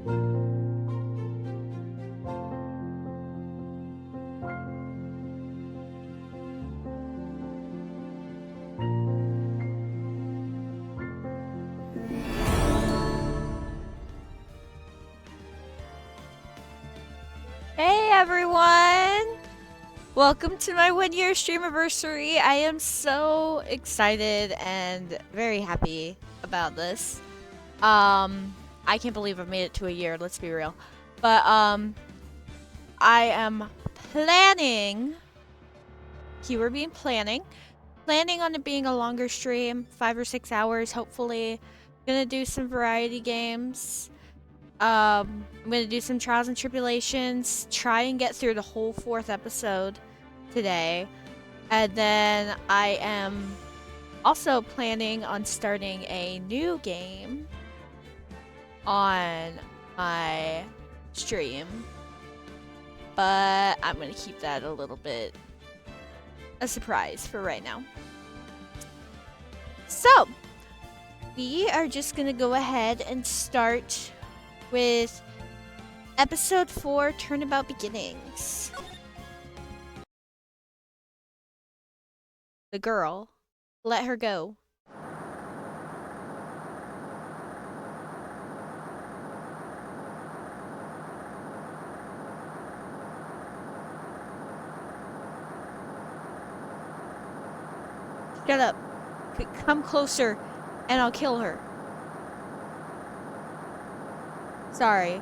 Hey everyone! Welcome to my 1-year streamiversary. I am so excited and very happy about this. I can't believe I've made it to a year, let's be real. But I am planning, keyword being planning on it being a longer stream, 5 or 6 hours hopefully. Gonna do some variety games. I'm gonna do some Trials and Tribulations, try and get through the whole 4th episode today. And then I am also planning on starting a new game on my stream. But I'm gonna keep that a little bit a surprise for right now. So, we are just gonna go ahead and start with episode 4, Turnabout Beginnings. The girl. Let her go. Shut up. Come closer and I'll kill her. Sorry,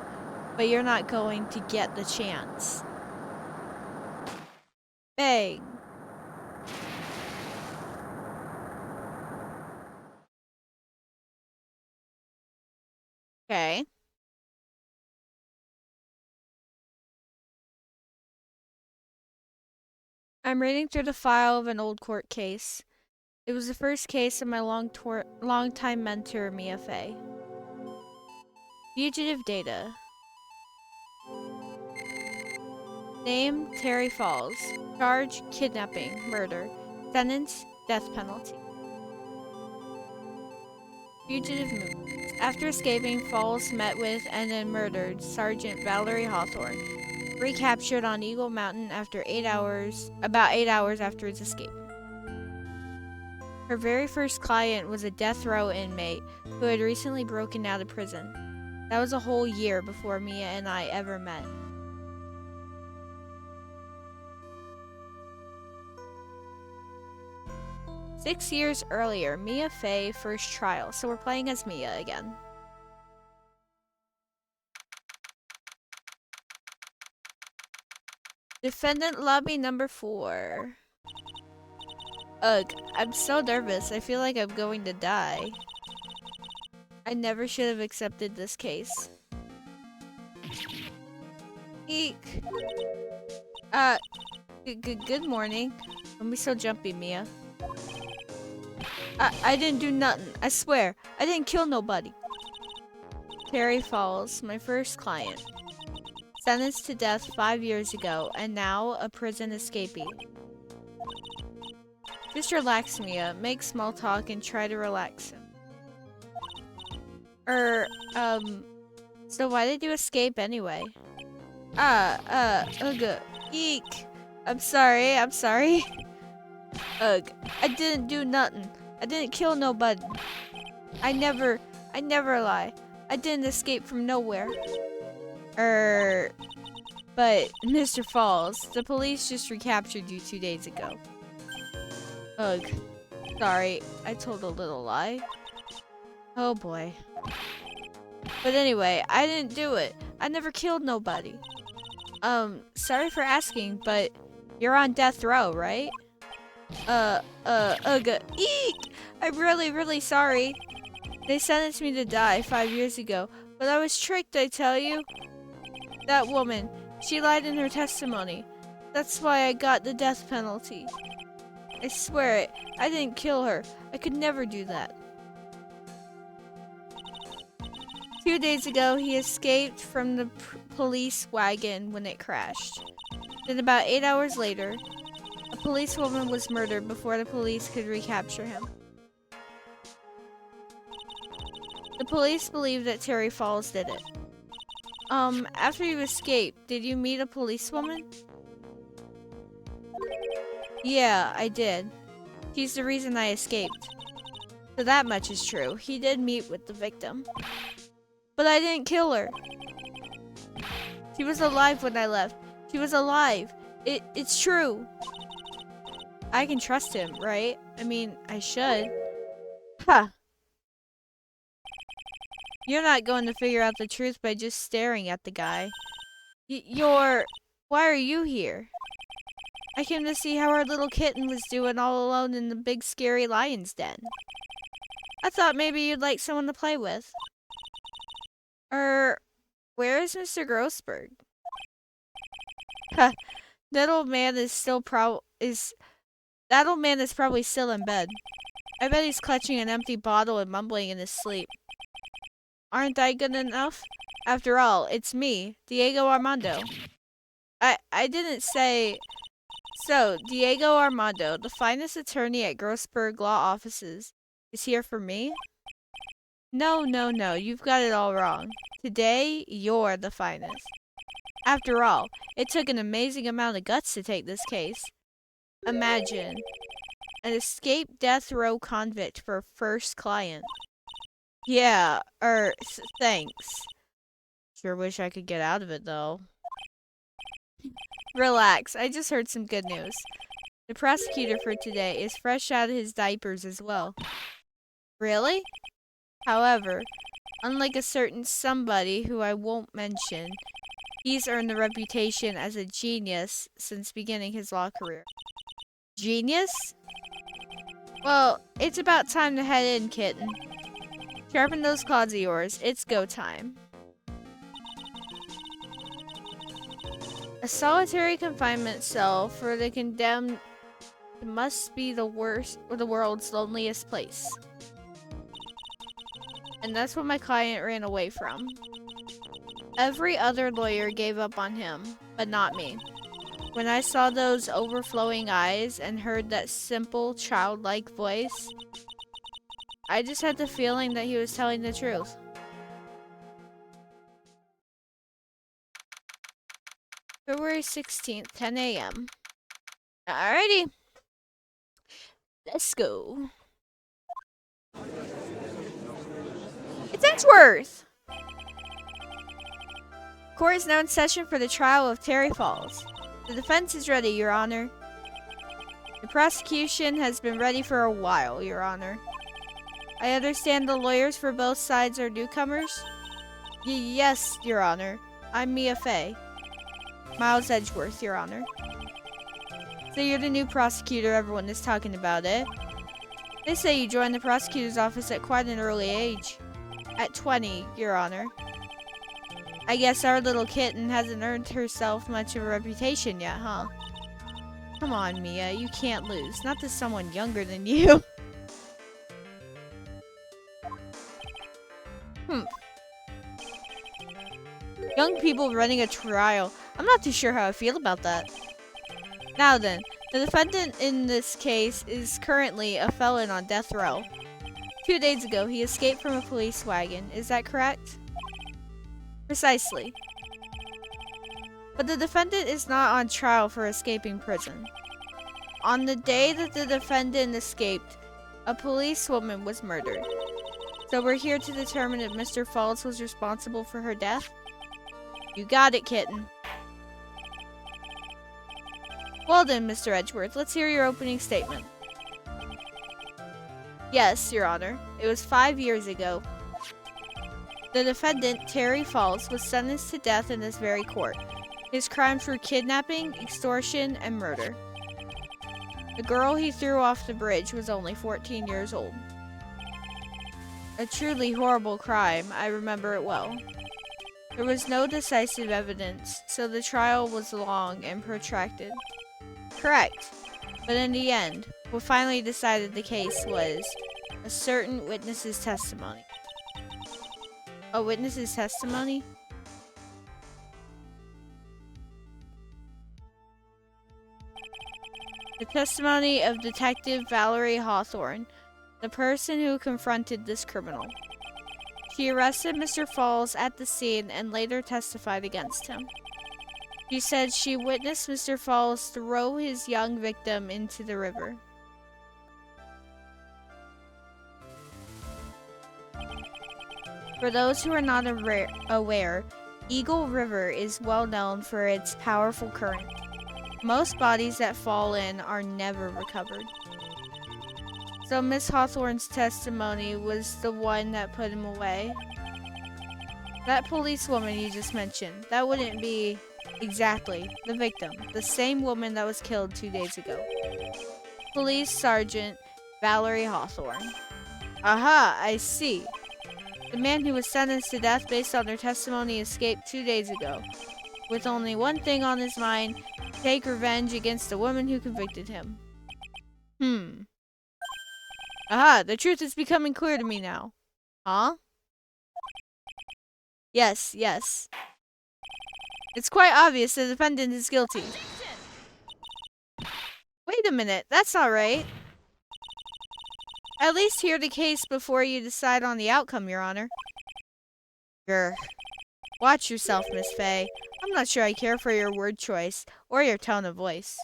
but you're not going to get the chance. Bang. Okay. I'm reading through the file of an old court case. It was the first case of my long-time mentor, Mia Fey. Fugitive data. Name, Terry Falls. Charge, kidnapping, murder. Sentence, death penalty. Fugitive movements. After escaping, Falls met with and then murdered Sergeant Valerie Hawthorne. Recaptured on Eagle Mountain after about 8 hours after his escape. Her very first client was a death row inmate who had recently broken out of prison. That was a whole year before Mia and I ever met. Six years earlier, Mia Fey first trial, so we're playing as Mia again. Defendant lobby number 4. Ugh, I'm so nervous. I feel like I'm going to die. I never should have accepted this case. Eek. Good morning. Don't be so jumpy, Mia. I didn't do nothing. I swear. I didn't kill nobody. Terry Falls, my first client. Sentenced to death 5 years ago, and now a prison escapee. Just relax, Mia. Make small talk and try to relax him. So why did you escape anyway? Ugh. Eek. I'm sorry. Ugh. I didn't do nothing. I didn't kill nobody. I never lie. I didn't escape from nowhere. But Mr. Falls, the police just recaptured you 2 days ago. Ugh. Sorry, I told a little lie. Oh boy. But anyway, I didn't do it. I never killed nobody. Sorry for asking, but you're on death row, right? Eek! I'm really sorry. They sentenced me to die 5 years ago, but I was tricked, I tell you. That woman, she lied in her testimony. That's why I got the death penalty. I swear it, I didn't kill her. I could never do that. 2 days ago, he escaped from the police wagon when it crashed. Then about 8 hours later, a policewoman was murdered before the police could recapture him. The police believe that Terry Falls did it. After you escaped, did you meet a policewoman? Yeah, I did. She's the reason I escaped. So that much is true. He did meet with the victim. But I didn't kill her. She was alive when I left. She was alive. It's true. I can trust him, right? I mean, I should. Huh. You're not going to figure out the truth by just staring at the guy. Why are you here? I came to see how our little kitten was doing all alone in the big scary lion's den. I thought maybe you'd like someone to play with. Where is Mr. Grossberg? Huh. That old man is probably still in bed. I bet he's clutching an empty bottle and mumbling in his sleep. Aren't I good enough? After all, it's me, Diego Armando. I didn't say... So, Diego Armando, the finest attorney at Grossberg Law Offices, is here for me? No, you've got it all wrong. Today, you're the finest. After all, it took an amazing amount of guts to take this case. Imagine, an escaped death row convict for first client. Yeah, thanks. Sure wish I could get out of it, though. Relax, I just heard some good news. The prosecutor for today is fresh out of his diapers as well. Really? However, unlike a certain somebody who I won't mention, he's earned the reputation as a genius since beginning his law career. Genius? Well, it's about time to head in, kitten. Sharpen those claws of yours. It's go time. A solitary confinement cell for the condemned must be the worst or the world's loneliest place. And that's what my client ran away from. Every other lawyer gave up on him, but not me. When I saw those overflowing eyes and heard that simple, childlike voice, I just had the feeling that he was telling the truth. February 16th, 10 a.m. Alrighty. Let's go. It's Edgeworth! Court is now in session for the trial of Terry Falls. The defense is ready, Your Honor. The prosecution has been ready for a while, Your Honor. I understand the lawyers for both sides are newcomers? Yes, Your Honor. I'm Mia Fey. Miles Edgeworth, Your Honor. So you're the new prosecutor everyone is talking about, eh? They say you joined the prosecutor's office at quite an early age. At 20, Your Honor. I guess our little kitten hasn't earned herself much of a reputation yet, huh? Come on, Mia, you can't lose. Not to someone younger than you. Young people running a trial. I'm not too sure how I feel about that. Now then, the defendant in this case is currently a felon on death row. 2 days ago, he escaped from a police wagon. Is that correct? Precisely. But the defendant is not on trial for escaping prison. On the day that the defendant escaped, a policewoman was murdered. So we're here to determine if Mr. Falls was responsible for her death? You got it, kitten. Well then, Mr. Edgeworth, let's hear your opening statement. Yes, Your Honor. It was 5 years ago. The defendant, Terry Falls, was sentenced to death in this very court. His crimes were kidnapping, extortion, and murder. The girl he threw off the bridge was only 14 years old. A truly horrible crime, I remember it well. There was no decisive evidence, so the trial was long and protracted. Correct. But in the end, what finally decided the case was a certain witness's testimony. A witness's testimony? The testimony of Detective Valerie Hawthorne, the person who confronted this criminal. She arrested Mr. Falls at the scene and later testified against him. She said she witnessed Mr. Falls throw his young victim into the river. For those who are not aware, Eagle River is well known for its powerful current. Most bodies that fall in are never recovered. So Miss Hawthorne's testimony was the one that put him away. That policewoman you just mentioned, that wouldn't be exactly the victim, the same woman that was killed 2 days ago. Police Sergeant Valerie Hawthorne. Aha, I see. The man who was sentenced to death based on their testimony escaped 2 days ago, with only one thing on his mind: take revenge against the woman who convicted him. Aha, the truth is becoming clear to me now. Huh? Yes. It's quite obvious the defendant is guilty. Wait a minute, that's not right. At least hear the case before you decide on the outcome, Your Honor. Grr. Watch yourself, Miss Faye. I'm not sure I care for your word choice or your tone of voice.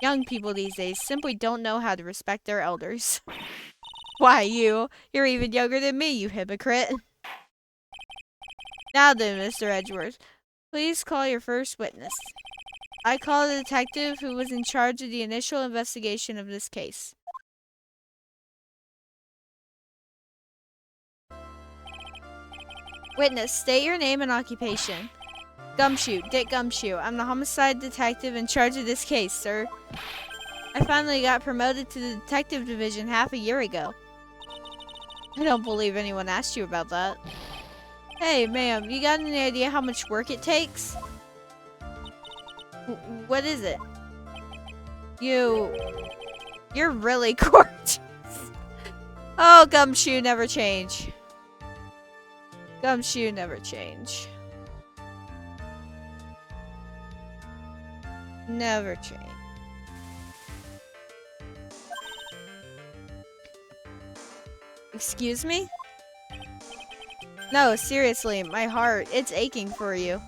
Young people these days simply don't know how to respect their elders. Why, you're even younger than me, you hypocrite. Now then, Mr. Edgeworth, please call your first witness. I call the detective who was in charge of the initial investigation of this case. Witness, state your name and occupation. Gumshoe, Dick Gumshoe. I'm the homicide detective in charge of this case, sir. I finally got promoted to the detective division half a year ago. I don't believe anyone asked you about that. Hey, ma'am, you got any idea how much work it takes? What is it? You're really gorgeous. Oh, Gumshoe never change. Gumshoe never change. Never change. Excuse me? No, seriously, my heart, it's aching for you.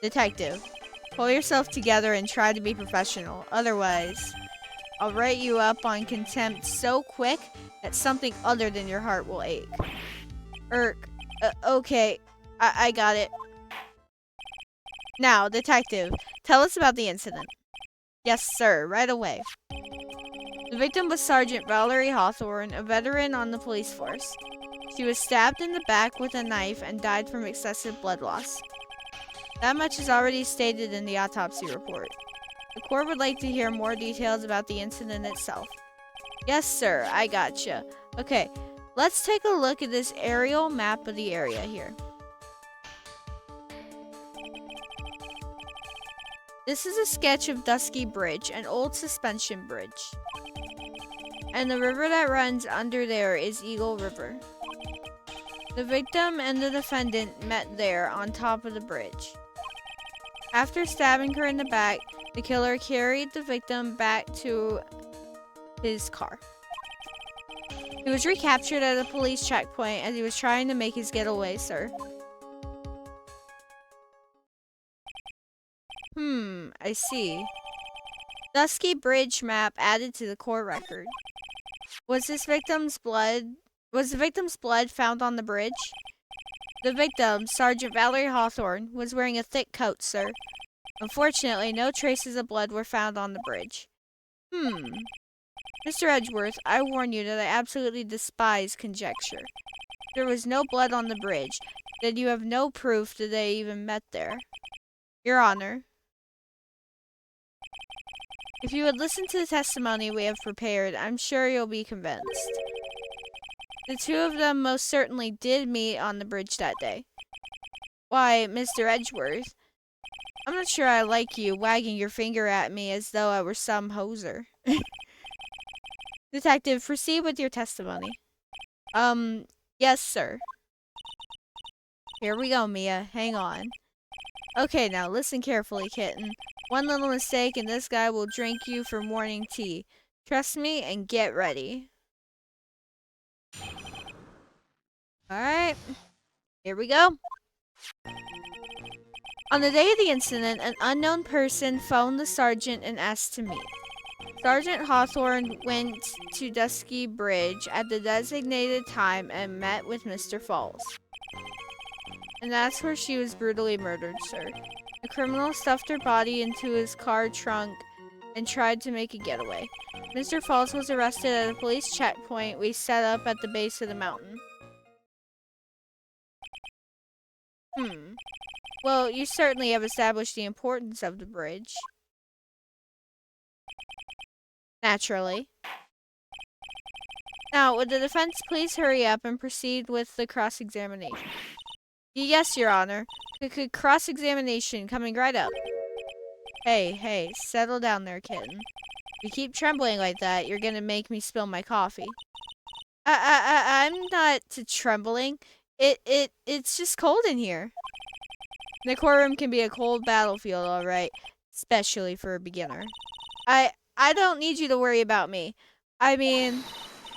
Detective, pull yourself together and try to be professional. Otherwise, I'll write you up on contempt so quick that something other than your heart will ache. Okay, I got it. Now, detective, tell us about the incident. Yes, sir, right away. The victim was Sergeant Valerie Hawthorne, a veteran on the police force. She was stabbed in the back with a knife and died from excessive blood loss. That much is already stated in the autopsy report. The court would like to hear more details about the incident itself. Yes, sir, I gotcha. Okay, let's take a look at this aerial map of the area here. This is a sketch of Dusky Bridge, an old suspension bridge. And the river that runs under there is Eagle River. The victim and the defendant met there on top of the bridge. After stabbing her in the back, the killer carried the victim back to his car. He was recaptured at a police checkpoint as he was trying to make his getaway, sir. I see. Dusky Bridge map added to the court record. Was the victim's blood found on the bridge? The victim, Sergeant Valerie Hawthorne, was wearing a thick coat, sir. Unfortunately, no traces of blood were found on the bridge. Mr. Edgeworth, I warn you that I absolutely despise conjecture. There was no blood on the bridge, then you have no proof that they even met there. Your Honor, if you would listen to the testimony we have prepared, I'm sure you'll be convinced. The two of them most certainly did meet on the bridge that day. Why, Mr. Edgeworth, I'm not sure I like you wagging your finger at me as though I were some hoser. Detective, proceed with your testimony. Yes, sir. Here we go, Mia. Hang on. Okay, now listen carefully, kitten. One little mistake and this guy will drink you for morning tea. Trust me and get ready. Alright, here we go. On the day of the incident, an unknown person phoned the sergeant and asked to meet. Sergeant Hawthorne went to Dusky Bridge at the designated time and met with Mr. Falls. And that's where she was brutally murdered, sir. The criminal stuffed her body into his car trunk and tried to make a getaway. Mr. Falls was arrested at a police checkpoint we set up at the base of the mountain. Well, you certainly have established the importance of the bridge. Naturally. Now, would the defense please hurry up and proceed with the cross-examination? Yes, Your Honor. Cross-examination coming right up. Hey, settle down there, kitten. If you keep trembling like that, you're gonna make me spill my coffee. I'm not trembling. It's just cold in here. The courtroom can be a cold battlefield, alright. Especially for a beginner. I don't need you to worry about me. I mean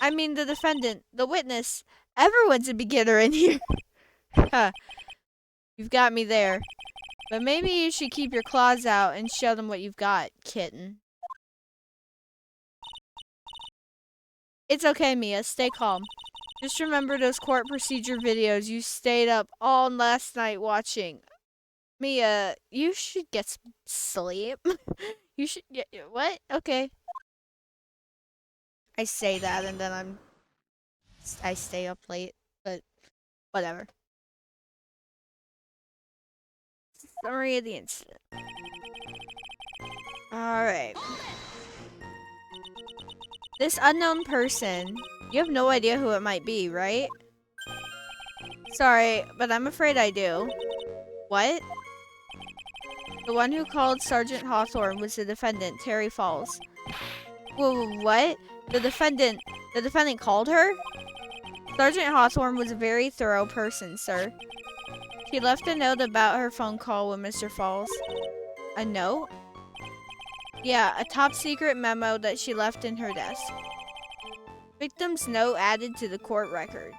the defendant, the witness. Everyone's a beginner in here. You've got me there. But maybe you should keep your claws out and show them what you've got, kitten. It's okay, Mia. Stay calm. Just remember those court procedure videos you stayed up all last night watching. Mia, you should get some sleep. You should get... What? Okay. I say that and then I stay up late, but whatever. Summary of the incident. Alright. This unknown person, you have no idea who it might be, right? Sorry, but I'm afraid I do. What? The one who called Sergeant Hawthorne was the defendant, Terry Falls. Whoa, what? The defendant called her? Sergeant Hawthorne was a very thorough person, sir. She left a note about her phone call with Mr. Falls. A note? Yeah, a top secret memo that she left in her desk. Victim's note added to the court record.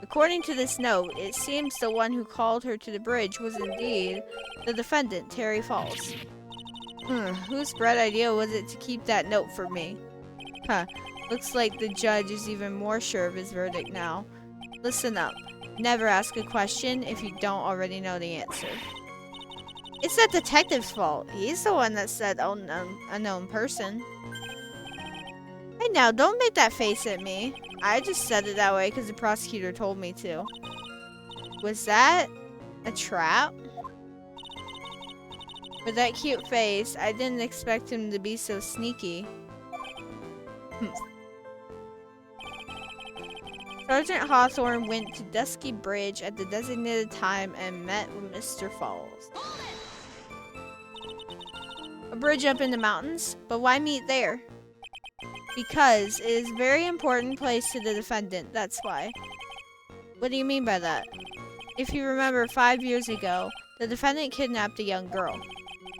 According to this note, it seems the one who called her to the bridge was indeed the defendant, Terry Falls. Whose bright idea was it to keep that note for me? Looks like the judge is even more sure of his verdict now. Listen up. Never ask a question if you don't already know the answer. It's that detective's fault. He's the one that said unknown person. Hey now, don't make that face at me. I just said it that way because the prosecutor told me to. Was that a trap? With that cute face, I didn't expect him to be so sneaky. Sergeant Hawthorne went to Dusky Bridge at the designated time and met with Mr. Falls. A bridge up in the mountains? But why meet there? Because it is a very important place to the defendant, that's why. What do you mean by that? If you remember, 5 years ago, the defendant kidnapped a young girl.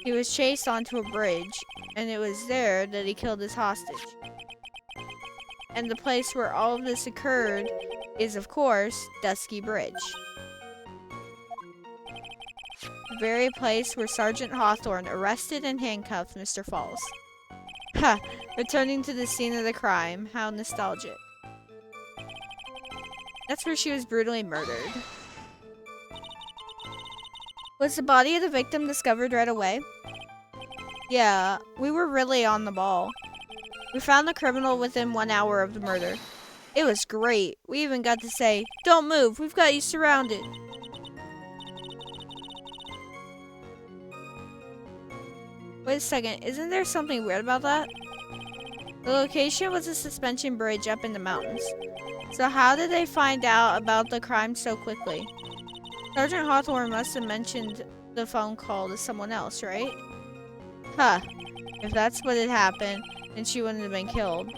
He was chased onto a bridge, and it was there that he killed his hostage. And the place where all of this occurred is, of course, Dusky Bridge. The very place where Sergeant Hawthorne arrested and handcuffed Mr. Falls. Returning to the scene of the crime. How nostalgic. That's where she was brutally murdered. Was the body of the victim discovered right away? Yeah, we were really on the ball. We found the criminal within 1 hour of the murder. It was great. We even got to say, "Don't move, we've got you surrounded." Wait a second, isn't there something weird about that? The location was a suspension bridge up in the mountains. So how did they find out about the crime so quickly? Sergeant Hawthorne must have mentioned the phone call to someone else, right? If that's what had happened, then she wouldn't have been killed.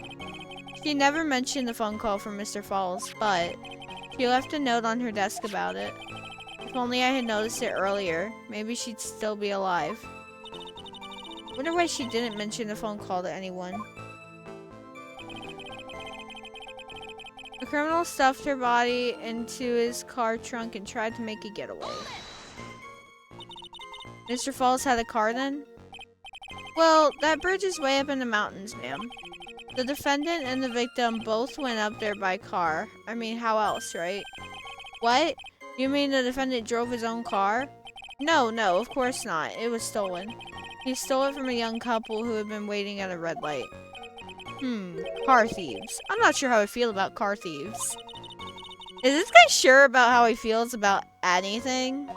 She never mentioned the phone call from Mr. Falls, but she left a note on her desk about it. If only I had noticed it earlier, maybe she'd still be alive. Wonder why she didn't mention the phone call to anyone. The criminal stuffed her body into his car trunk and tried to make a getaway. Mr. Falls had a car then? Well, that bridge is way up in the mountains, ma'am. The defendant and the victim both went up there by car. I mean, how else, right? What? You mean the defendant drove his own car? No, of course not. It was stolen. He stole it from a young couple who had been waiting at a red light. Car thieves. I'm not sure how I feel about car thieves. Is this guy sure about how he feels about anything?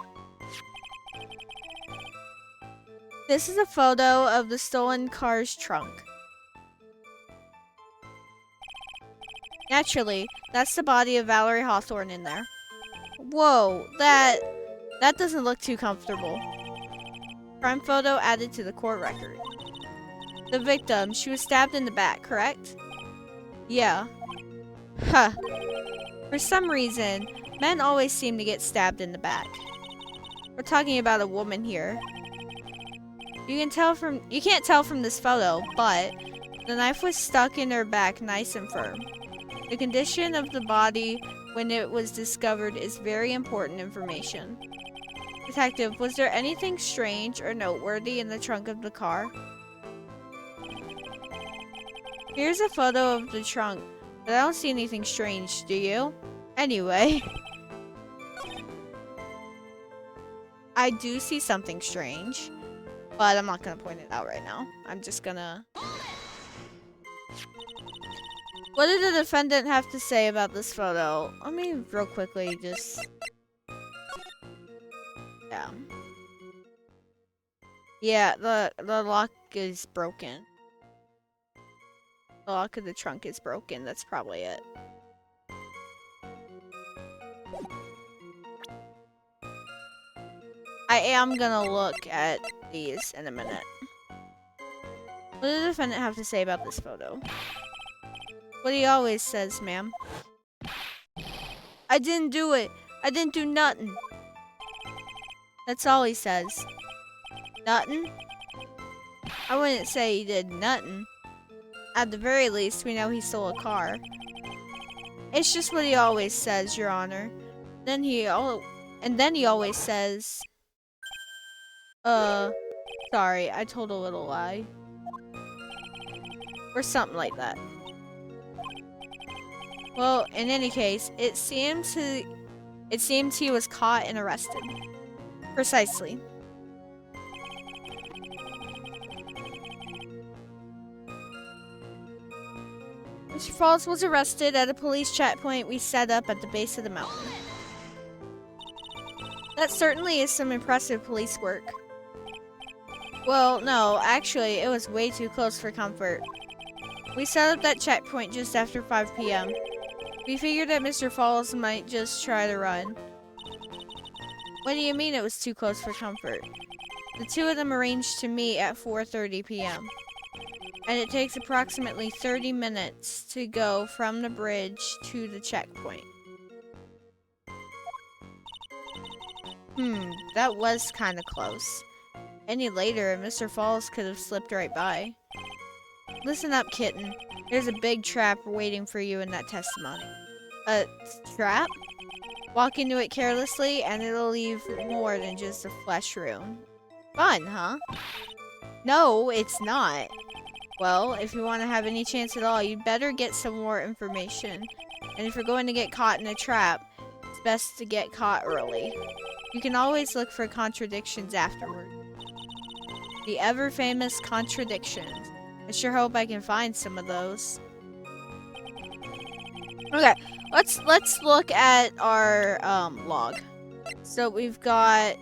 This is a photo of the stolen car's trunk. Naturally, that's the body of Valerie Hawthorne in there. Whoa, that doesn't look too comfortable. Crime photo added to the court record. The victim, she was stabbed in the back, correct? Yeah. Huh. For some reason, men always seem to get stabbed in the back. We're talking about a woman here. You can't tell from this photo, but the knife was stuck in her back nice and firm. The condition of the body when it was discovered is very important information. Detective, was there anything strange or noteworthy in the trunk of the car? Here's a photo of the trunk, but I don't see anything strange, do you? Anyway. I do see something strange, but I'm not gonna point it out right now. I'm just gonna... What did the defendant have to say about this photo? Let me real quickly just... Yeah. Yeah, the lock is broken. The lock of the trunk is broken. That's probably it. I am gonna look at these in a minute. What did the defendant have to say about this photo? What he always says, ma'am. I didn't do it. I didn't do nothing. That's all he says. Nothing? I wouldn't say he did nothing. At the very least, we know he stole a car. It's just what he always says, Your Honor. Then he always says, sorry, I told a little lie. Or something like that. Well, in any case, it seemed he was caught and arrested. Precisely. Mr. Falls was arrested at a police checkpoint we set up at the base of the mountain. That certainly is some impressive police work. Well, no, actually, it was way too close for comfort. We set up that checkpoint just after 5 p.m. We figured that Mr. Falls might just try to run. What do you mean it was too close for comfort? The two of them arranged to meet at 4:30 p.m. And it takes approximately 30 minutes to go from the bridge to the checkpoint. That was kind of close. Any later, Mr. Falls could have slipped right by. Listen up, kitten. There's a big trap waiting for you in that testimony. A trap? Walk into it carelessly and it'll leave more than just a flesh wound. Fun, huh? No, it's not. Well, if you want to have any chance at all, you'd better get some more information. And if you're going to get caught in a trap, it's best to get caught early. You can always look for contradictions afterward. The ever-famous contradictions. I sure hope I can find some of those. Okay, let's look at our log. So we've got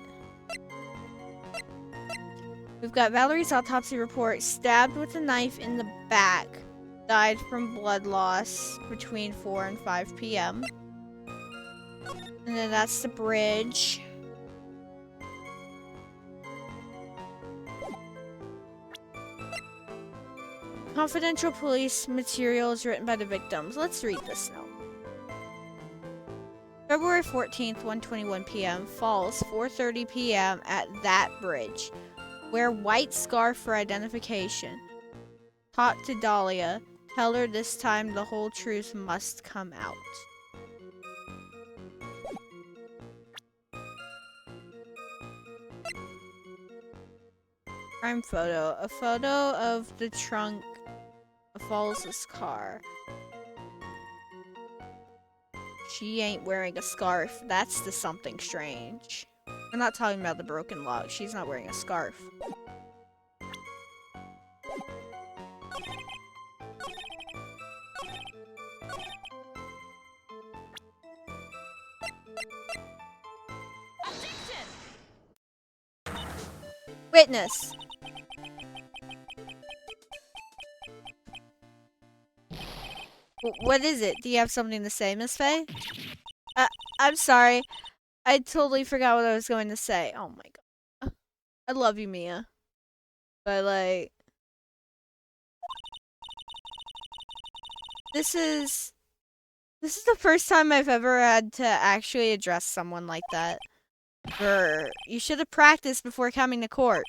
Valerie's autopsy report. Stabbed with a knife in the back. Died from blood loss between 4 and 5 p.m. And then that's the bridge. Confidential police materials written by the victims. Let's read this note. February 14th, 1:21 p.m. Falls, 4:30 p.m. at that bridge. Wear white scarf for identification. Talk to Dahlia. Tell her this time the whole truth must come out. Crime photo. A photo of the trunk of Falls' car. She ain't wearing a scarf. That's the something strange. We're not talking about the broken log. She's not wearing a scarf. Witness. What is it? Do you have something to say, Miss Faye? I'm sorry. I totally forgot what I was going to say. Oh my god. I love you, Mia. But like, this is the first time I've ever had to actually address someone like that. You should have practiced before coming to court.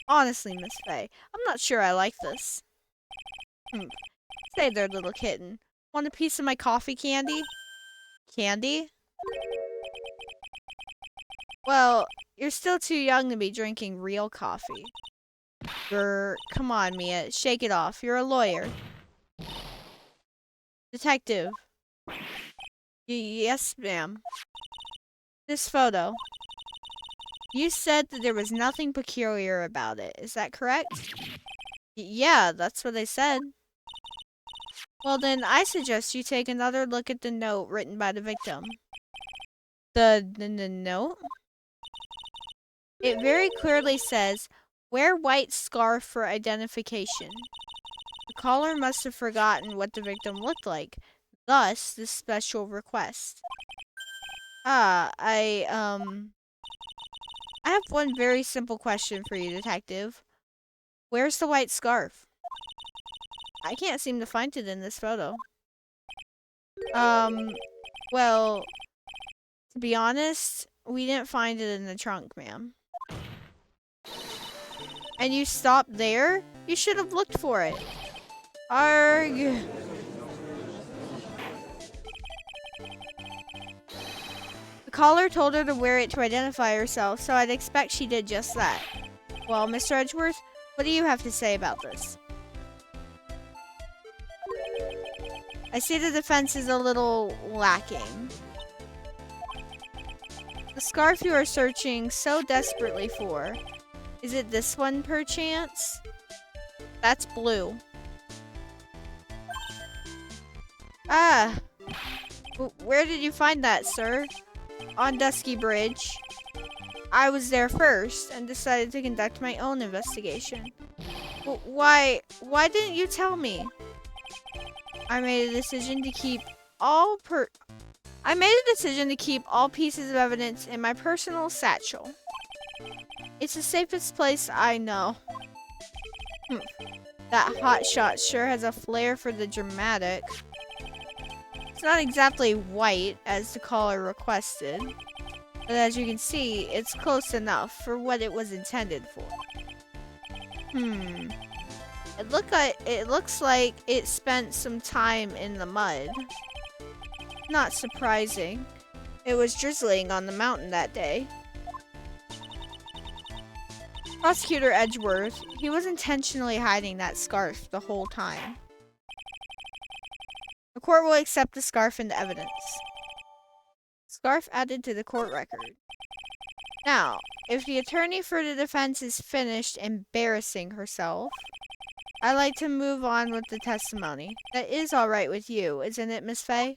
Honestly, Miss Faye, I'm not sure I like this. Say there, little kitten. Want a piece of my coffee candy? Candy? Well, you're still too young to be drinking real coffee. Come on, Mia. Shake it off. You're a lawyer. Detective. Yes, ma'am. This photo. You said that there was nothing peculiar about it. Is that correct? Yeah, that's what I said. Well then, I suggest you take another look at the note written by the victim. The note? It very clearly says, wear white scarf for identification. The caller must have forgotten what the victim looked like. Thus, this special request. I have one very simple question for you, Detective. Where's the white scarf? I can't seem to find it in this photo. Well, to be honest, we didn't find it in the trunk, ma'am. And you stopped there? You should have looked for it. Arg. The caller told her to wear it to identify herself, so I'd expect she did just that. Well, Mr. Edgeworth, what do you have to say about this? I see the defense is a little lacking. The scarf you are searching so desperately for. Is it this one, perchance? That's blue. Ah! Where did you find that, sir? On Dusky Bridge. I was there first and decided to conduct my own investigation. Why didn't you tell me? I made a decision to keep all pieces of evidence in my personal satchel. It's the safest place I know. That hotshot sure has a flair for the dramatic. It's not exactly white, as the caller requested. But as you can see, it's close enough for what it was intended for. It looks like it spent some time in the mud. Not surprising. It was drizzling on the mountain that day. Prosecutor Edgeworth, he was intentionally hiding that scarf the whole time. The court will accept the scarf into evidence. Scarf added to the court record. Now, if the attorney for the defense is finished embarrassing herself, I'd like to move on with the testimony. That is alright with you, isn't it, Miss Faye?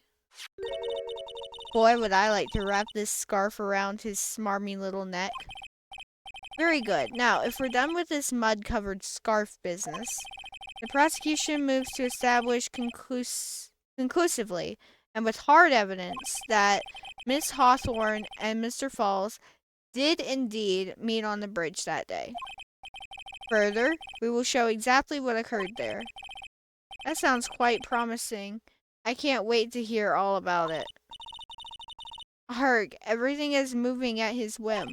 Boy, would I like to wrap this scarf around his smarmy little neck. Very good. Now, if we're done with this mud-covered scarf business, the prosecution moves to establish conclusively and with hard evidence that Miss Hawthorne and Mr. Falls did indeed meet on the bridge that day. Further, we will show exactly what occurred there. That sounds quite promising. I can't wait to hear all about it. Arg, everything is moving at his whim.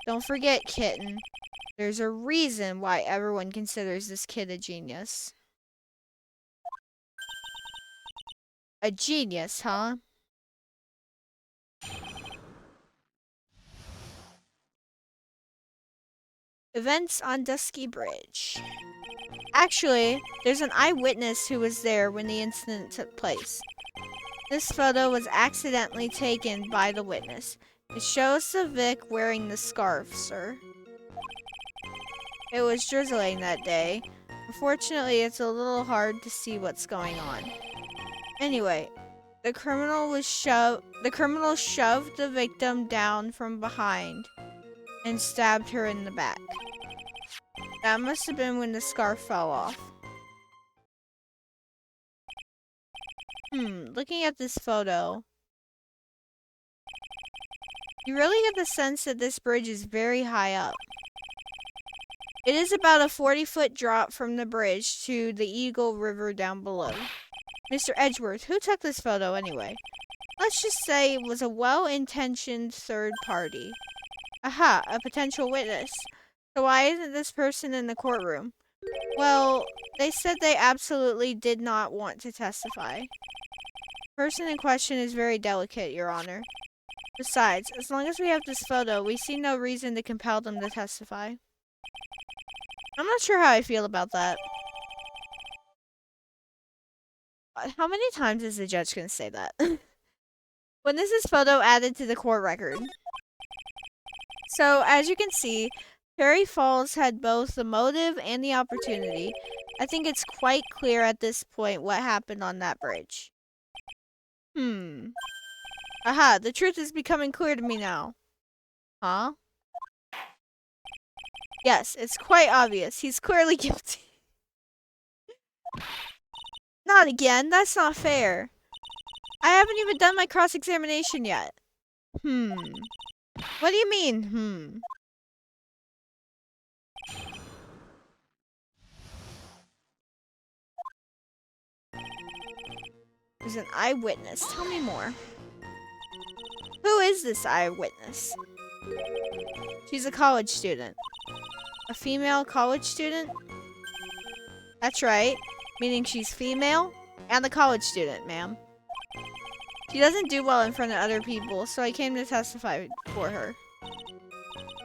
Don't forget, kitten. There's a reason why everyone considers this kid a genius. A genius, huh? Events on Dusky Bridge. Actually, there's an eyewitness who was there when the incident took place. This photo was accidentally taken by the witness. It shows the Vic wearing the scarf, sir. It was drizzling that day. Unfortunately, it's a little hard to see what's going on. Anyway, the criminal shoved the victim down from behind and stabbed her in the back. That must have been when the scarf fell off. Looking at this photo, you really get the sense that this bridge is very high up. It is about a 40-foot drop from the bridge to the Eagle River down below. Mr. Edgeworth, who took this photo anyway? Let's just say it was a well-intentioned third party. Aha, a potential witness. So why isn't this person in the courtroom? Well, they said they absolutely did not want to testify. The person in question is very delicate, Your Honor. Besides, as long as we have this photo, we see no reason to compel them to testify. I'm not sure how I feel about that. How many times is the judge going to say that? When is this photo added to the court record? So, as you can see, Perry Falls had both the motive and the opportunity. I think it's quite clear at this point what happened on that bridge. Aha, the truth is becoming clear to me now. Huh? Yes, it's quite obvious. He's clearly guilty. Not again, that's not fair. I haven't even done my cross-examination yet. What do you mean, There's an eyewitness. Tell me more. Who is this eyewitness? She's a college student. A female college student? That's right. Meaning she's female and a college student, ma'am. She doesn't do well in front of other people, so I came to testify for her.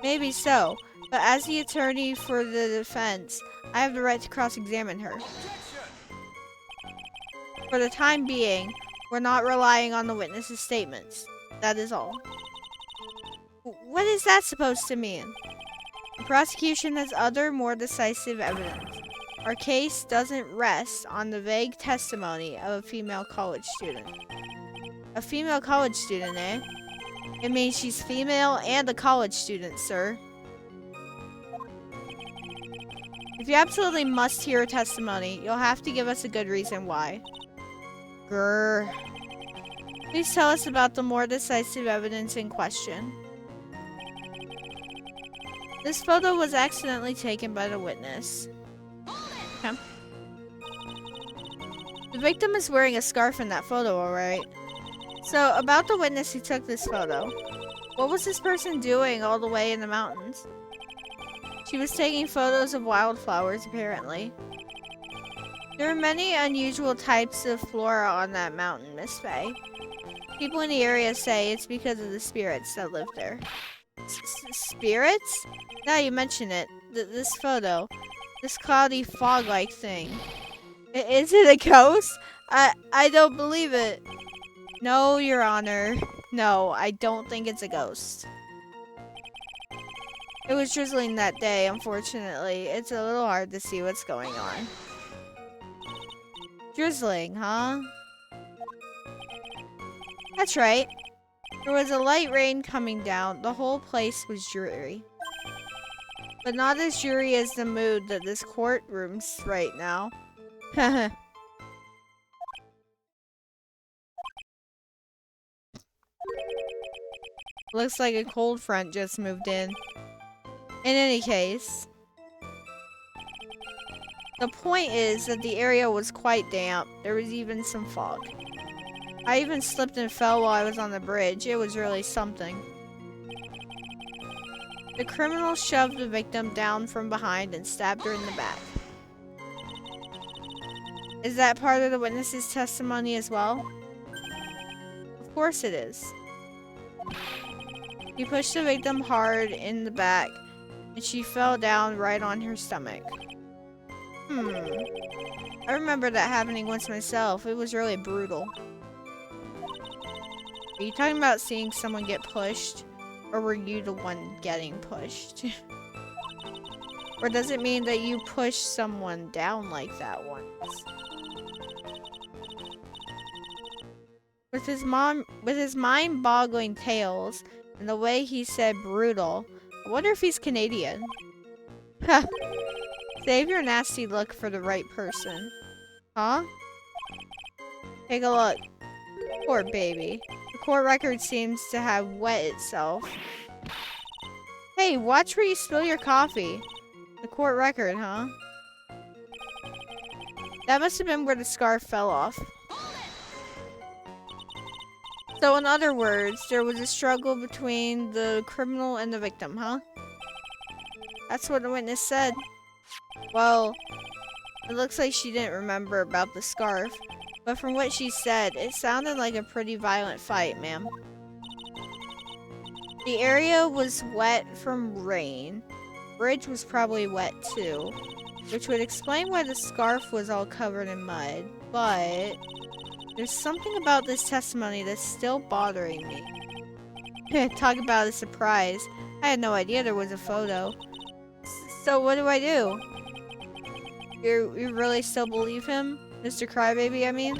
Maybe so, but as the attorney for the defense, I have the right to cross-examine her. For the time being, we're not relying on the witness's statements. That is all. What is that supposed to mean? The prosecution has other, more decisive evidence. Our case doesn't rest on the vague testimony of a female college student. A female college student, eh? It means she's female and a college student, sir. If you absolutely must hear her testimony, you'll have to give us a good reason why. Grrr. Please tell us about the more decisive evidence in question. This photo was accidentally taken by the witness. Okay. The victim is wearing a scarf in that photo, alright? So, about the witness who took this photo. What was this person doing all the way in the mountains? She was taking photos of wildflowers, apparently. There are many unusual types of flora on that mountain, Miss Faye. People in the area say it's because of the spirits that live there. Spirits? Now you mention it. This photo. This cloudy fog-like thing. Is it a ghost? I don't believe it. No, Your Honor. No, I don't think it's a ghost. It was drizzling that day, unfortunately. It's a little hard to see what's going on. Drizzling, huh? That's right. There was a light rain coming down. The whole place was dreary. But not as dreary as the mood that this courtroom's right now. Looks like a cold front just moved in. In any case, the point is that the area was quite damp. There was even some fog. I even slipped and fell while I was on the bridge. It was really something. The criminal shoved the victim down from behind and stabbed her in the back. Is that part of the witness's testimony as well? course it is. He pushed the victim hard in the back, and she fell down right on her stomach. I remember that happening once myself. It was really brutal. Are you talking about seeing someone get pushed? Or were you the one getting pushed? Or does it mean that you pushed someone down like that once? With his mind-boggling tales and the way he said brutal, I wonder if he's Canadian. Save your nasty look for the right person. Huh? Take a look. Poor baby. The court record seems to have wet itself. Hey, watch where you spill your coffee. The court record, huh? That must have been where the scarf fell off. So in other words, there was a struggle between the criminal and the victim, huh? That's what the witness said. Well, it looks like she didn't remember about the scarf, but from what she said, it sounded like a pretty violent fight, ma'am. The area was wet from rain. Bridge was probably wet too, which would explain why the scarf was all covered in mud, but there's something about this testimony that's still bothering me. Talk about a surprise. I had no idea there was a photo. So what do I do? You really still believe him? Mr. Crybaby, I mean?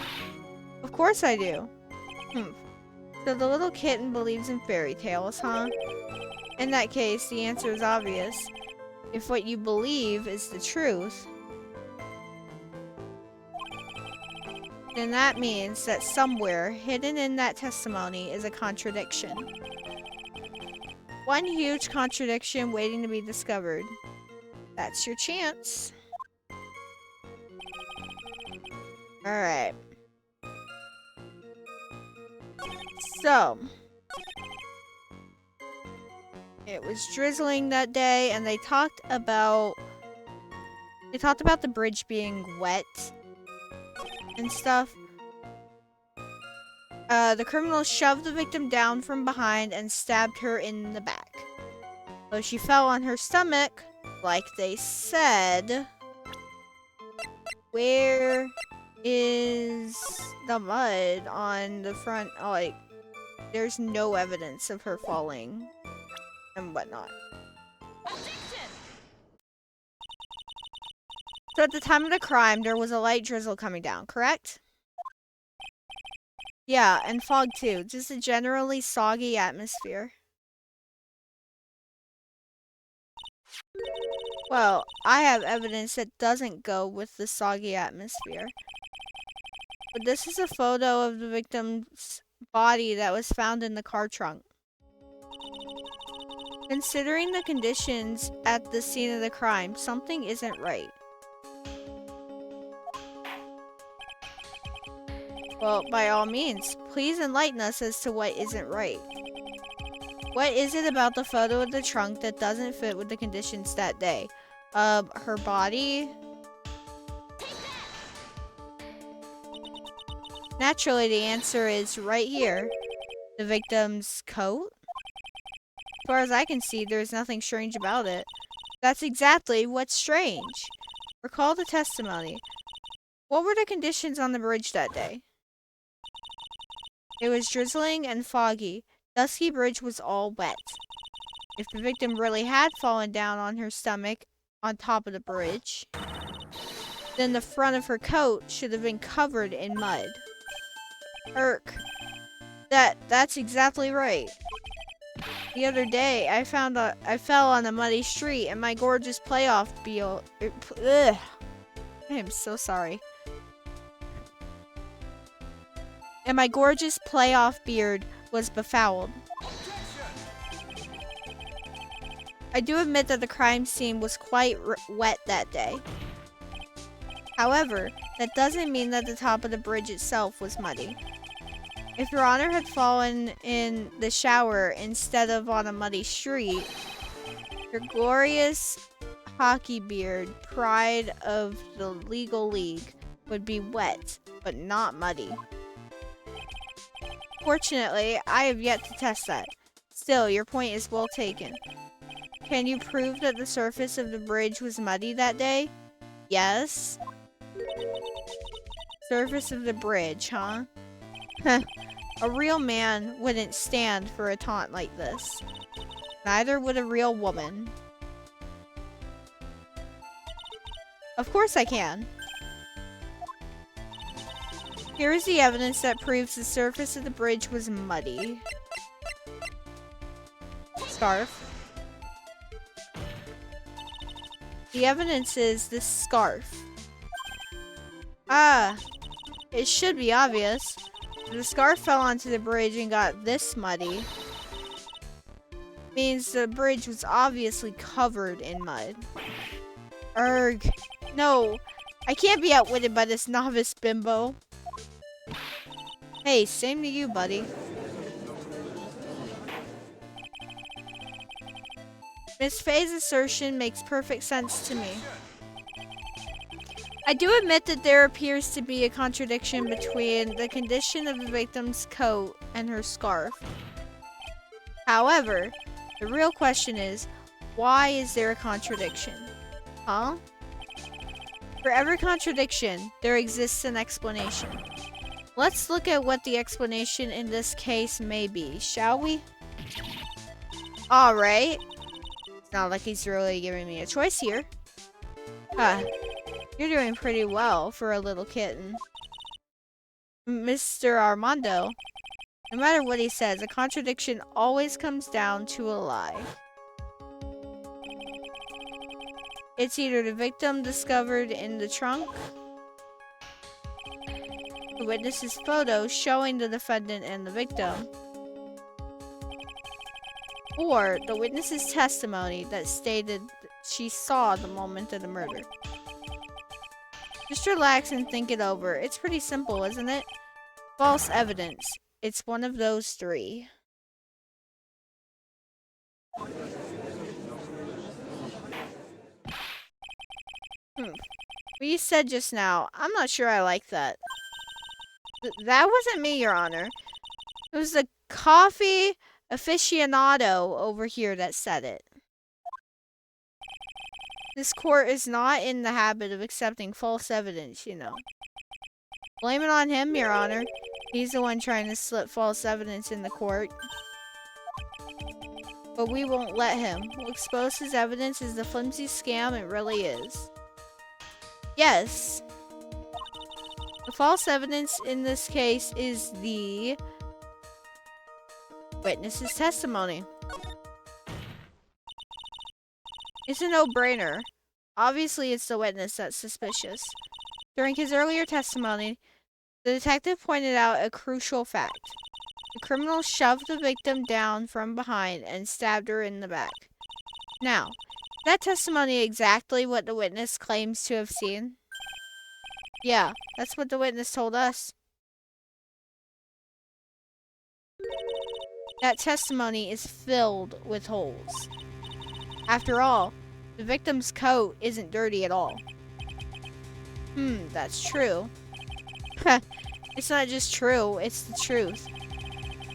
Of course I do. So the little kitten believes in fairy tales, huh? In that case, the answer is obvious. If what you believe is the truth, then that means that somewhere hidden in that testimony is a contradiction. One huge contradiction waiting to be discovered. That's your chance. Alright. So, it was drizzling that day, and they talked about the bridge being wet and stuff. The criminal shoved the victim down from behind and stabbed her in the back. So she fell on her stomach, like they said. Where is the mud on the front? Oh, like, there's no evidence of her falling and whatnot. So at the time of the crime, there was a light drizzle coming down, correct? Yeah, and fog too. Just a generally soggy atmosphere. Well, I have evidence that doesn't go with the soggy atmosphere. But this is a photo of the victim's body that was found in the car trunk. Considering the conditions at the scene of the crime, something isn't right. Well, by all means, please enlighten us as to what isn't right. What is it about the photo of the trunk that doesn't fit with the conditions that day? Her body? Naturally, the answer is right here. The victim's coat? As far as I can see, there's nothing strange about it. That's exactly what's strange. Recall the testimony. What were the conditions on the bridge that day? It was drizzling and foggy. Dusky Bridge was all wet. If the victim really had fallen down on her stomach on top of the bridge, then the front of her coat should have been covered in mud. That's exactly right. The other day, I fell on a muddy street and my gorgeous playoff I am so sorry. And my gorgeous playoff beard was befouled. I do admit that the crime scene was quite wet that day. However, that doesn't mean that the top of the bridge itself was muddy. If Your Honor had fallen in the shower instead of on a muddy street, your glorious hockey beard, pride of the legal league, would be wet, but not muddy. Fortunately, I have yet to test that. Still, your point is well taken. Can you prove that the surface of the bridge was muddy that day? Yes. Surface of the bridge, huh? A real man wouldn't stand for a taunt like this. Neither would a real woman. Of course I can. Here is the evidence that proves the surface of the bridge was muddy. Scarf. The evidence is this scarf. Ah, it should be obvious. The scarf fell onto the bridge and got this muddy. Means the bridge was obviously covered in mud. Erg. No, I can't be outwitted by this novice bimbo. Hey, same to you, buddy. Miss Faye's assertion makes perfect sense to me. I do admit that there appears to be a contradiction between the condition of the victim's coat and her scarf. However, the real question is, why is there a contradiction? Huh? For every contradiction, there exists an explanation. Let's look at what the explanation in this case may be, shall we? Alright. It's not like he's really giving me a choice here. Huh. You're doing pretty well for a little kitten. Mr. Armando, no matter what he says, a contradiction always comes down to a lie. It's either the victim discovered in the trunk, the witness's photo showing the defendant and the victim, or the witness's testimony that stated she saw the moment of the murder. Just relax and think it over. It's pretty simple, isn't it? False evidence. It's one of those three. What you said just now, I'm not sure I like that. That wasn't me, Your Honor. It was the coffee aficionado over here that said it. This court is not in the habit of accepting false evidence, you know. Blame it on him, Your Honor. He's the one trying to slip false evidence in the court. But we won't let him. We'll expose his evidence as the flimsy scam it really is. Yes. The false evidence in this case is the witness's testimony. It's a no-brainer. Obviously, it's the witness that's suspicious. During his earlier testimony, the detective pointed out a crucial fact. The criminal shoved the victim down from behind and stabbed her in the back. Now, is that testimony exactly what the witness claims to have seen? Yeah, that's what the witness told us. That testimony is filled with holes. After all, the victim's coat isn't dirty at all. That's true. It's not just true, it's the truth.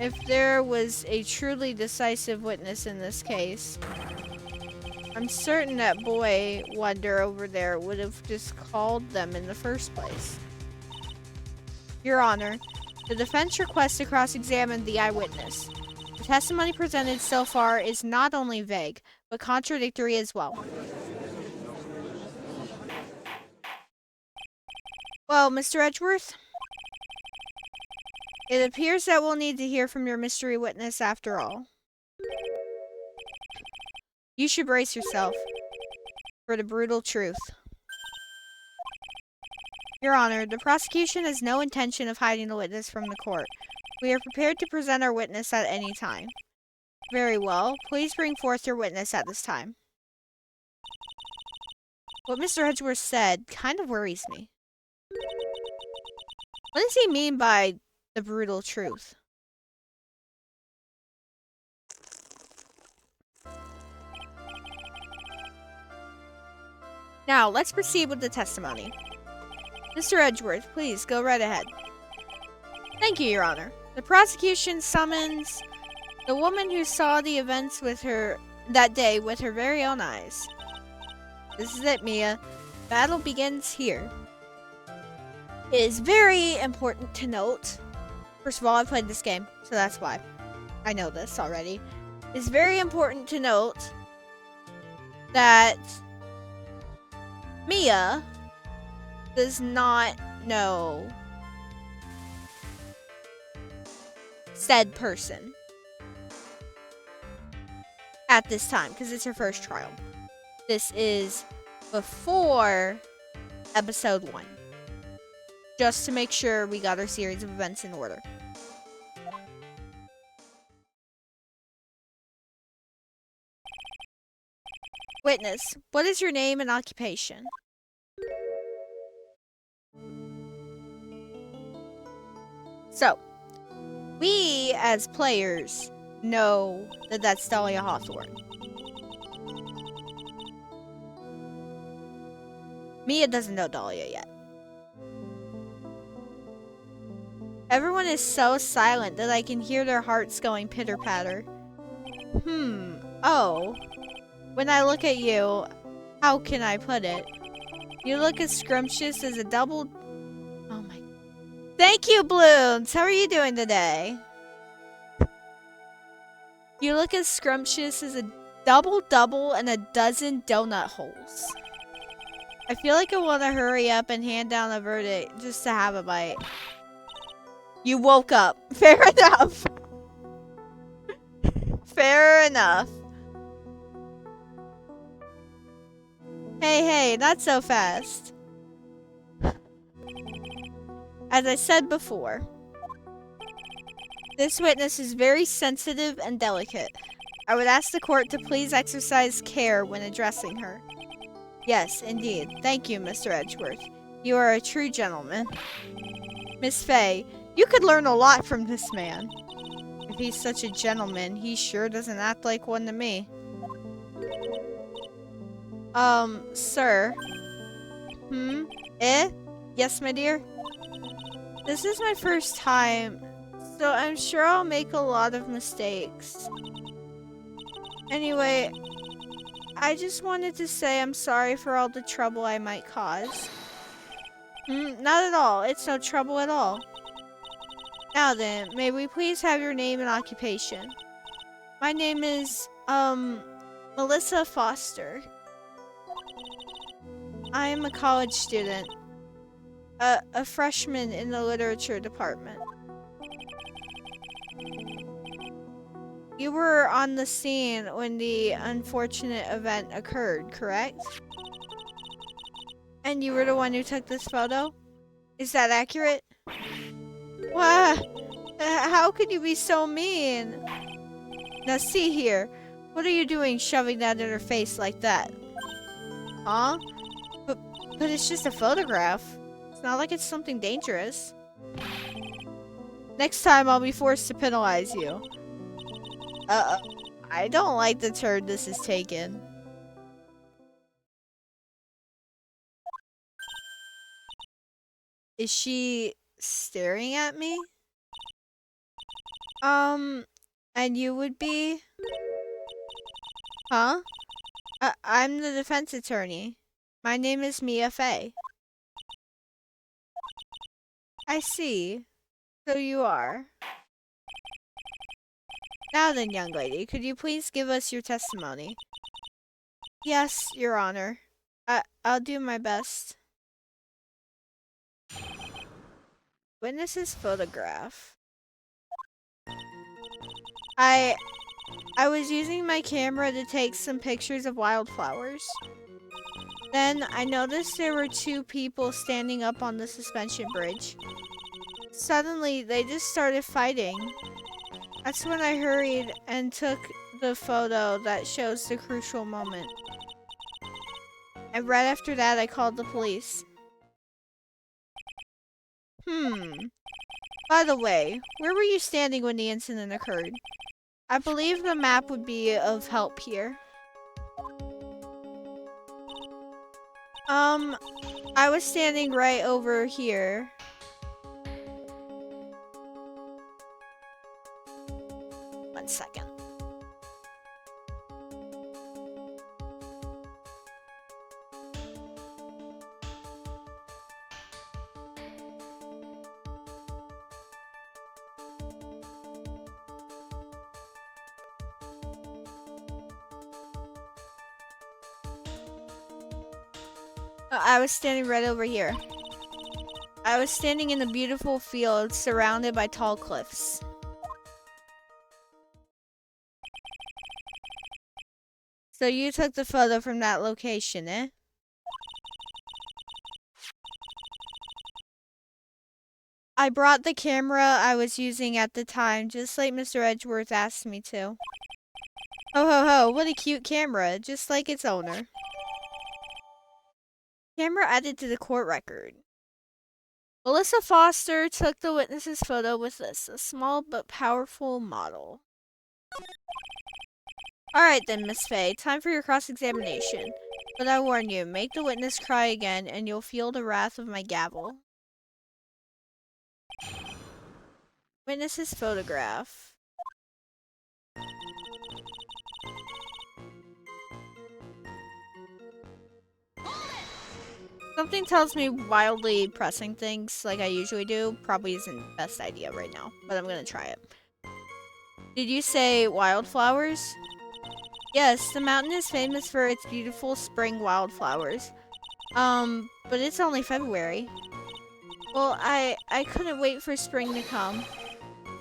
If there was a truly decisive witness in this case, I'm certain that boy wonder over there would have just called them in the first place. Your Honor, the defense requests to cross-examine the eyewitness. The testimony presented so far is not only vague, but contradictory as well. Well, Mr. Edgeworth, it appears that we'll need to hear from your mystery witness after all. You should brace yourself for the brutal truth. Your Honor, the prosecution has no intention of hiding the witness from the court. We are prepared to present our witness at any time. Very well. Please bring forth your witness at this time. What Mr. Edgeworth said kind of worries me. What does he mean by the brutal truth? Now, let's proceed with the testimony. Mr. Edgeworth, please go right ahead. Thank you, Your Honor. The prosecution summons the woman who saw the events with her that day with her very own eyes. This is it, Mia. Battle begins here. It is very important to note. First of all, I played this game, so that's why. I know this already. It's very important to note that Mia does not know said person at this time because it's her first trial. This is before episode 1. Just to make sure we got our series of events in order. Witness, what is your name and occupation? So, we as players know that that's Dahlia Hawthorne. Mia doesn't know Dahlia yet. Everyone is so silent that I can hear their hearts going pitter-patter. Oh. When I look at you, how can I put it? You look as scrumptious as a double... Oh my... Thank you, Bloons! How are you doing today? You look as scrumptious as a double-double and a dozen donut holes. I feel like I want to hurry up and hand down a verdict just to have a bite. You woke up. Fair enough. Fair enough. Hey, not so fast. As I said before, this witness is very sensitive and delicate. I would ask the court to please exercise care when addressing her. Yes, indeed. Thank you, Mr. Edgeworth. You are a true gentleman. Miss Faye, you could learn a lot from this man. If he's such a gentleman, he sure doesn't act like one to me. Sir. Yes, my dear? This is my first time, so I'm sure I'll make a lot of mistakes. Anyway, I just wanted to say I'm sorry for all the trouble I might cause. Not at all. It's no trouble at all. Now then, may we please have your name and occupation? My name is, Melissa Foster. I am a college student. A freshman in the literature department. You were on the scene when the unfortunate event occurred, correct? And you were the one who took this photo? Is that accurate? Wow, how could you be so mean? Now see here, what are you doing shoving that in her face like that? Huh? But it's just a photograph. It's not like it's something dangerous. Next time I'll be forced to penalize you. I don't like the turn this is taken. Is she staring at me? And you would be? Huh? I'm the defense attorney. My name is Mia Faye. I see. So you are. Now then, young lady, could you please give us your testimony? Yes, Your Honor. I'll do my best. Witness's photograph. I was using my camera to take some pictures of wildflowers. Then I noticed there were 2 people standing up on the suspension bridge. Suddenly, they just started fighting. That's when I hurried and took the photo that shows the crucial moment. And right after that, I called the police. By the way, where were you standing when the incident occurred? I believe the map would be of help here. I was standing right over here. second. I was standing right over here. I was standing in a beautiful field surrounded by tall cliffs. So you took the photo from that location, eh? I brought the camera I was using at the time, just like Mr. Edgeworth asked me to. Ho ho ho, what a cute camera, just like its owner. Camera added to the court record. Melissa Foster took the witness's photo with this, a small but powerful model. Alright then, Miss Faye, time for your cross-examination. But I warn you, make the witness cry again and you'll feel the wrath of my gavel. Witness's photograph. Something tells me wildly pressing things like I usually do probably isn't the best idea right now, but I'm gonna try it. Did you say wildflowers? Yes, the mountain is famous for its beautiful spring wildflowers. But it's only February. Well, I couldn't wait for spring to come.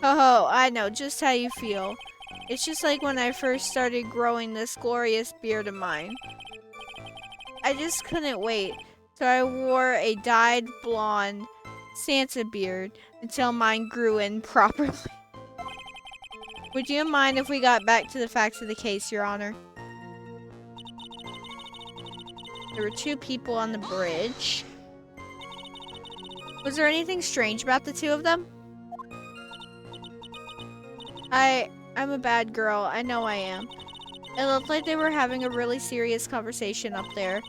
Ho ho, I know just how you feel. It's just like when I first started growing this glorious beard of mine. I just couldn't wait. So I wore a dyed blonde Santa beard until mine grew in properly. Would you mind if we got back to the facts of the case, Your Honor? There were 2 people on the bridge. Was there anything strange about the 2 of them? I'm a bad girl. I know I am. It looked like they were having a really serious conversation up there.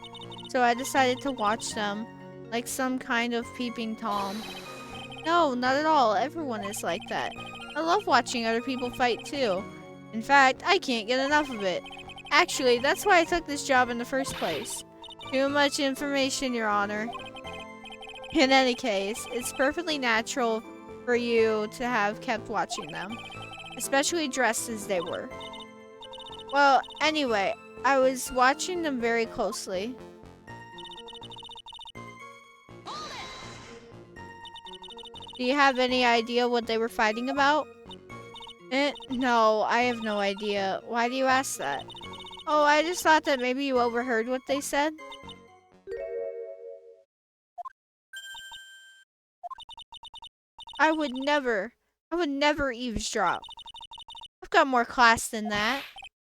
So I decided to watch them, like some kind of peeping Tom. No, not at all. Everyone is like that. I love watching other people fight too. In fact, I can't get enough of it. Actually, that's why I took this job in the first place. Too much information, Your Honor. In any case, it's perfectly natural for you to have kept watching them, especially dressed as they were. Well, anyway, I was watching them very closely. Do you have any idea what they were fighting about? No, I have no idea. Why do you ask that? Oh, I just thought that maybe you overheard what they said. I would never eavesdrop. I've got more class than that.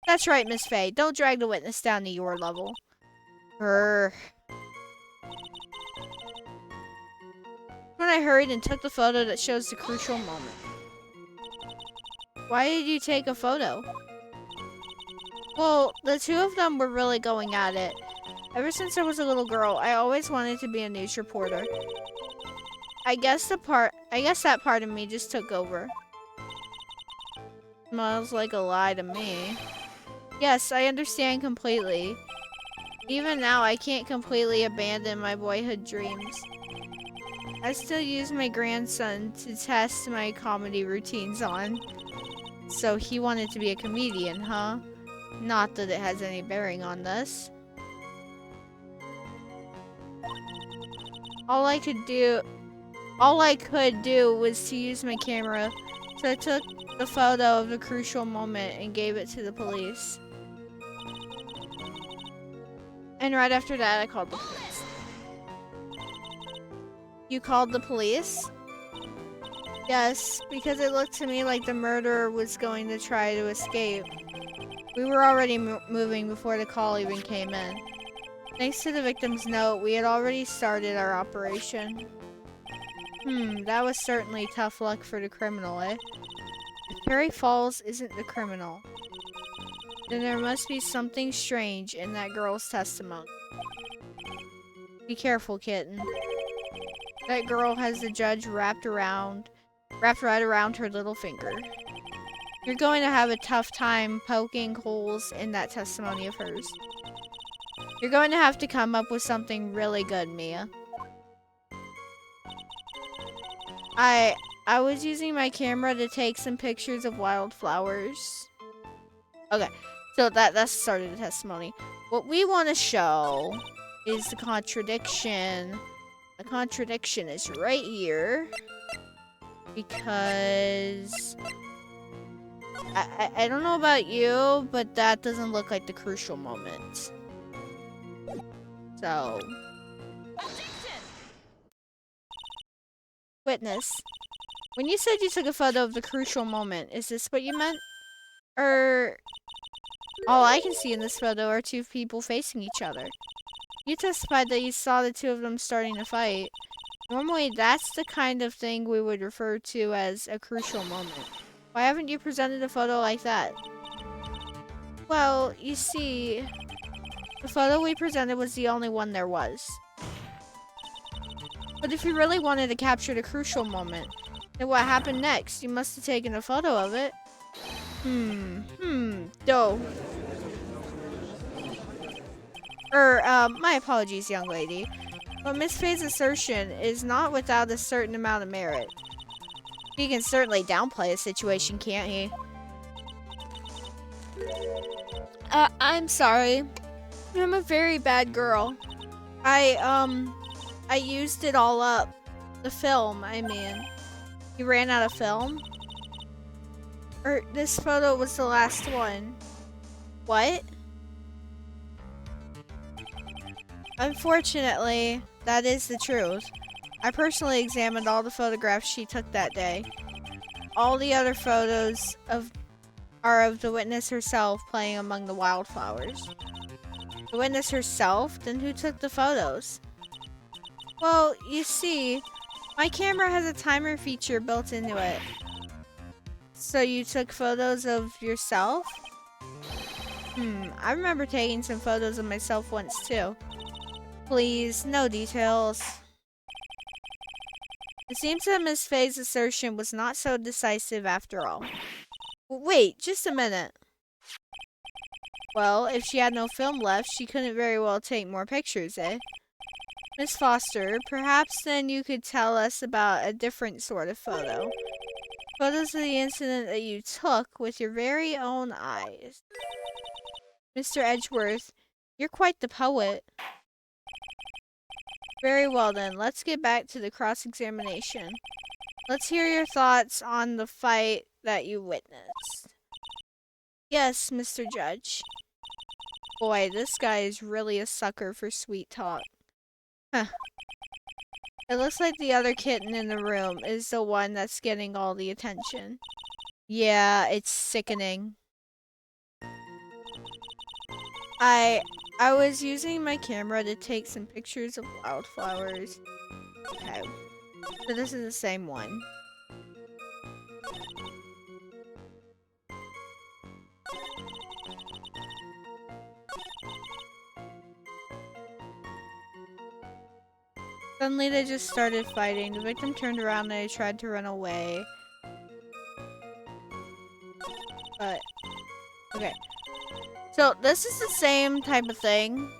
That's right, Miss Faye. Don't drag the witness down to your level. When I hurried and took the photo that shows the crucial moment. Why did you take a photo? Well, the 2 of them were really going at it. Ever since I was a little girl, I always wanted to be a news reporter. I guess that part of me just took over. Smells like a lie to me. Yes, I understand completely. Even now, I can't completely abandon my boyhood dreams. I still use my grandson to test my comedy routines on. So he wanted to be a comedian, huh? Not that it has any bearing on this. All I could do was to use my camera, so I took the photo of the crucial moment and gave it to the police. And right after that, I called the police. You called the police? Yes, because it looked to me like the murderer was going to try to escape. We were already moving before the call even came in. Thanks to the victim's note, we had already started our operation. That was certainly tough luck for the criminal, eh? If Perry Falls isn't the criminal, then there must be something strange in that girl's testimony. Be careful, kitten. That girl has the judge wrapped right around her little finger. You're going to have a tough time poking holes in that testimony of hers. You're going to have to come up with something really good, Mia. I was using my camera to take some pictures of wildflowers. Okay, so that's the start of the testimony. What we want to show is the contradiction. The contradiction is right here. Because I don't know about you, but that doesn't look like the crucial moment. So, witness, when you said you took a photo of the crucial moment, is this what you meant? Or all I can see in this photo are two people facing each other. You testified that you saw the two of them starting to fight. Normally, that's the kind of thing we would refer to as a crucial moment. Why haven't you presented a photo like that? Well, you see, the photo we presented was the only one there was. But if you really wanted to capture the crucial moment, then what happened next? You must have taken a photo of it. No. My apologies, young lady. But Miss Faye's assertion is not without a certain amount of merit. He can certainly downplay a situation, can't he? I'm sorry. I'm a very bad girl. I used it all up. The film, I mean. You ran out of film? Or this photo was the last one. What? Unfortunately, that is the truth. I personally examined all the photographs she took that day. All the other photos are of the witness herself playing among the wildflowers. The witness herself? Then who took the photos? Well, you see, my camera has a timer feature built into it. So you took photos of yourself? I remember taking some photos of myself once too. Please, no details. It seems that Miss Faye's assertion was not so decisive after all. Wait, just a minute. Well, if she had no film left, she couldn't very well take more pictures, eh? Miss Foster, perhaps then you could tell us about a different sort of photo. Photos of the incident that you took with your very own eyes. Mr. Edgeworth, you're quite the poet. Very well then, let's get back to the cross-examination. Let's hear your thoughts on the fight that you witnessed. Yes, Mr. Judge. Boy, this guy is really a sucker for sweet talk. Huh. It looks like the other kitten in the room is the one that's getting all the attention. Yeah, it's sickening. I was using my camera to take some pictures of wildflowers. Okay. So this is the same one. Suddenly they just started fighting. The victim turned around and they tried to run away. But, okay. So this is the same type of thing,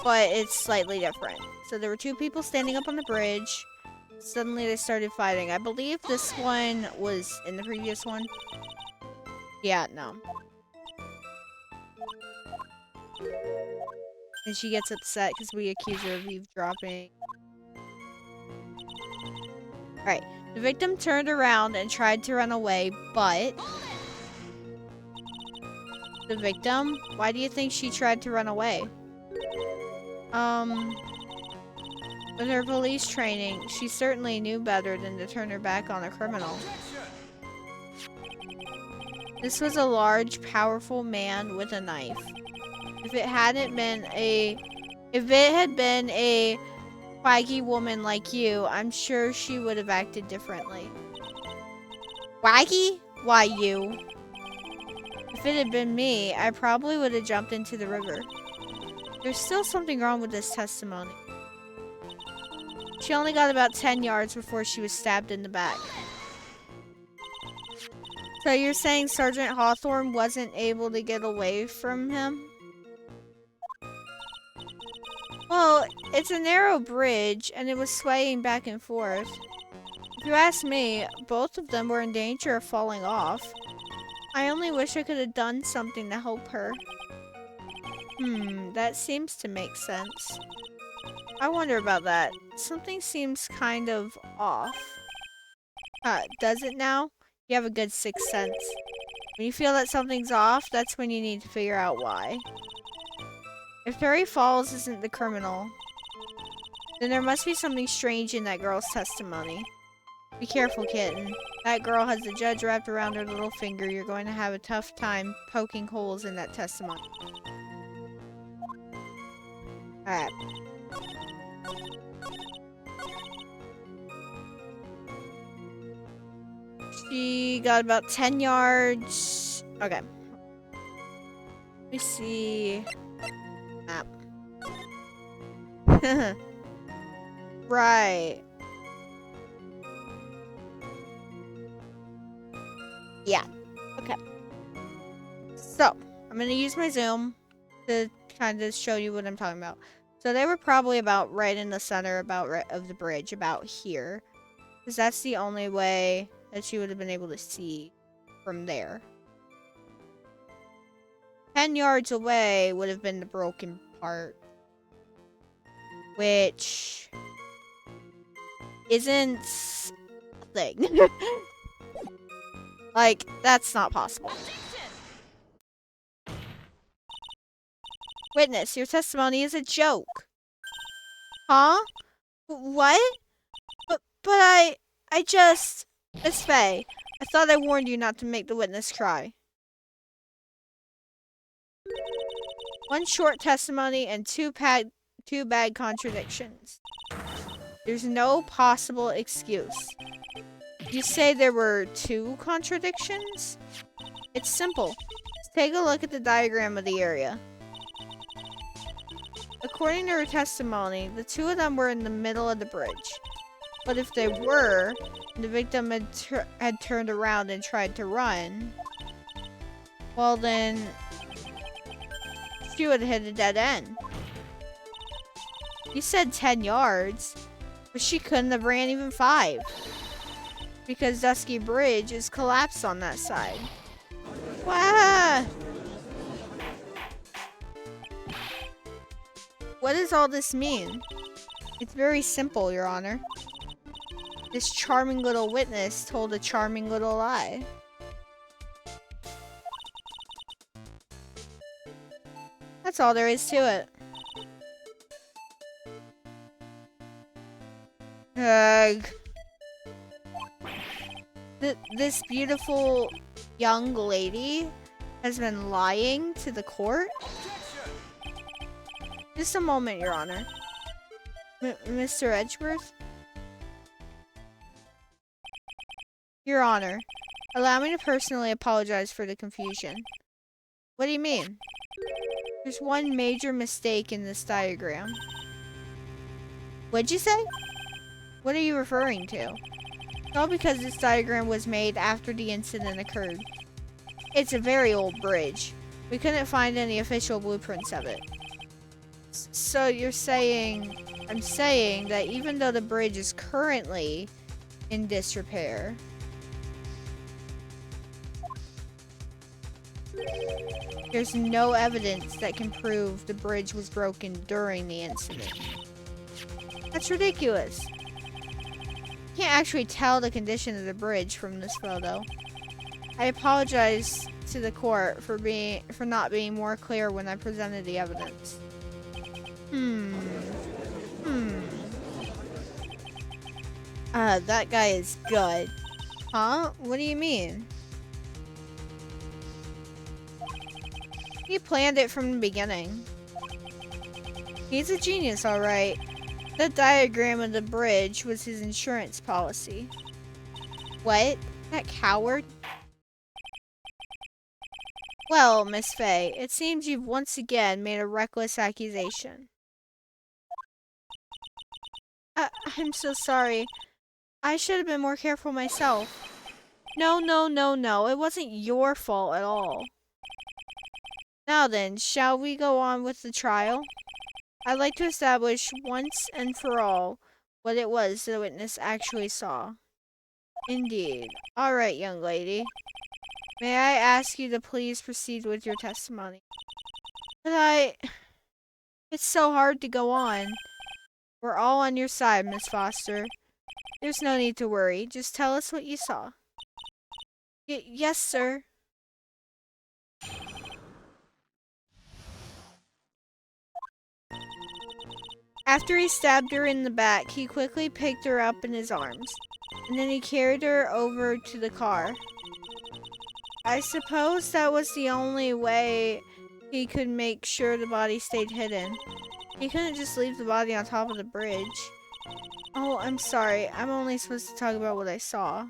but it's slightly different. So there were two people standing up on the bridge. Suddenly they started fighting. I believe this one was in the previous one. Yeah, no. And she gets upset because we accuse her of eavesdropping. Alright, the victim turned around and tried to run away, but... The victim? Why do you think she tried to run away? With her police training, she certainly knew better than to turn her back on a criminal. This was a large, powerful man with a knife. If it had been a waggy woman like you, I'm sure she would have acted differently. Waggy? Why you? If it had been me, I probably would have jumped into the river. There's still something wrong with this testimony. She only got about 10 yards before she was stabbed in the back. So you're saying Sergeant Hawthorne wasn't able to get away from him? Well, it's a narrow bridge, and it was swaying back and forth. If you ask me, both of them were in danger of falling off. I only wish I could have done something to help her. That seems to make sense. I wonder about that. Something seems kind of off. Does it now? You have a good sixth sense. When you feel that something's off, that's when you need to figure out why. If Perry Falls isn't the criminal, then there must be something strange in that girl's testimony. Be careful, kitten. That girl has the judge wrapped around her little finger. You're going to have a tough time poking holes in that testimony. Alright. She got about 10 yards. Okay. Let me see. Map. Right. Yeah. Okay. So, I'm going to use my zoom to kind of show you what I'm talking about. So they were probably about right in the center of the bridge, about here. Because that's the only way that she would have been able to see from there. 10 yards away would have been the broken part. Which isn't a thing. Like, that's not possible. Witness, your testimony is a joke. Huh? What? But I just... Miss Faye, I thought I warned you not to make the witness cry. One short testimony and two bad contradictions. There's no possible excuse. You say there were 2 contradictions? It's simple. Just take a look at the diagram of the area. According to her testimony, the 2 of them were in the middle of the bridge. But if they were, and the victim had turned around and tried to run, well then, she would have hit a dead end. You said 10 yards, but she couldn't have ran even 5. Because Dusky Bridge is collapsed on that side. Wow! What does all this mean? It's very simple, Your Honor. This charming little witness told a charming little lie. That's all there is to it. This beautiful young lady has been lying to the court? Just a moment, Your Honor. Mr. Edgeworth? Your Honor, allow me to personally apologize for the confusion. What do you mean? There's one major mistake in this diagram. What'd you say? What are you referring to? It's all because this diagram was made after the incident occurred. It's a very old bridge. We couldn't find any official blueprints of it. So you're saying... I'm saying that even though the bridge is currently in disrepair, there's no evidence that can prove the bridge was broken during the incident. That's ridiculous. You can't actually tell the condition of the bridge from this photo. I apologize to the court for not being more clear when I presented the evidence. That guy is good. Huh? What do you mean? He planned it from the beginning. He's a genius, alright. That diagram of the bridge was his insurance policy. What? That coward? Well, Miss Faye, it seems you've once again made a reckless accusation. I'm so sorry. I should have been more careful myself. No, no, no, no. It wasn't your fault at all. Now then, shall we go on with the trial? I'd like to establish once and for all what it was the witness actually saw. Indeed. All right, young lady. May I ask you to please proceed with your testimony? But it's so hard to go on. We're all on your side, Miss Foster. There's no need to worry. Just tell us what you saw. Yes, sir. After he stabbed her in the back, he quickly picked her up in his arms, and then he carried her over to the car. I suppose that was the only way he could make sure the body stayed hidden. He couldn't just leave the body on top of the bridge. Oh, I'm sorry. I'm only supposed to talk about what I saw.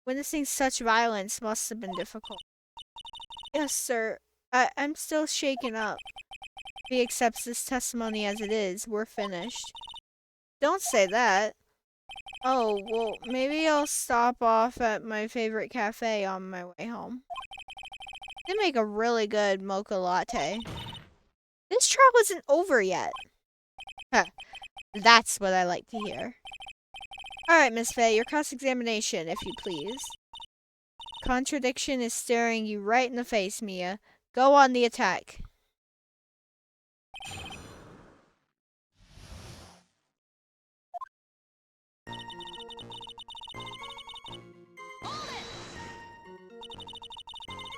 Witnessing such violence must have been difficult. Yes, sir. I'm still shaken up. If he accepts this testimony as it is, we're finished. Don't say that. Oh, well, maybe I'll stop off at my favorite cafe on my way home. They make a really good mocha latte. This trial isn't over yet. Huh. That's what I like to hear. Alright, Miss Faye, your cross-examination, if you please. Contradiction is staring you right in the face, Mia. Go on the attack.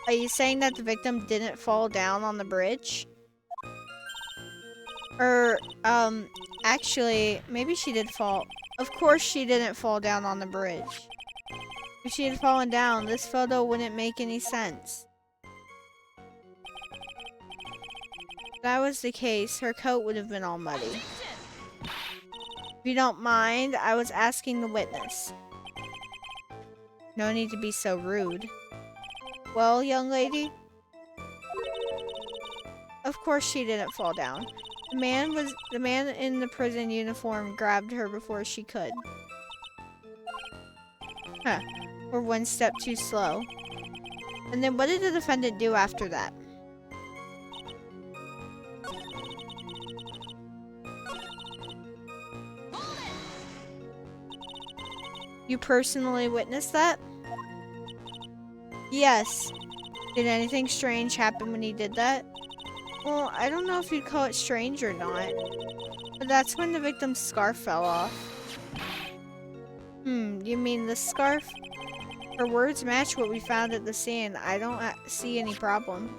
Are you saying that the victim didn't fall down on the bridge? Actually, maybe she did fall. Of course she didn't fall down on the bridge. If she had fallen down, this photo wouldn't make any sense. If that was the case, her coat would have been all muddy. If you don't mind, I was asking the witness. No need to be so rude. Well, young lady? Of course she didn't fall down. The man in the prison uniform grabbed her before she could. Huh. We're one step too slow. And then what did the defendant do after that? You personally witnessed that? Yes. Did anything strange happen when he did that? Well, I don't know if you'd call it strange or not. But that's when the victim's scarf fell off. You mean the scarf? Her words match what we found at the scene. I don't see any problem.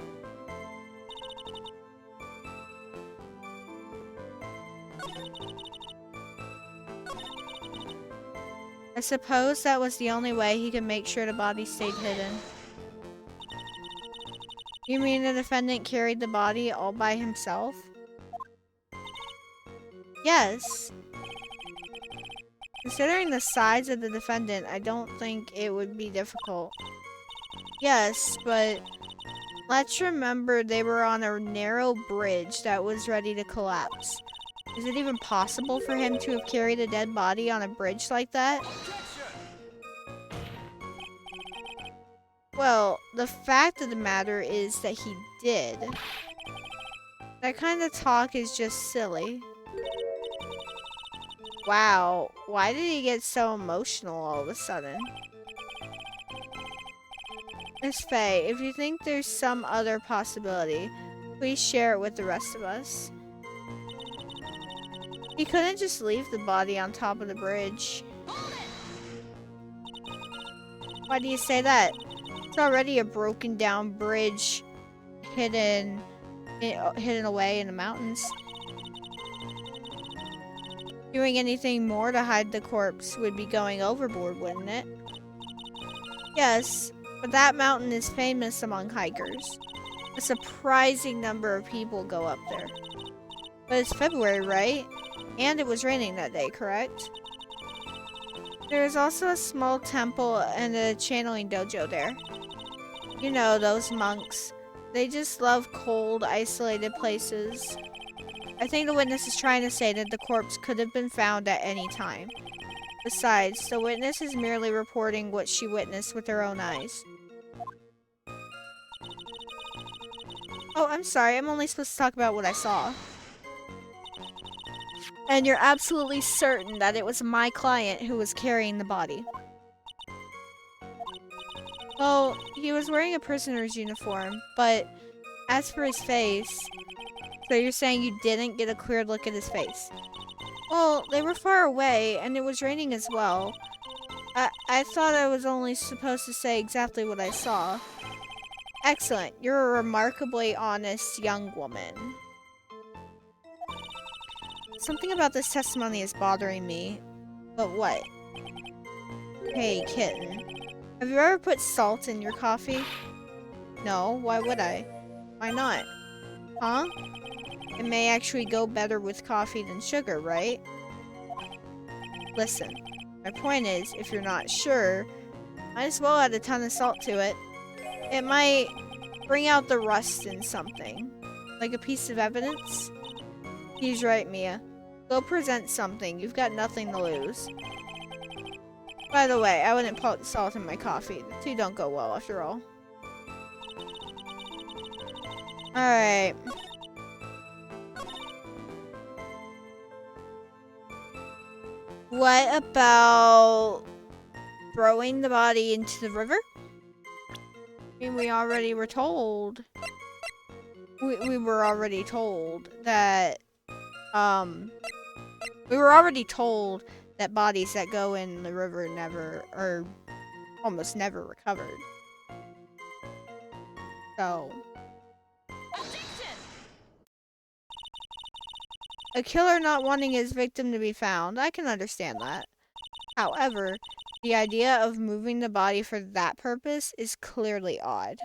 I suppose that was the only way he could make sure the body stayed hidden. You mean the defendant carried the body all by himself? Yes. Considering the size of the defendant, I don't think it would be difficult. Yes, but let's remember they were on a narrow bridge that was ready to collapse. Is it even possible for him to have carried a dead body on a bridge like that? Well, the fact of the matter is that he did. That kind of talk is just silly. Wow, why did he get so emotional all of a sudden? Miss Faye, if you think there's some other possibility, please share it with the rest of us. He couldn't just leave the body on top of the bridge. Why do you say that? It's already a broken down bridge hidden away in the mountains. Doing anything more to hide the corpse would be going overboard, wouldn't it? Yes, but that mountain is famous among hikers. A surprising number of people go up there. But it's February, right? And it was raining that day, correct? There is also a small temple and a channeling dojo there. You know, those monks. They just love cold, isolated places. I think the witness is trying to say that the corpse could have been found at any time. Besides, the witness is merely reporting what she witnessed with her own eyes. Oh, I'm sorry. I'm only supposed to talk about what I saw. And you're absolutely certain that it was my client who was carrying the body. Well, he was wearing a prisoner's uniform, but as for his face... So you're saying you didn't get a clear look at his face? Well, they were far away, and it was raining as well. I thought I was only supposed to say exactly what I saw. Excellent. You're a remarkably honest young woman. Something about this testimony is bothering me. But what? Hey, kitten. Have you ever put salt in your coffee? No, why would I? Why not? Huh? It may actually go better with coffee than sugar, right? Listen, my point is, if you're not sure, might as well add a ton of salt to it. It might bring out the rust in something. Like a piece of evidence? He's right, Mia. Go present something. You've got nothing to lose. By the way, I wouldn't put salt in my coffee. The two don't go well, after all. Alright. What about throwing the body into the river? I mean, we already were told. We were already told that, we were already told that bodies that go in the river never, or almost never recovered. So. A killer not wanting his victim to be found, I can understand that. However, the idea of moving the body for that purpose is clearly odd.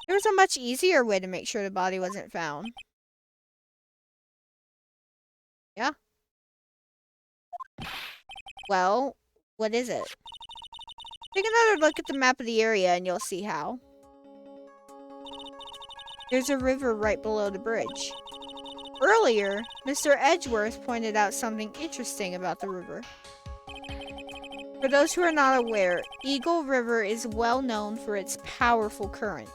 There was a much easier way to make sure the body wasn't found. Yeah. Well, what is it? Take another look at the map of the area and you'll see how. There's a river right below the bridge. Earlier, Mr. Edgeworth pointed out something interesting about the river. For those who are not aware, Eagle River is well known for its powerful current.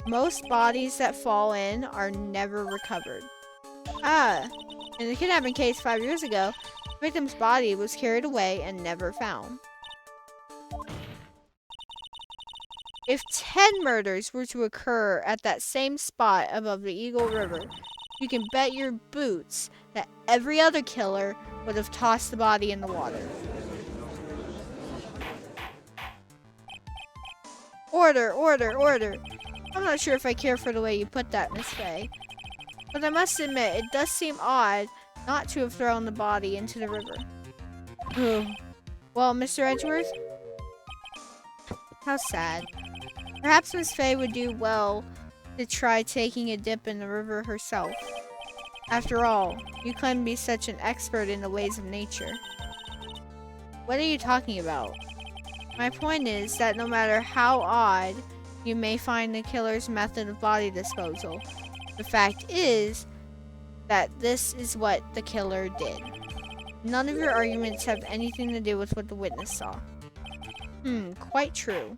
Most bodies that fall in are never recovered. In the kidnapping case 5 years ago, the victim's body was carried away and never found. If 10 murders were to occur at that same spot above the Eagle River, you can bet your boots that every other killer would have tossed the body in the water. Order, order, order. I'm not sure if I care for the way you put that, Miss Faye. But I must admit, it does seem odd not to have thrown the body into the river. Well, Mr. Edgeworth? How sad. Perhaps Miss Faye would do well to try taking a dip in the river herself. After all, you claim to be such an expert in the ways of nature. What are you talking about? My point is that no matter how odd you may find the killer's method of body disposal, the fact is that this is what the killer did. None of your arguments have anything to do with what the witness saw. Quite true.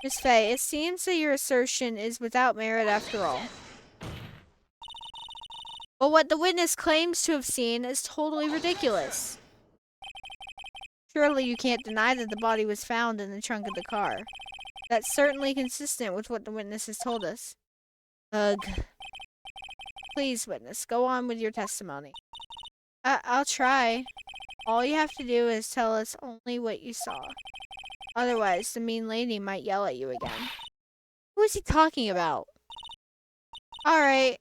Miss Faye, it seems that your assertion is without merit after all. But what the witness claims to have seen is totally ridiculous. Surely you can't deny that the body was found in the trunk of the car. That's certainly consistent with what the witness has told us. Ugh. Please, witness, go on with your testimony. I'll try. All you have to do is tell us only what you saw. Otherwise, the mean lady might yell at you again. Who is he talking about? Alright,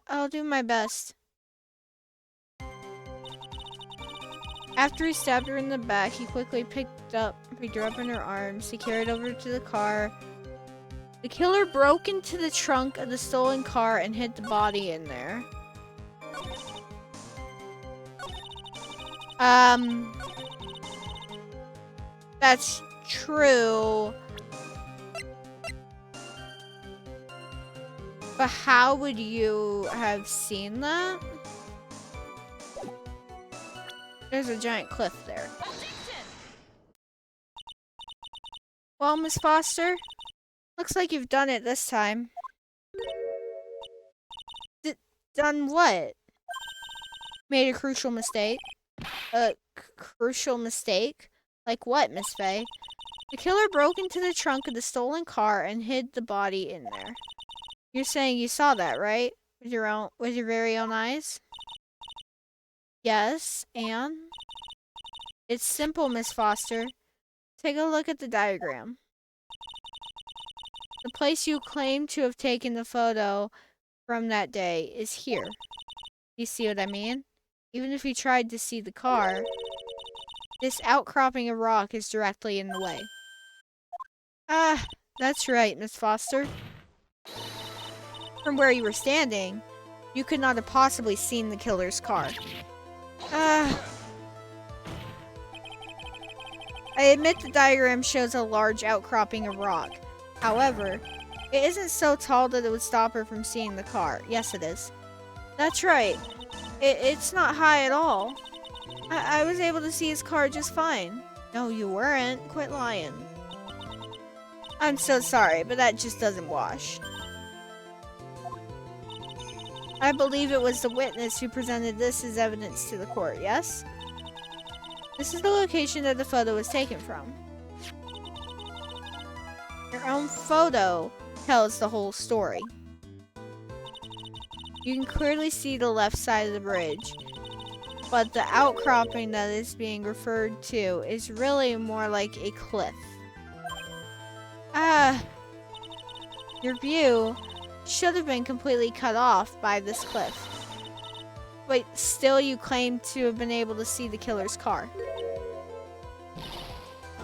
I'll do my best. After he stabbed her in the back, he quickly picked her up in her arms. He carried her over to the car. The killer broke into the trunk of the stolen car and hid the body in there. That's true. But how would you have seen that? There's a giant cliff there. Well, Miss Foster, looks like you've done it this time. Done what? Made a crucial mistake. A crucial mistake? Like what, Miss Faye? The killer broke into the trunk of the stolen car and hid the body in there. You're saying you saw that, right? With your very own eyes? Yes, and? It's simple, Miss Foster. Take a look at the diagram. The place you claim to have taken the photo from that day is here. You see what I mean? Even if you tried to see the car, this outcropping of rock is directly in the way. Ah, that's right, Miss Foster. From where you were standing, you could not have possibly seen the killer's car. I admit the diagram shows a large outcropping of rock. However, it isn't so tall that it would stop her from seeing the car. Yes, it is. That's right. It's not high at all. I was able to see his car just fine. No, you weren't. Quit lying. I'm so sorry, but that just doesn't wash. I believe it was the witness who presented this as evidence to the court, yes? This is the location that the photo was taken from. Your own photo tells the whole story. You can clearly see the left side of the bridge, but the outcropping that is being referred to is really more like a cliff. Your view should have been completely cut off by this cliff. Wait, still you claim to have been able to see the killer's car?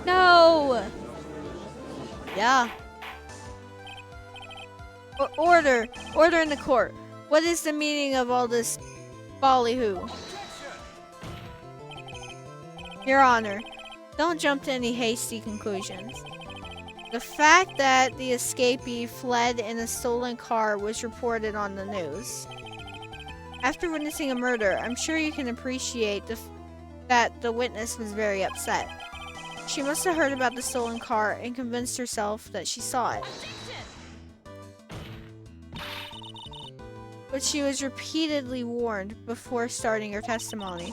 No! Yeah. Order in the court. What is the meaning of all this ballyhoo? Your Honor, don't jump to any hasty conclusions. The fact that the escapee fled in a stolen car was reported on the news. After witnessing a murder, I'm sure you can appreciate that the witness was very upset. She must have heard about the stolen car and convinced herself that she saw it. But she was repeatedly warned before starting her testimony.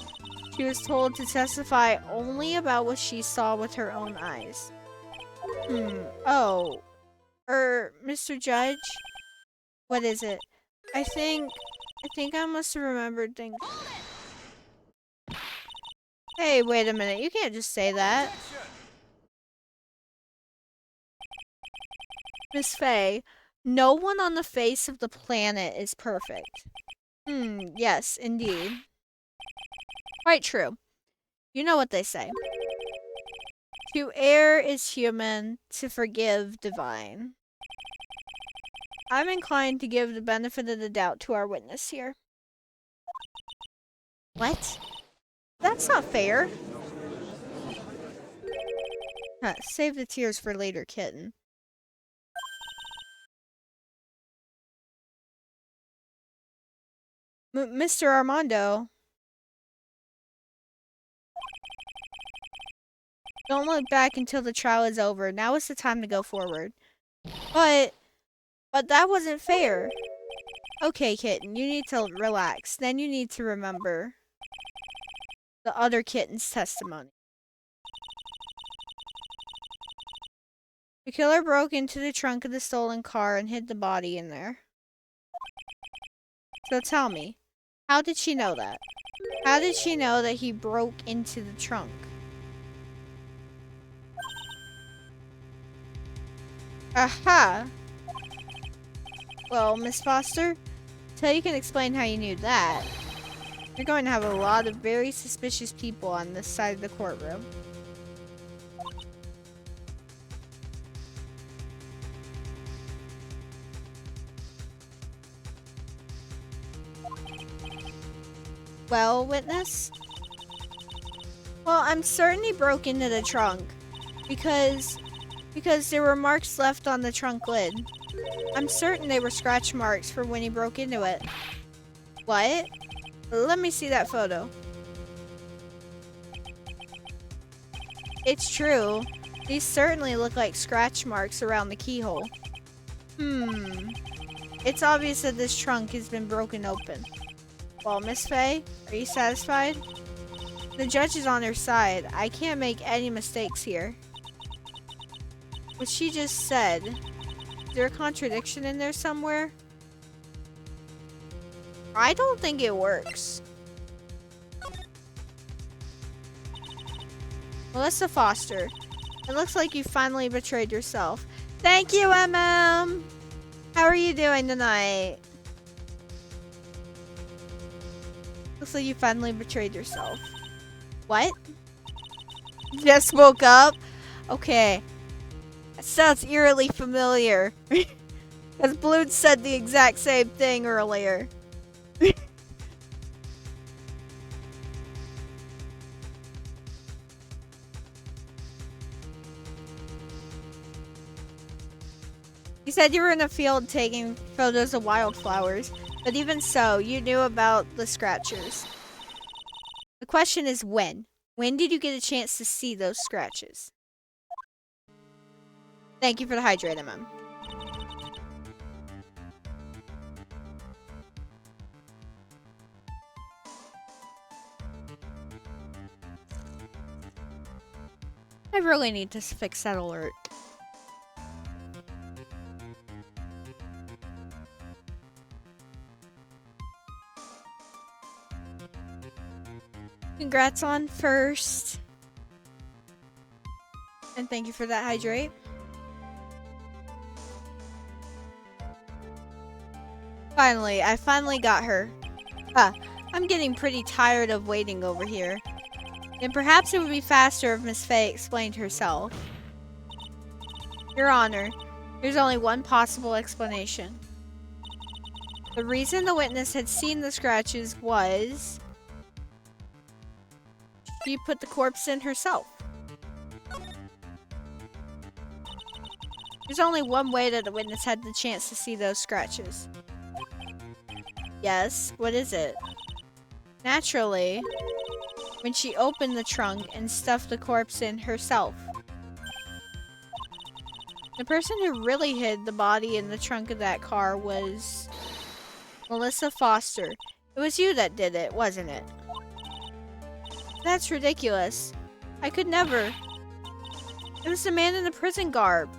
She was told to testify only about what she saw with her own eyes. Oh. Mr. Judge? What is it? I think I must have remembered things. Hey, wait a minute. You can't just say that. Miss Faye, no one on the face of the planet is perfect. Yes, indeed. Quite true. You know what they say. To err is human, to forgive divine. I'm inclined to give the benefit of the doubt to our witness here. What? That's not fair. Save the tears for later, kitten. Mr. Armando. Don't look back until the trial is over. Now is the time to go forward. But that wasn't fair. Okay, kitten, you need to relax. Then you need to remember the other kitten's testimony. The killer broke into the trunk of the stolen car and hid the body in there. So tell me, how did she know that? How did she know that he broke into the trunk? Aha! Well, Miss Foster, till you can explain how you knew that, you're going to have a lot of very suspicious people on this side of the courtroom. Well, witness? Well, I'm certain he broke into the trunk because there were marks left on the trunk lid. I'm certain they were scratch marks from when he broke into it. What? Let me see that photo. It's true. These certainly look like scratch marks around the keyhole. It's obvious that this trunk has been broken open. Well, Miss Faye, are you satisfied? The judge is on her side. I can't make any mistakes here. What she just said, is there a contradiction in there somewhere? I don't think it works. Melissa Foster, it looks like you finally betrayed yourself. Thank you, MM! How are you doing tonight? Looks like you finally betrayed yourself. What? Just woke up? Okay. That sounds eerily familiar. Because Blood said the exact same thing earlier. You said you were in a field taking photos of wildflowers, but even so, you knew about the scratchers. The question is when? When did you get a chance to see those scratches? Thank you for the hydrate, MM. I really need to fix that alert. Congrats on first. And thank you for that hydrate. Finally, I finally got her. I'm getting pretty tired of waiting over here. And perhaps it would be faster if Miss Faye explained herself. Your Honor, there's only one possible explanation. The reason the witness had seen the scratches was she put the corpse in herself. There's only one way that the witness had the chance to see those scratches. Yes, what is it? Naturally, when she opened the trunk and stuffed the corpse in herself. The person who really hid the body in the trunk of that car was Melissa Foster. It was you that did it, wasn't it? That's ridiculous. I could never. It was the man in the prison garb.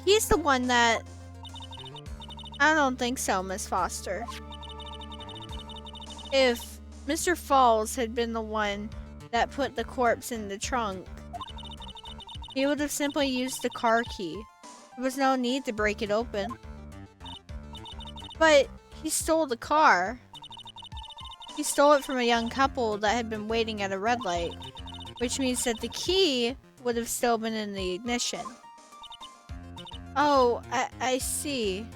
He's the one that... I don't think so, Miss Foster. If Mr. Falls had been the one that put the corpse in the trunk, he would have simply used the car key. There was no need to break it open. But he stole the car. He stole it from a young couple that had been waiting at a red light, which means that the key would have still been in the ignition. Oh, I see.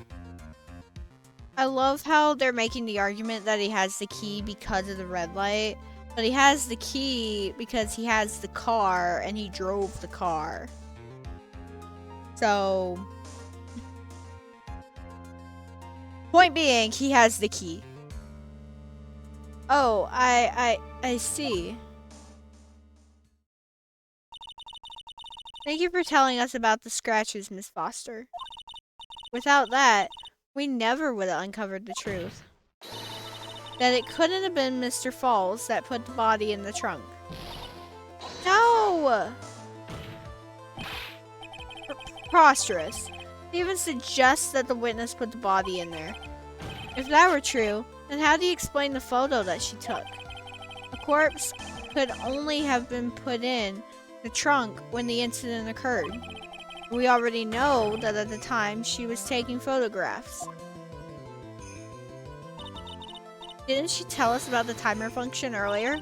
I love how they're making the argument that he has the key because of the red light, but he has the key because he has the car and he drove the car. So, point being, he has the key. Oh, I see. Thank you for telling us about the scratches, Miss Foster. Without that, we never would have uncovered the truth. That it couldn't have been Mr. Falls that put the body in the trunk. No! Preposterous. They even suggest that the witness put the body in there. If that were true, then how do you explain the photo that she took? The corpse could only have been put in the trunk when the incident occurred. We already know that at the time she was taking photographs. Didn't she tell us about the timer function earlier?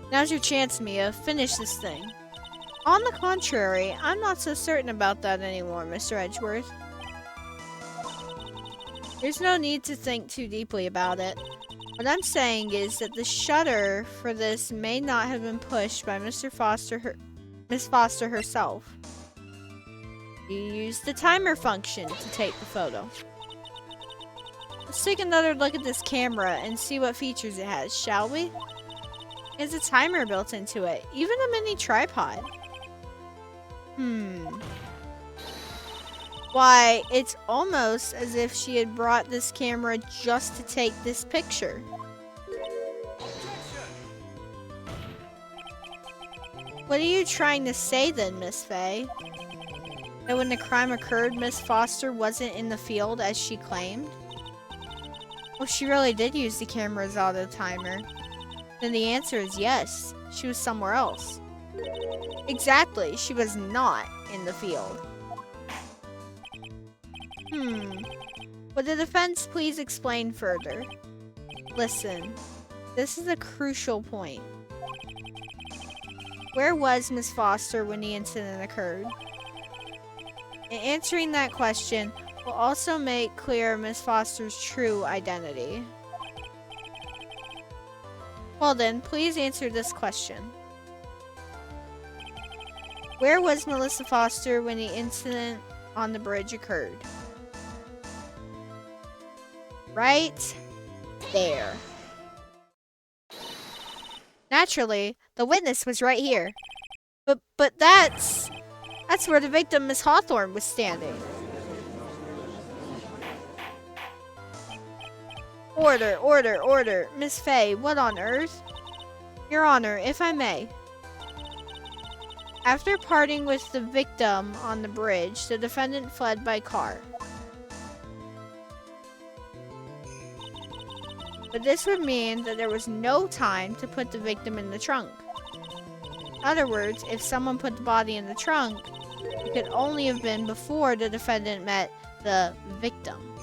Now's your chance, Mia. Finish this thing. On the contrary, I'm not so certain about that anymore, Mr. Edgeworth. There's no need to think too deeply about it. What I'm saying is that the shutter for this may not have been pushed by Miss Foster herself. You used the timer function to take the photo. Let's take another look at this camera and see what features it has, shall we? It has a timer built into it, even a mini tripod. Why, it's almost as if she had brought this camera just to take this picture. What are you trying to say then, Miss Faye? That when the crime occurred, Miss Foster wasn't in the field as she claimed? Well, she really did use the camera's auto timer. Then the answer is yes, she was somewhere else. Exactly, she was not in the field. Would the defense please explain further? Listen, this is a crucial point. Where was Miss Foster when the incident occurred? And answering that question will also make clear Miss Foster's true identity. Well then, please answer this question. Where was Melissa Foster when the incident on the bridge occurred? Right there. Naturally, the witness was right here. But that's where the victim, Miss Hawthorne, was standing. Order, order, order. Miss Faye, what on earth? Your Honor, if I may. After parting with the victim on the bridge, the defendant fled by car. But this would mean that there was no time to put the victim in the trunk. In other words, if someone put the body in the trunk, it could only have been before the defendant met the victim.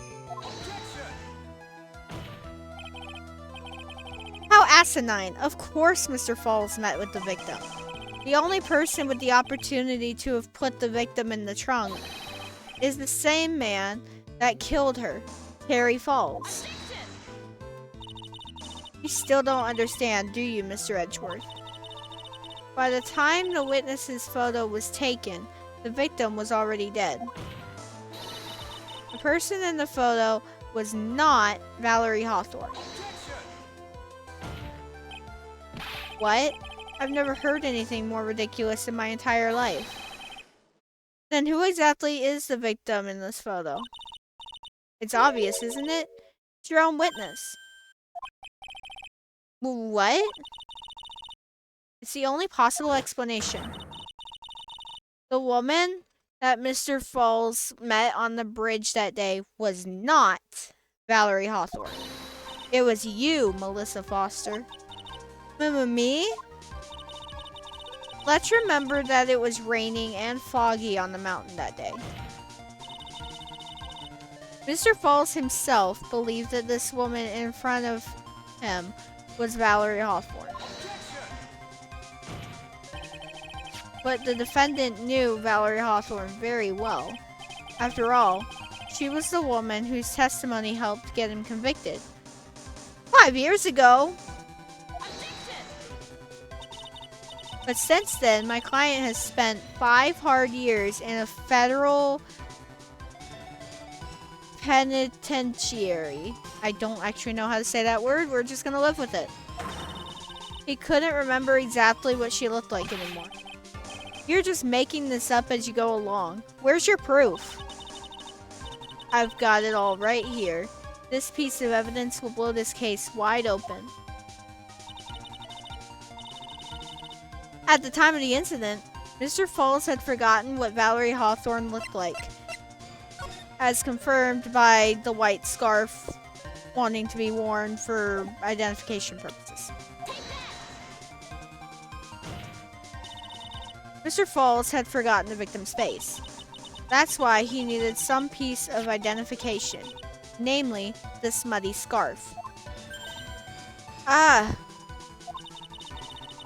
How asinine! Of course Mr. Falls met with the victim. The only person with the opportunity to have put the victim in the trunk is the same man that killed her, Terry Falls. You still don't understand, do you, Mr. Edgeworth? By the time the witness's photo was taken, the victim was already dead. The person in the photo was not Valerie Hawthorne. What? I've never heard anything more ridiculous in my entire life. Then who exactly is the victim in this photo? It's obvious, isn't it? It's your own witness. What? It's the only possible explanation. The woman that Mr. Falls met on the bridge that day was not Valerie Hawthorne. It was you, Melissa Foster. Me? Let's remember that it was raining and foggy on the mountain that day. Mr. Falls himself believed that this woman in front of him was Valerie Hawthorne. But the defendant knew Valerie Hawthorne very well. After all, she was the woman whose testimony helped get him convicted. 5 years ago! But since then, my client has spent 5 hard years in a federal penitentiary. I don't actually know how to say that word. We're just gonna live with it. He couldn't remember exactly what she looked like anymore. You're just making this up as you go along. Where's your proof? I've got it all right here. This piece of evidence will blow this case wide open. At the time of the incident, Mr. Falls had forgotten what Valerie Hawthorne looked like, as confirmed by the white scarf wanting to be worn for identification purposes. Mr. Falls had forgotten the victim's face. That's why he needed some piece of identification, namely the smutty scarf.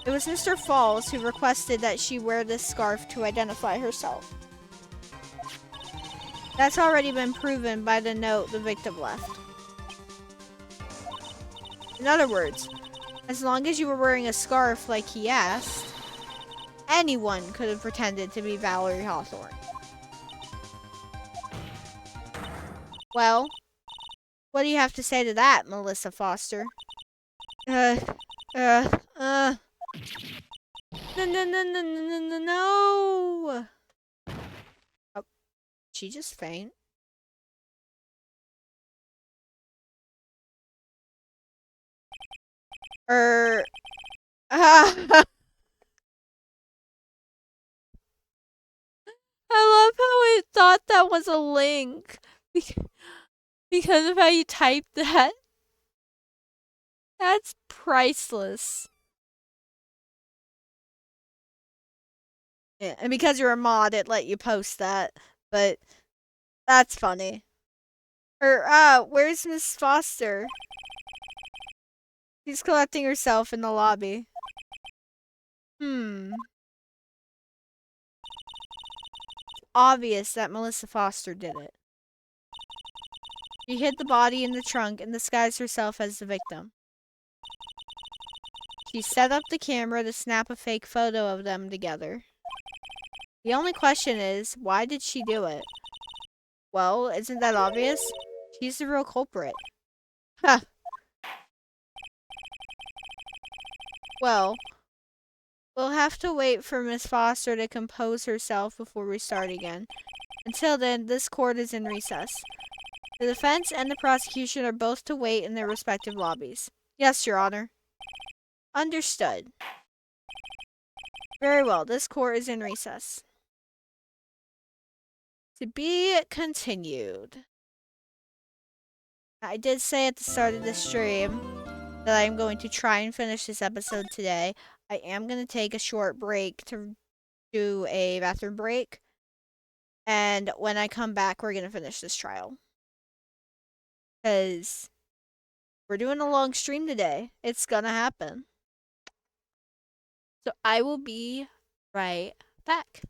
It was Mr. Falls who requested that she wear this scarf to identify herself. That's already been proven by the note the victim left. In other words, as long as you were wearing a scarf like he asked, anyone could have pretended to be Valerie Hawthorne. Well, what do you have to say to that, Melissa Foster? Uh, uh. No, no, no, no, no, no, no, no. Oh, she just faint. I love how it thought that was a link because of how you typed that. That's priceless. Yeah, and because you're a mod, it let you post that. But that's funny. Where's Miss Foster? She's collecting herself in the lobby. Obvious that Melissa Foster did it. She hid the body in the trunk and disguised herself as the victim. She set up the camera to snap a fake photo of them together. The only question is, why did she do it? Well, isn't that obvious? She's the real culprit. Huh. Well, we'll have to wait for Miss Foster to compose herself before we start again. Until then, this court is in recess. The defense and the prosecution are both to wait in their respective lobbies. Yes, Your Honor. Understood. Very well, this court is in recess. To be continued. I did say at the start of the stream that I'm going to try and finish this episode today. I am going to take a short break to do a bathroom break. And when I come back, we're going to finish this trial. Because we're doing a long stream today. It's going to happen. So I will be right back.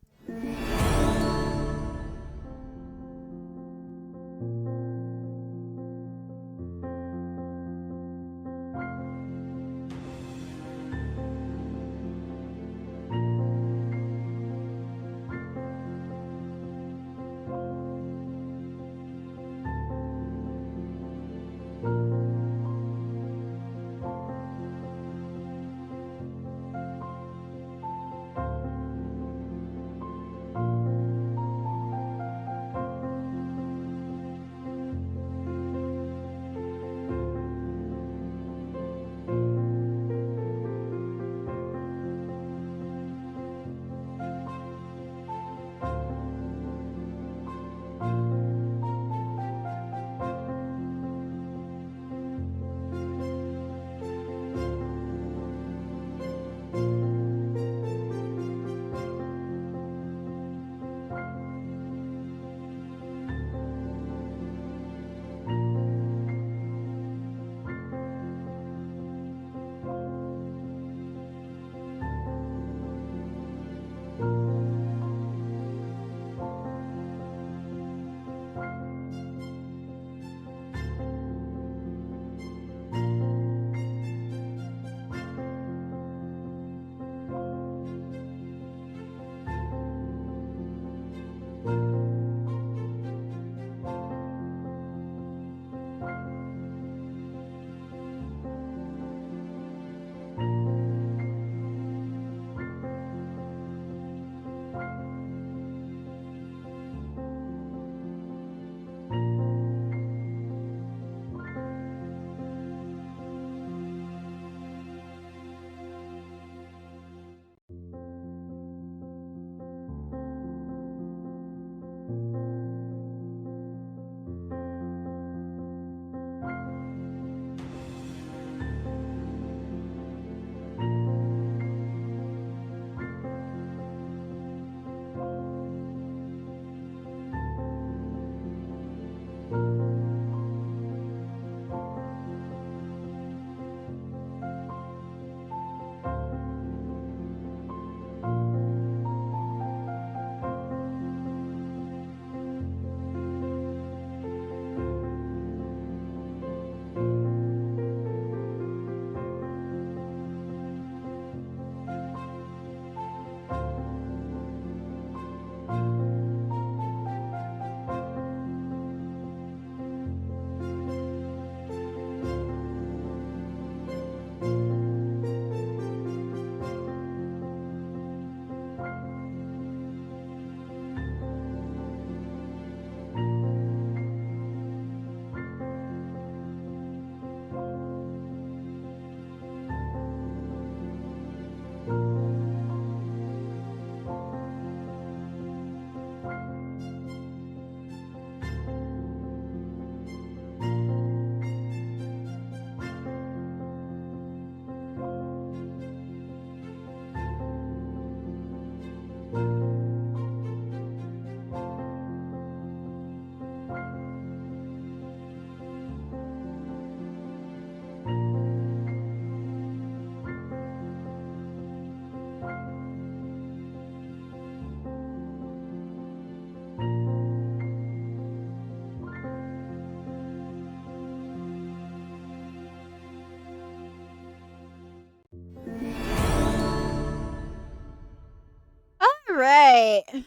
Alright.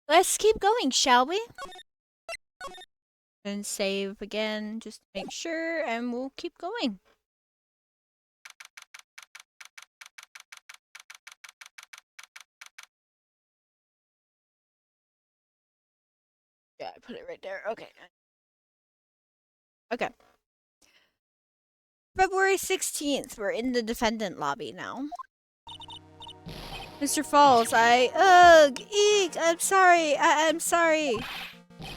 Let's keep going, shall we? And save again, just to make sure, and we'll keep going. Yeah, I put it right there. Okay. Okay. February 16th. We're in the defendant lobby now. Mr. Falls, eek, I'm sorry. I'm sorry.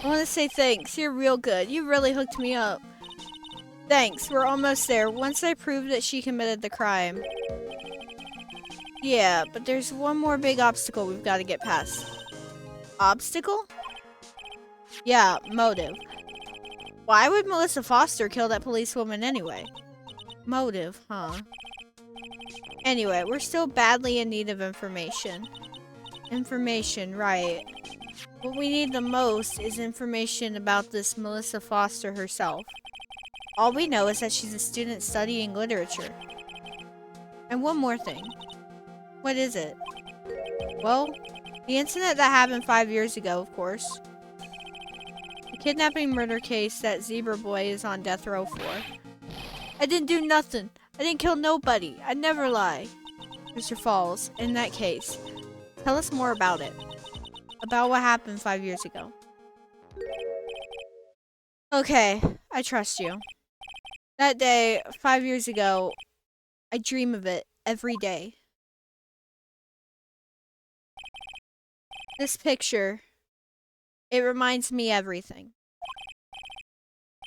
I want to say thanks. You're real good. You really hooked me up. Thanks. We're almost there. Once I prove that she committed the crime. Yeah, but there's one more big obstacle we've got to get past. Obstacle? Yeah, motive. Why would Melissa Foster kill that policewoman anyway? Motive, huh? Anyway, we're still badly in need of information. Information, right. What we need the most is information about this Melissa Foster herself. All we know is that she's a student studying literature. And one more thing. What is it? Well, the incident that happened 5 years ago, of course. The kidnapping murder case that Zebra Boy is on death row for. I didn't do nothing. I didn't kill nobody. I never lie. Mr. Falls, in that case, tell us more about it. About what happened 5 years ago. Okay, I trust you. That day, 5 years ago, I dream of it every day. This picture, it reminds me everything.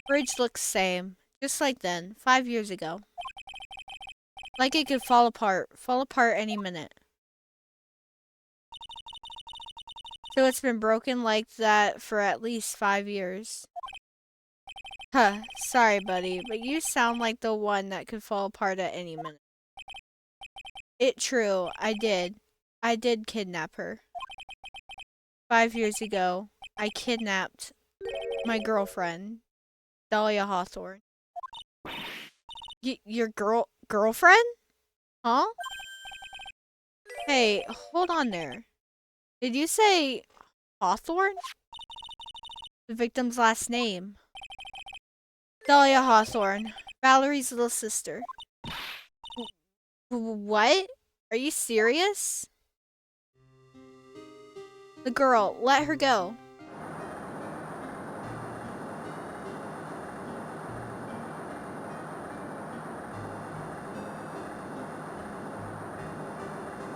Bridge looks same, just like then, 5 years ago. Like it could fall apart any minute. So it's been broken like that for at least 5 years. Huh, sorry buddy, but you sound like the one that could fall apart at any minute. It true, I did. I did kidnap her. 5 years ago, I kidnapped my girlfriend, Dahlia Hawthorne. Your girlfriend? Huh? Hey, hold on there. Did you say Hawthorne? The victim's last name. Dahlia Hawthorne, Valerie's little sister. What? Are you serious? The girl, let her go.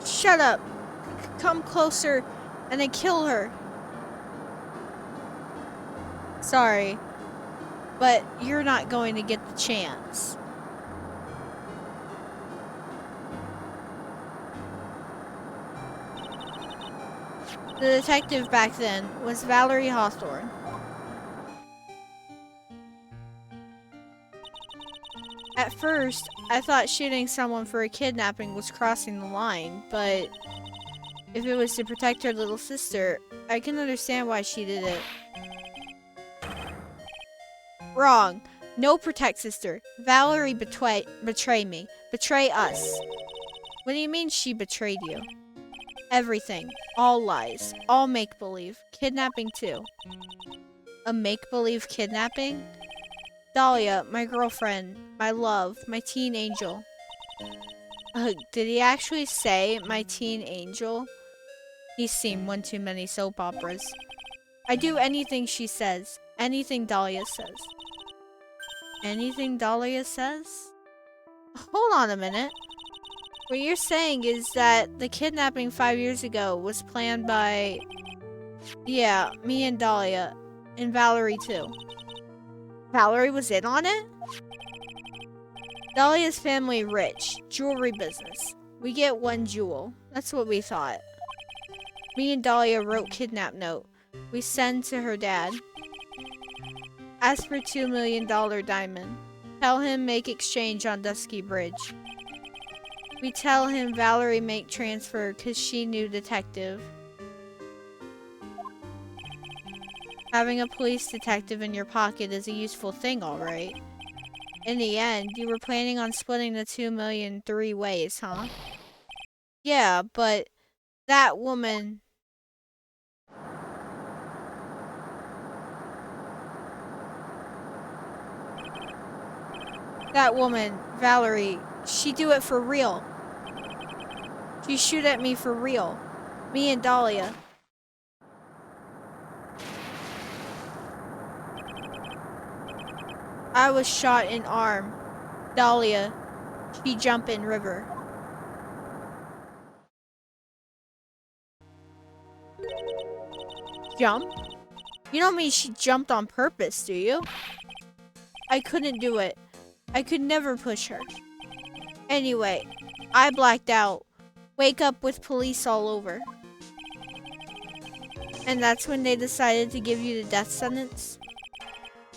Shut up. Come closer and then kill her. Sorry, but you're not going to get the chance. The detective back then was Valerie Hawthorne. At first, I thought shooting someone for a kidnapping was crossing the line, but if it was to protect her little sister, I can understand why she did it. Wrong. No protect sister. Valerie betrayed me. Betray us. What do you mean she betrayed you? Everything. All lies. All make-believe. Kidnapping too. A make-believe kidnapping? Dahlia, my girlfriend, my love, my teen angel. Did he actually say my teen angel? He's seen one too many soap operas. I do anything she says. Anything Dahlia says. Anything Dahlia says? Hold on a minute. What you're saying is that the kidnapping 5 years ago was planned by... Yeah, me and Dahlia. And Valerie too. Valerie was in on it? Dahlia's family rich. Jewelry business. We get one jewel. That's what we thought. Me and Dahlia wrote kidnap note. We send to her dad. Ask for $2 million diamond. Tell him make exchange on Dusky Bridge. We tell him Valerie make transfer cause she knew detective. Having a police detective in your pocket is a useful thing, alright. In the end, you were planning on splitting the $2 million 3 ways, huh? Yeah, but That woman. That woman, Valerie, she do it for real. She shoot at me for real. Me and Dahlia. I was shot in arm. Dahlia, she jump in river. Jump? You don't mean she jumped on purpose, do you? I couldn't do it. I could never push her. Anyway, I blacked out. Wake up with police all over. And that's when they decided to give you the death sentence?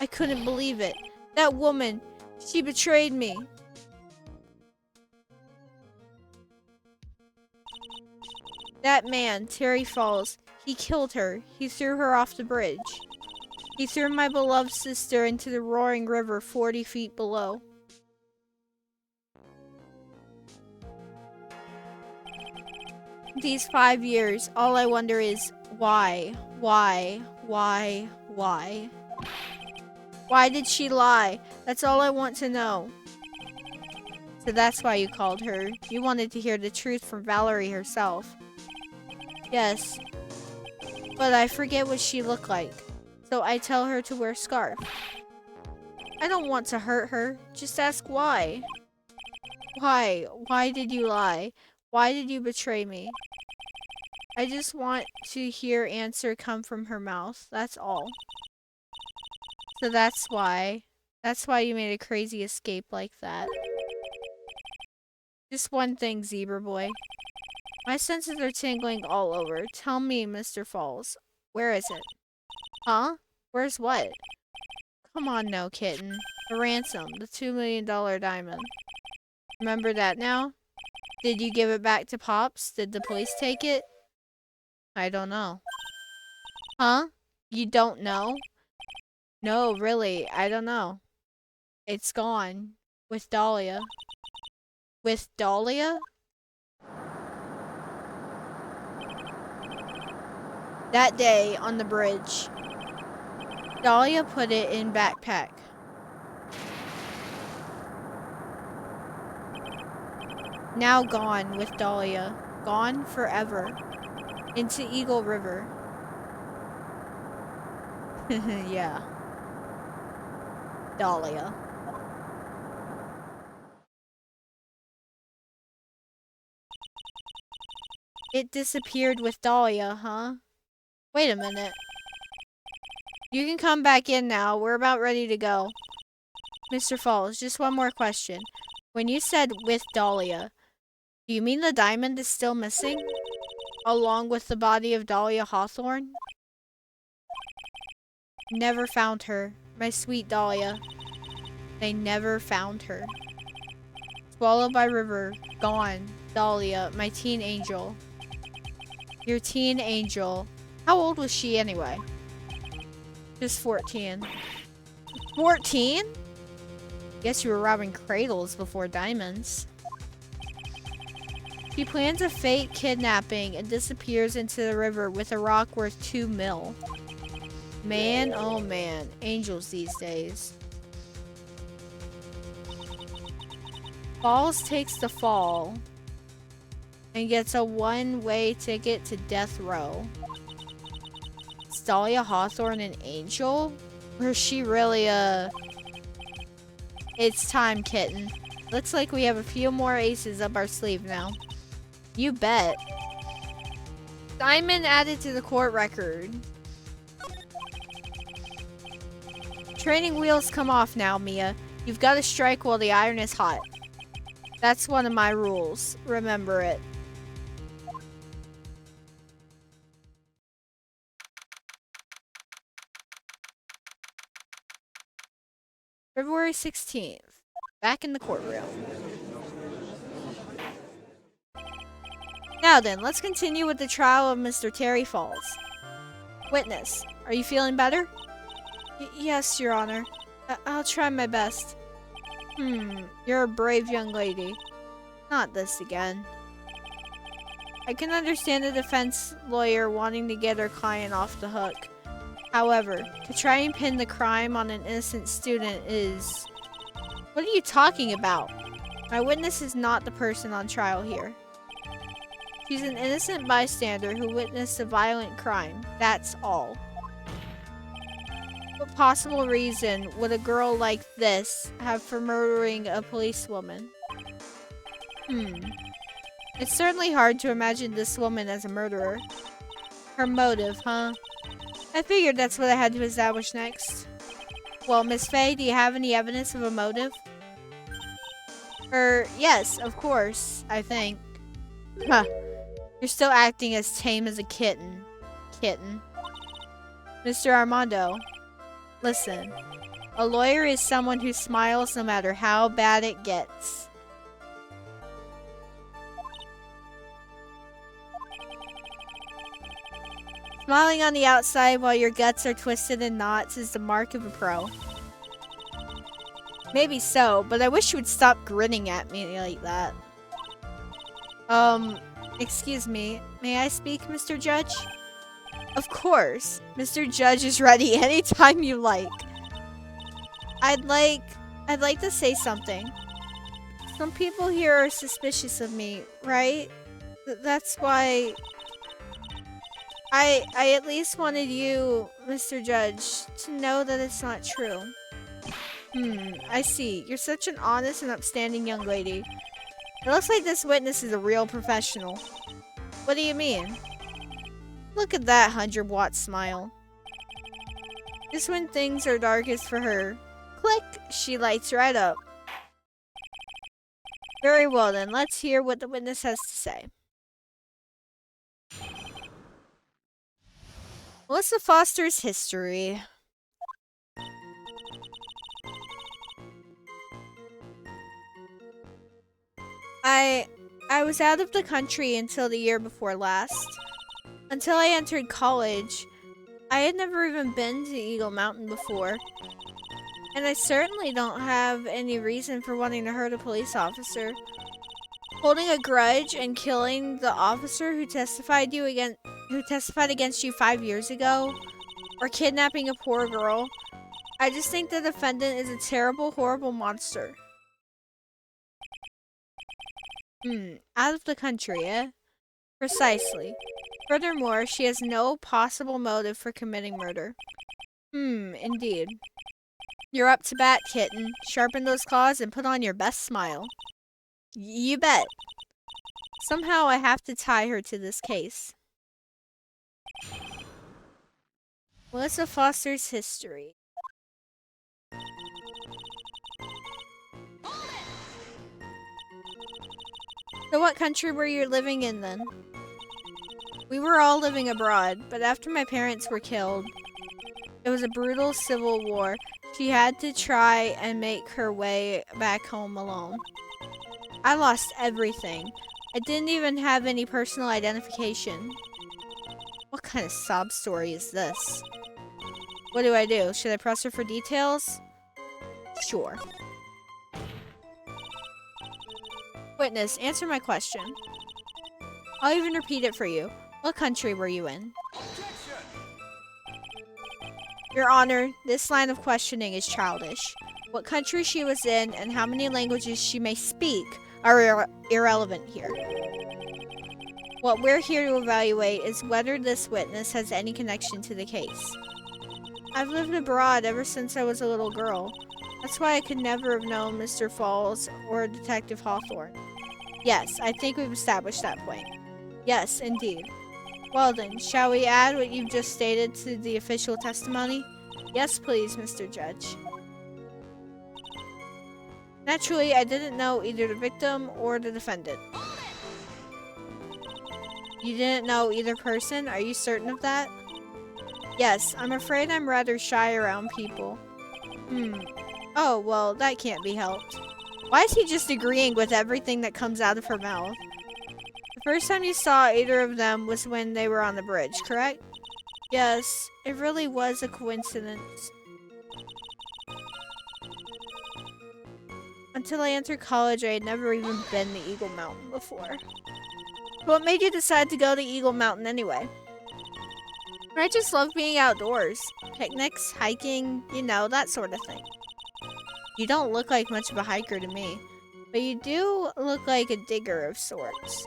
I couldn't believe it. That woman, she betrayed me. That man, Terry Falls, he killed her. He threw her off the bridge. He threw my beloved sister into the roaring river 40 feet below. These 5 years, all I wonder is, why? Why? Why? Why? Why did she lie? That's all I want to know. So that's why you called her. You wanted to hear the truth from Valerie herself. Yes. But I forget what she looked like. So I tell her to wear a scarf. I don't want to hurt her. Just ask why. Why? Why did you lie? Why did you betray me? I just want to hear answer come from her mouth. That's all. So that's why. That's why you made a crazy escape like that. Just one thing, Zebra Boy. My senses are tingling all over. Tell me, Mr. Falls. Where is it? Huh? Where's what? Come on now, kitten. The ransom. The $2 million diamond. Remember that now? Did you give it back to Pops? Did the police take it? I don't know. Huh? You don't know? No, really, I don't know. It's gone. With Dahlia. With Dahlia? That day, on the bridge, Dahlia put it in backpack. Now gone with Dahlia. Gone forever. Into Eagle River. Yeah. Dahlia. It disappeared with Dahlia, huh? Wait a minute. You can come back in now. We're about ready to go. Mr. Falls, just one more question. When you said with Dahlia, do you mean the diamond is still missing? Along with the body of Dahlia Hawthorne? Never found her. My sweet Dahlia. They never found her. Swallowed by river. Gone. Dahlia, my teen angel. Your teen angel. How old was she anyway? Just 14. 14? Guess you were robbing cradles before diamonds. She plans a fake kidnapping and disappears into the river with a rock worth 2 mil. Man, oh man. Angels these days. Falls takes the fall and gets a one-way ticket to death row. Is Dahlia Hawthorne an angel? Or is she really a... It's time, kitten. Looks like we have a few more aces up our sleeve now. You bet. Diamond added to the court record. Training wheels come off now, Mia. You've got to strike while the iron is hot. That's one of my rules. Remember it. February 16th. Back in the courtroom. Now then, let's continue with the trial of Mr. Terry Falls. Witness, are you feeling better? Yes, Your Honor. I'll try my best. You're a brave young lady. Not this again. I can understand the defense lawyer wanting to get her client off the hook. However, to try and pin the crime on an innocent student is... What are you talking about? My witness is not the person on trial here. She's an innocent bystander who witnessed a violent crime. That's all. What possible reason would a girl like this have for murdering a policewoman? It's certainly hard to imagine this woman as a murderer. Her motive, huh? I figured that's what I had to establish next. Well, Miss Faye, do you have any evidence of a motive? Yes, of course, I think. Huh. You're still acting as tame as a kitten. Mr. Armando, listen. A lawyer is someone who smiles no matter how bad it gets. Smiling on the outside while your guts are twisted in knots is the mark of a pro. Maybe so, but I wish you would stop grinning at me like that. Excuse me. May I speak, Mr. Judge? Of course. Mr. Judge is ready anytime you like. I'd like to say something. Some people here are suspicious of me, right? That's why... I at least wanted you, Mr. Judge, to know that it's not true. I see. You're such an honest and upstanding young lady. It looks like this witness is a real professional. What do you mean? Look at that 100-watt smile. Just when things are darkest for her, click, she lights right up. Very well then, let's hear what the witness has to say. Melissa Foster's history. I was out of the country until the year before last. Until I entered college, I had never even been to Eagle Mountain before. And I certainly don't have any reason for wanting to hurt a police officer. Holding a grudge and killing the officer who testified against you 5 years ago, or kidnapping a poor girl. I just think the defendant is a terrible, horrible monster. Out of the country, eh? Precisely. Furthermore, she has no possible motive for committing murder. Indeed. You're up to bat, kitten. Sharpen those claws and put on your best smile. You bet. Somehow I have to tie her to this case. Melissa Foster's history. So what country were you living in then? We were all living abroad, but after my parents were killed, it was a brutal civil war. She had to try and make her way back home alone. I lost everything. I didn't even have any personal identification. What kind of sob story is this? What do I do? Should I press her for details? Sure. Witness, answer my question. I'll even repeat it for you. What country were you in? Your Honor, this line of questioning is childish. What country she was in and how many languages she may speak are irrelevant here. What we're here to evaluate is whether this witness has any connection to the case. I've lived abroad ever since I was a little girl. That's why I could never have known Mr. Falls or Detective Hawthorne. Yes, I think we've established that point. Yes, indeed. Well then, shall we add what you've just stated to the official testimony? Yes, please, Mr. Judge. Naturally, I didn't know either the victim or the defendant. You didn't know either person? Are you certain of that? Yes, I'm afraid I'm rather shy around people. Oh, well, that can't be helped. Why is he just agreeing with everything that comes out of her mouth? The first time you saw either of them was when they were on the bridge, correct? Yes, it really was a coincidence. Until I entered college, I had never even been to Eagle Mountain before. What made you decide to go to Eagle Mountain anyway? I just love being outdoors. Picnics, hiking, you know, that sort of thing. You don't look like much of a hiker to me, but you do look like a digger of sorts.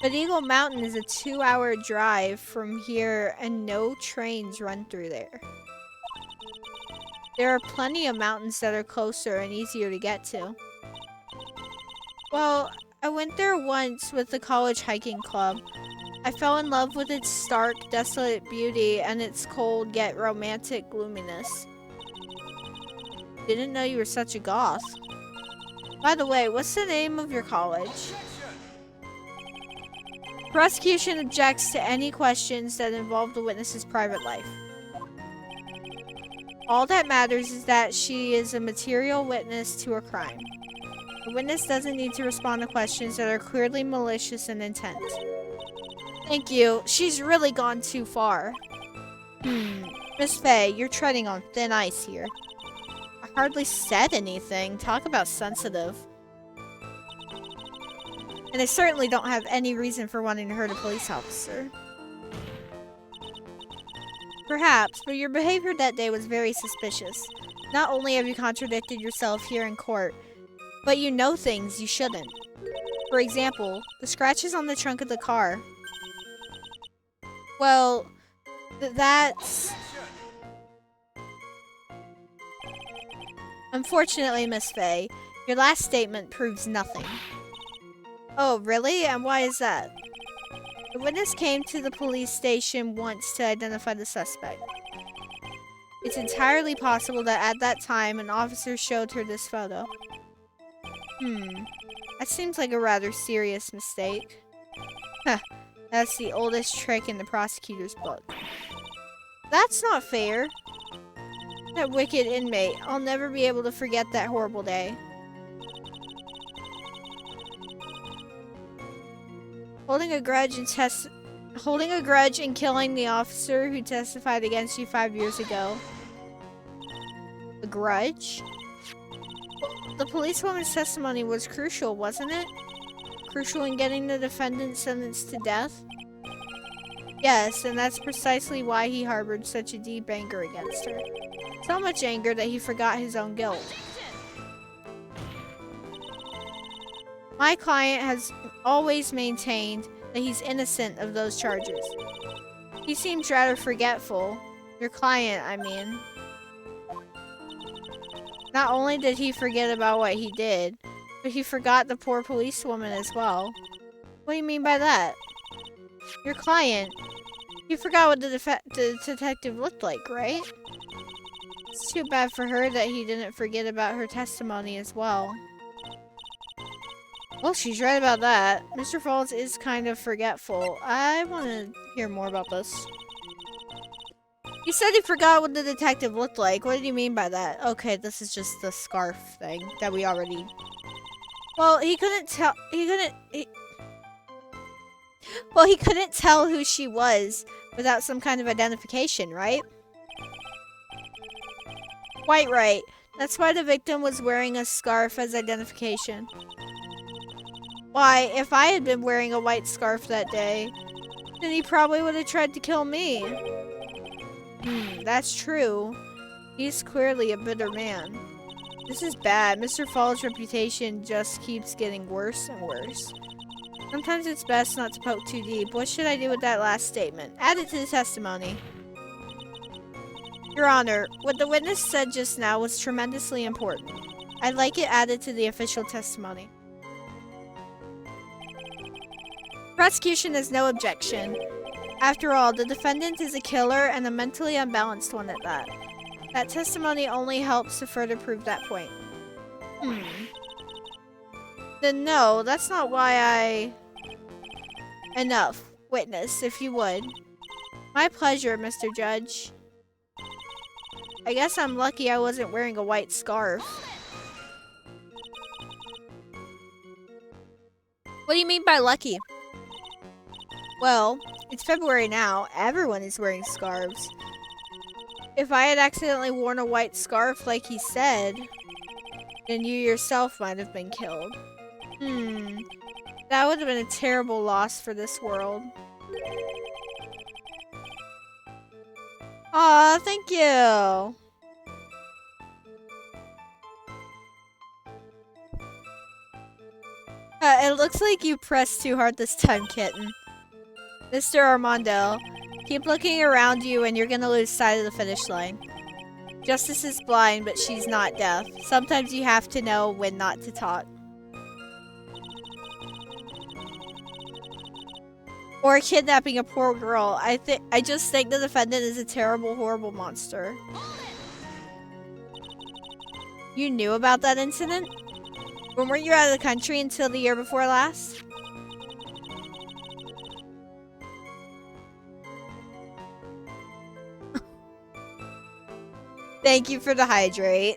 But Eagle Mountain is a 2-hour drive from here and no trains run through there. There are plenty of mountains that are closer and easier to get to. Well, I went there once with the college hiking club. I fell in love with its stark, desolate beauty and its cold yet romantic gloominess. Didn't know you were such a goth. By the way, what's the name of your college? Prosecution objects to any questions that involve the witness's private life. All that matters is that she is a material witness to a crime. The witness doesn't need to respond to questions that are clearly malicious in intent. Thank you. She's really gone too far. Miss Faye, you're treading on thin ice here. I hardly said anything. Talk about sensitive. And I certainly don't have any reason for wanting to hurt a police officer. Perhaps, but your behavior that day was very suspicious. Not only have you contradicted yourself here in court, but you know things you shouldn't. For example, the scratches on the trunk of the car. Well, that's... Unfortunately, Miss Faye, your last statement proves nothing. Oh, really? And why is that? The witness came to the police station once to identify the suspect. It's entirely possible that at that time, an officer showed her this photo. That seems like a rather serious mistake. Huh, that's the oldest trick in the prosecutor's book. That's not fair. That wicked inmate. I'll never be able to forget that horrible day. Holding a grudge and killing the officer who testified against you 5 years ago. A grudge? The policewoman's testimony was crucial, wasn't it? Crucial in getting the defendant sentenced to death? Yes, and that's precisely why he harbored such a deep anger against her. So much anger that he forgot his own guilt. My client has always maintained that he's innocent of those charges. He seems rather forgetful. Your client, I mean. Not only did he forget about what he did, but he forgot the poor policewoman as well. What do you mean by that? Your client. You forgot what the detective looked like, right? It's too bad for her that he didn't forget about her testimony as well. Well, she's right about that. Mr. Falls is kind of forgetful. I want to hear more about this. You said he forgot what the detective looked like. What did you mean by that? Okay, this is just the scarf thing that we already... Well, he couldn't tell... He couldn't tell who she was without some kind of identification, right? Quite right. That's why the victim was wearing a scarf as identification. Why, if I had been wearing a white scarf that day, then he probably would have tried to kill me. That's true. He's clearly a bitter man. This is bad. Mr. Fall's reputation just keeps getting worse and worse. Sometimes it's best not to poke too deep. What should I do with that last statement? Add it to the testimony. Your Honor, what the witness said just now was tremendously important. I'd like it added to the official testimony. Prosecution has no objection. After all, the defendant is a killer and a mentally unbalanced one at that. That testimony only helps to further prove that point. Then no, that's not why I... Enough. Witness, if you would. My pleasure, Mr. Judge. I guess I'm lucky I wasn't wearing a white scarf. What do you mean by lucky? Well, it's February now. Everyone is wearing scarves. If I had accidentally worn a white scarf like he said, then you yourself might have been killed. That would have been a terrible loss for this world. Aw, thank you. It looks like you pressed too hard this time, kitten. Mr. Armando, keep looking around you and you're gonna lose sight of the finish line. Justice is blind, but she's not deaf. Sometimes you have to know when not to talk. Or kidnapping a poor girl. I just think the defendant is a terrible, horrible monster. You knew about that incident? When were you out of the country until the year before last? Thank you for the hydrate.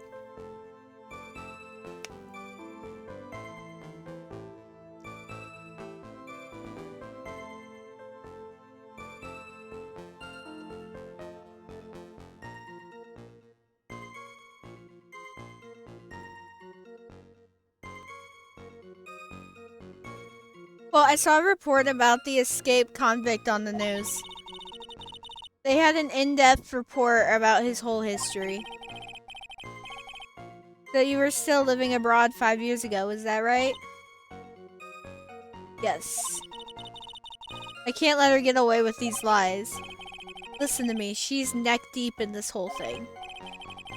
Well, I saw a report about the escaped convict on the news. They had an in-depth report about his whole history. So you were still living abroad 5 years ago, is that right? Yes. I can't let her get away with these lies. Listen to me, she's neck deep in this whole thing.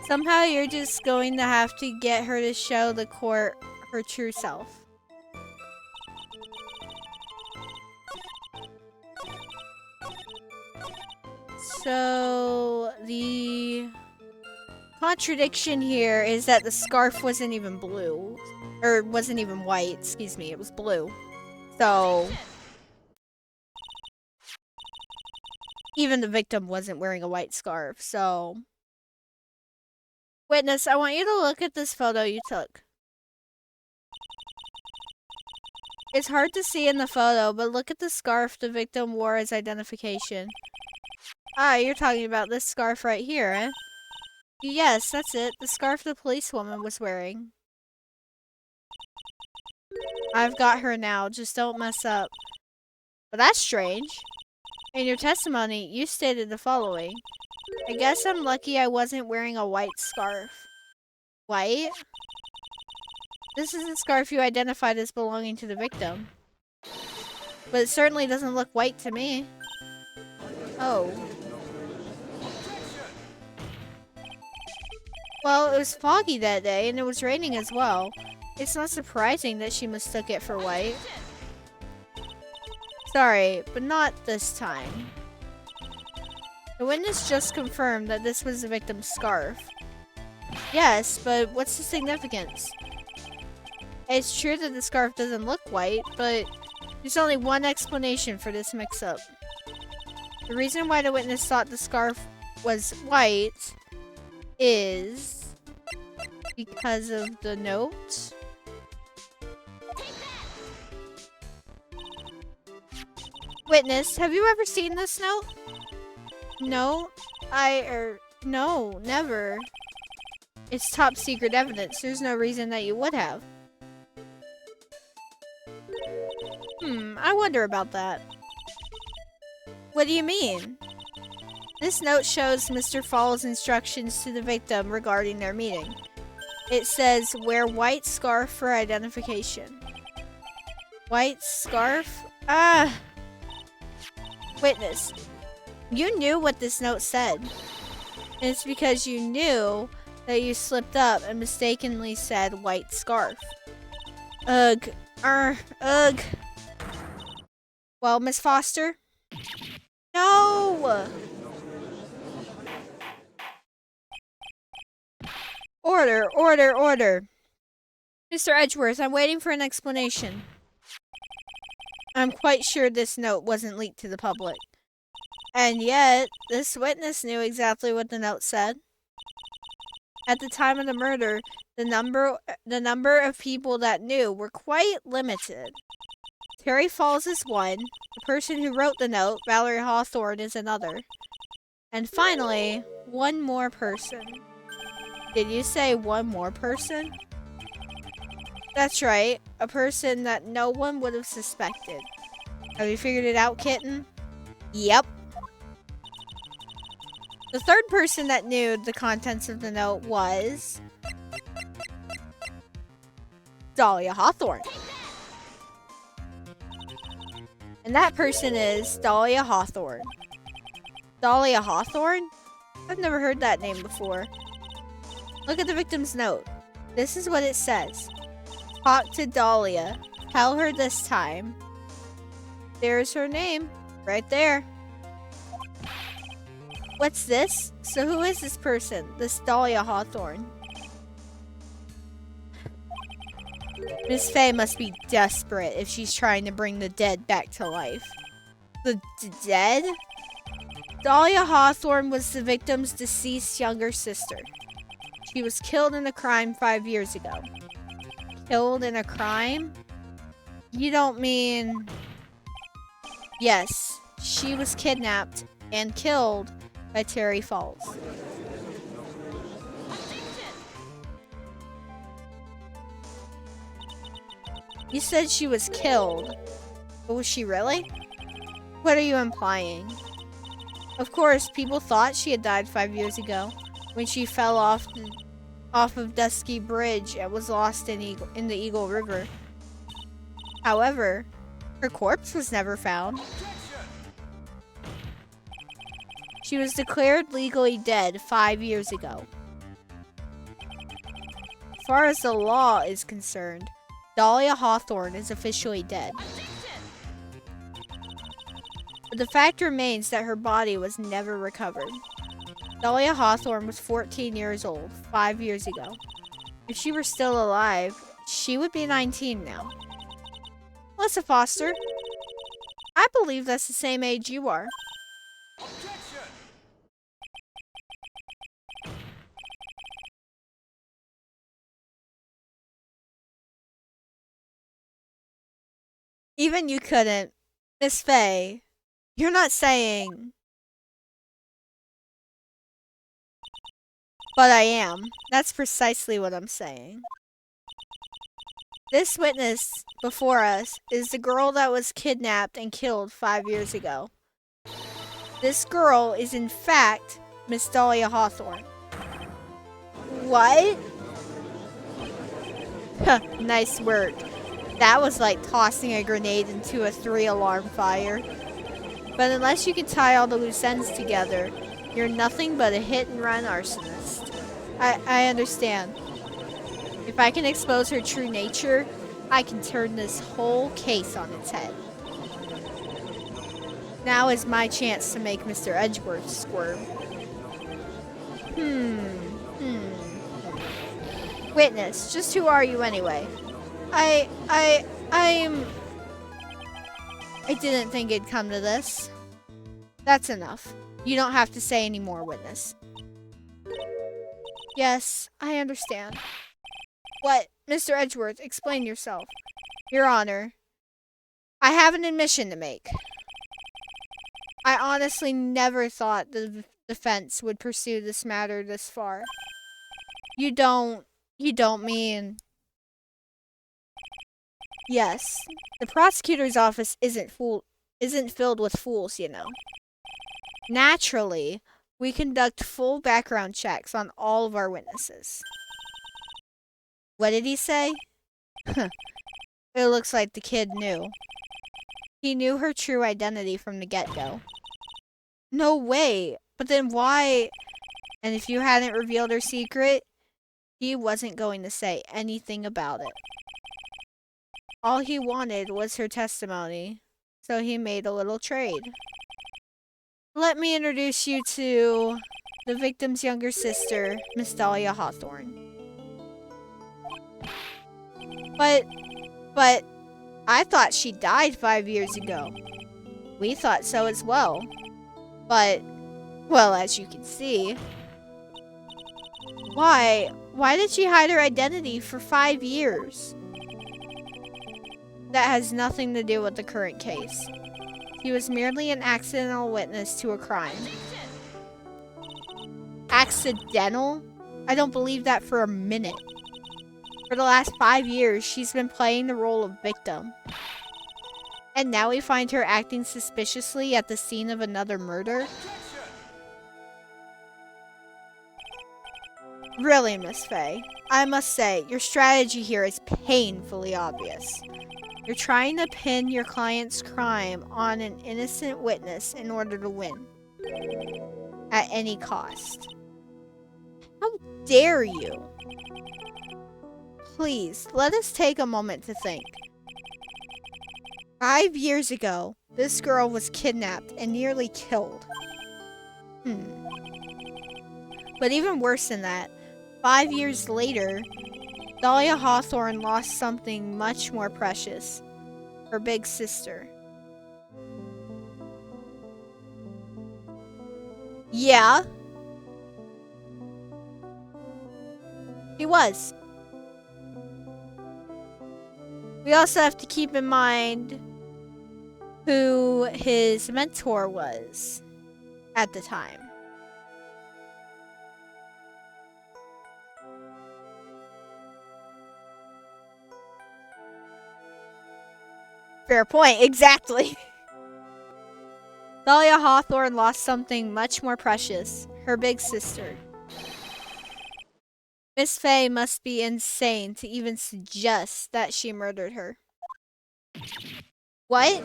Somehow you're just going to have to get her to show the court her true self. So, the contradiction here is that the scarf wasn't even blue. Or wasn't even white, excuse me, it was blue. So, even the victim wasn't wearing a white scarf, so... Witness, I want you to look at this photo you took. It's hard to see in the photo, but look at the scarf the victim wore as identification. Ah, you're talking about this scarf right here, eh? Yes, that's it. The scarf the policewoman was wearing. I've got her now. Just don't mess up. But that's strange. In your testimony, you stated the following. I guess I'm lucky I wasn't wearing a white scarf. White? This is the scarf you identified as belonging to the victim. But it certainly doesn't look white to me. Oh. Well, it was foggy that day, and it was raining as well. It's not surprising that she mistook it for white. Sorry, but not this time. The witness just confirmed that this was the victim's scarf. Yes, but what's the significance? It's true that the scarf doesn't look white, but there's only one explanation for this mix-up. The reason why the witness thought the scarf was white is because of the note. Witness, have you ever seen this note? No, no, never. It's top secret evidence. There's no reason that you would have. I wonder about that. What do you mean? This note shows Mr. Fall's instructions to the victim regarding their meeting. It says, wear white scarf for identification. White scarf? Ah! Witness, you knew what this note said. And it's because you knew that you slipped up and mistakenly said white scarf. Ugh. Ugh. Well, Miss Foster? No! Order, order, order. Mr. Edgeworth, I'm waiting for an explanation. I'm quite sure this note wasn't leaked to the public. And yet, this witness knew exactly what the note said. At the time of the murder, the number of people that knew were quite limited. Terry Falls is one. The person who wrote the note, Valerie Hawthorne, is another. And finally, one more person. Did you say one more person? That's right. a person that no one would have suspected. Have you figured it out, kitten? Yep. The third person that knew the contents of the note was Dahlia Hawthorne. And that person is Dahlia Hawthorne. Dahlia Hawthorne? I've never heard that name before. Look at the victim's note. This is what it says. Talk to Dahlia. Tell her this time. There's her name. Right there. What's this? So who is this person? This Dahlia Hawthorne. Miss Faye must be desperate if she's trying to bring the dead back to life. The dead? Dahlia Hawthorne was the victim's deceased younger sister. She was killed in a crime 5 years ago. Killed in a crime? You don't mean... Yes, she was kidnapped and killed by Terry Falls. You said she was killed, but was she really? What are you implying? Of course, people thought she had died 5 years ago when she fell off of Dusky Bridge and was lost in the Eagle River. However, her corpse was never found. She was declared legally dead 5 years ago. As far as the law is concerned, Dahlia Hawthorne is officially dead. But the fact remains that her body was never recovered. Dahlia Hawthorne was 14 years old 5 years ago. If she were still alive, she would be 19 now. Melissa Foster, I believe that's the same age you are. Even you couldn't. Miss Faye, you're not saying... But I am. That's precisely what I'm saying. This witness before us is the girl that was kidnapped and killed 5 years ago. This girl is in fact Miss Dahlia Hawthorne. What? Nice work. That was like tossing a grenade into a 3-alarm fire. But unless you can tie all the loose ends together, you're nothing but a hit-and-run arsonist. I understand. If I can expose her true nature, I can turn this whole case on its head. Now is my chance to make Mr. Edgeworth squirm. Witness, just who are you anyway? I didn't think it'd come to this. That's enough. You don't have to say any more, witness. Yes, I understand. What? Mr. Edgeworth, explain yourself. Your Honor, I have an admission to make. I honestly never thought the defense would pursue this matter this far. You don't mean... Yes, the prosecutor's office isn't filled with fools, you know. Naturally, we conduct full background checks on all of our witnesses. What did he say? It looks like the kid knew. He knew her true identity from the get-go. No way! But then why? And if you hadn't revealed her secret, he wasn't going to say anything about it. All he wanted was her testimony, so he made a little trade. Let me introduce you to the victim's younger sister, Miss Dahlia Hawthorne. But, I thought she died 5 years ago. We thought so as well. But, well, as you can see. Why did she hide her identity for 5 years? That has nothing to do with the current case. He was merely an accidental witness to a crime. Accidental? I don't believe that for a minute. For the last 5 years, she's been playing the role of victim. And now we find her acting suspiciously at the scene of another murder? Really, Miss Faye, I must say, your strategy here is painfully obvious. You're trying to pin your client's crime on an innocent witness in order to win. At any cost. How dare you? Please, let us take a moment to think. 5 years ago, this girl was kidnapped and nearly killed. But even worse than that, 5 years later, Dahlia Hawthorne lost something much more precious. Her big sister. Yeah. He was. We also have to keep in mind who his mentor was at the time. Fair point, exactly. Dahlia Hawthorne lost something much more precious, her big sister. Miss Faye must be insane to even suggest that she murdered her. What?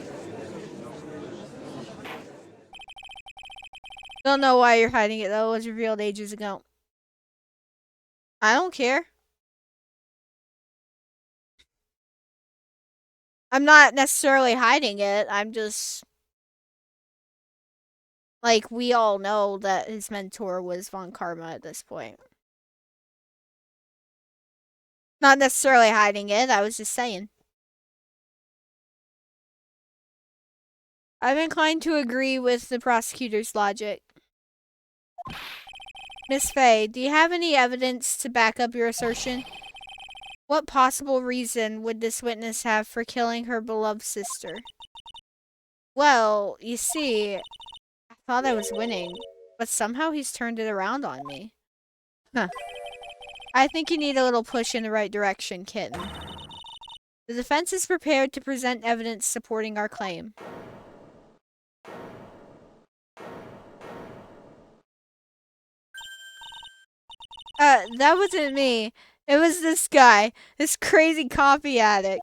Don't know why you're hiding it though, it was revealed ages ago. I don't care. I'm not necessarily hiding it, I'm just... Like, we all know that his mentor was Von Karma at this point. Not necessarily hiding it, I was just saying. I'm inclined to agree with the prosecutor's logic. Miss Faye, do you have any evidence to back up your assertion? What possible reason would this witness have for killing her beloved sister? Well, you see, I thought I was winning, but somehow he's turned it around on me. Huh. I think you need a little push in the right direction, kitten. The defense is prepared to present evidence supporting our claim. That wasn't me. It was this guy. This crazy coffee addict.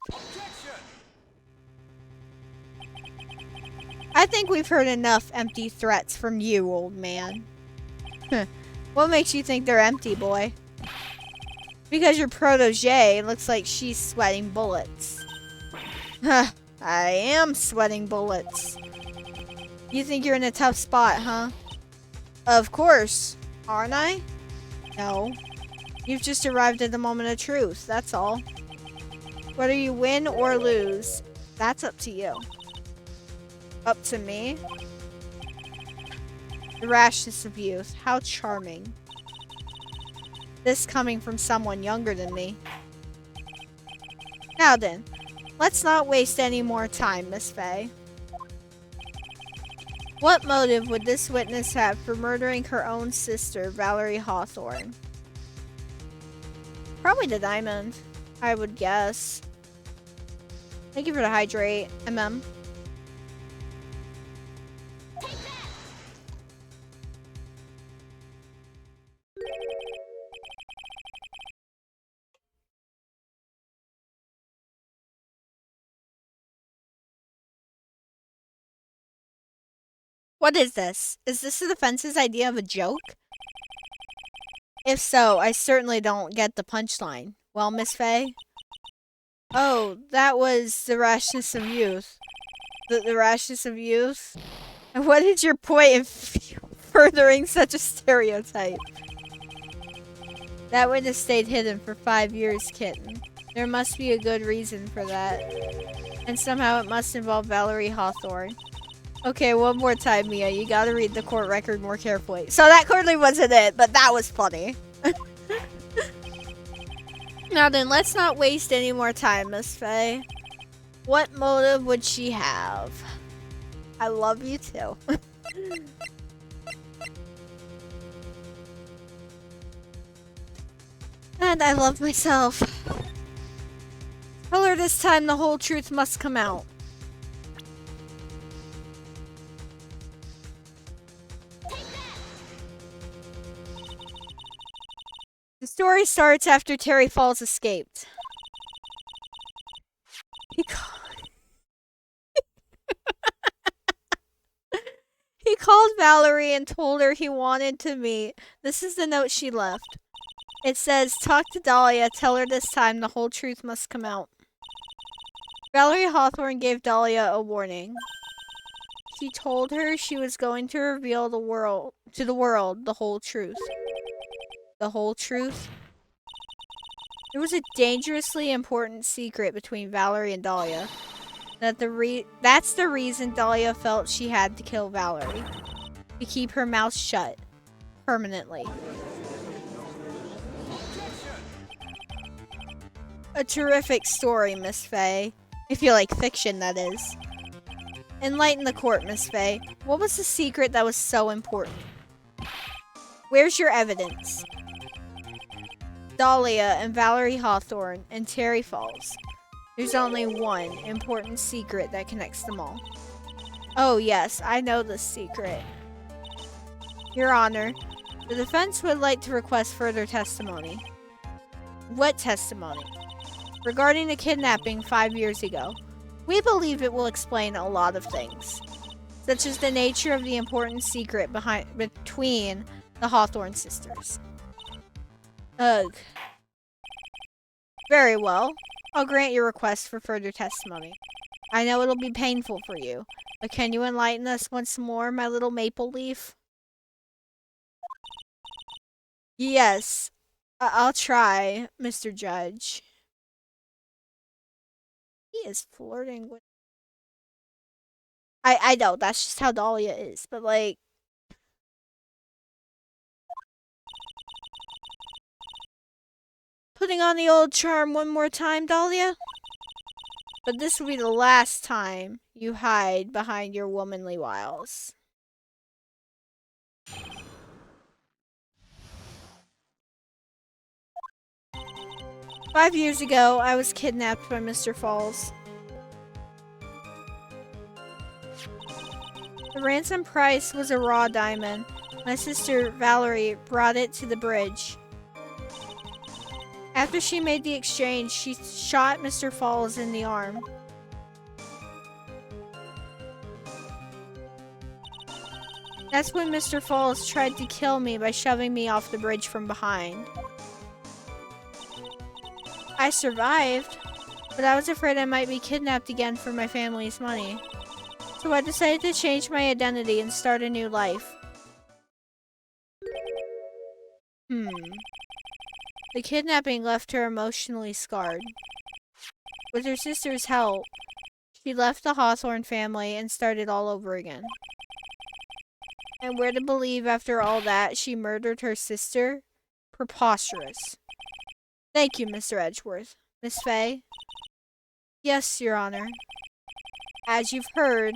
I think we've heard enough empty threats from you, old man. What makes you think they're empty, boy? Because your protege looks like she's sweating bullets. I am sweating bullets. You think you're in a tough spot, huh? Of course. Aren't I? No. You've just arrived at the moment of truth, that's all. Whether you win or lose, that's up to you. Up to me? The rashness of youth. How charming. This coming from someone younger than me. Now then, let's not waste any more time, Miss Faye. What motive would this witness have for murdering her own sister, Valerie Hawthorne? Probably the diamond, I would guess. Thank you for the hydrate, MM. What is this? Is this the defense's idea of a joke? If so, I certainly don't get the punchline. Well, Miss Faye? Oh, that was the rashness of youth. The rashness of youth? And what is your point in furthering such a stereotype? That witness stayed hidden for 5 years, kitten. There must be a good reason for that. And somehow it must involve Valerie Hawthorne. Okay, one more time, Mia. You gotta read the court record more carefully. So that clearly wasn't it, but that was funny. Now then, let's not waste any more time, Miss Faye. What motive would she have? I love you too. And I love myself. her this time the whole truth must come out. The story starts after Terry Falls escaped. He called Valerie and told her he wanted to meet. This is the note she left. It says, talk to Dahlia, tell her this time the whole truth must come out. Valerie Hawthorne gave Dahlia a warning. She told her she was going to reveal the world the whole truth. The whole truth? There was a dangerously important secret between Valerie and Dahlia. That's the reason Dahlia felt she had to kill Valerie. To keep her mouth shut. Permanently. A terrific story, Miss Faye. If you like fiction, that is. Enlighten the court, Miss Faye. What was the secret that was so important? Where's your evidence? Dahlia and Valerie Hawthorne and Terry Falls. There's only one important secret that connects them all. Oh yes, I know this secret. Your Honor, the defense would like to request further testimony. What testimony? Regarding the kidnapping 5 years ago. We believe it will explain a lot of things, such as the nature of the important secret between the Hawthorne sisters. Ugh. Very well. I'll grant your request for further testimony. I know it'll be painful for you, but can you enlighten us once more, my little maple leaf? Yes, I'll try, Mr. Judge. He is flirting with... I know, that's just how Dahlia is, but like... Putting on the old charm one more time, Dahlia? But this will be the last time you hide behind your womanly wiles. "5 years ago, I was kidnapped by Mr. Falls. The ransom price was a raw diamond. My sister, Valerie, brought it to the bridge. After she made the exchange, she shot Mr. Falls in the arm. That's when Mr. Falls tried to kill me by shoving me off the bridge from behind. I survived, but I was afraid I might be kidnapped again for my family's money. So I decided to change my identity and start a new life. The kidnapping left her emotionally scarred. With her sister's help, she left the Hawthorne family and started all over again. And we're to believe after all that she murdered her sister? Preposterous. Thank you, Mr. Edgeworth. Miss Faye? Yes, Your Honor. As you've heard,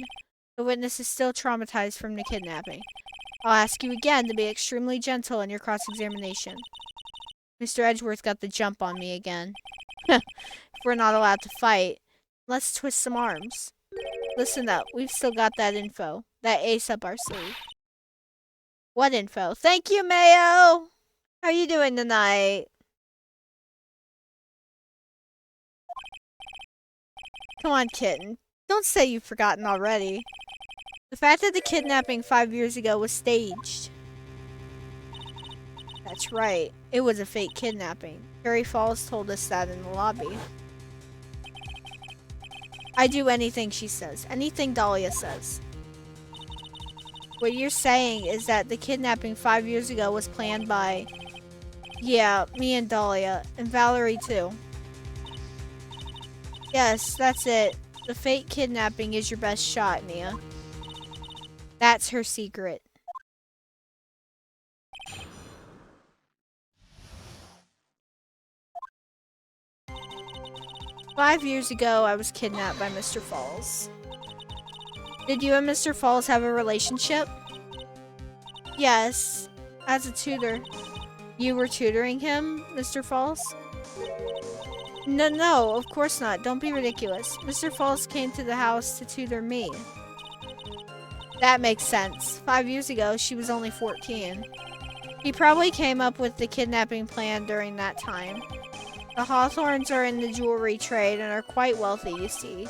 the witness is still traumatized from the kidnapping. I'll ask you again to be extremely gentle in your cross-examination. Mr. Edgeworth got the jump on me again. If we're not allowed to fight, let's twist some arms. Listen up, we've still got that info. That ace up our sleeve. What info? Thank you, Mayo! How you doing tonight? Come on, kitten. Don't say you've forgotten already. The fact that the kidnapping 5 years ago was staged. That's right. It was a fake kidnapping. Terry Falls told us that in the lobby. I do anything she says. Anything Dahlia says. What you're saying is that the kidnapping 5 years ago was planned by... Yeah, me and Dahlia. And Valerie too. Yes, that's it. The fake kidnapping is your best shot, Mia. That's her secret. "5 years ago, I was kidnapped by Mr. Falls. Did you and Mr. Falls have a relationship?" Yes, as a tutor. You were tutoring him, Mr. Falls? No, of course not. Don't be ridiculous. Mr. Falls came to the house to tutor me. That makes sense. 5 years ago, she was only 14. He probably came up with the kidnapping plan during that time. The Hawthorns are in the jewelry trade and are quite wealthy, you see.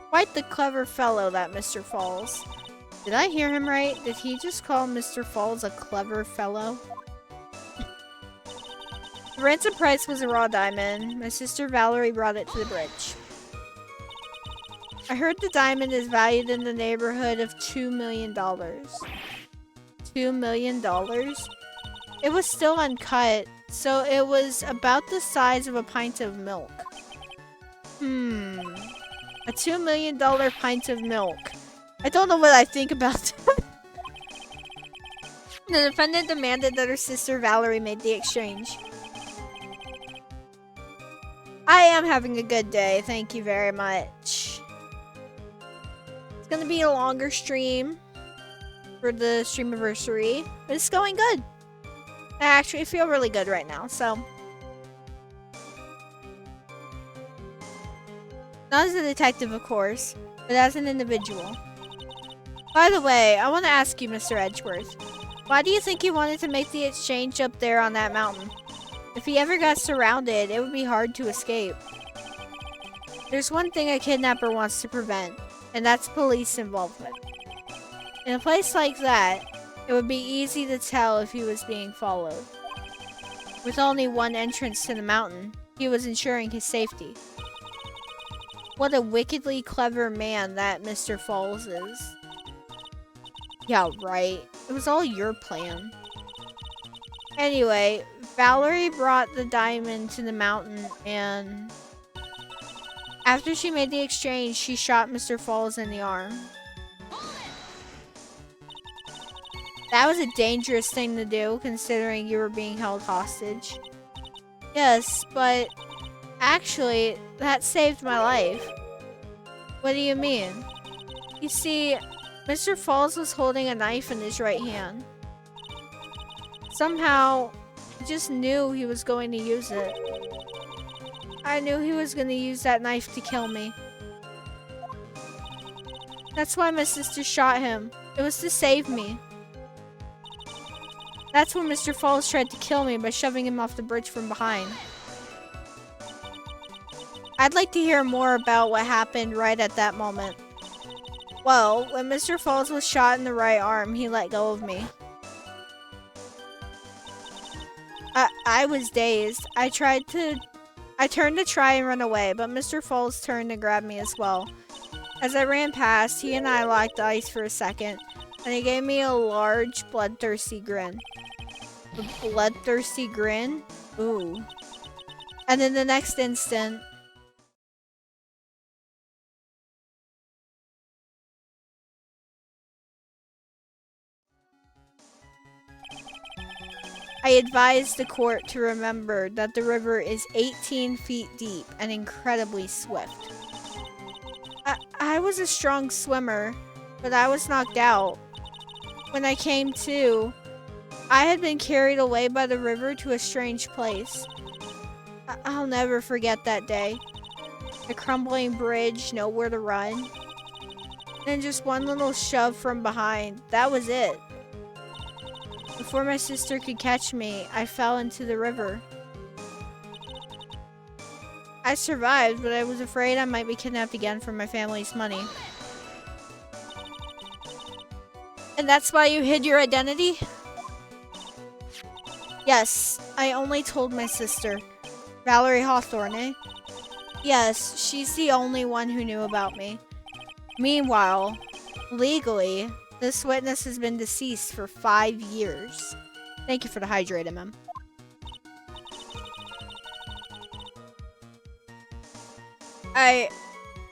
Quite the clever fellow, that Mr. Falls. Did I hear him right? Did he just call Mr. Falls a clever fellow? The ransom price was a raw diamond. My sister Valerie brought it to the bridge. I heard the diamond is valued in the neighborhood of $2 million. $2 million? It was still uncut, so it was about the size of a pint of milk. A $2 million pint of milk. I don't know what I think about that. The defendant demanded that her sister Valerie made the exchange. I am having a good day, thank you very much. It's gonna be a longer stream for the Streamaversary, but it's going good. I actually feel really good right now, so. Not as a detective, of course, but as an individual. By the way, I want to ask you, Mr. Edgeworth, why do you think he wanted to make the exchange up there on that mountain? If he ever got surrounded, it would be hard to escape. There's one thing a kidnapper wants to prevent, and that's police involvement. In a place like that, it would be easy to tell if he was being followed. With only one entrance to the mountain, he was ensuring his safety. What a wickedly clever man that Mr. Falls is. Yeah, right. It was all your plan. Anyway, Valerie brought the diamond to the mountain, and after she made the exchange, she shot Mr. Falls in the arm. That was a dangerous thing to do, considering you were being held hostage. Yes, but actually, that saved my life. What do you mean? You see, Mr. Falls was holding a knife in his right hand. Somehow, I just knew he was going to use it. I knew he was going to use that knife to kill me. That's why my sister shot him. It was to save me. That's when Mr. Falls tried to kill me by shoving him off the bridge from behind. I'd like to hear more about what happened right at that moment. Well, when Mr. Falls was shot in the right arm, he let go of me. I was dazed. I turned to try and run away, but Mr. Falls turned to grab me as well. As I ran past, he and I locked eyes for a second, and he gave me a large, bloodthirsty grin. A bloodthirsty grin? Ooh. And in the next instant, I advised the court to remember that the river is 18 feet deep and incredibly swift. I was a strong swimmer, but I was knocked out. When I came to, I had been carried away by the river to a strange place. I'll never forget that day. A crumbling bridge, nowhere to run. And just one little shove from behind. That was it. Before my sister could catch me, I fell into the river. I survived, but I was afraid I might be kidnapped again for my family's money. And that's why you hid your identity? Yes, I only told my sister. Valerie Hawthorne, eh? Yes, she's the only one who knew about me. Meanwhile, legally, this witness has been deceased for 5 years. Thank you for the hydrate, MM.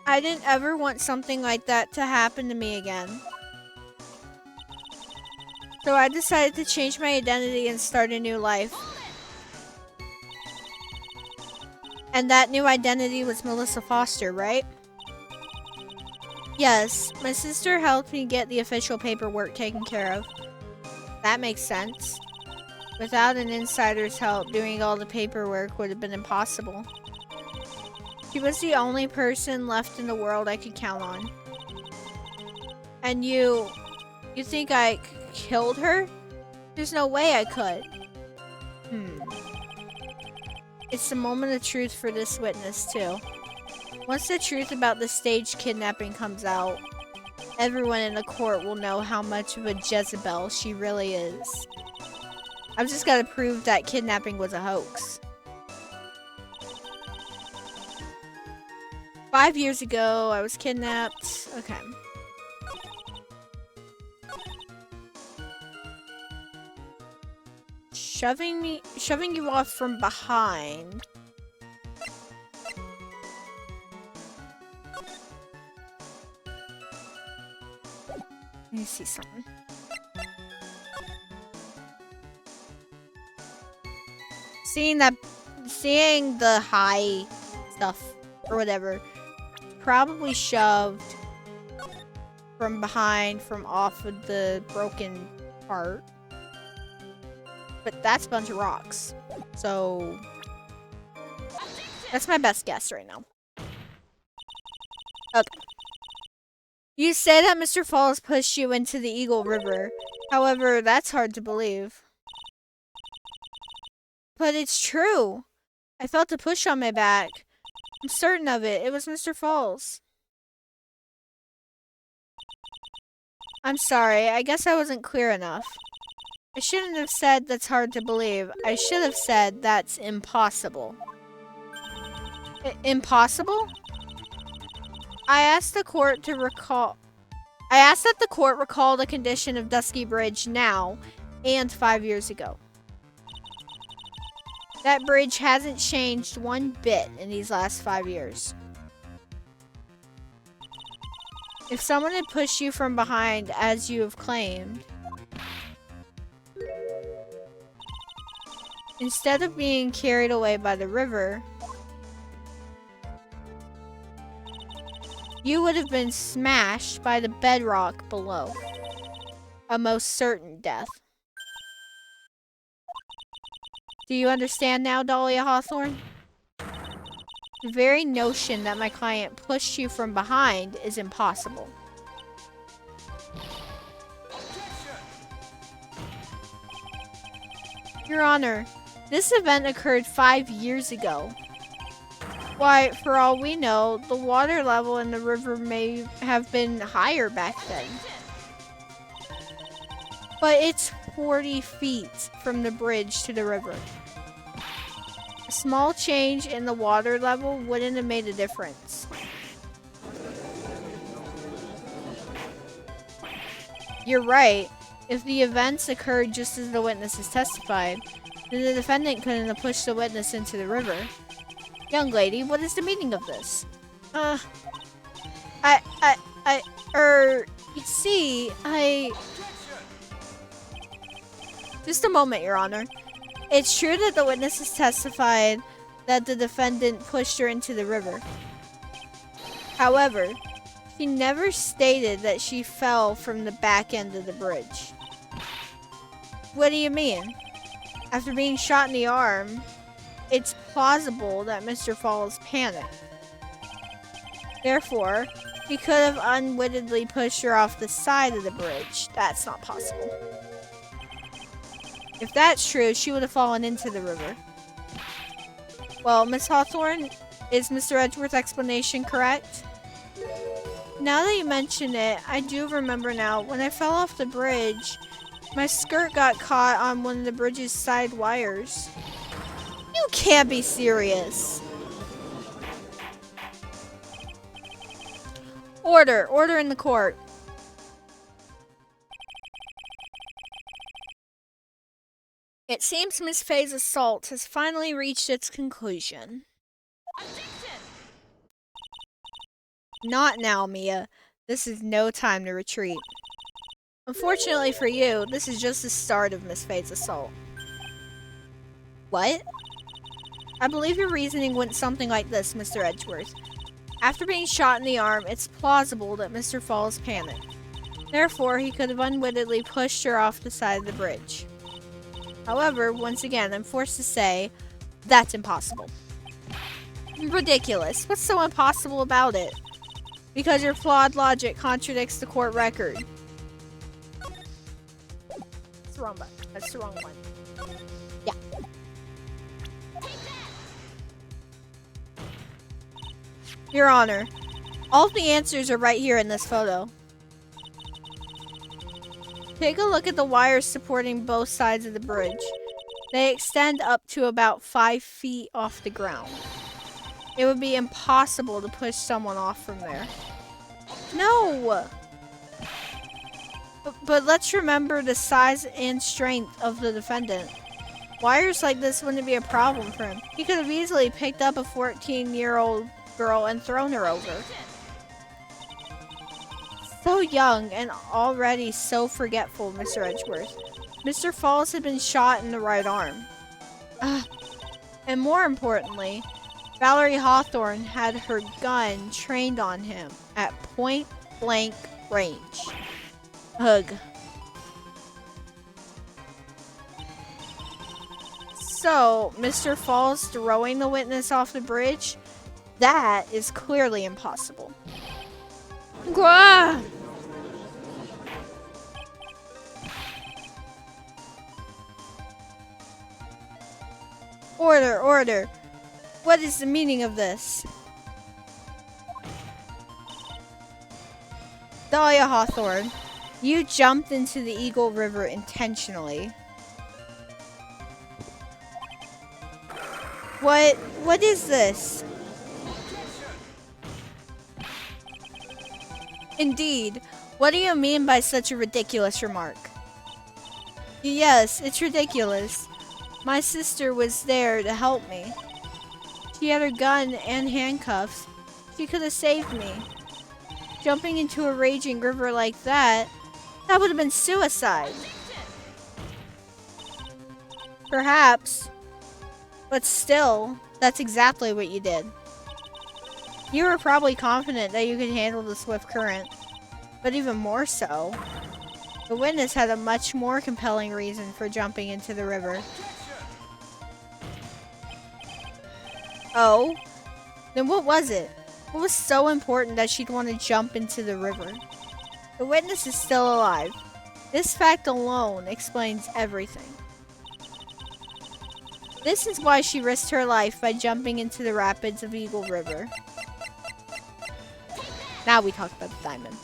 I didn't ever want something like that to happen to me again. So I decided to change my identity and start a new life. And that new identity was Melissa Foster, right? Yes, my sister helped me get the official paperwork taken care of. That makes sense. Without an insider's help, doing all the paperwork would have been impossible. She was the only person left in the world I could count on. And you think I killed her? There's no way I could. It's the moment of truth for this witness, too. Once the truth about the staged kidnapping comes out, everyone in the court will know how much of a Jezebel she really is. I've just got to prove that kidnapping was a hoax. 5 years ago, I was kidnapped. Okay. Shoving you off from behind. Let me see something. Seeing the high stuff or whatever, probably shoved from behind, from off of the broken part. But that's a bunch of rocks. So that's my best guess right now. Okay. You say that Mr. Falls pushed you into the Eagle River. However, that's hard to believe. But it's true. I felt a push on my back. I'm certain of it. It was Mr. Falls. I'm sorry. I guess I wasn't clear enough. I shouldn't have said that's hard to believe. I should have said that's impossible. Impossible? I asked that the court recall the condition of Dusky Bridge now and 5 years ago. That bridge hasn't changed one bit in these last 5 years. If someone had pushed you from behind, as you have claimed, instead of being carried away by the river, you would have been smashed by the bedrock below. A most certain death. Do you understand now, Dahlia Hawthorne? The very notion that my client pushed you from behind is impossible. Your Honor, this event occurred 5 years ago. Why, for all we know, the water level in the river may have been higher back then. But it's 40 feet from the bridge to the river. A small change in the water level wouldn't have made a difference. You're right. If the events occurred just as the witnesses testified, then the defendant couldn't have pushed the witness into the river. Young lady, what is the meaning of this? You see, Just a moment, Your Honor. It's true that the witnesses testified that the defendant pushed her into the river. However, she never stated that she fell from the back end of the bridge. What do you mean? After being shot in the arm, it's plausible that Mr. Falls panicked. Therefore, he could have unwittingly pushed her off the side of the bridge. That's not possible. If that's true, she would have fallen into the river. Well, Miss Hawthorne, is Mr. Edgeworth's explanation correct? Now that you mention it, I do remember now. When I fell off the bridge, my skirt got caught on one of the bridge's side wires. You can't be serious. Order in the court. It seems Miss Faye's assault has finally reached its conclusion. Objection! Not now, Mia. This is no time to retreat. Unfortunately for you, this is just the start of Miss Faye's assault. What? I believe your reasoning went something like this, Mr. Edgeworth. After being shot in the arm, it's plausible that Mr. Falls panicked. Therefore, he could have unwittingly pushed her off the side of the bridge. However, once again, I'm forced to say that's impossible. Ridiculous. What's so impossible about it? Because your flawed logic contradicts the court record. That's the wrong button. That's the wrong one. Yeah. Your Honor, all of the answers are right here in this photo. Take a look at the wires supporting both sides of the bridge. They extend up to about 5 feet off the ground. It would be impossible to push someone off from there. No! But let's remember the size and strength of the defendant. Wires like this wouldn't be a problem for him. He could have easily picked up a 14-year-old girl and thrown her over. So young and already so forgetful, Mr. Edgeworth. Mr. Falls had been shot in the right arm. And more importantly, Valerie Hawthorne had her gun trained on him at point-blank range. Ugh. So, Mr. Falls throwing the witness off the bridge? That is clearly impossible. Gah! Order, order. What is the meaning of this? Dahlia Hawthorne, you jumped into the Eagle River intentionally. What is this? Indeed. What do you mean by such a ridiculous remark? Yes, it's ridiculous. My sister was there to help me. She had her gun and handcuffs. She could have saved me. Jumping into a raging river like that would have been suicide. Perhaps. But still, that's exactly what you did. You were probably confident that you could handle the swift current. But even more so, the witness had a much more compelling reason for jumping into the river. Oh? Then what was it? What was so important that she'd want to jump into the river? The witness is still alive. This fact alone explains everything. This is why she risked her life by jumping into the rapids of Eagle River. Now we talk about the diamond.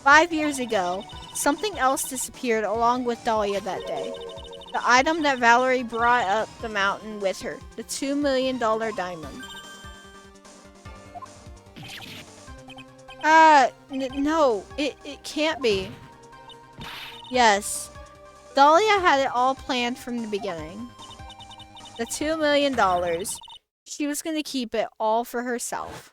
5 years ago, something else disappeared along with Dahlia that day. The item that Valerie brought up the mountain with her, the $2 million diamond. No, it can't be. Yes, Dahlia had it all planned from the beginning. The $2 million, she was going to keep it all for herself.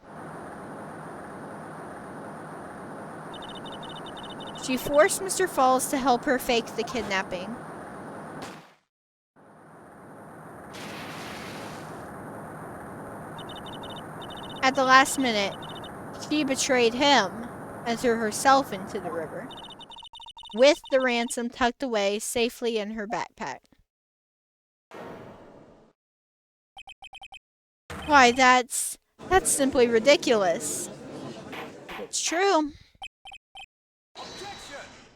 She forced Mr. Falls to help her fake the kidnapping. At the last minute, she betrayed him and threw herself into the river, with the ransom tucked away safely in her backpack. Why, that's simply ridiculous. It's true.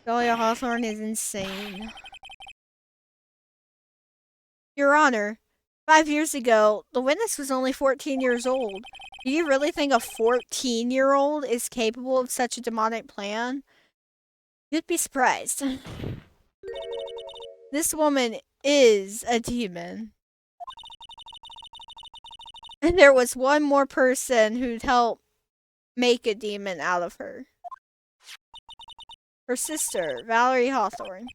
Dahlia Hawthorne is insane. Your Honor, 5 years ago, the witness was only 14 years old. Do you really think a 14-year-old is capable of such a demonic plan? You'd be surprised. This woman is a demon. And there was one more person who'd help make a demon out of her. Her sister, Valerie Hawthorne.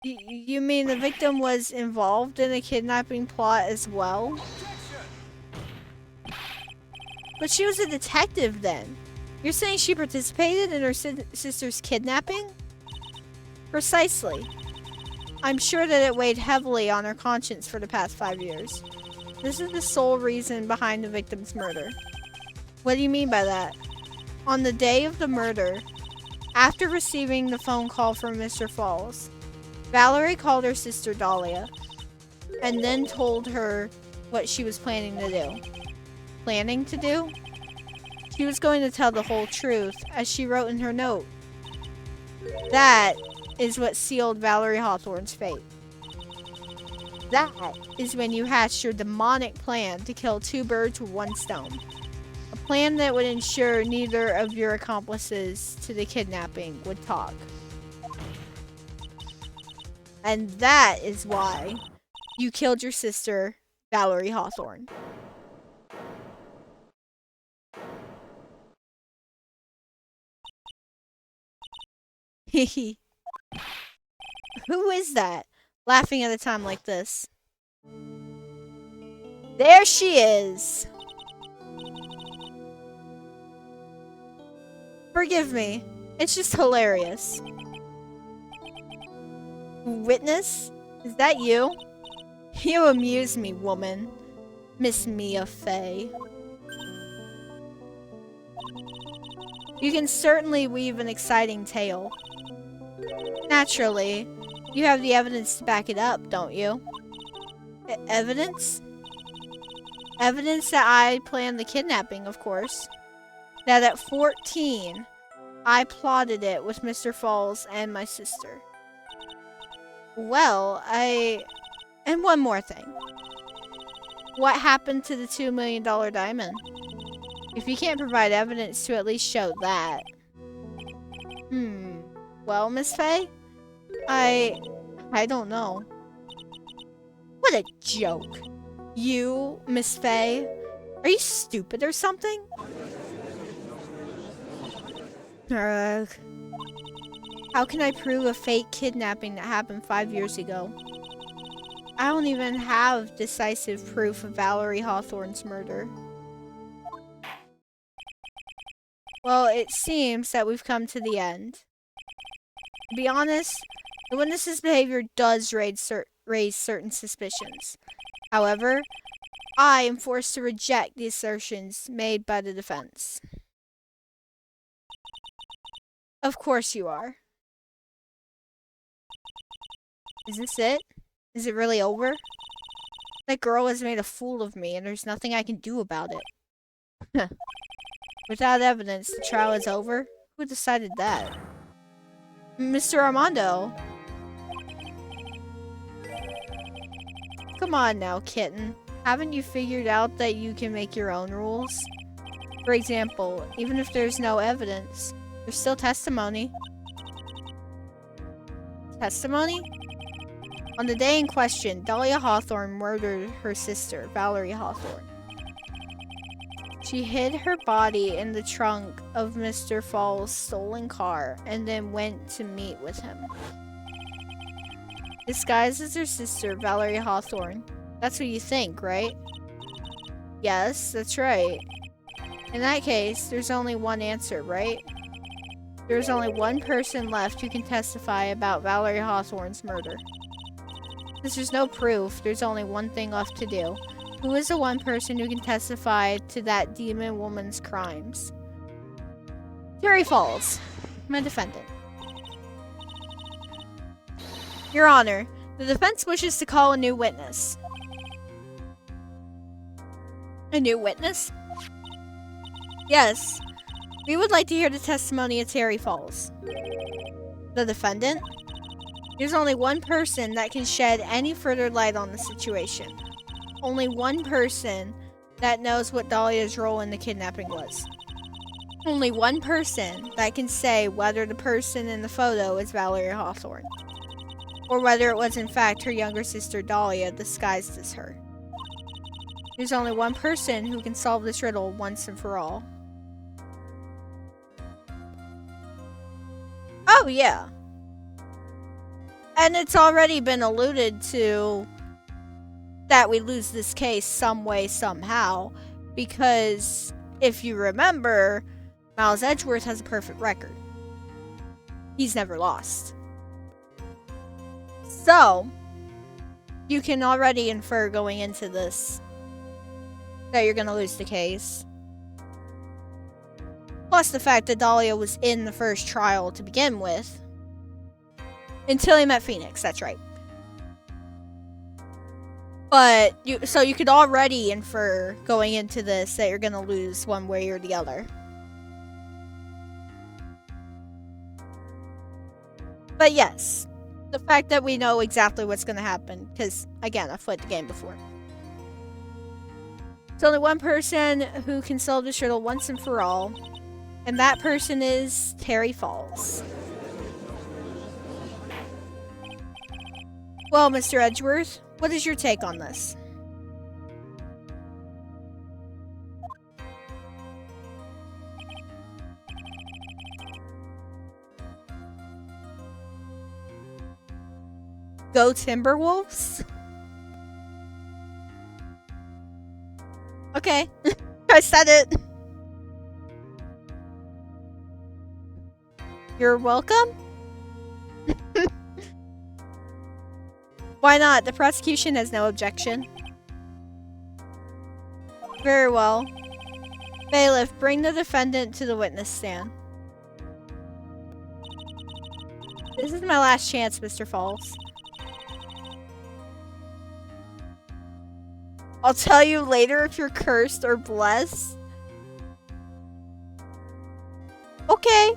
You mean the victim was involved in a kidnapping plot as well? But she was a detective then. You're saying she participated in her sister's kidnapping? Precisely. I'm sure that it weighed heavily on her conscience for the past 5 years. This is the sole reason behind the victim's murder. What do you mean by that? On the day of the murder, after receiving the phone call from Mr. Falls, Valerie called her sister Dahlia and then told her what she was planning to do. Planning to do? She was going to tell the whole truth, as she wrote in her note. That is what sealed Valerie Hawthorne's fate. That is when you hatched your demonic plan to kill two birds with one stone. A plan that would ensure neither of your accomplices to the kidnapping would talk. And that is why you killed your sister, Valerie Hawthorne. Hehe. Who is that? Laughing at a time like this. There she is! Forgive me. It's just hilarious. Witness? Is that you? You amuse me, woman. Miss Mia Fey. You can certainly weave an exciting tale. Naturally. You have the evidence to back it up, don't you? Evidence? Evidence that I planned the kidnapping, of course. That at 14, I plotted it with Mr. Falls and my sister. Well, And one more thing. What happened to the $2 million diamond? If you can't provide evidence to at least show that. Well, Miss Fey? I don't know. What a joke. You, Miss Fey? Are you stupid or something? Ugh. How can I prove a fake kidnapping that happened 5 years ago? I don't even have decisive proof of Valerie Hawthorne's murder. Well, it seems that we've come to the end. To be honest, the witness's behavior does raise certain suspicions. However, I am forced to reject the assertions made by the defense. Of course you are. Is this it? Is it really over? That girl has made a fool of me, and there's nothing I can do about it. Without evidence, the trial is over? Who decided that? Mr. Armando. Come on now, kitten. Haven't you figured out that you can make your own rules? For example, even if there's no evidence, there's still testimony. Testimony? On the day in question, Dahlia Hawthorne murdered her sister, Valerie Hawthorne. She hid her body in the trunk of Mr. Fall's stolen car and then went to meet with him. Disguised as her sister, Valerie Hawthorne. That's what you think, right? Yes, that's right. In that case, there's only one answer, right? There's only one person left who can testify about Valerie Hawthorne's murder. Since there's no proof, there's only one thing left to do. Who is the one person who can testify to that demon woman's crimes? Terry Falls, my defendant. Your Honor, the defense wishes to call a new witness. A new witness? Yes. We would like to hear the testimony of Terry Falls. The defendant? There's only one person that can shed any further light on the situation. Only one person that knows what Dahlia's role in the kidnapping was. Only one person that can say whether the person in the photo is Valerie Hawthorne, or whether it was in fact her younger sister Dahlia disguised as her. There's only one person who can solve this riddle once and for all. Oh yeah. And it's already been alluded to that we lose this case some way, somehow, because if you remember, Miles Edgeworth has a perfect record. He's never lost. So, you can already infer going into this that you're going to lose the case. Plus the fact that Dahlia was in the first trial to begin with. Until he met Phoenix, that's right. But so you could already infer going into this that you're gonna lose one way or the other. But yes, the fact that we know exactly what's gonna happen, because again, I've played the game before. There's only one person who can solve this riddle once and for all, and that person is Terry Falls. Well, Mr. Edgeworth, what is your take on this? Go Timberwolves? Okay, I said it. You're welcome? Why not? The prosecution has no objection. Very well. Bailiff, bring the defendant to the witness stand. This is my last chance, Mr. Falls. I'll tell you later if you're cursed or blessed. Okay.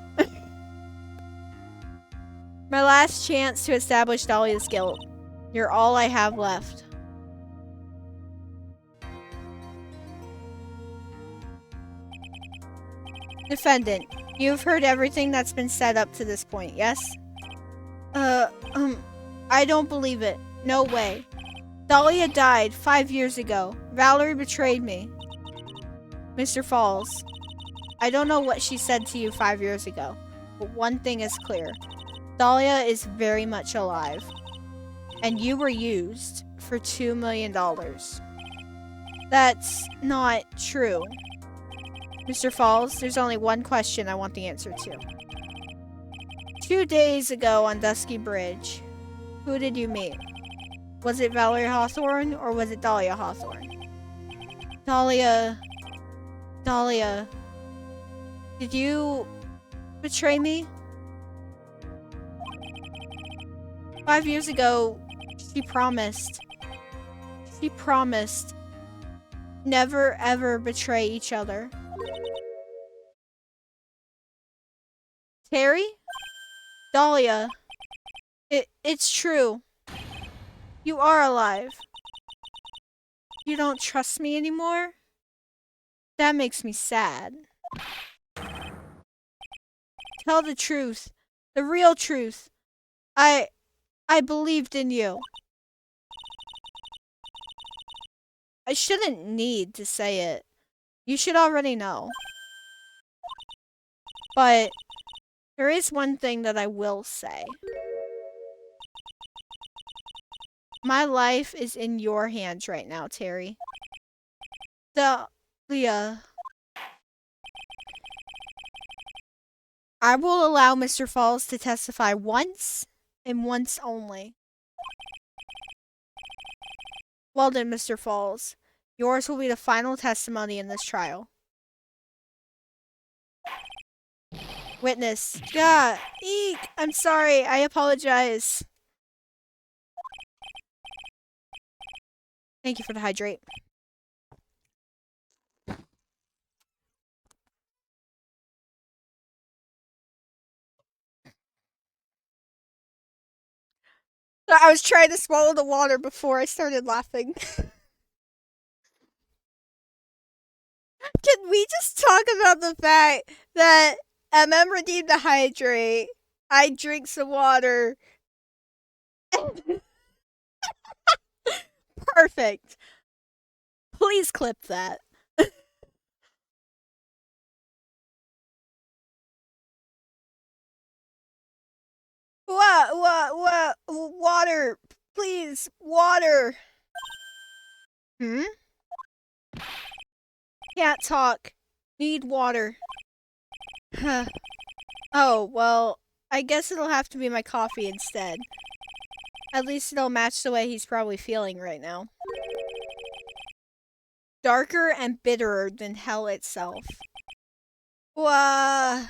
My last chance to establish Dahlia's guilt. You're all I have left. Defendant, you've heard everything that's been said up to this point, yes? I don't believe it. No way. Dahlia died 5 years ago. Valerie betrayed me. Mr. Falls, I don't know what she said to you 5 years ago, but one thing is clear. Dahlia is very much alive. And you were used for $2 million. That's not true. Mr. Falls, there's only one question I want the answer to. 2 days ago on Dusky Bridge, who did you meet? Was it Valerie Hawthorne or was it Dahlia Hawthorne? Dahlia, did you betray me? 5 years ago, she promised never ever betray each other. Terry? Dahlia, it's true. You are alive. You don't trust me anymore? That makes me sad. Tell the truth. The real truth. I believed in you. I shouldn't need to say it. You should already know. But there is one thing that I will say. My life is in your hands right now, Terry. Dahlia. I will allow Mr. Falls to testify once and once only. Well then, Mr. Falls. Yours will be the final testimony in this trial. Witness. Yeah, eek! I'm sorry, I apologize. Thank you for the hydrate. I was trying to swallow the water before I started laughing. Can we just talk about the fact that MM redeemed the hydrate, I drink some water. Perfect. Please clip that. What? Water. Please, water. Hmm? Can't talk. Need water. Oh, well, I guess it'll have to be my coffee instead. At least it'll match the way he's probably feeling right now. Darker and bitterer than hell itself. Wah.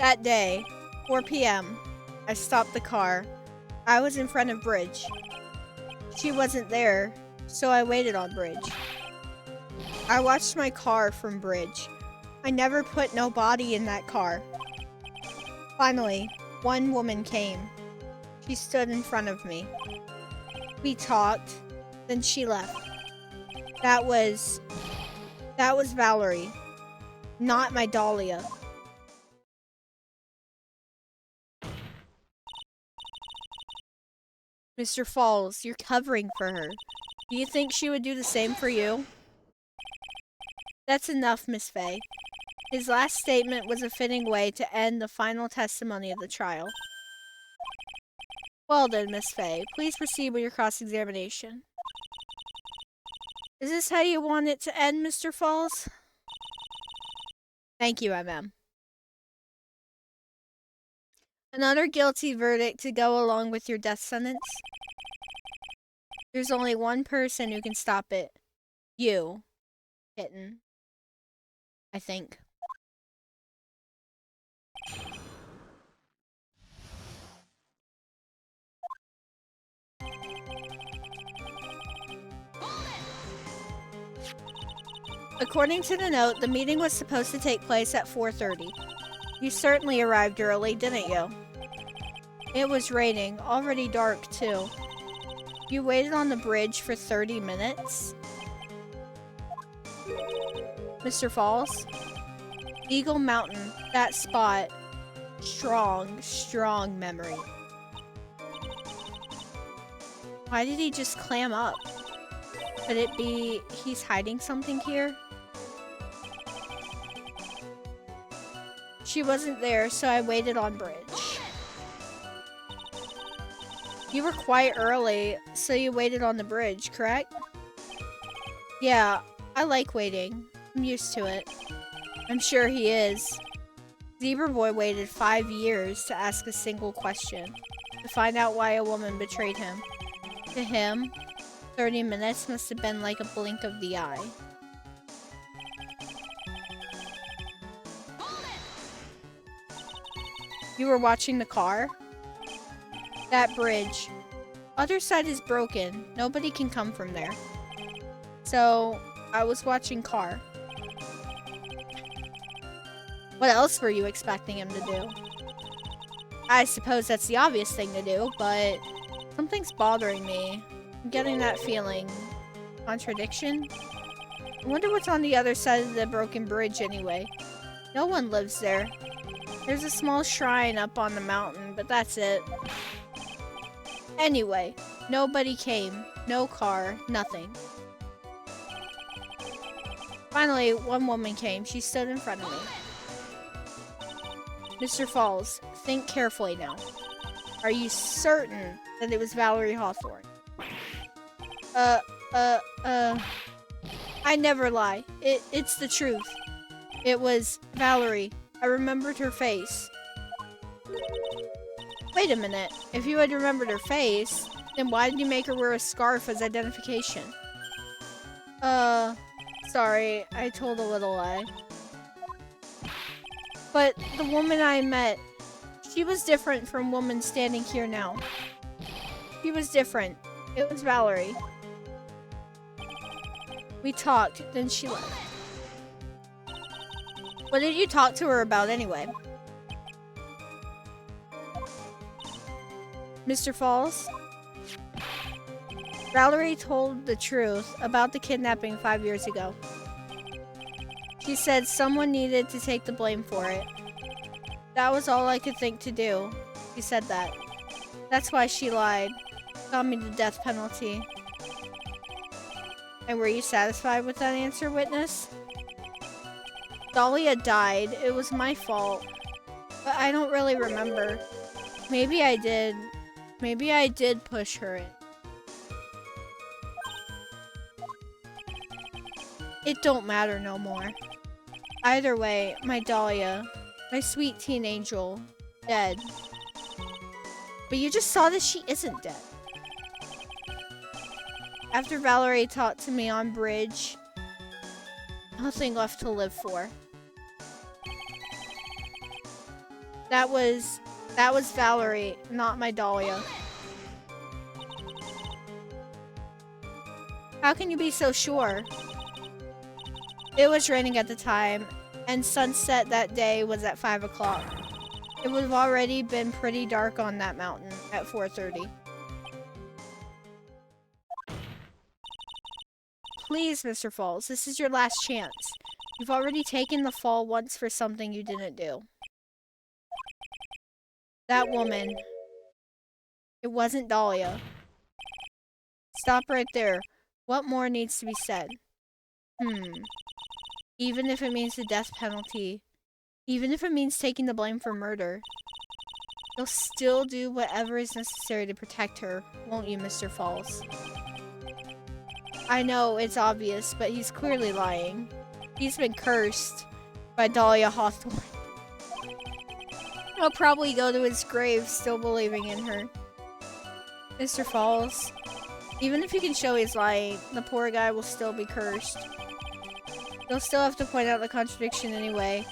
That day, 4 p.m., I stopped the car. I was in front of Bridge. She wasn't there, so I waited on Bridge. I watched my car from Bridge. I never put no body in that car. Finally, one woman came. She stood in front of me. We talked, then she left. That was Valerie, not my Dahlia. Mr. Falls, you're covering for her. Do you think she would do the same for you? That's enough, Miss Fay. His last statement was a fitting way to end the final testimony of the trial. Well then, Miss Fay, please proceed with your cross-examination. Is this how you want it to end, Mr. Falls? Thank you, MM. Another guilty verdict to go along with your death sentence? There's only one person who can stop it. You, kitten. I think. According to the note, the meeting was supposed to take place at 4:30. You certainly arrived early, didn't you? It was raining, already dark too. You waited on the bridge for 30 minutes? Mr. Falls? Eagle Mountain, that spot. Strong memory. Why did he just clam up? Could it be he's hiding something here? She wasn't there, so I waited on bridge. You were quite early, so you waited on the bridge, correct? Yeah, I like waiting. I'm used to it. I'm sure he is. Zebra Boy waited 5 years to ask a single question, to find out why a woman betrayed him. To him, 30 minutes must have been like a blink of the eye. You were watching the car? That bridge. Other side is broken. Nobody can come from there. So, I was watching car. What else were you expecting him to do? I suppose that's the obvious thing to do, but something's bothering me. I'm getting that feeling. Contradiction? I wonder what's on the other side of the broken bridge anyway. No one lives there. There's a small shrine up on the mountain, but that's it. Anyway, nobody came. No car. Nothing. Finally, one woman came. She stood in front of me. Mr. Falls, think carefully now. Are you certain that it was Valerie Hawthorne? I never lie. It's the truth. It was Valerie. I remembered her face. Wait a minute. If you had remembered her face, then why did you make her wear a scarf as identification? Sorry. I told a little lie. But the woman I met, she was different from woman standing here now. She was different. It was Valerie. We talked, then she left. What did you talk to her about anyway? Mr. Falls? Valerie told the truth about the kidnapping 5 years ago. She said someone needed to take the blame for it. That was all I could think to do. She said that. That's why she lied. Got me the death penalty. And were you satisfied with that answer, witness? Dahlia died. It was my fault. But I don't really remember. Maybe I did. Maybe I did push her in. It don't matter no more. Either way, my Dahlia, my sweet teen angel, dead. But you just saw that she isn't dead. After Valerie talked to me on bridge, nothing left to live for. That was Valerie, not my Dahlia. How can you be so sure? It was raining at the time, and sunset that day was at 5 o'clock. It would have already been pretty dark on that mountain at 4:30. Please, Mr. Falls, this is your last chance. You've already taken the fall once for something you didn't do. That woman. It wasn't Dahlia. Stop right there. What more needs to be said? Even if it means the death penalty, even if it means taking the blame for murder, you'll still do whatever is necessary to protect her, won't you, Mr. Falls? I know, it's obvious, but he's clearly lying. He's been cursed by Dahlia Hawthorne. He'll probably go to his grave still believing in her. Mr. Falls, even if you can show he's lying, the poor guy will still be cursed. You'll still have to point out the contradiction anyway.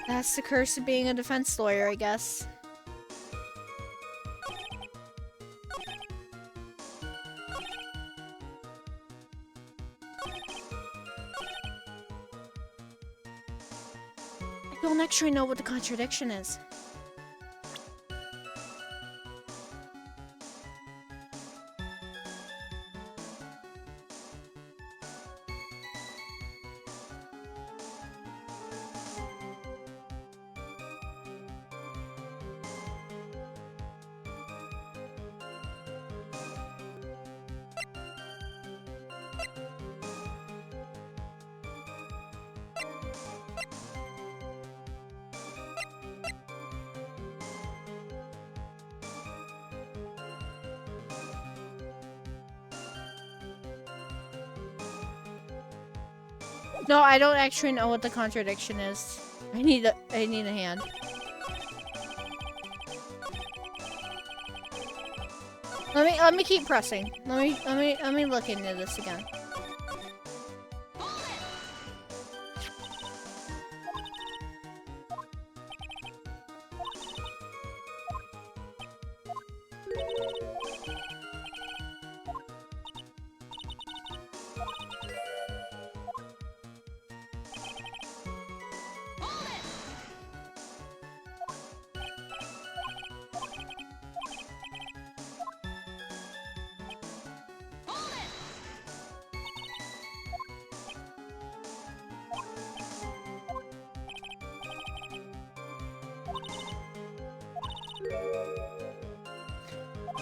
That's the curse of being a defense lawyer, I guess. I don't actually know what the contradiction is. No, I don't actually know what the contradiction is. I need a hand. Let me keep pressing. Let me look into this again.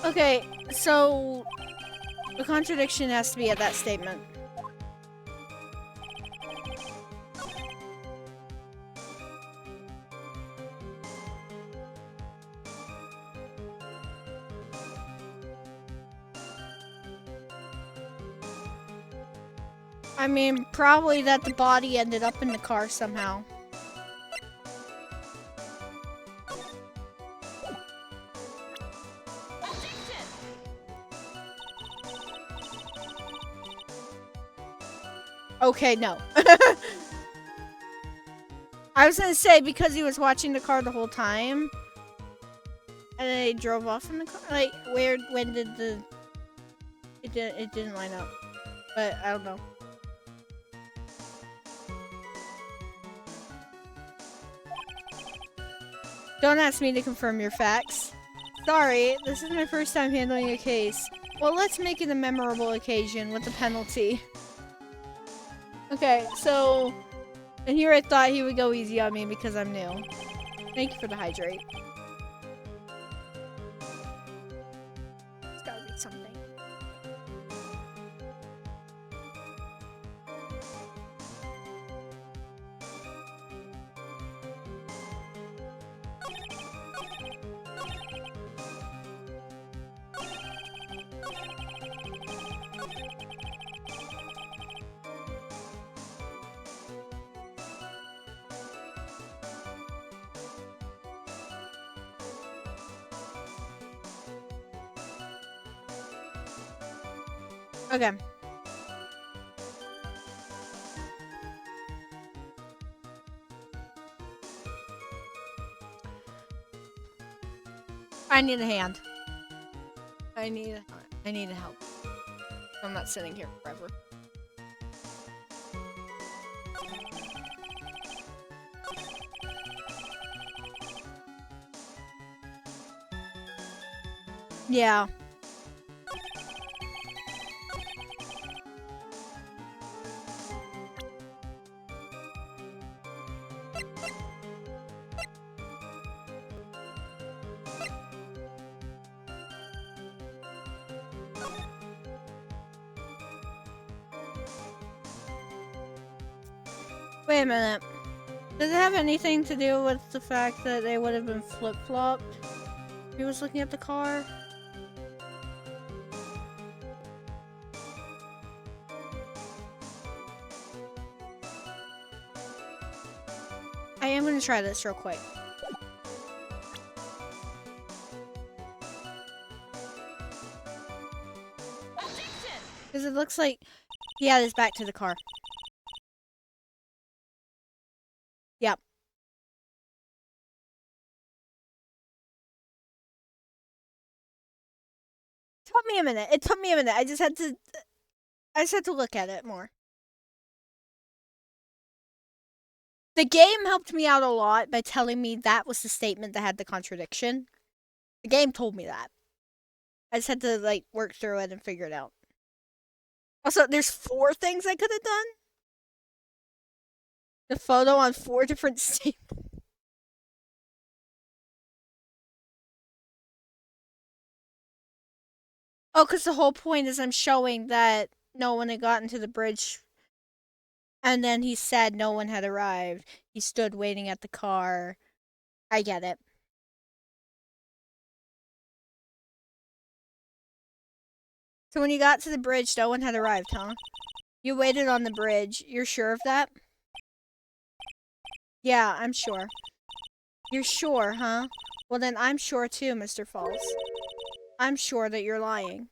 Okay, so the contradiction has to be at that statement. I mean, probably that the body ended up in the car somehow. Okay, no. I was gonna say because he was watching the car the whole time, and then he drove off in the car. Like, when did the? It didn't line up, but I don't know. Don't ask me to confirm your facts. Sorry, this is my first time handling a case. Well, let's make it a memorable occasion with a penalty. Okay, so, and here I thought he would go easy on me because I'm new. Thank you for the hydrate. It's gotta be something. Okay. I need a hand. I need help. I'm not sitting here forever. Yeah. Wait a minute. Does it have anything to do with the fact that they would have been flip-flopped? He was looking at the car. I am gonna try this real quick. Because it looks like he had his back to the car. Yep. It took me a minute. It took me a minute. I just had to look at it more. The game helped me out a lot by telling me that was the statement that had the contradiction. The game told me that. I just had to, like, work through it and figure it out. Also, there's 4 things I could have done. The photo on 4 different statements. Oh, because the whole point is I'm showing that no one had gotten to the bridge. And then he said no one had arrived. He stood waiting at the car. I get it. So when you got to the bridge, no one had arrived, huh? You waited on the bridge. You're sure of that? Yeah, I'm sure. You're sure, huh? Well, then I'm sure too, Mr. Falls. I'm sure that you're lying.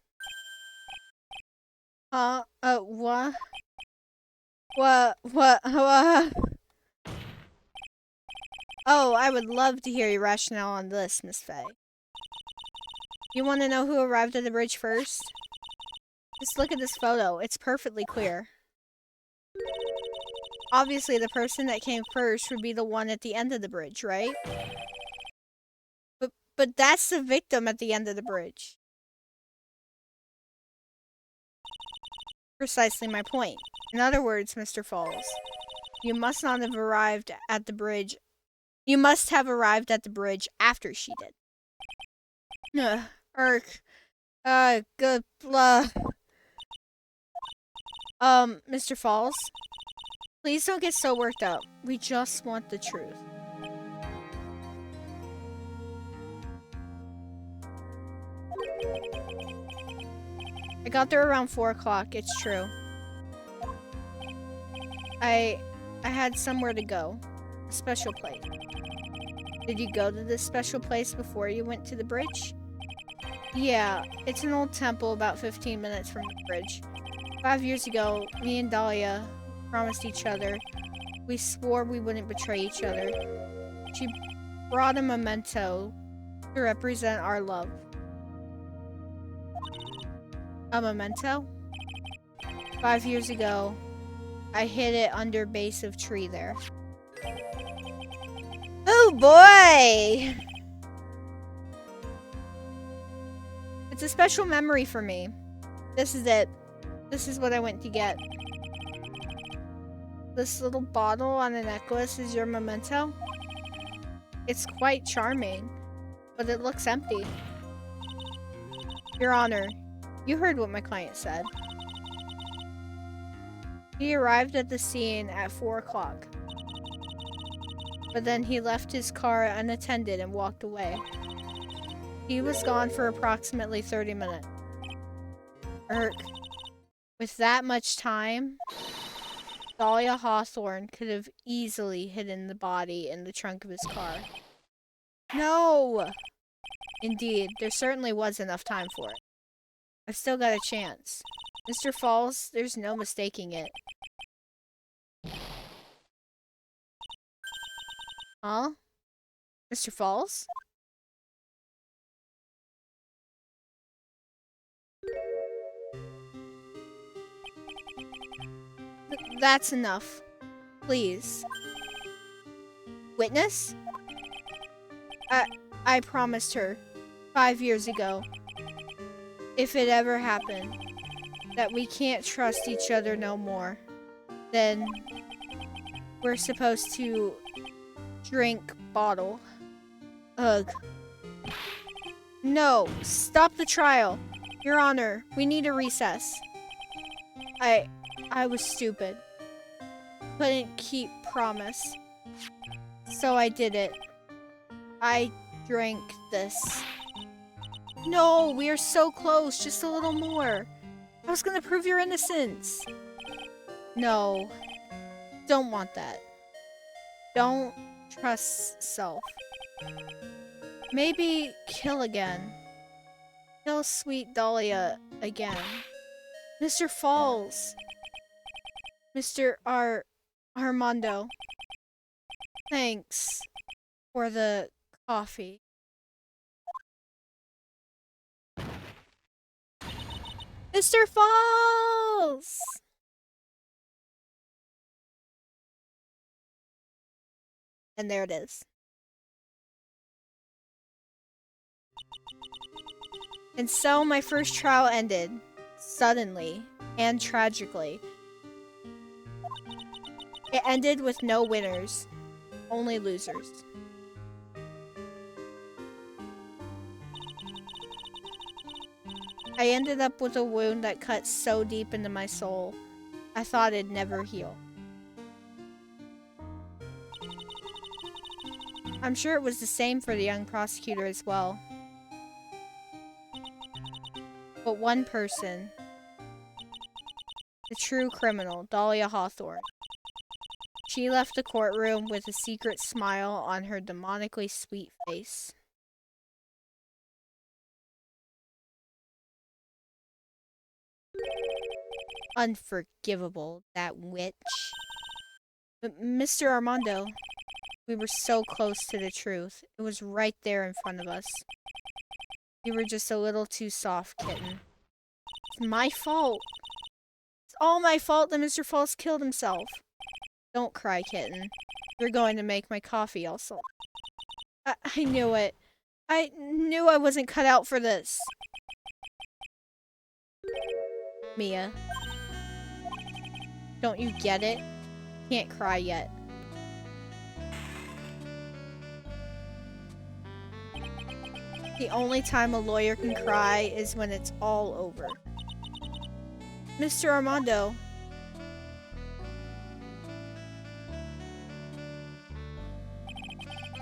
Huh? What? What? Oh, I would love to hear your rationale on this, Miss Faye. You want to know who arrived at the bridge first? Just look at this photo. It's perfectly clear. Obviously, the person that came first would be the one at the end of the bridge, right? But that's the victim at the end of the bridge. Precisely my point. In other words, Mr. Falls, you must not have arrived at the bridge. You must have arrived at the bridge after she did. Irk. Good blah. Mr. Falls, please don't get so worked up. We just want the truth. I got there around 4 o'clock, it's true. I had somewhere to go. A special place. Did you go to this special place before you went to the bridge? Yeah, it's an old temple about 15 minutes from the bridge. 5 years ago, me and Dahlia promised each other. We swore we wouldn't betray each other. She brought a memento to represent our love. A memento? 5 years ago, I hid it under base of tree there. Oh boy! It's a special memory for me. This is it. This is what I went to get. This little bottle on a necklace is your memento? It's quite charming, but it looks empty. Your Honor, you heard what my client said. He arrived at the scene at 4 o'clock. But then he left his car unattended and walked away. He was gone for approximately 30 minutes. Irk. With that much time, Dahlia Hawthorne could have easily hidden the body in the trunk of his car. No! Indeed, there certainly was enough time for it. I've still got a chance. Mr. Falls, there's no mistaking it. Huh? Mr. Falls? That's enough. Please. Witness? I promised her 5 years ago, if it ever happened, that we can't trust each other no more, then we're supposed to drink bottle. Ugh. No, stop the trial. Your Honor, we need a recess. I was stupid. Couldn't keep promise. So I did it. I drank this. No, we are so close. Just a little more. I was gonna prove your innocence. No. Don't want that. Don't trust self. Maybe kill again. Kill sweet Dahlia again. Mr. Falls. Mr. Armando. Thanks for the coffee. Mr. Falls! And there it is. And so my first trial ended. Suddenly. And tragically. It ended with no winners. Only losers. I ended up with a wound that cut so deep into my soul, I thought it'd never heal. I'm sure it was the same for the young prosecutor as well. But one person, the true criminal, Dahlia Hawthorne, she left the courtroom with a secret smile on her demonically sweet face. Unforgivable, that witch. But Mr. Armando, we were so close to the truth. It was right there in front of us. You were just a little too soft, kitten. It's my fault. It's all my fault that Mr. Falls killed himself. Don't cry, kitten. You're going to make my coffee also. I knew it. I knew I wasn't cut out for this. Mia. Don't you get it? Can't cry yet. The only time a lawyer can cry is when it's all over. Mr. Armando.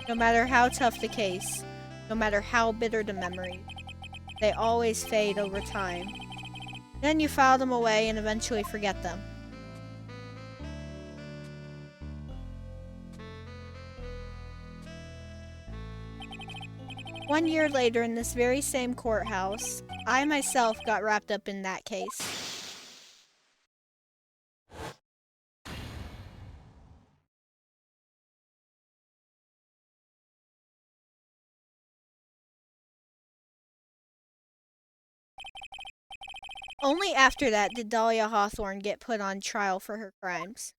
No matter how tough the case, no matter how bitter the memory, they always fade over time. Then you file them away and eventually forget them. One year later, in this very same courthouse, I myself got wrapped up in that case. Only after that did Dahlia Hawthorne get put on trial for her crimes.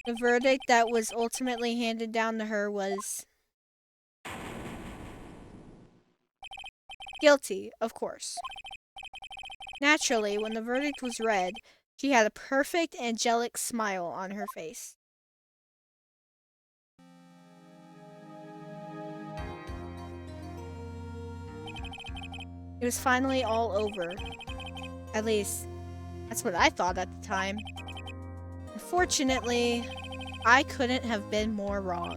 The verdict that was ultimately handed down to her was guilty, of course. Naturally, when the verdict was read, she had a perfect angelic smile on her face. It was finally all over. At least, that's what I thought at the time. Unfortunately, I couldn't have been more wrong.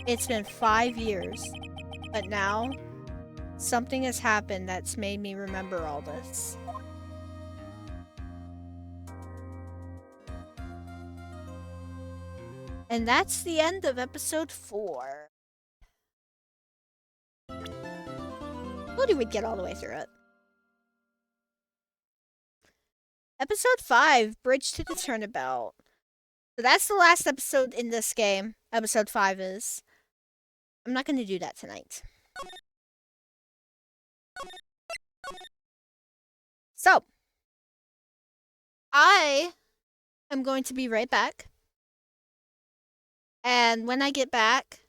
It's been 5 years, but now, something has happened that's made me remember all this. And that's the end of episode 4. Who knew we'd get all the way through it? Episode 5, Bridge to the Turnabout. So that's the last episode in this game. Episode 5 is. I'm not going to do that tonight. So, I am going to be right back. And when I get back,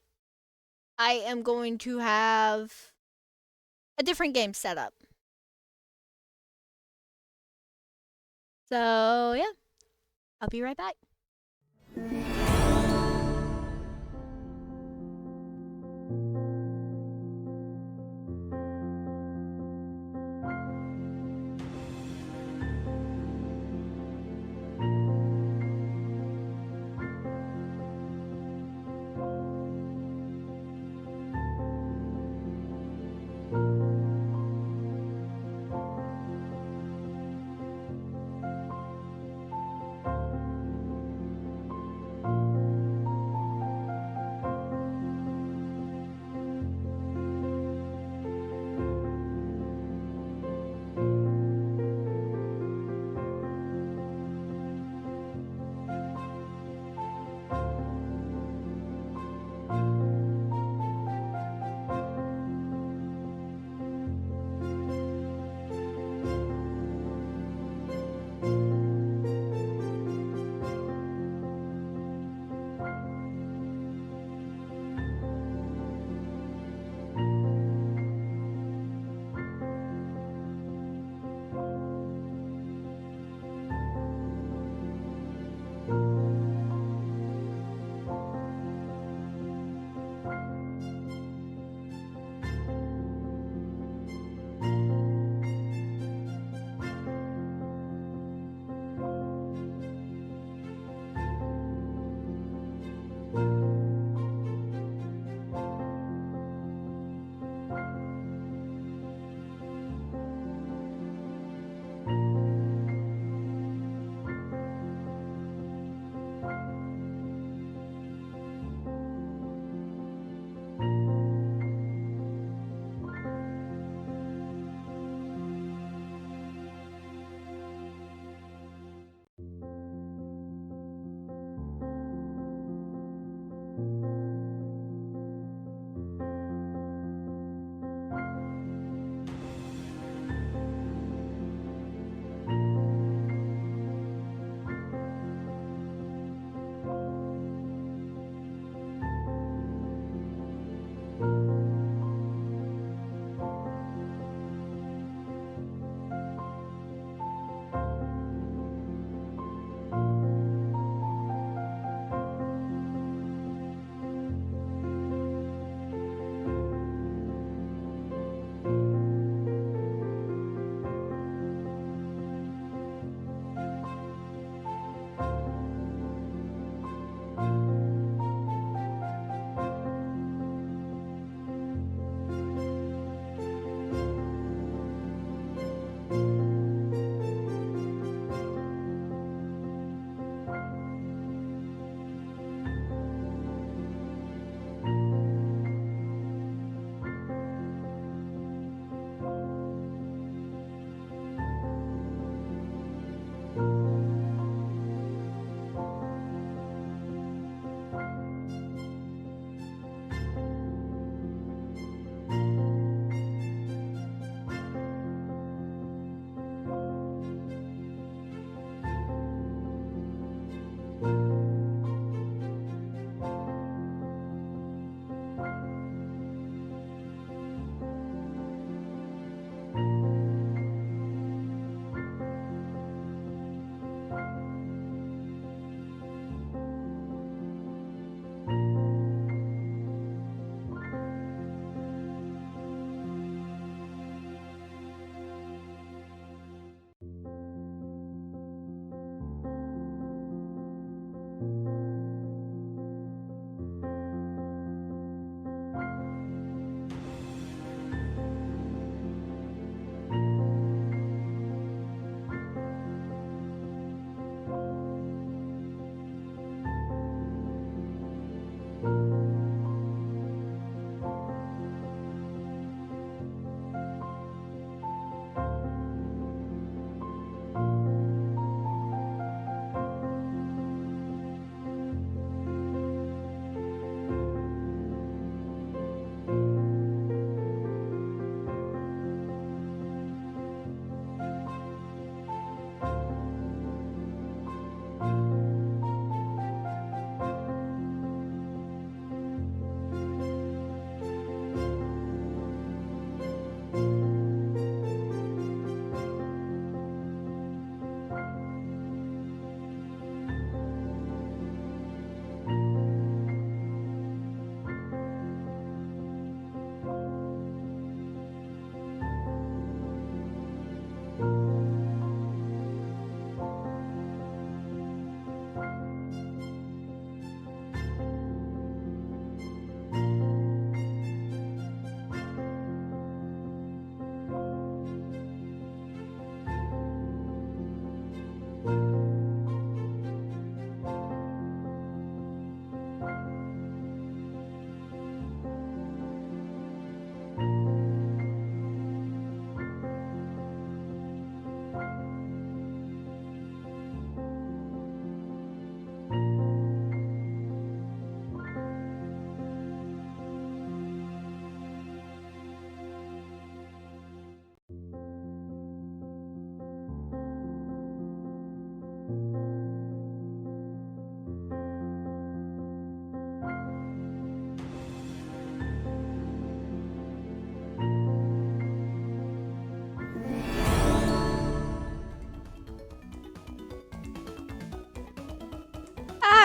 I am going to have a different game set up. So, yeah, I'll be right back.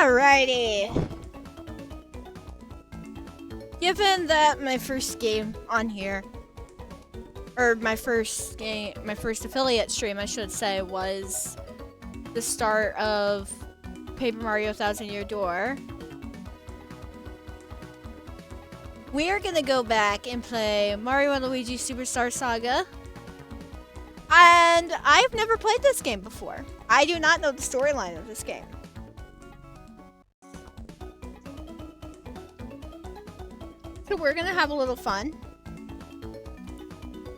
Alrighty. Given that my first game on here, or my first affiliate stream, I should say, was the start of Paper Mario Thousand Year Door, we are gonna go back and play Mario and Luigi Superstar Saga. And I've never played this game before. I do not know the storyline of this game. So we're gonna have a little fun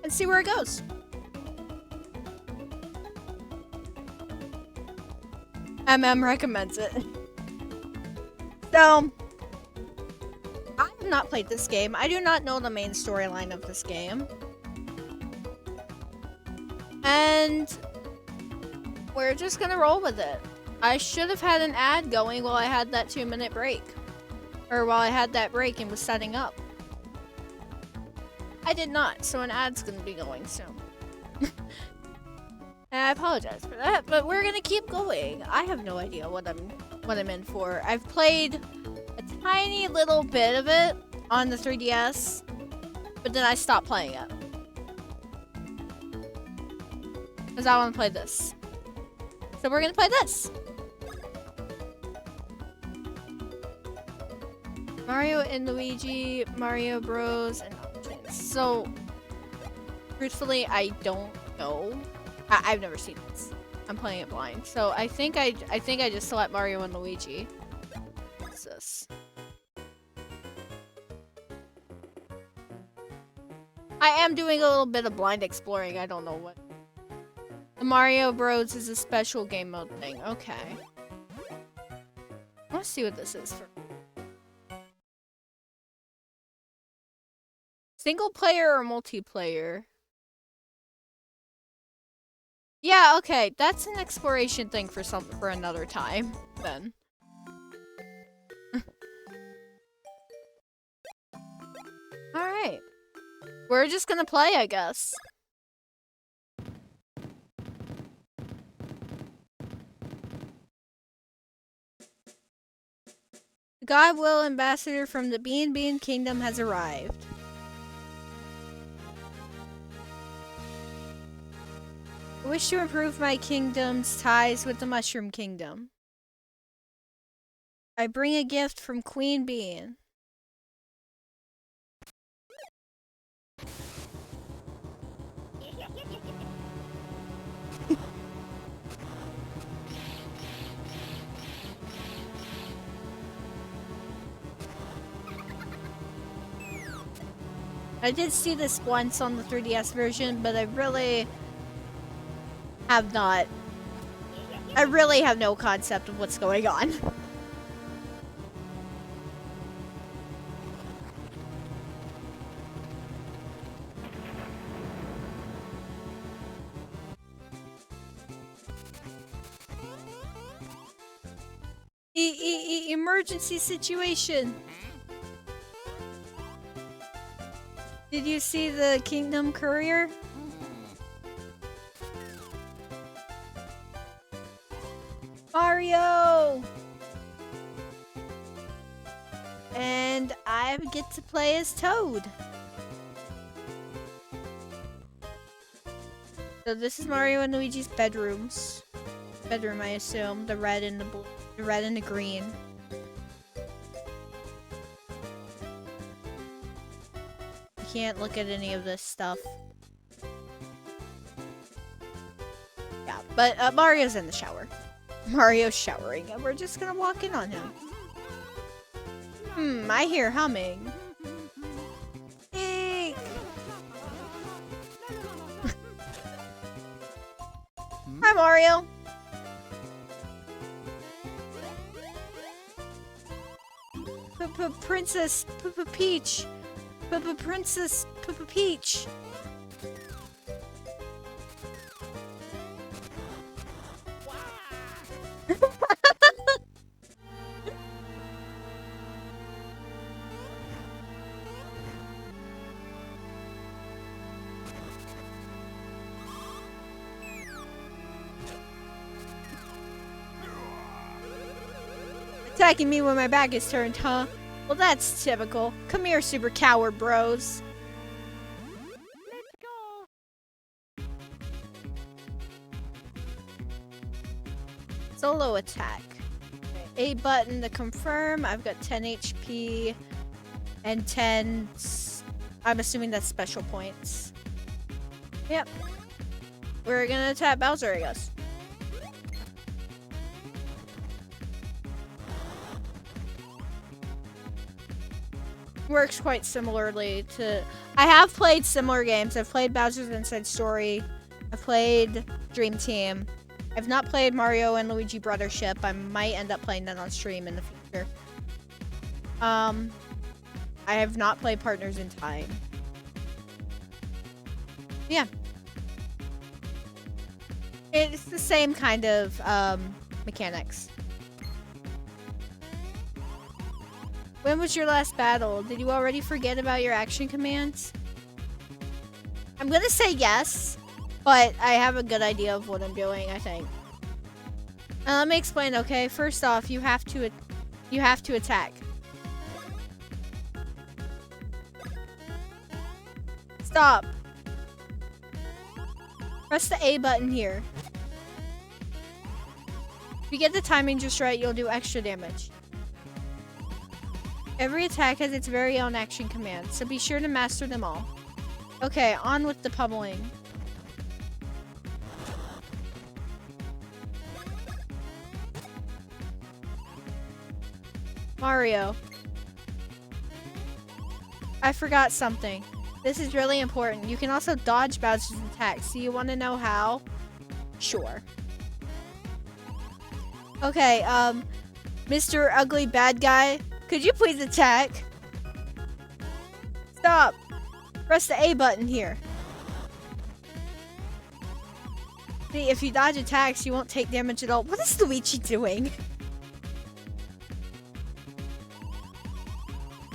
and see where it goes. Recommends it. So, I have not played this game. I do not know the main storyline of this game. And we're just gonna roll with it. I should have had an ad going while I had that 2-minute break. Or while I had that break and was setting up. I did not, so an ad's gonna be going soon. And I apologize for that, but we're gonna keep going. I have no idea what I'm in for. I've played a tiny little bit of it on the 3DS, but then I stopped playing it. Because I want to play this. So we're gonna play this. Mario and Luigi, Mario Bros, and so, truthfully, I don't know. I've never seen this. I'm playing it blind, so I think I just select Mario and Luigi. What's this? I am doing a little bit of blind exploring. I don't know what. The Mario Bros is a special game mode thing. Okay. Let's see what this is for. Single player or multiplayer? Yeah, okay. That's an exploration thing for another time, then. Alright. We're just gonna play, I guess. The Godwill ambassador from the Bean Kingdom has arrived. I wish to improve my kingdom's ties with the Mushroom Kingdom. I bring a gift from Queen Bean. I did see this once on the 3DS version, but I really have not. I really have no concept of what's going on. Emergency situation. Did you see the Kingdom Courier? Mario! And I get to play as Toad. So this is Mario and Luigi's bedrooms. Bedroom, I assume. The red and the blue, the red and the green. You can't look at any of this stuff. Yeah, but Mario's in the shower. Mario's showering, and we're just gonna walk in on him. I hear humming. Eek. Hi, Mario. Princess Peach. Princess Peach. Attacking me when my back is turned, huh? Well, that's typical. Come here, super coward bros. Solo attack. A button to confirm. I've got 10 HP and 10. I'm assuming that's special points. Yep. We're gonna attack Bowser, I guess. Works quite similarly to... I have played similar games. I've played Bowser's Inside Story. I've played Dream Team. I've not played Mario and Luigi Brothership. I might end up playing that on stream in the future. I have not played Partners in Time. Yeah. It's the same kind of mechanics. When was your last battle? Did you already forget about your action commands? I'm gonna say yes, but I have a good idea of what I'm doing, I think. Let me explain, okay? First off, you have to attack. Stop. Press the A button here. If you get the timing just right, you'll do extra damage. Every attack has its very own action command, so be sure to master them all. Okay, on with the pummeling. Mario. I forgot something. This is really important. You can also dodge Bowser's attacks. Do you want to know how? Sure. Okay, Mr. Ugly Bad Guy, could you please attack? Stop. Press the A button here. See, if you dodge attacks, you won't take damage at all. What is Luigi doing?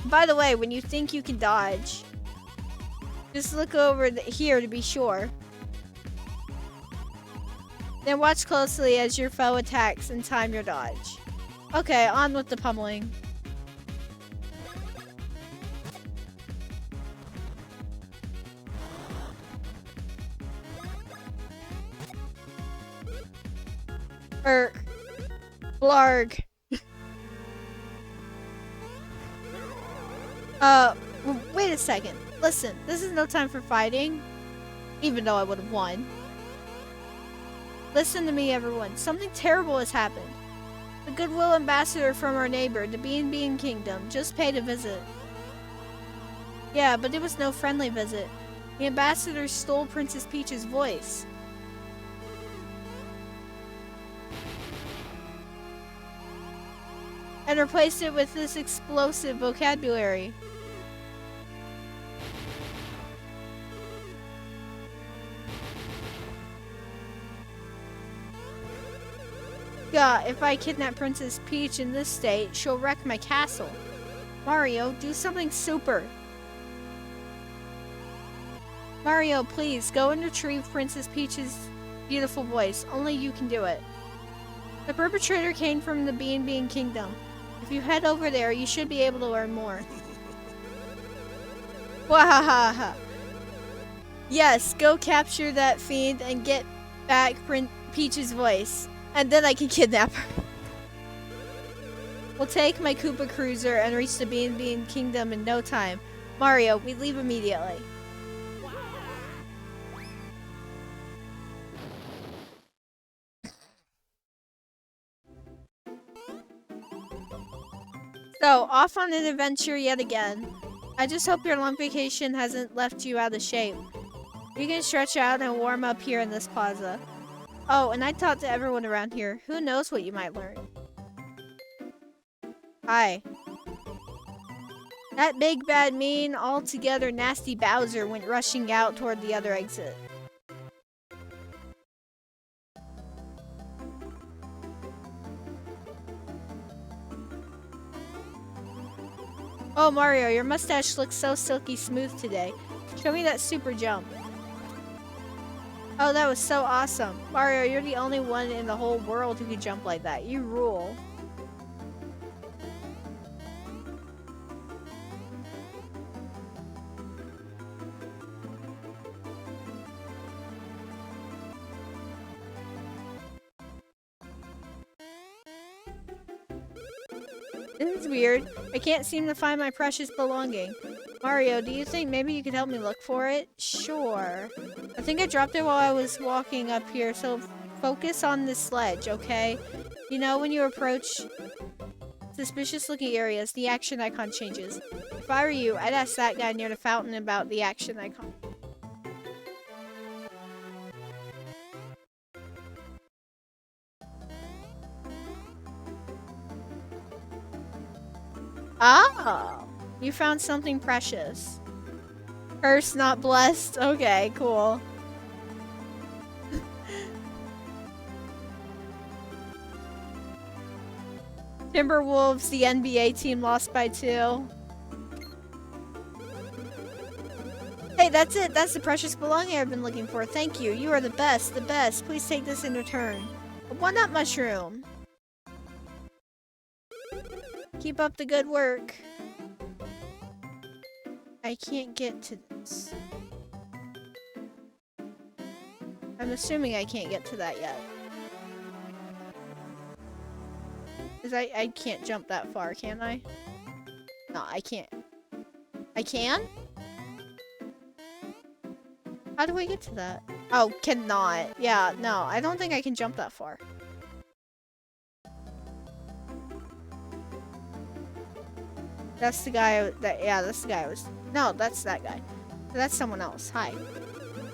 By the way, when you think you can dodge, just look over here to be sure. Then watch closely as your foe attacks and time your dodge. Okay, on with the pummeling. Blarg. Wait a second. Listen, this is no time for fighting. Even though I would have won. Listen to me, everyone. Something terrible has happened. The goodwill ambassador from our neighbor, the Bean Kingdom, just paid a visit. Yeah, but it was no friendly visit. The ambassador stole Princess Peach's voice. And replaced it with this explosive vocabulary. Yeah, if I kidnap Princess Peach in this state, she'll wreck my castle. Mario, do something super. Mario, please, go and retrieve Princess Peach's beautiful voice. Only you can do it. The perpetrator came from the Bean Kingdom. If you head over there, you should be able to learn more. Wahaha. Yes, go capture that fiend and get back Peach's voice. And then I can kidnap her. We'll take my Koopa Cruiser and reach the Bean Kingdom in no time. Mario, we leave immediately. So, off on an adventure yet again. I just hope your long vacation hasn't left you out of shape. You can stretch out and warm up here in this plaza. Oh, and I talked to everyone around here. Who knows what you might learn? Hi. That big, bad, mean, altogether nasty Bowser went rushing out toward the other exit. Oh, Mario, your mustache looks so silky smooth today. Show me that super jump. Oh, that was so awesome. Mario, you're the only one in the whole world who can jump like that. You rule. This is weird. I can't seem to find my precious belonging. Mario, do you think maybe you could help me look for it? Sure. I think I dropped it while I was walking up here, so focus on this sledge, okay? You know, when you approach suspicious looking areas, the action icon changes. If I were you, I'd ask that guy near the fountain about the action icon. Oh, you found something precious. Cursed, not blessed. Okay, cool. Timberwolves, the NBA team, lost by 2. Hey, that's it. That's the precious belonging I've been looking for. Thank you. You are the best, the best. Please take this in return. A one-up mushroom. Keep up the good work. I can't get to this. I'm assuming I can't get to that yet. Because I can't jump that far, can I? No, I can't. I can? How do I get to that? Oh, cannot. Yeah, no, I don't think I can jump that far. That's the guy that's the guy I was... No, that's that guy. That's someone else. Hi.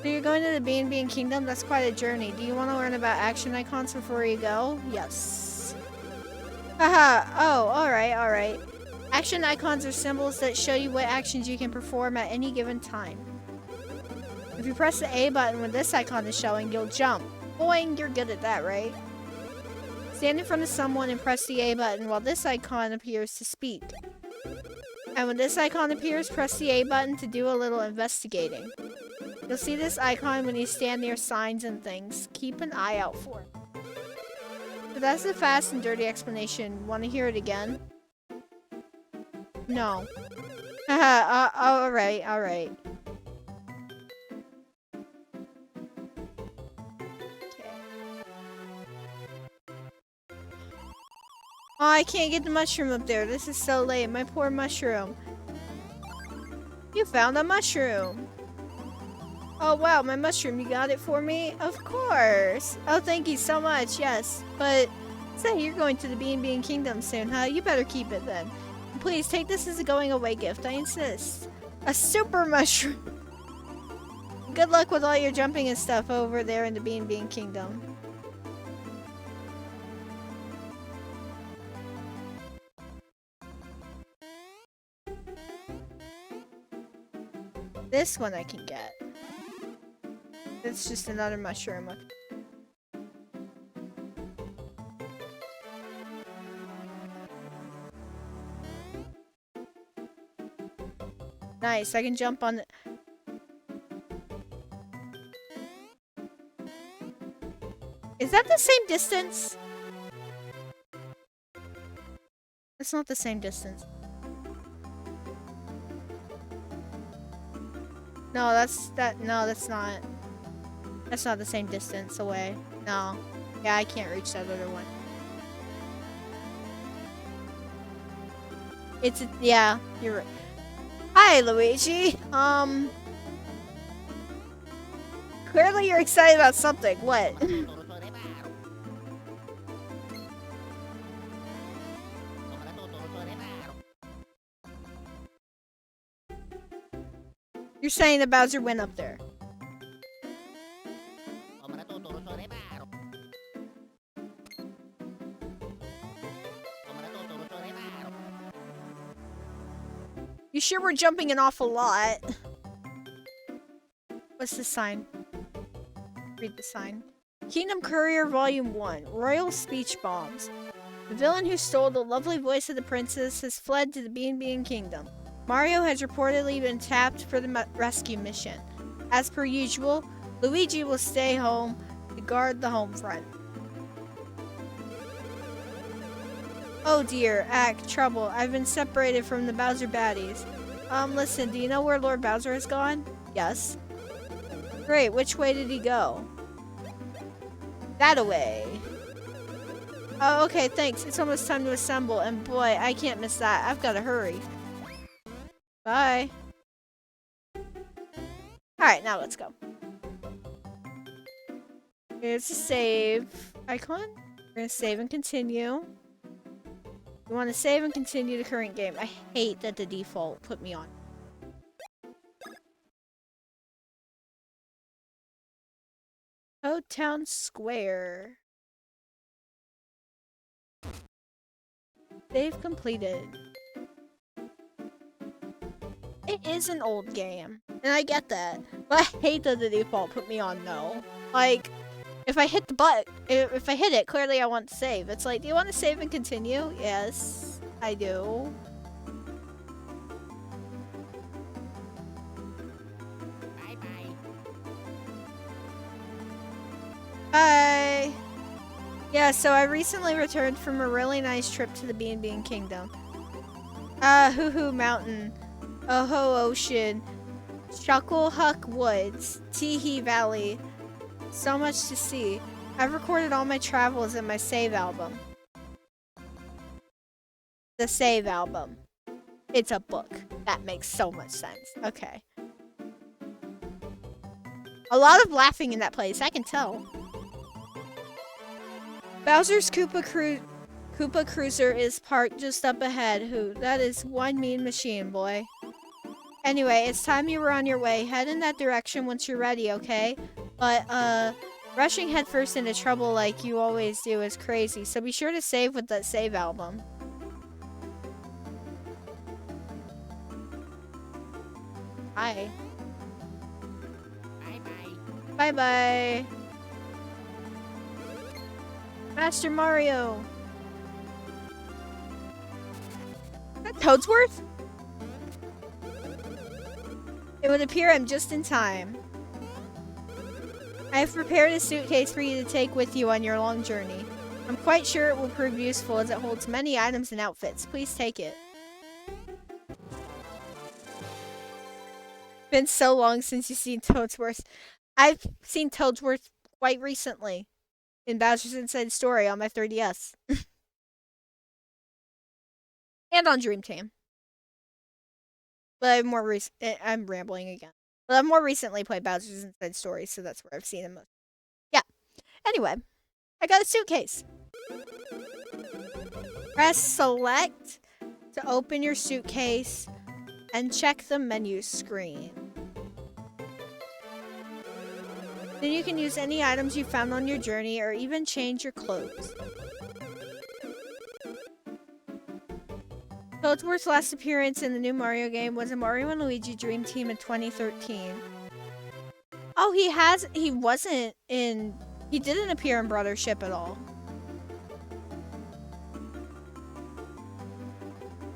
So you're going to the B&B Kingdom? That's quite a journey. Do you want to learn about action icons before you go? Yes. Haha. Oh, alright. Action icons are symbols that show you what actions you can perform at any given time. If you press the A button when this icon is showing, you'll jump. Boing, you're good at that, right? Stand in front of someone and press the A button while this icon appears to speak. And when this icon appears, press the A button to do a little investigating. You'll see this icon when you stand near signs and things. Keep an eye out for it. So that's the fast and dirty explanation. Want to hear it again? No. Haha, alright. Oh, I can't get the mushroom up there. This is so late. My poor mushroom. You found a mushroom. Oh, wow, my mushroom. You got it for me? Of course. Oh, thank you so much. Yes. But, say, you're going to the B&B Kingdom soon, huh? You better keep it then. Please, take this as a going-away gift. I insist. A super mushroom. Good luck with all your jumping and stuff over there in the B&B Kingdom. This one I can get. It's just another mushroom. Nice, I can jump on the... Is that the same distance? It's not the same distance. No, that's not. That's not the same distance away. No. Yeah, I can't reach that other one. Yeah, you're right. Hi, Luigi. Clearly you're excited about something. What? You're saying that Bowser went up there. You sure we're jumping an awful lot? What's the sign? Read the sign. Kingdom Courier Volume 1. Royal Speech Bombs. The villain who stole the lovely voice of the princess has fled to the B&B Kingdom. Mario has reportedly been tapped for the rescue mission. As per usual, Luigi will stay home to guard the home front. Oh dear, trouble. I've been separated from the Bowser baddies. Listen, do you know where Lord Bowser has gone? Yes. Great, which way did he go? That away. Oh, okay, thanks. It's almost time to assemble, and boy, I can't miss that. I've got to hurry. Bye. Alright, now let's go. Here's the save icon. We're gonna save and continue. We want to save and continue the current game. I hate that the default put me on. Toad Town Square. Save completed. It is an old game, and I get that, but I hate that the default put me on no. Like, if I hit the button, if I hit it, clearly I want to save. It's like, do you want to save and continue? Yes, I do. Bye-bye. Bye. Yeah, so I recently returned from a really nice trip to the Bean Kingdom. Hoo-hoo Mountain, Oho Ocean, Chucklehuck Woods, Teehee Valley. So much to see. I've recorded all my travels in my save album. The save album. It's a book. That makes so much sense. Okay. A lot of laughing in that place, I can tell. Bowser's Koopa Cruiser is parked just up ahead. Who? That is one mean machine, boy. Anyway, it's time you were on your way. Head in that direction once you're ready, okay? But, rushing headfirst into trouble like you always do is crazy, so be sure to save with that save album. Bye. Bye-bye. Bye-bye. Master Mario. Is that Toadsworth? It would appear I'm just in time. I have prepared a suitcase for you to take with you on your long journey. I'm quite sure it will prove useful as it holds many items and outfits. Please take it. Been so long since you've seen Toadsworth. I've seen Toadsworth quite recently in Bowser's Inside Story on my 3DS. And on Dream Team. But I'm rambling again. But I've more recently played Bowser's Inside Story, so that's where I've seen him most. Yeah. Anyway, I got a suitcase. Press select to open your suitcase and check the menu screen. Then you can use any items you found on your journey or even change your clothes. Toadsworth's last appearance in the new Mario game was in Mario & Luigi Dream Team in 2013. Oh, he didn't appear in Brothership at all.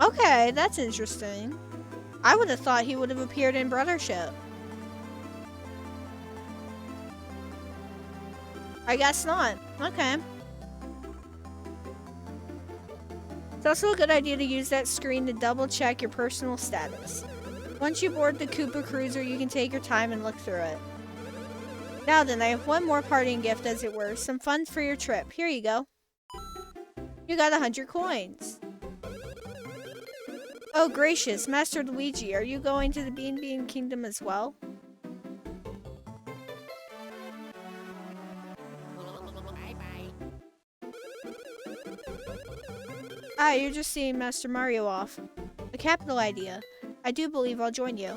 Okay, that's interesting. I would have thought he would have appeared in Brothership. I guess not. Okay. It's also a good idea to use that screen to double check your personal status. Once you board the Koopa Cruiser, you can take your time and look through it. Now then, I have one more parting gift, as it were. Some funds for your trip. Here you go. You got 100 coins. Oh gracious, Master Luigi, are you going to the Bean Kingdom as well? Ah, you're just seeing Master Mario off. A capital idea. I do believe I'll join you.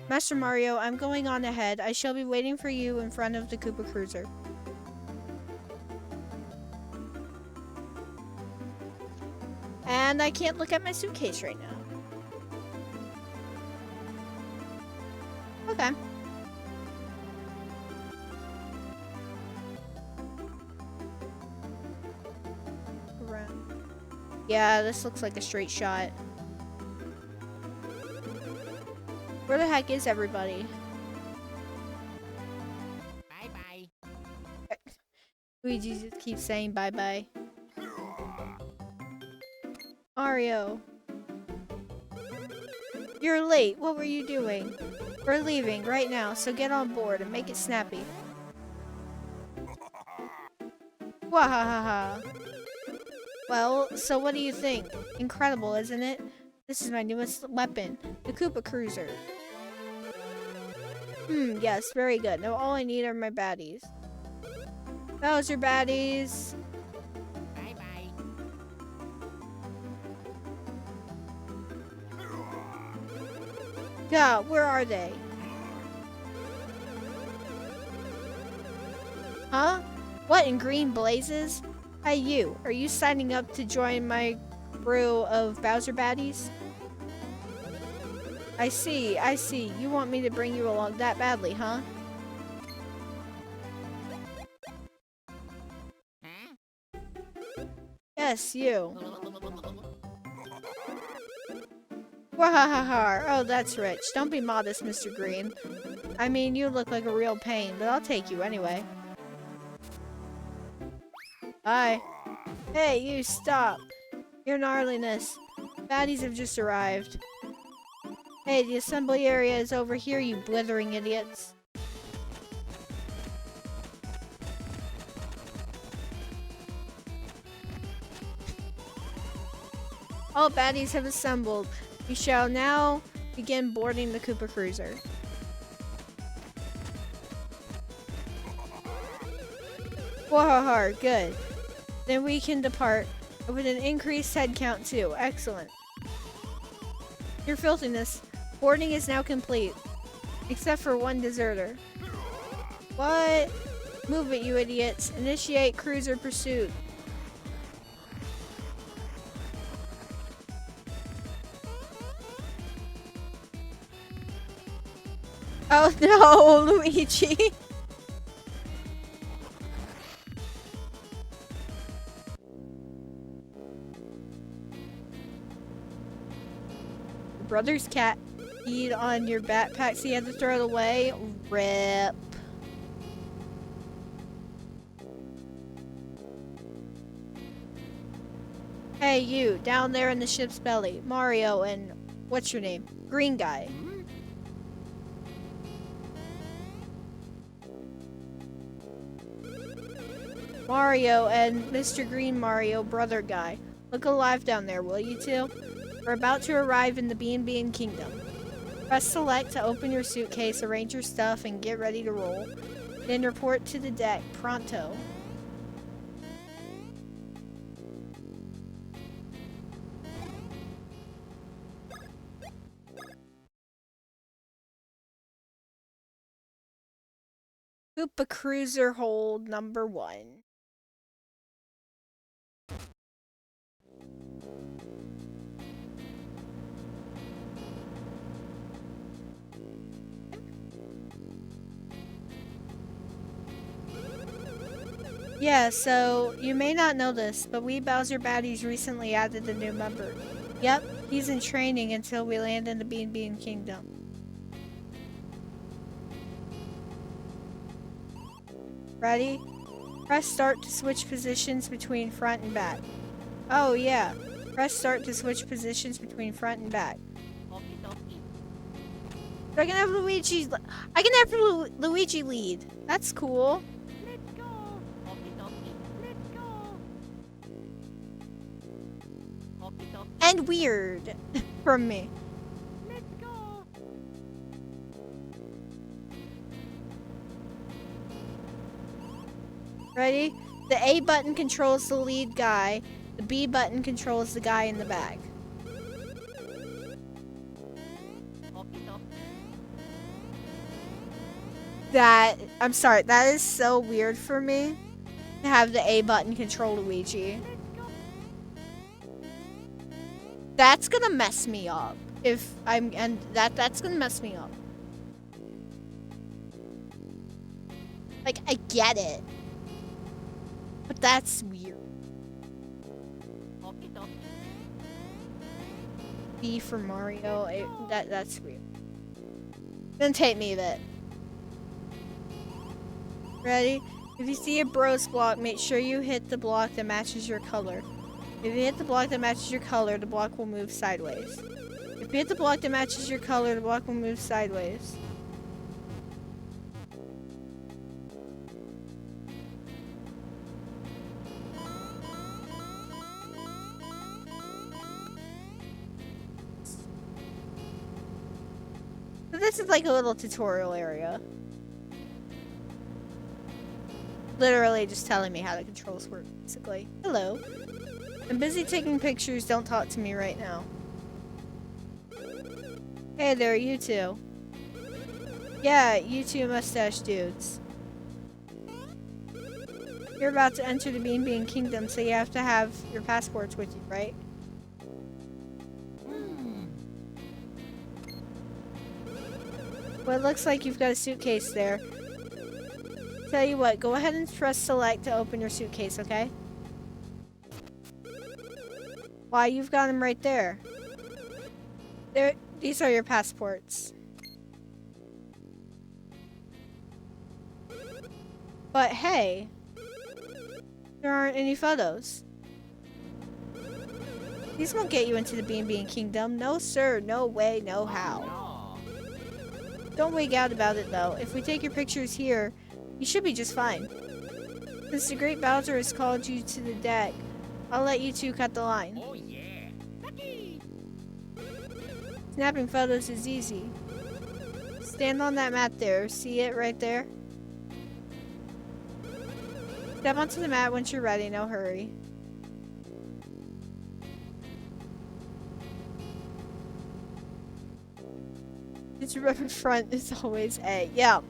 Master Mario, I'm going on ahead. I shall be waiting for you in front of the Koopa Cruiser. And I can't look at my suitcase right now. Okay. Yeah, this looks like a straight shot. Where the heck is everybody? Bye-bye. Luigi just keeps saying bye-bye. Mario. You're late. What were you doing? We're leaving right now, so get on board and make it snappy. Wahahaha. Well, so what do you think? Incredible, isn't it? This is my newest weapon, the Koopa Cruiser. Yes, very good. Now all I need are my baddies. Bowser baddies. Bye bye. Yeah, where are they? Huh? What in green blazes? Hey you, are you signing up to join my crew of Bowser baddies? I see, I see. You want me to bring you along that badly, huh? Huh? Yes, you. Wahahaha. Oh, that's rich. Don't be modest, Mr. Green. I mean, you look like a real pain, but I'll take you anyway. Bye. Hey, you stop. Your gnarliness. Baddies have just arrived. Hey, the assembly area is over here, you blithering idiots. All baddies have assembled. We shall now begin boarding the Koopa Cruiser. Wahaha, good. Then we can depart with an increased head count too. Excellent. Your filthiness. Boarding is now complete. Except for one deserter. What? Move it, you idiots. Initiate cruiser pursuit. Oh no, Luigi. Your brother's cat peed on your backpack, so you had to throw it away. Rip. Hey, you, down there in the ship's belly. Mario and what's your name? Green guy. Mario and Mr. Green Mario, brother guy. Look alive down there, will you two? We're about to arrive in the B&B Kingdom. Press select to open your suitcase, arrange your stuff, and get ready to roll. Then report to the deck, pronto. Koopa Cruiser hold number 1. Yeah, so you may not know this, but we Bowser Baddies recently added a new member. Yep, he's in training until we land in the B&B Kingdom. Ready? Press start to switch positions between front and back. Oh yeah, press start to switch positions between front and back. Okie dokie. So I can have Luigi lead. That's cool. Let's go. Okie dokie. Let's go. Okie dokie. And weird from me. Let's go. Ready? The A button controls the lead guy. The B button controls the guy in the back. Okie dokie. I'm sorry, that is so weird for me to have the A button control Luigi. That's gonna mess me up. That's gonna mess me up. Like, I get it. But that's weird. Okie dokie. B for Mario, that's weird. Then take me that. Ready? If you see a bros block, make sure you hit the block that matches your color. If you hit the block that matches your color, the block will move sideways. If you hit the block that matches your color, the block will move sideways. This is like a little tutorial area. Literally just telling me how the controls work, basically. Hello. I'm busy taking pictures. Don't talk to me right now. Hey there, you two. Yeah, you two mustache dudes. You're about to enter the Bean Kingdom, so you have to have your passports with you, right? Well, it looks like you've got a suitcase there. Tell you what, go ahead and press select to open your suitcase, okay? Why, you've got them right there. These are your passports. But hey, there aren't any photos. These won't get you into the Bean Kingdom. No sir, no way, no how. Don't wig out about it though. If we take your pictures here, you should be just fine. Since the Great Bowser has called you to the deck, I'll let you two cut the line. Oh yeah. Lucky. Snapping photos is easy. Stand on that mat there. See it right there? Step onto the mat once you're ready. No hurry. Just remember front is always A. Yeah.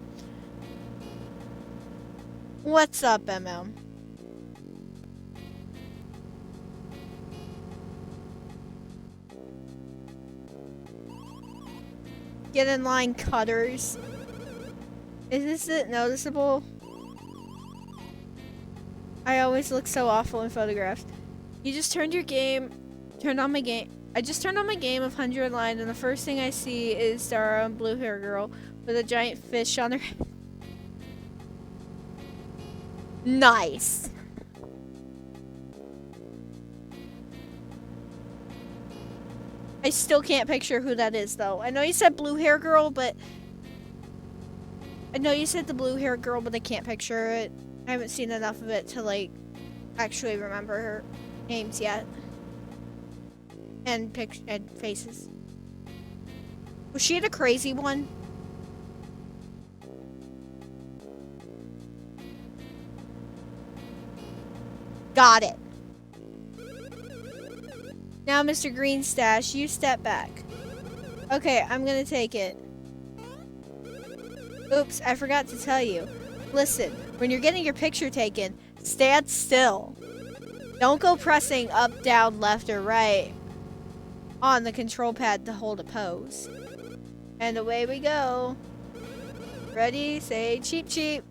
What's up, MM? Get in line, cutters. Is it noticeable? I always look so awful in photographs. You just turned on my game. I just turned on my game of 100 line, and the first thing I see is our own blue hair girl with a giant fish on her head. Nice. I still can't picture who that is, though. I know you said blue hair girl, but I can't picture it. I haven't seen enough of it to, like, actually remember her names yet. And faces. Was she the crazy one? Got it. Now, Mr. Greenstash, you step back. Okay, I'm gonna take it. Oops, I forgot to tell you. Listen, when you're getting your picture taken, stand still. Don't go pressing up, down, left, or right on the control pad to hold a pose. And away we go. Ready? Say cheep cheep.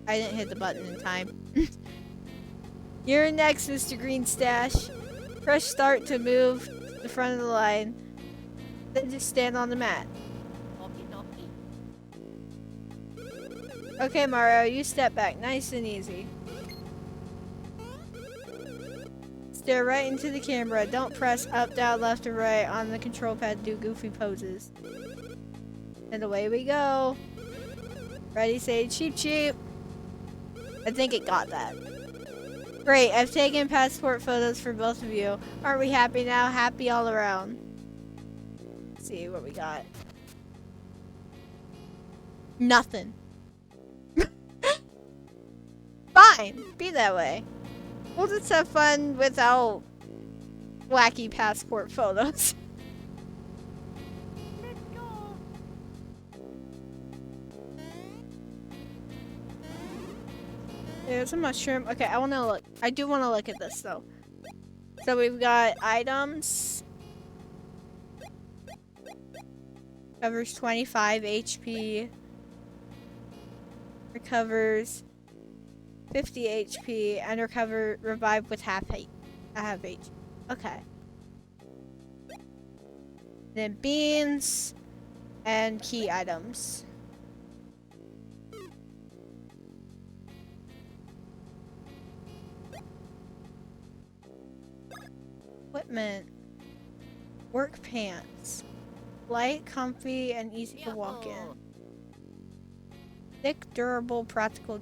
I didn't hit the button in time. You're next, Mr. Greenstash. Press start to move to the front of the line. Then just stand on the mat. Okie dokie. Okay, Mario, you step back. Nice and easy. Stare right into the camera. Don't press up, down, left, or right on the control pad to do goofy poses. And away we go. Ready, say cheep cheep. I think it got that. Great, I've taken passport photos for both of you. Aren't we happy now? Happy all around. Let's see what we got. Nothing. Fine, be that way. We'll just have fun without wacky passport photos. Let's go. There's a mushroom. Okay, I want to look. I do want to look at this though. So we've got items. Covers 25 HP. Recovers 50 HP and revive with half HP. Okay. Then beans and key items. Equipment. Work pants. Light, comfy, and easy to walk in. Thick, durable, practical.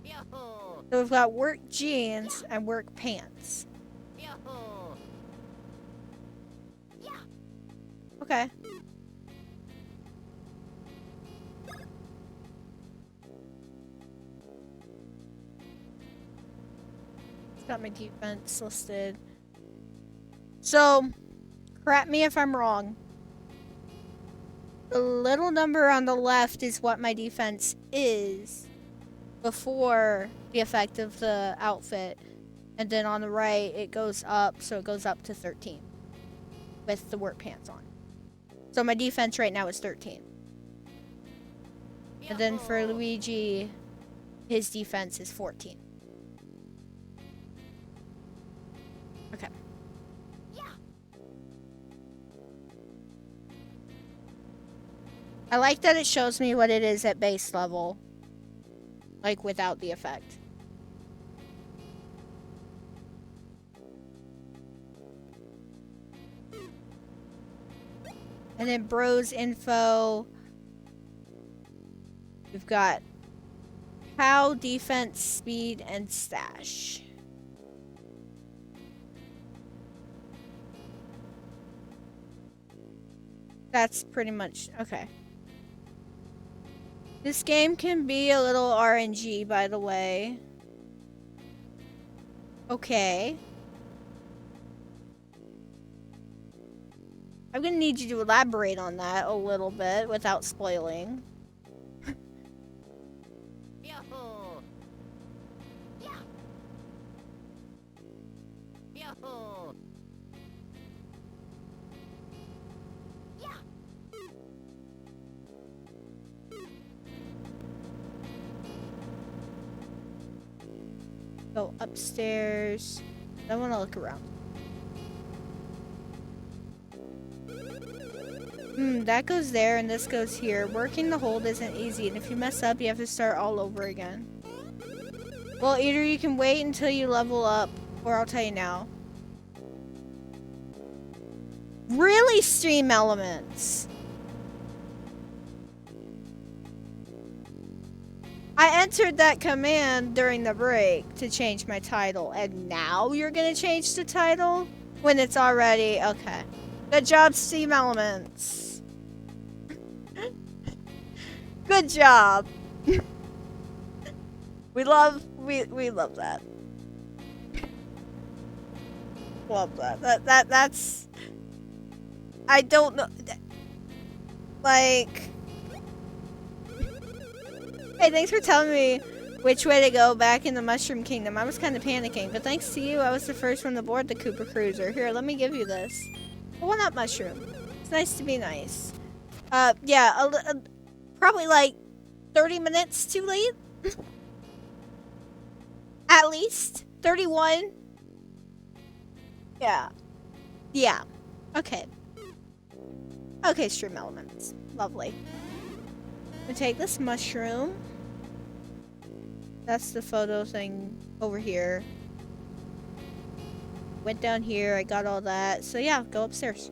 Yahoo! So we've got work jeans and work pants. Yahoo! Yeah. Okay. Got my defense listed. So, correct me if I'm wrong. The little number on the left is what my defense is before the effect of the outfit. And then on the right, it goes up, so it goes up to 13 with the work pants on. So my defense right now is 13. And then for Luigi, his defense is 14. Okay. I like that it shows me what it is at base level. Like without the effect. And then bros info. We've got POW, defense, speed, and stash. That's pretty much okay. This game can be a little RNG, by the way. Okay. I'm gonna need you to elaborate on that a little bit without spoiling. Yahoo! Yeah! Yahoo! Yeah! Go upstairs. I want to look around. That goes there and this goes here. Working the hold isn't easy, and if you mess up, you have to start all over again. Well, either you can wait until you level up, or I'll tell you now. Really, Stream Elements? I entered that command during the break to change my title, and now you're gonna change the title? When it's already... Okay. Good job, Stream Elements. Good job. we love that. Love that. That's... I don't know... Like... Hey, thanks for telling me which way to go back in the Mushroom Kingdom. I was kind of panicking, but thanks to you, I was the first one to board the Koopa Cruiser. Here, let me give you this. A one-up mushroom. It's nice to be nice. Yeah, probably like 30 minutes too late. At least 31. Yeah. Yeah. Okay. Okay, Stream Elements. Lovely. I'm gonna take this mushroom. That's the photo thing over here. Went down here, I got all that. So yeah, go upstairs.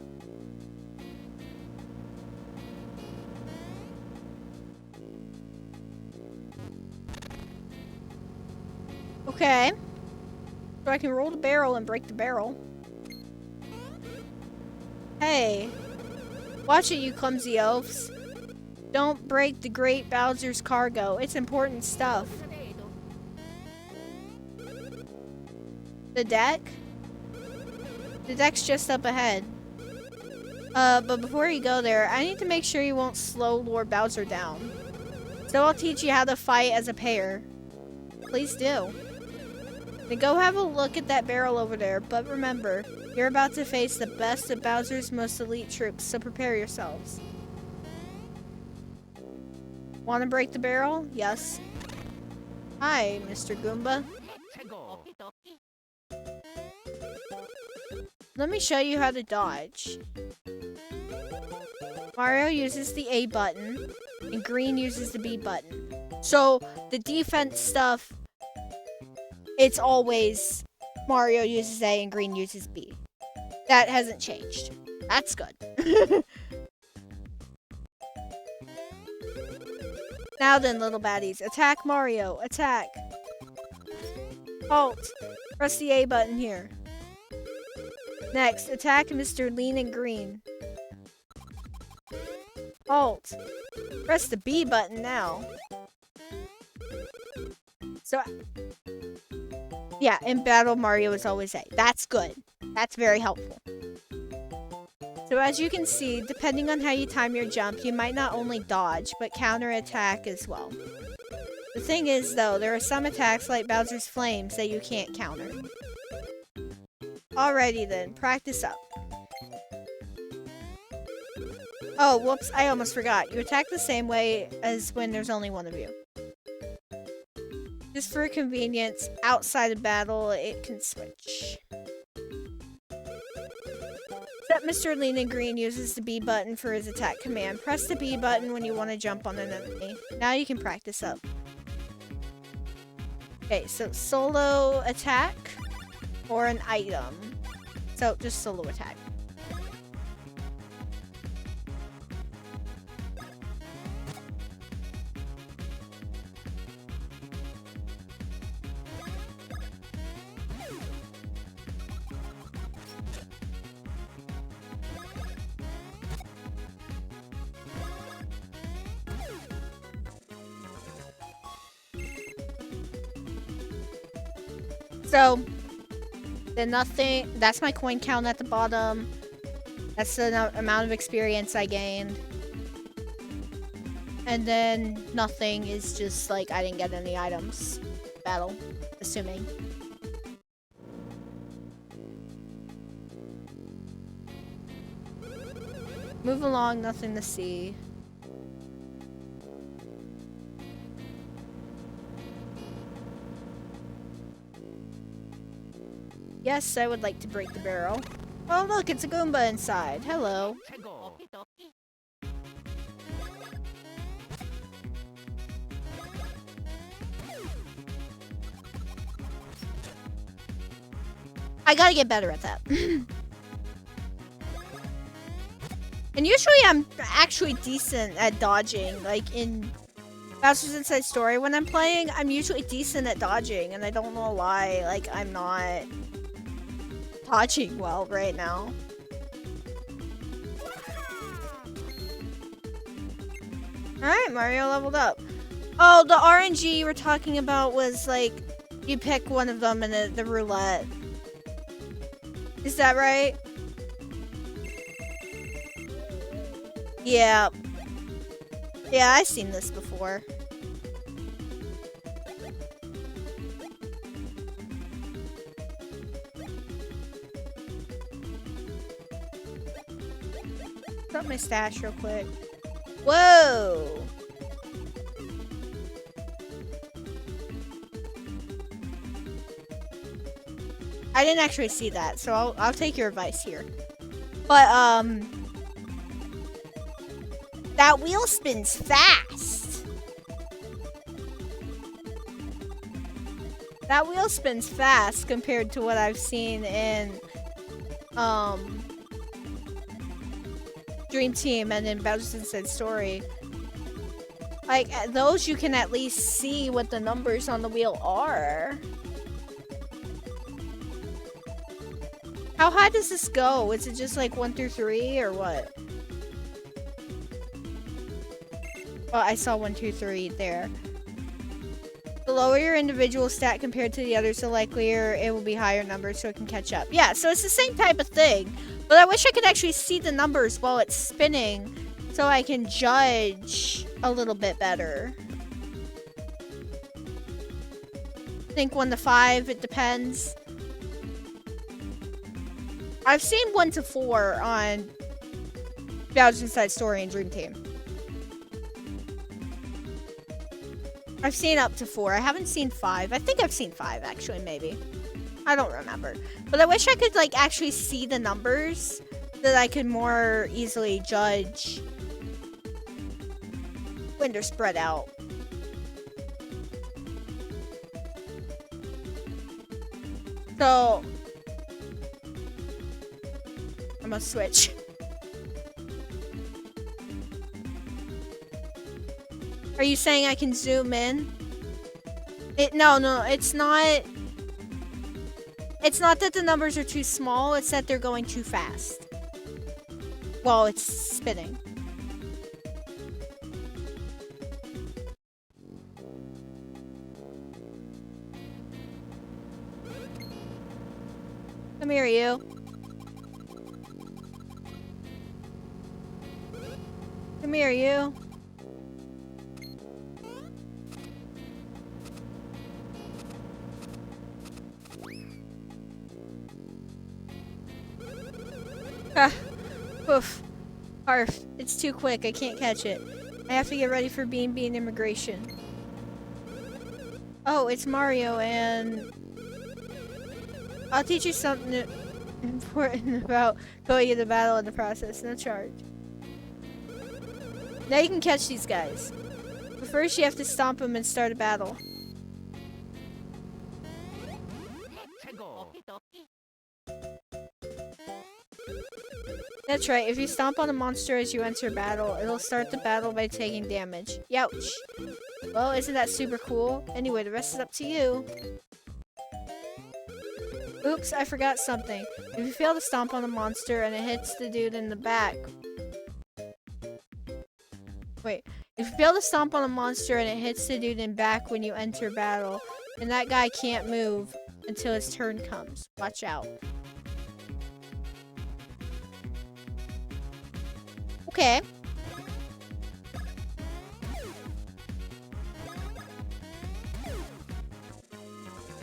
Okay. So I can roll the barrel and break the barrel. Hey. Watch it, you clumsy elves. Don't break the Great Bowser's cargo. It's important stuff. The deck? The deck's just up ahead. But before you go there, I need to make sure you won't slow Lord Bowser down. So I'll teach you how to fight as a pair. Please do. Then go have a look at that barrel over there, but remember, you're about to face the best of Bowser's most elite troops, so prepare yourselves. Want to break the barrel? Yes. Hi, Mr. Goomba. Let me show you how to dodge. Mario uses the A button, and Green uses the B button. So, the defense stuff, it's always Mario uses A and Green uses B. That hasn't changed. That's good. Now then, little baddies. Attack Mario. Attack. Halt. Press the A button here. Next, attack Mr. Lean and Green. Halt. Press the B button now. So, Yeah, in battle, Mario is always A. That's good. That's very helpful. So as you can see, depending on how you time your jump, you might not only dodge, but counterattack as well. The thing is, though, there are some attacks like Bowser's Flames that you can't counter. Alrighty then, practice up. Oh, whoops, I almost forgot. You attack the same way as when there's only one of you. Just for convenience, outside of battle, it can switch. Except Mr. Lean Green uses the B button for his attack command. Press the B button when you want to jump on an enemy. Now you can practice up. Okay, so solo attack or an item. So just solo attack. So, the nothing, that's my coin count at the bottom. That's the amount of experience I gained. And then nothing is just like I didn't get any items. Battle, assuming. Move along, nothing to see. Yes, I would like to break the barrel. Oh, look, it's a Goomba inside. Hello. Okie dokie. I gotta get better at that. And usually I'm actually decent at dodging. Like in Bowser's Inside Story, when I'm playing, I'm usually decent at dodging. And I don't know why, like, I'm not dodging well right now. Alright, Mario leveled up. Oh, the RNG you were talking about was like, you pick one of them in the roulette. Is that right? Yeah. Yeah, I've seen this before. Put up my stash real quick. Whoa! I didn't actually see that, so I'll take your advice here. But, that wheel spins fast. That wheel spins fast compared to what I've seen in, Dream Team and in Bowser's Inside Story. Like, those you can at least see what the numbers on the wheel are. How high does this go? Is it just like 1 through 3 or what? Oh, I saw 1, 2, 3 there. The lower your individual stat compared to the others, the likelier it will be higher numbers so it can catch up. Yeah, so it's the same type of thing. But I wish I could actually see the numbers while it's spinning so I can judge a little bit better. I think 1 to 5, it depends. I've seen 1 to 4 on Bowser's Inside Story and Dream Team. I've seen up to 4. I haven't seen 5. I think I've seen 5, actually, maybe. I don't remember. But I wish I could, like, actually see the numbers so that I could more easily judge when they're spread out. So, I'm gonna switch. Are you saying I can zoom in? No, it's not. It's not that the numbers are too small, it's that they're going too fast. While it's spinning. Come here, you. Come here, you. Ah, oof. Arf. It's too quick. I can't catch it. I have to get ready for Bean immigration. Oh, it's Mario, and I'll teach you something important about going into battle in the process. No charge. Now you can catch these guys. But first you have to stomp them and start a battle. Let's go. Okie dokie. That's right, if you stomp on a monster as you enter battle, it'll start the battle by taking damage. Youch. Well, isn't that super cool? Anyway, the rest is up to you. Oops, I forgot something. If you fail to stomp on a monster and it hits the dude in the back... Wait. If you fail to stomp on a monster and it hits the dude in back when you enter battle, then that guy can't move until his turn comes. Watch out. Okay.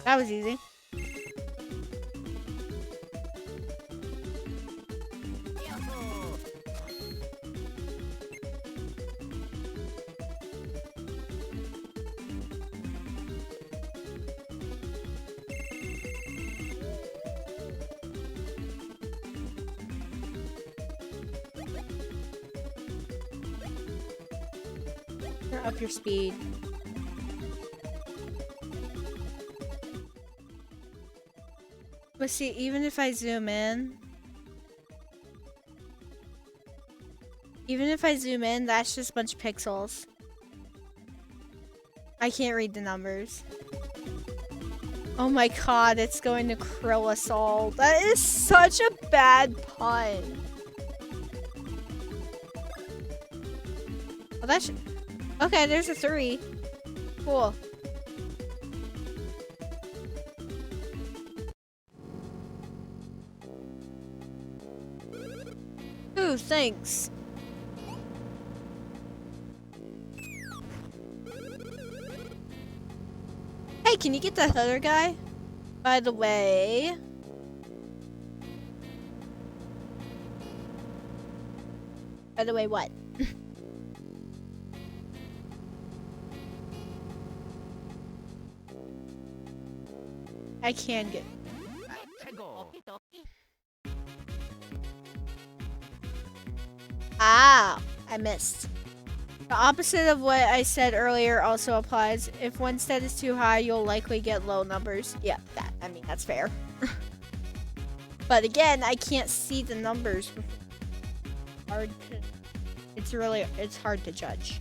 That was easy. Yahoo. Up your speed. But see, even if I zoom in, that's just a bunch of pixels. I can't read the numbers. Oh my god, it's going to krill us all. That is such a bad pun. Well, that should... Okay, there's a 3. Cool. Ooh, thanks. Hey, can you get that other guy? By the way... what? I can get... Let's go. Okie dokie. Ah, I missed. The opposite of what I said earlier also applies. If one stat is too high, you'll likely get low numbers. Yeah, that's fair. But again, I can't see the numbers. It's hard to judge.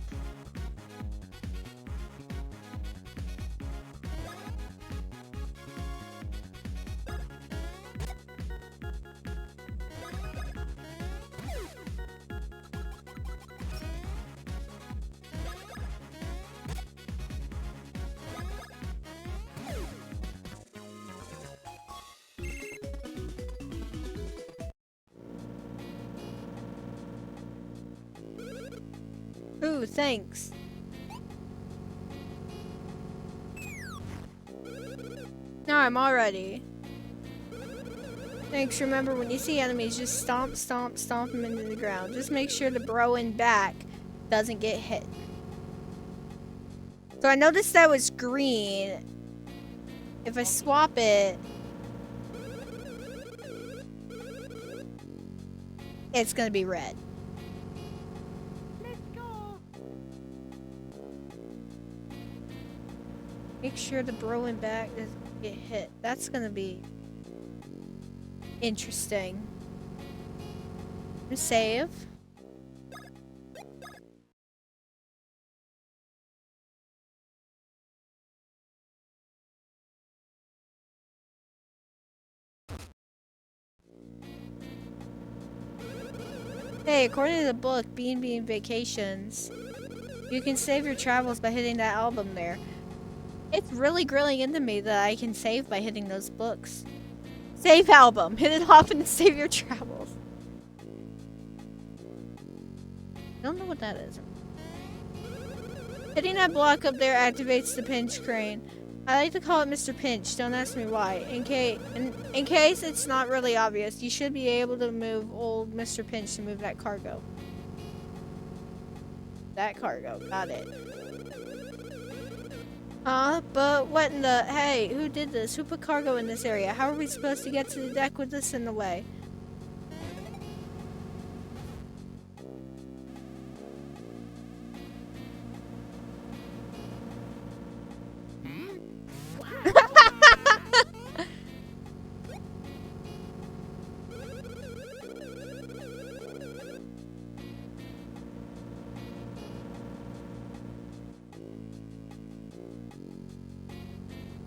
Ooh, thanks. Now I'm all ready. Thanks. Remember, when you see enemies, just stomp them into the ground. Just make sure the bro in back doesn't get hit. So I noticed that was green. If I swap it, it's gonna be red. Let's go. Make sure the bro in back doesn't get hit. That's gonna be interesting. Save. Hey, according to the book, Bean Vacations, you can save your travels by hitting that album there. It's really grilling into me that I can save by hitting those books. Save album. Hit it often to save your travels. I don't know what that is. Hitting that block up there activates the pinch crane. I like to call it Mr. Pinch. Don't ask me why. In case it's not really obvious, you should be able to move old Mr. Pinch to move that cargo. That cargo. Got it. But what in the... Hey, who did this? Who put cargo in this area? How are we supposed to get to the deck with this in the way?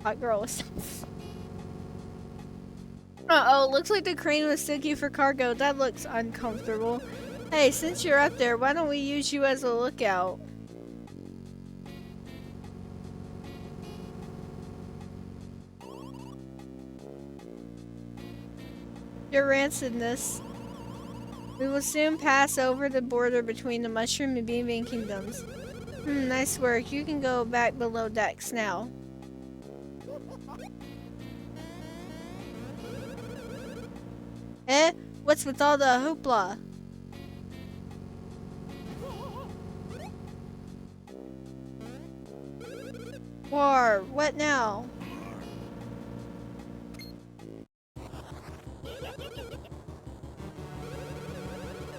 Hot girl was... Uh-oh, looks like the crane was sticky for cargo. That looks uncomfortable. Hey, since you're up there, why don't we use you as a lookout? Your rancidness. We will soon pass over the border between the Mushroom and Bean Kingdoms. Nice work. You can go back below decks now. Eh? What's with all the hoopla? War, what now?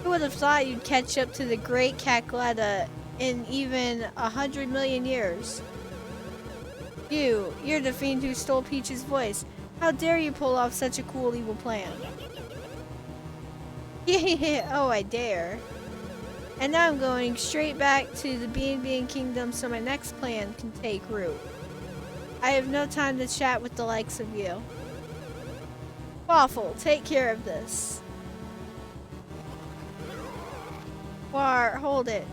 Who would have thought you'd catch up to the great Cacletta in even 100 million years? You're the fiend who stole Peach's voice. How dare you pull off such a cool evil plan? Yeah, oh I dare. And now I'm going straight back to the Bean Kingdom so my next plan can take root. I have no time to chat with the likes of you. Waffle, take care of this. War, hold it.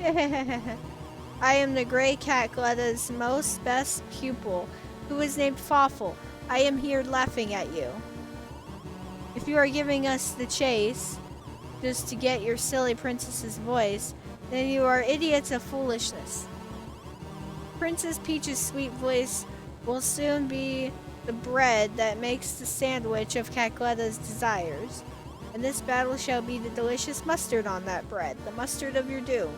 I am the Grey Cacletta's most best pupil, who is named Fawful. I am here laughing at you. If you are giving us the chase, just to get your silly princess's voice, then you are idiots of foolishness. Princess Peach's sweet voice will soon be the bread that makes the sandwich of Cacletta's desires. And this battle shall be the delicious mustard on that bread, the mustard of your doom.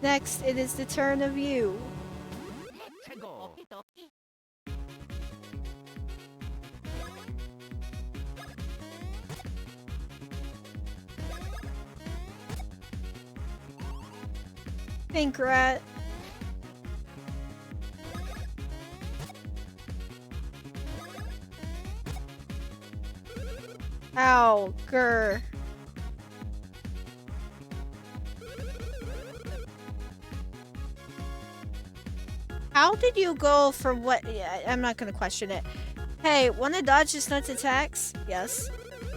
Next, it is the turn of you. Let's go. Think, rat. Ow, grr. How did you go for what? Yeah, I'm not gonna question it. Hey, wanna dodge this nut's attacks? Yes.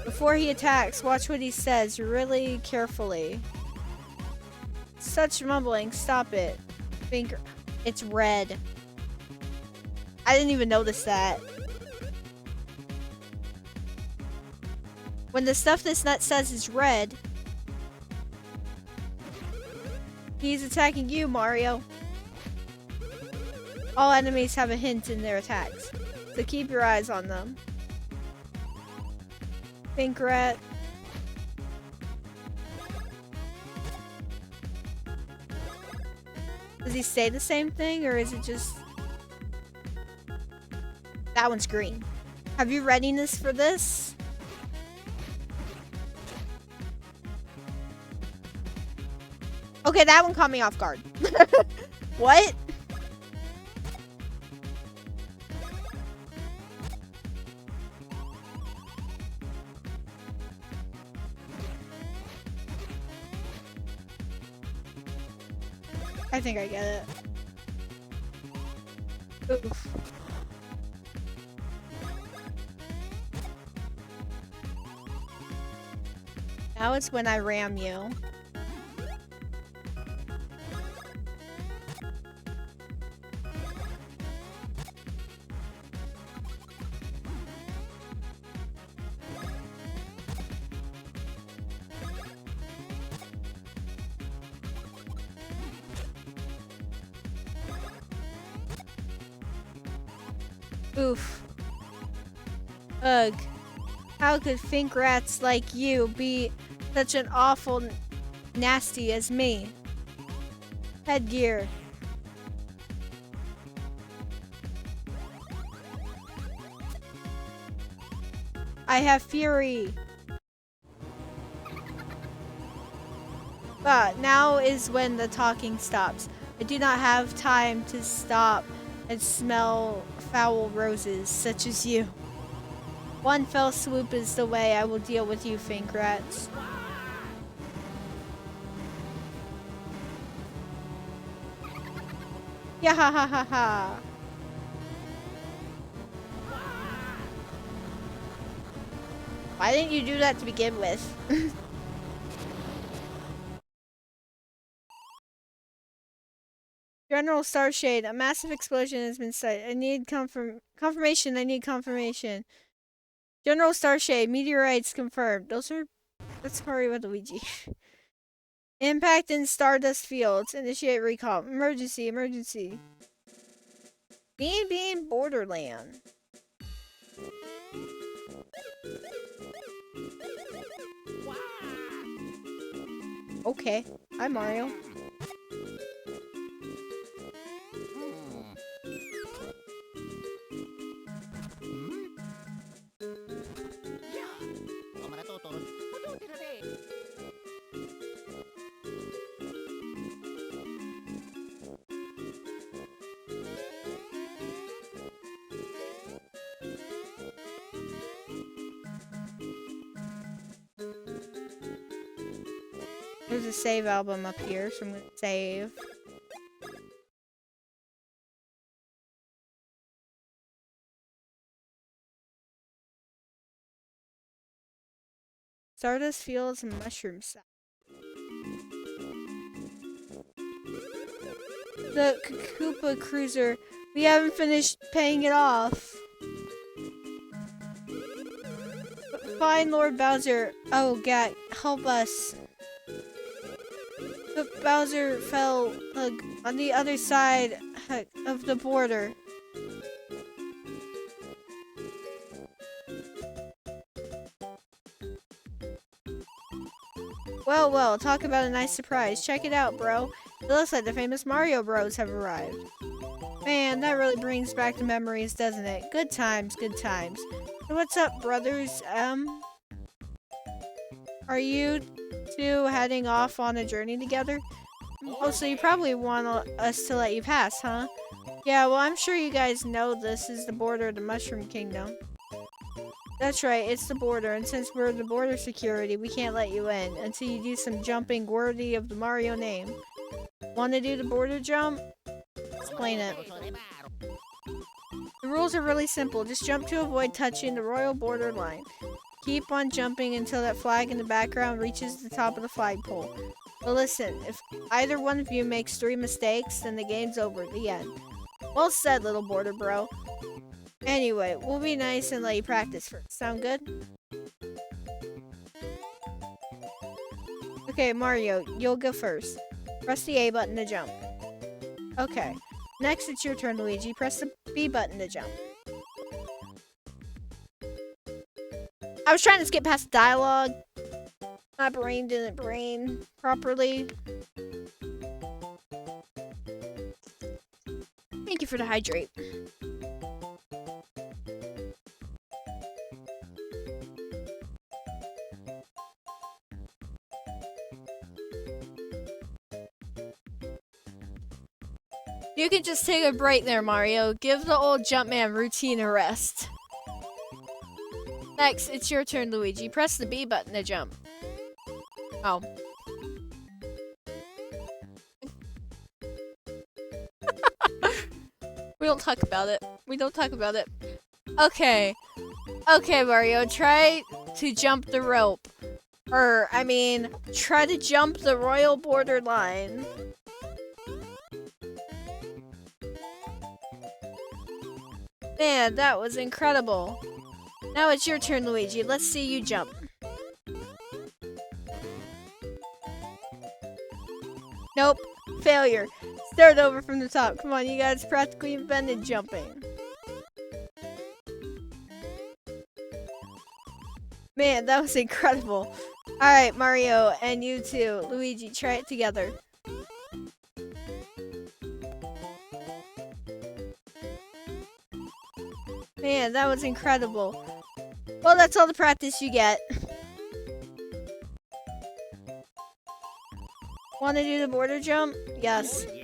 Before he attacks, watch what he says really carefully. Such mumbling, stop it. Finger. It's red. I didn't even notice that. When the stuff this nut says is red, he's attacking you, Mario. All enemies have a hint in their attacks, so keep your eyes on them. Pink rat. Does he say the same thing, or is it just... That one's green. Have you readiness for this? Okay, that one caught me off guard. What? I think I get it. Oof. Now it's when I ram you. Oof. Ugh. How could fink rats like you be such an awful nasty as me? Headgear. I have fury. But now is when the talking stops. I do not have time to stop and smell foul roses such as you. One fell swoop is the way I will deal with you, fink rats. Yeah ha ha ha ha. Why didn't you do that to begin with? General Starshade, a massive explosion has been sighted. I need confirmation. I need confirmation. General Starshade, meteorites confirmed. That's Mario and Luigi. Impact in Stardust fields. Initiate recall. Emergency, emergency. Bean Borderland. Okay. Hi, Mario. There's a save album up here, so I'm gonna save. Stardust Fields and Mushroom Salad. The Koopa Cruiser. We haven't finished paying it off. Fine, Lord Bowser. Oh, God, help us. The Bowser fell on the other side of the border. Well, talk about a nice surprise. Check it out, bro. It looks like the famous Mario Bros have arrived. Man, that really brings back the memories, doesn't it? Good times, good times. So what's up, brothers? Are you two heading off on a journey together? Oh, so you probably want us to let you pass, huh? Yeah, well, I'm sure you guys know this is the border of the Mushroom Kingdom. That's right, it's the border, and since we're the border security, we can't let you in until you do some jumping worthy of the Mario name. Want to do the border jump? Explain it. The rules are really simple. Just jump to avoid touching the royal border line. Keep on jumping until that flag in the background reaches the top of the flagpole. But listen, if either one of you makes 3 mistakes, then the game's over. The end. Well said, little border bro. Anyway, we'll be nice and let you practice first. Sound good? Okay, Mario, you'll go first. Press the A button to jump. Okay. Next, it's your turn, Luigi. Press the B button to jump. I was trying to skip past dialogue. My brain didn't brain properly. Thank you for the hydrate. You can just take a break there, Mario. Give the old Jumpman routine a rest. Next, it's your turn, Luigi. Press the B button to jump. Oh. We don't talk about it. We don't talk about it. Okay. Okay, Mario. Try to jump the rope. Or, I mean, try to jump the royal borderline. Man, that was incredible. Now it's your turn, Luigi. Let's see you jump. Nope. Failure. Start over from the top. Come on, you guys practically invented jumping. Man, that was incredible. Alright, Mario, and you too. Luigi, try it together. Man, that was incredible. Well, that's all the practice you get. Want to do the border jump? Yes. Oh, yeah.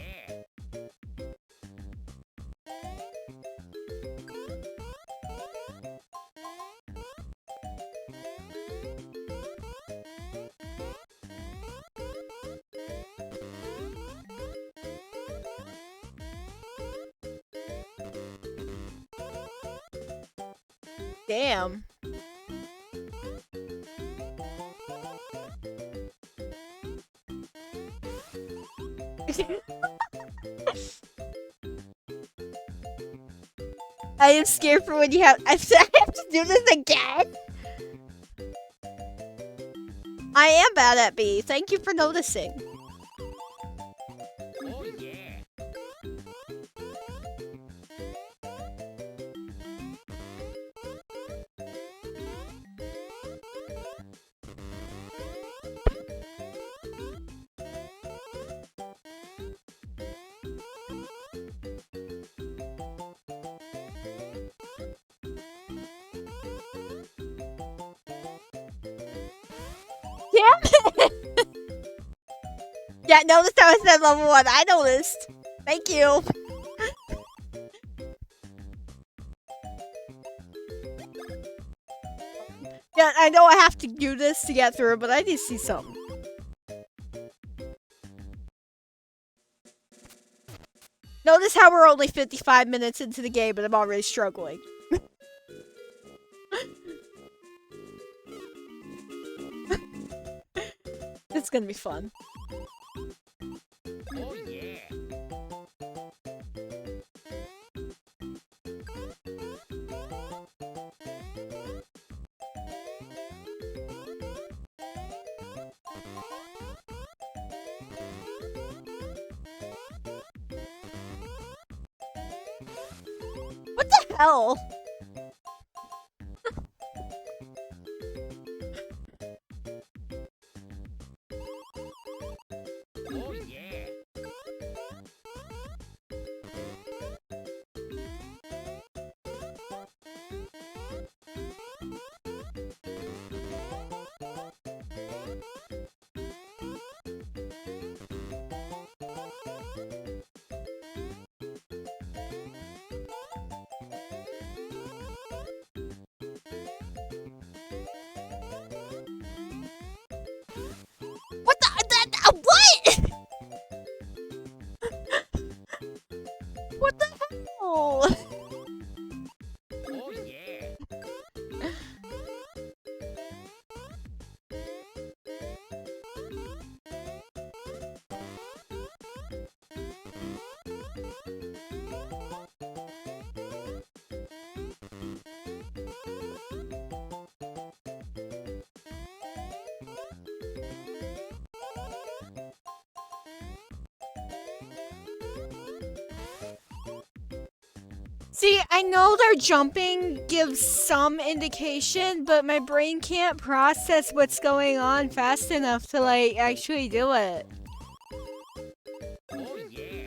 Damn. I am scared for when you have. I have to do this again. I am bad at B. Thank you for noticing. Oh, yeah. Damn it! Yeah, notice how I said level 1. I noticed. Thank you. Yeah, I know I have to do this to get through, but I need to see something. Notice how we're only 55 minutes into the game and I'm already struggling. It's gonna be fun. Oh, yeah. What the hell? Oh, yeah. What the what? What the hell? Oh, yeah. See, I know their jumping gives some indication, but my brain can't process what's going on fast enough to like actually do it. Oh, yeah.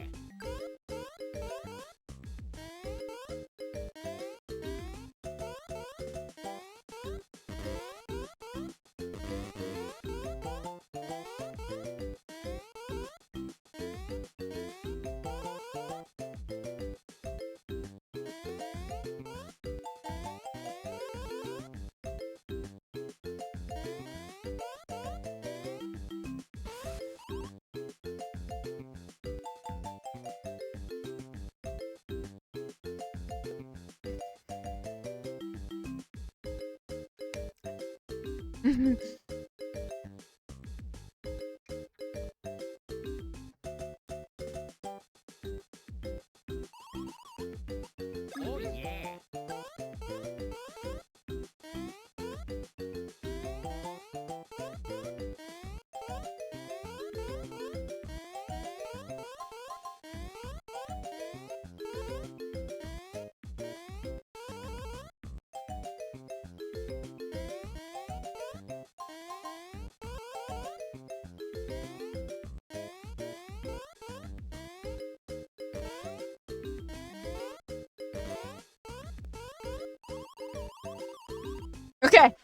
Okay.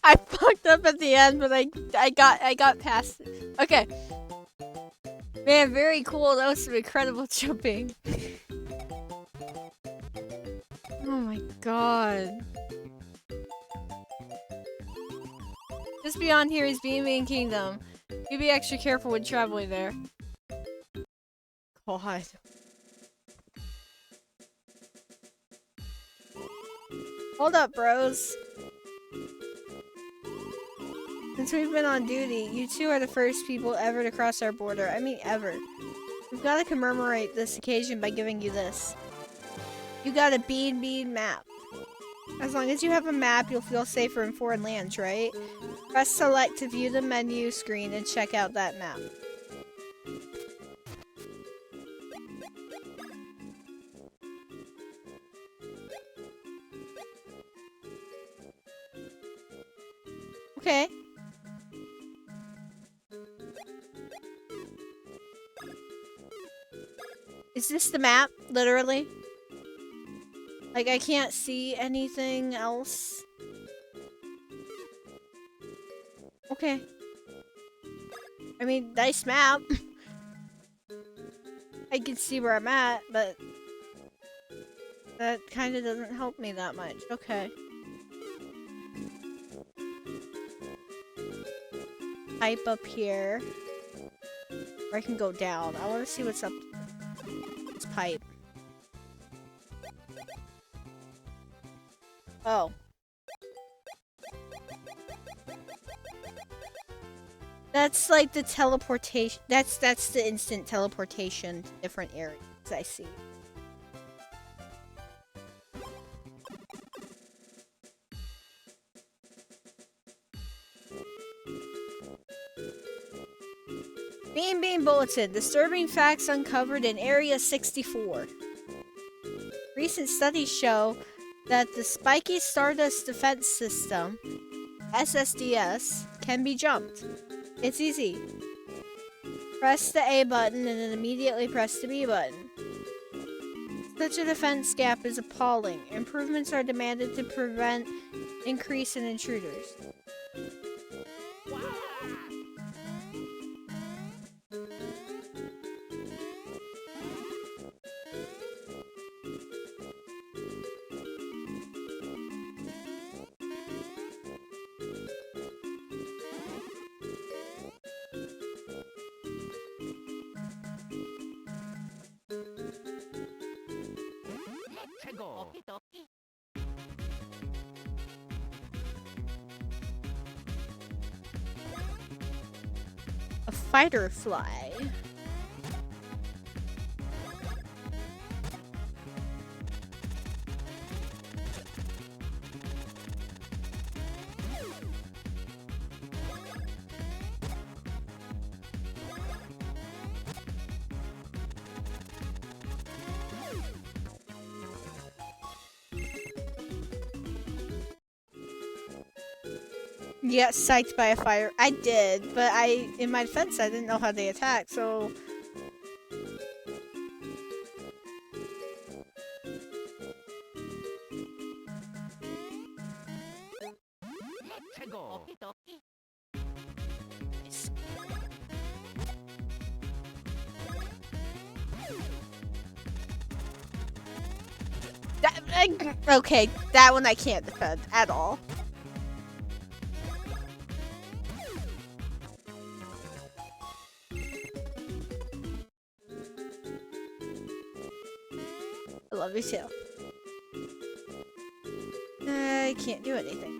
I fucked up at the end, but I got past it. Okay. Man, very cool. That was some incredible jumping. Oh my god. Just beyond here is Beaming Kingdom. You be extra careful when traveling there. God. Hold up, bros. Since we've been on duty, you two are the first people ever to cross our border. I mean, ever. We've got to commemorate this occasion by giving you this. You got a bean map. As long as you have a map, you'll feel safer in foreign lands, right? Press select to view the menu screen and check out that map. Okay. Is this the map? Literally? Like, I can't see anything else? Okay. I mean, nice map. I can see where I'm at, but that kind of doesn't help me that much. Okay. Pipe up here. Or I can go down. I want to see what's up this pipe. Oh. That's like the teleportation. That's the instant teleportation to different areas, I see. Beam Bulletin. Disturbing facts uncovered in Area 64. Recent studies show that the Spiky Stardust Defense System, SSDS, can be jumped. It's easy. Press the A button and then immediately press the B button. Such a defense gap is appalling. Improvements are demanded to prevent increase in intruders. A fighter fly. You got psyched by a fire. I did, but in my defense, I didn't know how they attack, so... Nice. Okay, that one I can't defend at all. I love you too. I can't do anything.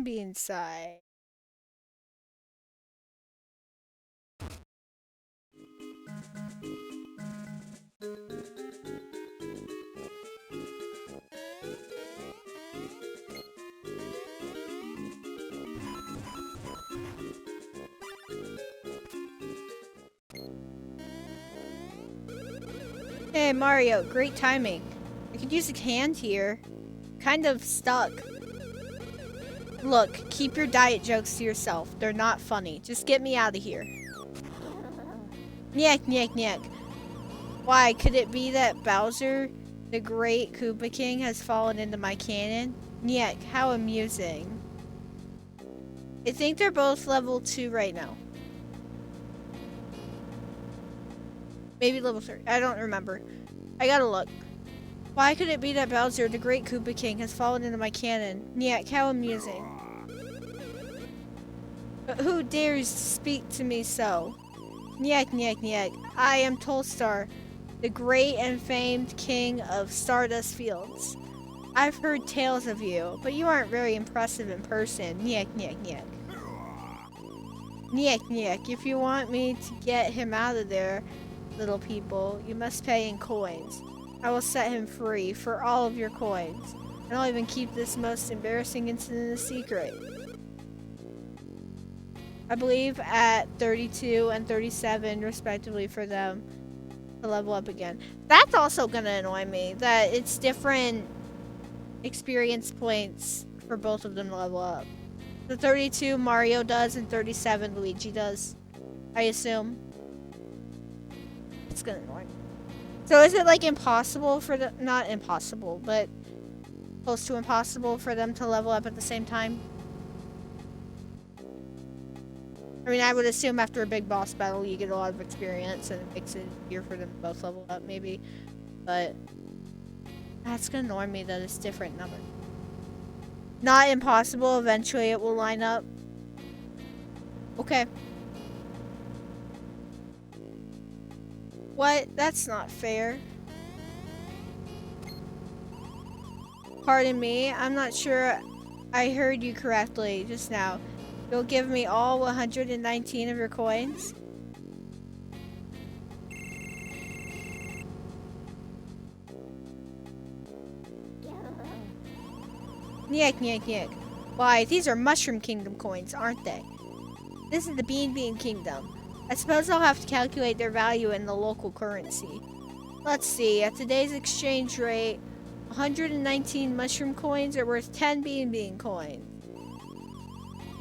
Be inside. Hey Mario, great timing. I could use a hand here. Kind of stuck. Look, keep your diet jokes to yourself. They're not funny. Just get me out of here. Nyek, nyek, nyek. Why, could it be that Bowser, the great Koopa King, has fallen into my cannon? Nyek, how amusing. I think they're both level 2 right now. Maybe level 3. I don't remember. I gotta look. Why could it be that Bowser, the great Koopa King, has fallen into my cannon? Nyek, how amusing. But who dares speak to me so? Nyek, nyek, nyek. I am Tolstar, the great and famed king of Stardust Fields. I've heard tales of you, but you aren't very impressive in person. Nyek, nyek, nyek. Nyek, nyek. If you want me to get him out of there, little people, you must pay in coins. I will set him free for all of your coins. And I'll even keep this most embarrassing incident a secret. I believe at 32 and 37 respectively for them to level up again. That's also gonna annoy me, that it's different experience points for both of them to level up. The 32 Mario does and 37 Luigi does, I assume. It's gonna annoy me. So is it like impossible for the, not impossible, but close to impossible for them to level up at the same time? I mean, I would assume after a big boss battle you get a lot of experience and it makes it easier for them to both level up maybe. But that's gonna annoy me that it's different numbers. Not impossible, eventually it will line up. Okay. What? That's not fair. Pardon me, I'm not sure I heard you correctly just now. You'll give me all 119 of your coins? Nyek, nyek, nyek. Why, these are Mushroom Kingdom coins, aren't they? This is the Bean Bean Kingdom. I suppose I'll have to calculate their value in the local currency. Let's see, at today's exchange rate, 119 mushroom coins are worth 10 Bean Bean coins.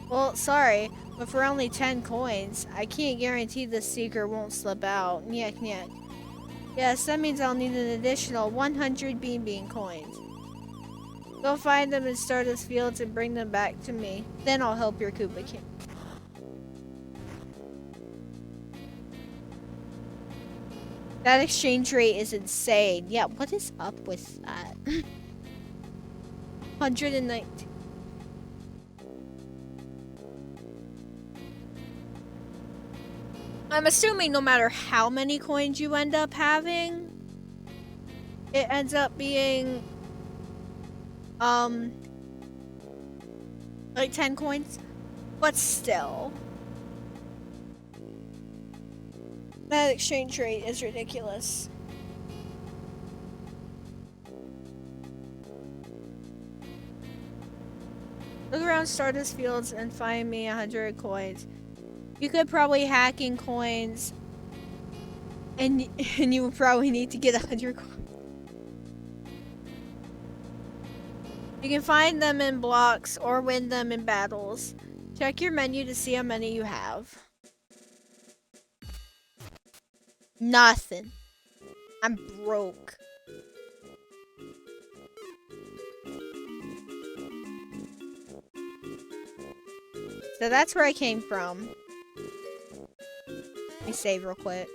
Well, sorry, but for only 10 coins, I can't guarantee the secret won't slip out. Nyek, nyek. Yes, that means I'll need an additional 100 Bean Bean coins. Go find them in Stardust Fields and bring them back to me. Then I'll help your Koopa King. That exchange rate is insane. Yeah, what is up with that? 119. I'm assuming no matter how many coins you end up having, it ends up being like 10 coins, but still that exchange rate is ridiculous. Look around Stardust Fields and find me 100 coins. You could probably hack in coins, and you would probably need to get 100 coins. You can find them in blocks or win them in battles. Check your menu to see how many you have. Nothing. I'm broke. So that's where I came from. Let me save real quick.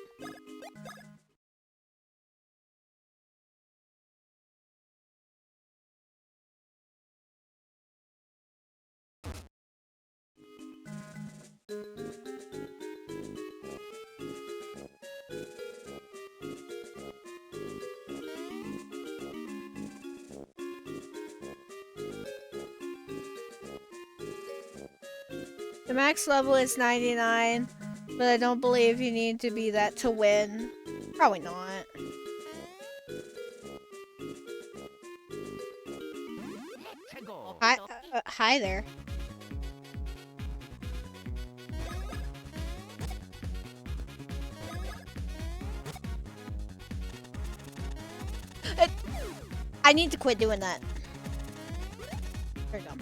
The max level is 99, but I don't believe you need to be that to win. Probably not. Hi, hi there. I need to quit doing that. There we go.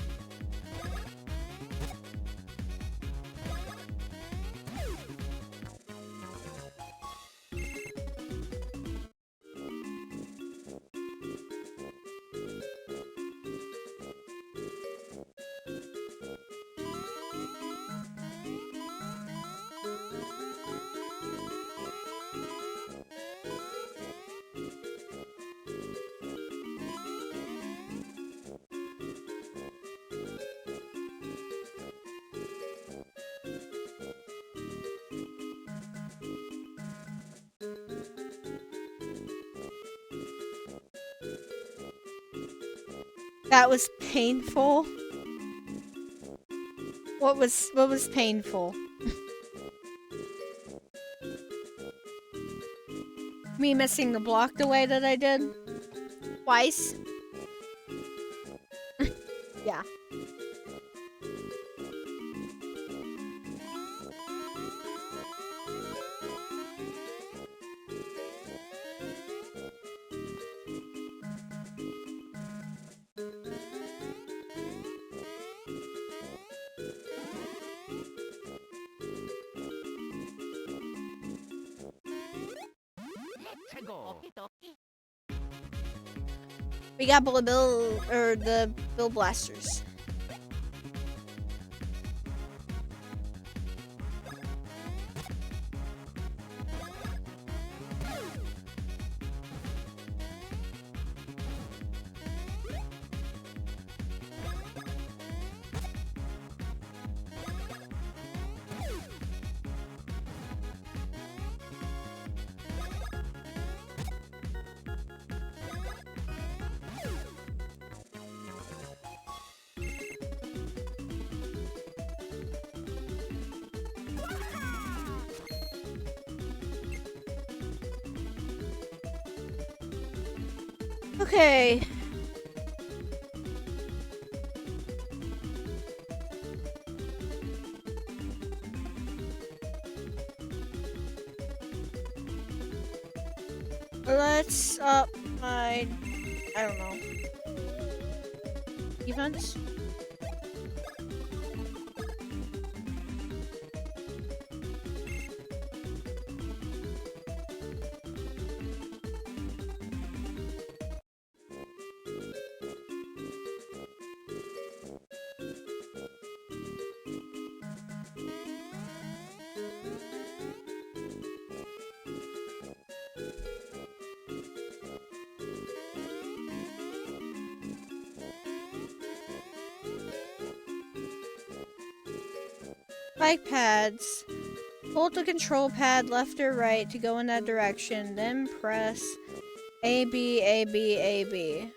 That was painful. What was painful? Me missing the block the way that I did? Twice? Yeah. Let's go. Okie dokie. We got the Bill Blasters. Okay. Let's up my, I don't know, defense. Bike pads. Hold the control pad left or right to go in that direction, then press A, B, A, B, A, B.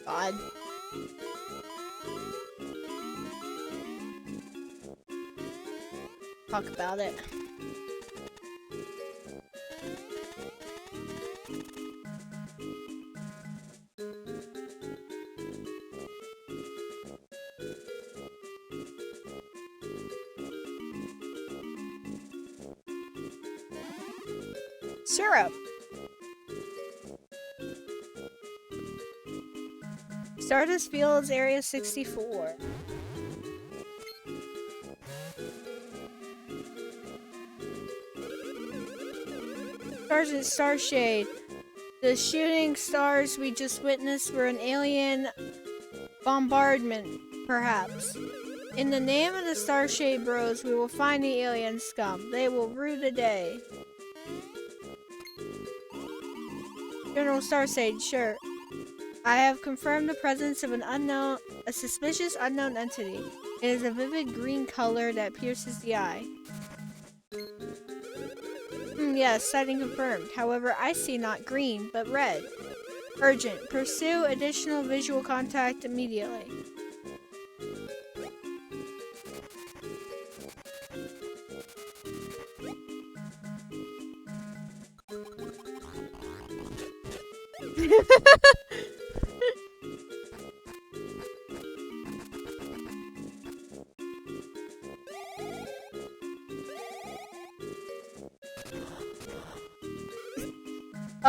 God. Talk about it. Syrup. Stardust Fields, Area 64. Sergeant Starshade. The shooting stars we just witnessed were an alien bombardment, perhaps. In the name of the Starshade Bros, we will find the alien scum. They will rue the day. General Starshade, sure. I have confirmed the presence of a suspicious unknown entity. It is a vivid green color that pierces the eye. Yes, sighting confirmed. However, I see not green, but red. Urgent. Pursue additional visual contact immediately.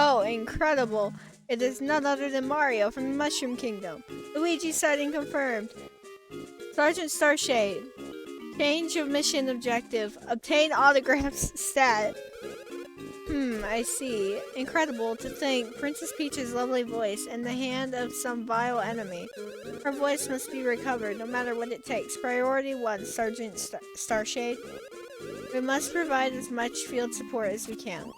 Oh, incredible. It is none other than Mario from the Mushroom Kingdom. Luigi sighting confirmed. Sergeant Starshade. Change of mission objective. Obtain autographs stat. I see. Incredible to think Princess Peach's lovely voice in the hand of some vile enemy. Her voice must be recovered, no matter what it takes. Priority 1, Sergeant Starshade. We must provide as much field support as we can.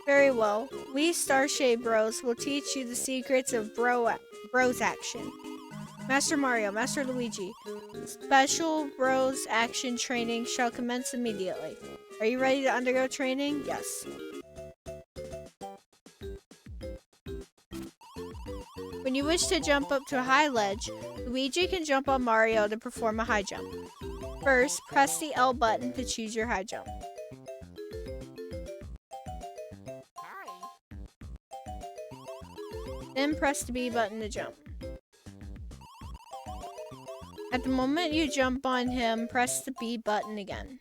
Very well. We Starshade Bros will teach you the secrets of Bros action. Master Mario, Master Luigi, special Bros action training shall commence immediately. Are you ready to undergo training? Yes. When you wish to jump up to a high ledge, Luigi can jump on Mario to perform a high jump. First, press the L button to choose your high jump. Then press the B button to jump. At the moment you jump on him, press the B button again.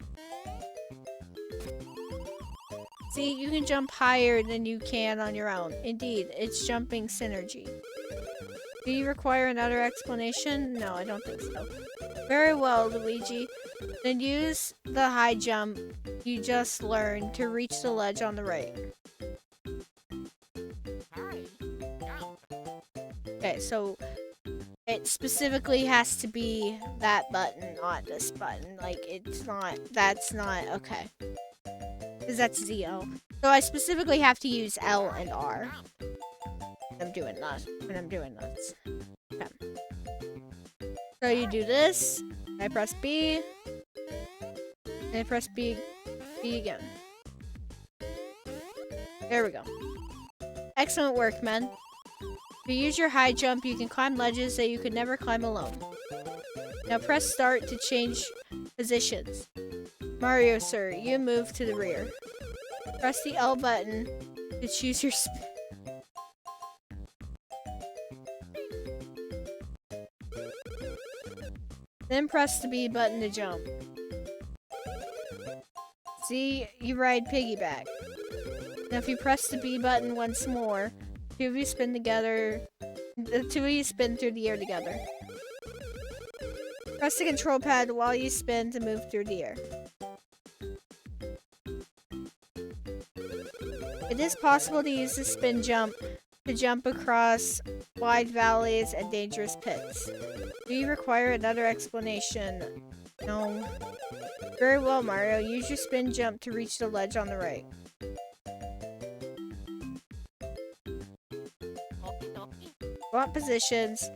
See, you can jump higher than you can on your own. Indeed, it's jumping synergy. Do you require another explanation? No, I don't think so. Very well, Luigi. Then use the high jump you just learned to reach the ledge on the right. Okay, so it specifically has to be that button, not this button. Like, it's not, that's not, okay. Because that's ZO. So I specifically have to use L and R. When I'm doing this. Okay. So you do this, I press B, and I press B again. There we go. Excellent work, men. If you use your high jump, you can climb ledges that you could never climb alone. Now press start to change positions. Mario, sir, you move to the rear. Press the L button to choose your spin. Then press the B button to jump. See, you ride piggyback. Now if you press the B button once more, two of you spin together. The two of you spin through the air together. Press the control pad while you spin to move through the air. It is possible to use the spin jump to jump across wide valleys and dangerous pits. Do you require another explanation? No. Very well, Mario. Use your spin jump to reach the ledge on the right. Swap positions,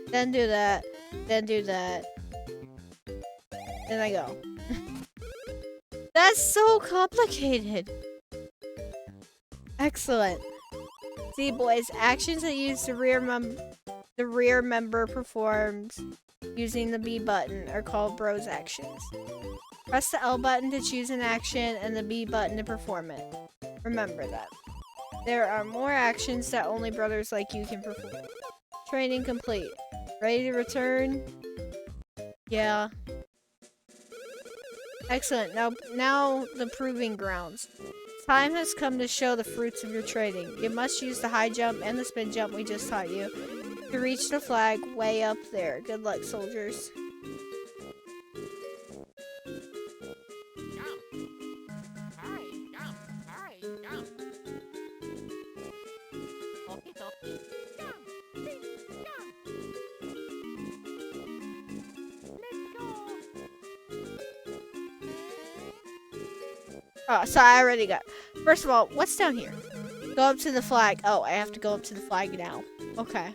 then do that, then do that. Then I go. That's so complicated. Excellent. See, boys, actions that use the rear member performs using the B button are called Bros actions. Press the L button to choose an action and the B button to perform it. Remember that. There are more actions that only brothers like you can perform. Training complete. Ready to return? Yeah. Excellent. Now the proving grounds. Time has come to show the fruits of your training. You must use the high jump and the spin jump we just taught you to reach the flag way up there. Good luck, soldiers. Oh, so I already got. First of all, what's down here? Go up to the flag. Oh, I have to go up to the flag now. Okay.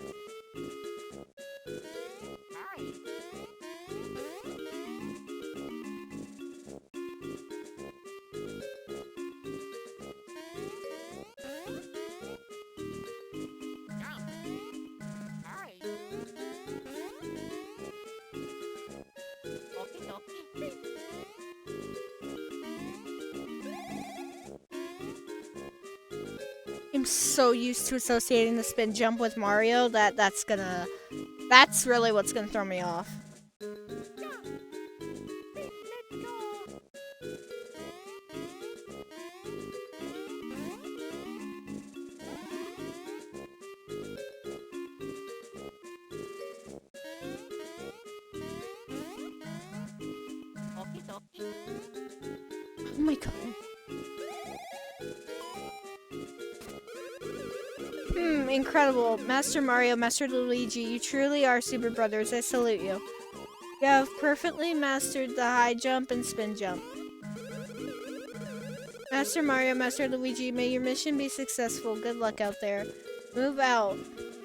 I'm so used to associating the spin jump with Mario that's really what's gonna throw me off. Oh my god. Incredible. Master Mario, Master Luigi, you truly are super brothers. I salute you. You have perfectly mastered the high jump and spin jump. Master Mario, Master Luigi, may your mission be successful. Good luck out there. Move out. Let's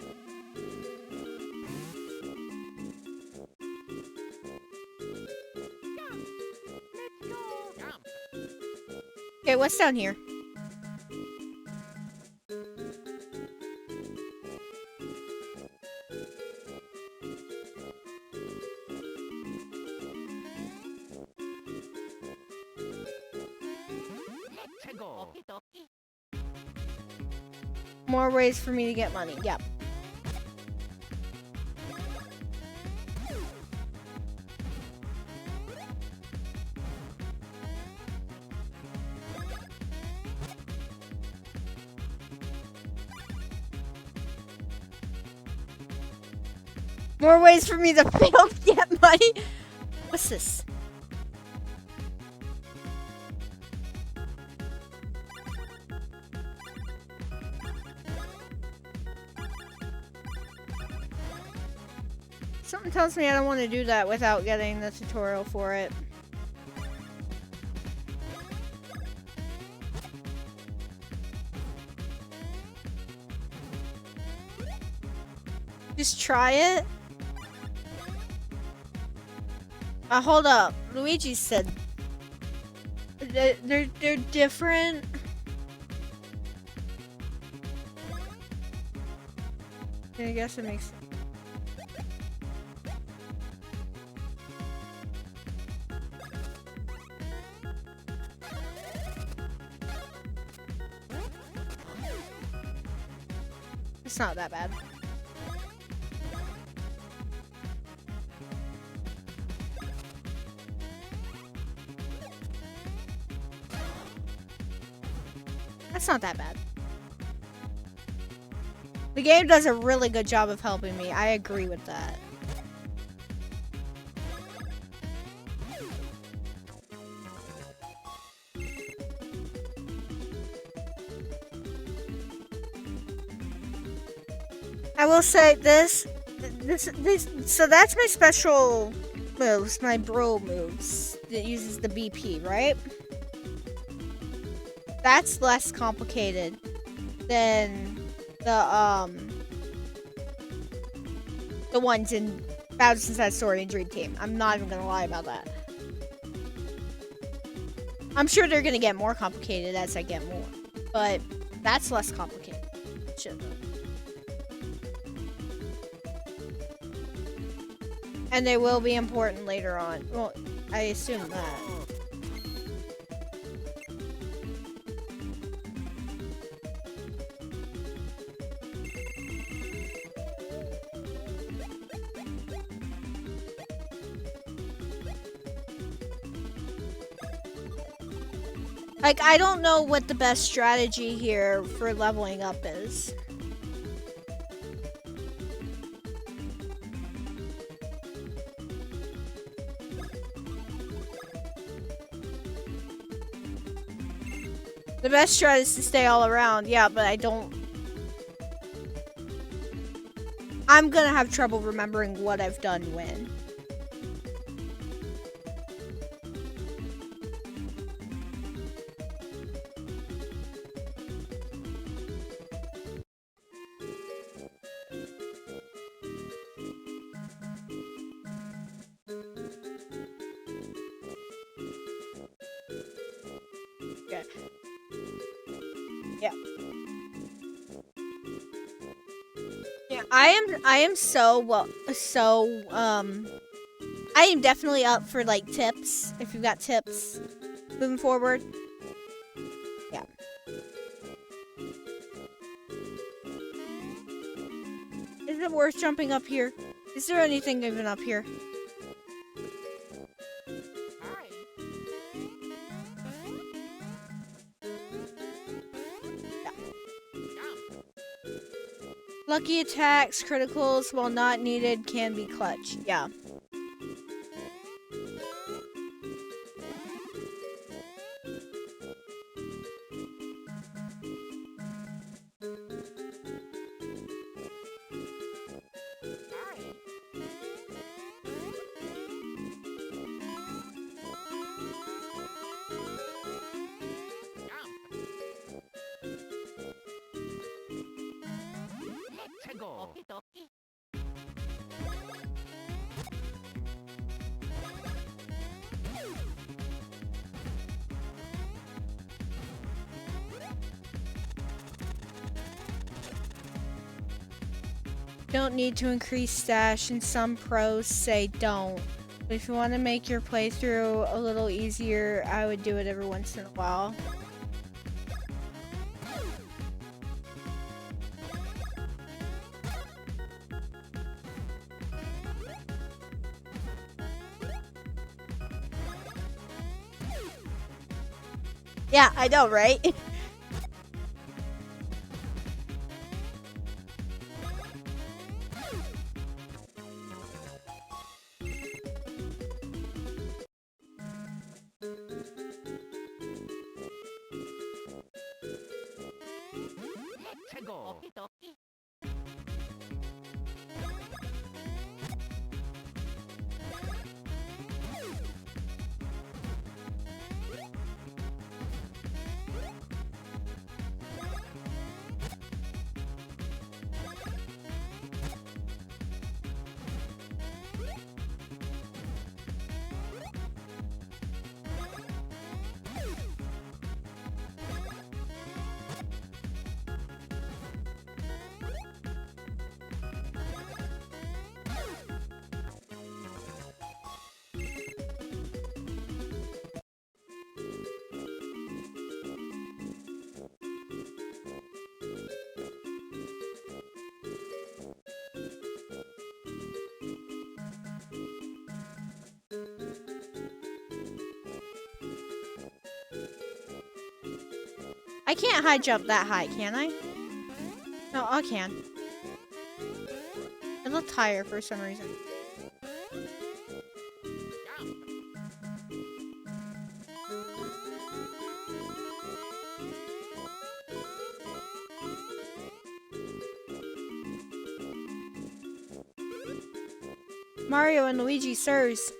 go. Jump. Okay, what's down here? Let's go. Okie dokie. More ways for me to get money. Yep. More ways for me to fail to get money. What's this? Something tells me I don't want to do that without getting the tutorial for it. Just try it. Hold up. Luigi said they're different. I guess it makes sense. It's not that bad. That's not that bad. The game does a really good job of helping me. I agree with that. I will say this, so that's my special moves, my bro moves. It uses the BP, right? That's less complicated than the ones in Bowser's Inside Story and Dream Team. I'm not even gonna lie about that. I'm sure they're gonna get more complicated as I get more, but that's less complicated. Shit. And they will be important later on. Well, I assume that. Like, I don't know what the best strategy here for leveling up is. The best strat is to stay all around, yeah, but I don't... I'm gonna have trouble remembering what I've done when. Okay. Yeah. Yeah, I am I am definitely up for like tips if you've got tips moving forward. Yeah. Is it worth jumping up here? Is there anything even up here? Hi. Jump. Lucky attacks, criticals, while not needed, can be clutch. Yeah. Hi. Jump. Don't need to increase stash, and some pros say don't. But if you want to make your playthrough a little easier, I would do it every once in a while. Yeah, I know, right? Let's go. Okie dokie. I can't high jump that high, can I? No, I can. It looked higher for some reason. Jump. Mario and Luigi, sirs.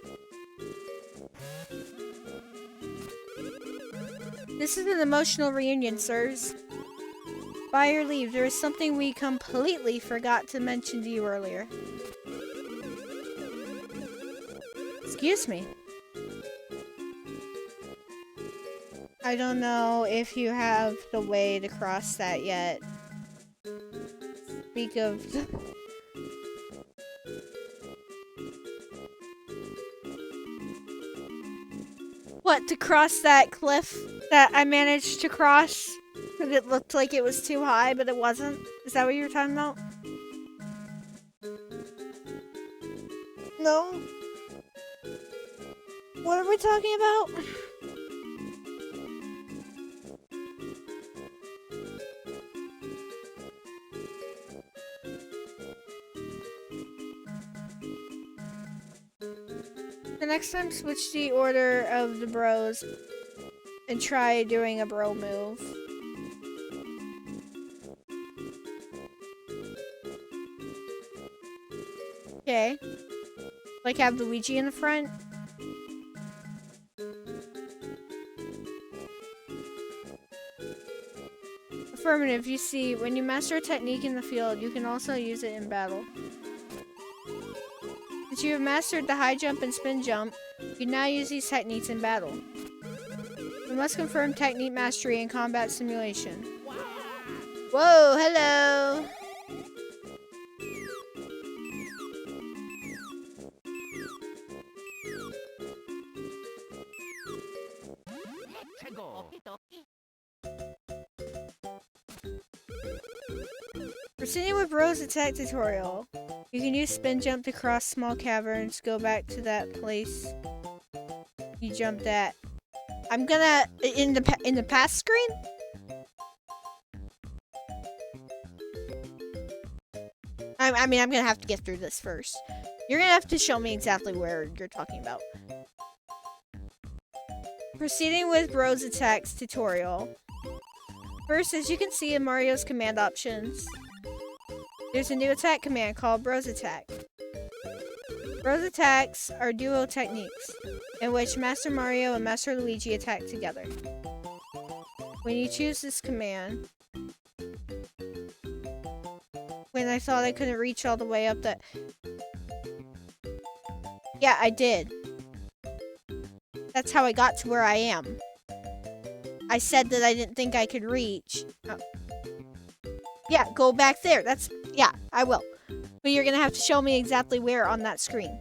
This is an emotional reunion, sirs. By your leave, there is something we completely forgot to mention to you earlier. Excuse me. I don't know if you have the way to cross that yet. Speak of... What, to cross that cliff that I managed to cross? Because it looked like it was too high, but it wasn't? Is that what you were talking about? No? What are we talking about? The next time, switch the order of the bros and try doing a bro move. Okay. Like have Luigi in the front. Affirmative, you see, when you master a technique in the field, you can also use it in battle. Since you have mastered the high jump and spin jump, you can now use these techniques in battle. We must confirm technique mastery in combat simulation. Whoa, hello! Let's go. Okie dokie. Proceeding with Rose attack tutorial. You can use spin jump to cross small caverns. Go back to that place you jumped at. I'm gonna in the past screen. I mean, I'm gonna have to get through this first. You're gonna have to show me exactly where you're talking about. Proceeding with Rose attacks tutorial. First, as you can see in Mario's command options, there's a new attack command called Bros Attack. Bros attacks are duo techniques, in which Master Mario and Master Luigi attack together. When you choose this command... When I thought I couldn't reach all the way up that... Yeah, I did. That's how I got to where I am. I said that I didn't think I could reach. Oh. Yeah, go back there. Yeah, I will. But you're gonna have to show me exactly where on that screen.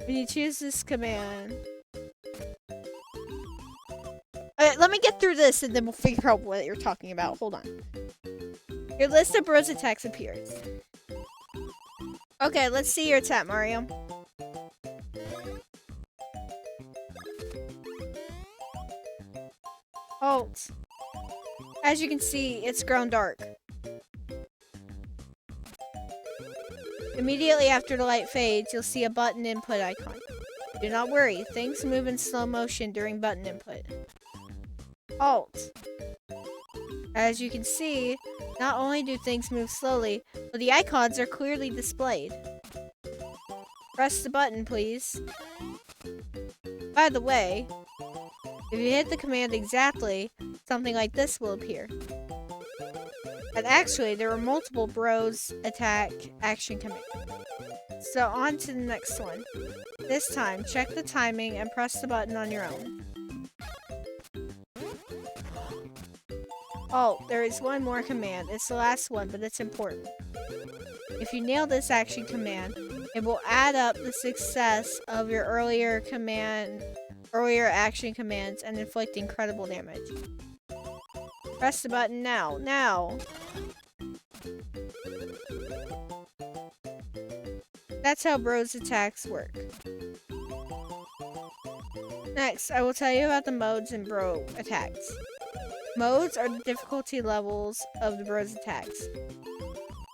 When you choose this command... let me get through this and then we'll figure out what you're talking about. Hold on. Your list of bros attacks appears. Okay, let's see your attack, Mario. Alt. As you can see, it's grown dark. Immediately after the light fades, you'll see a button input icon. Do not worry, things move in slow motion during button input. Alt. As you can see, not only do things move slowly, but the icons are clearly displayed. Press the button, please. By the way, if you hit the command exactly, something like this will appear. And actually, there are multiple bros attack action commands. So on to the next one. This time, check the timing and press the button on your own. Oh, there is one more command. It's the last one, but it's important. If you nail this action command, it will add up the success of your earlier action commands and inflict incredible damage. Press the button now. Now! That's how bros attacks work. Next, I will tell you about the modes in bro attacks. Modes are the difficulty levels of the bros attacks.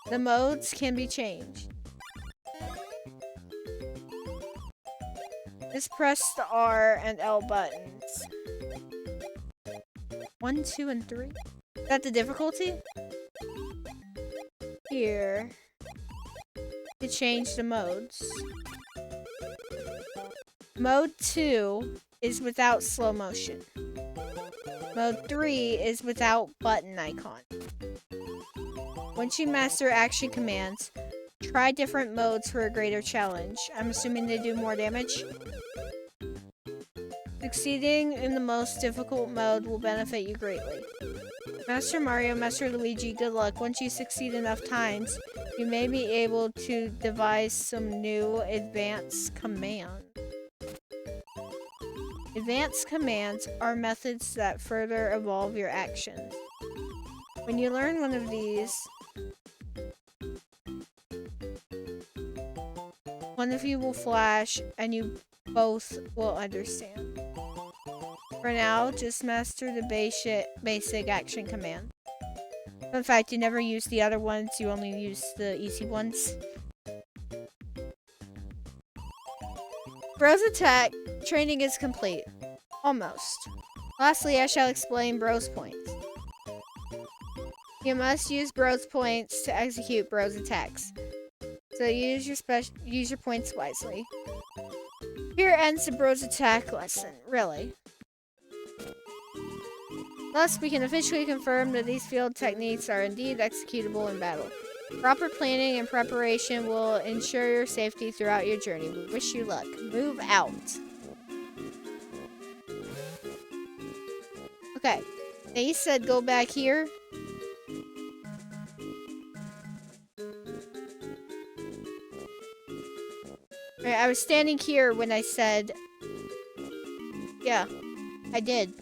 The modes can be changed. Just press the R and L buttons. 1, 2, and 3. Is that the difficulty? Here. To change the modes. Mode 2 is without slow motion. Mode 3 is without button icon. Once you master action commands, try different modes for a greater challenge. I'm assuming they do more damage. Succeeding in the most difficult mode will benefit you greatly. Master Mario, Master Luigi, good luck. Once you succeed enough times, you may be able to devise some new advanced commands. Advanced commands are methods that further evolve your actions. When you learn one of these, one of you will flash and you both will understand. For now, just master the basic action command. In fact, you never use the other ones, you only use the easy ones. Bros attack training is complete. Almost. Lastly, I shall explain Bros points. You must use Bros points to execute Bros attacks. So use your points wisely. Here ends the Bros attack lesson, really. Thus, we can officially confirm that these field techniques are indeed executable in battle. Proper planning and preparation will ensure your safety throughout your journey. We wish you luck. Move out. Okay. They said go back here. Right, I was standing here when I said... Yeah, I did.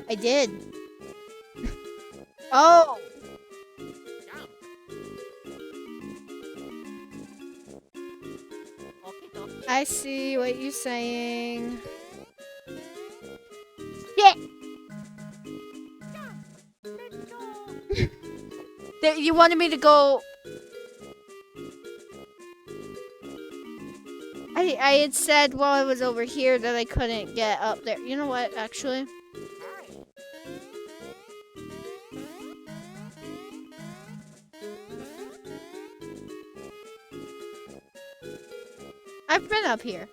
I did. Oh! I see what you're saying. Yeah! You wanted me to go... I had said while I was over here that I couldn't get up there. You know what, actually? I've been up here.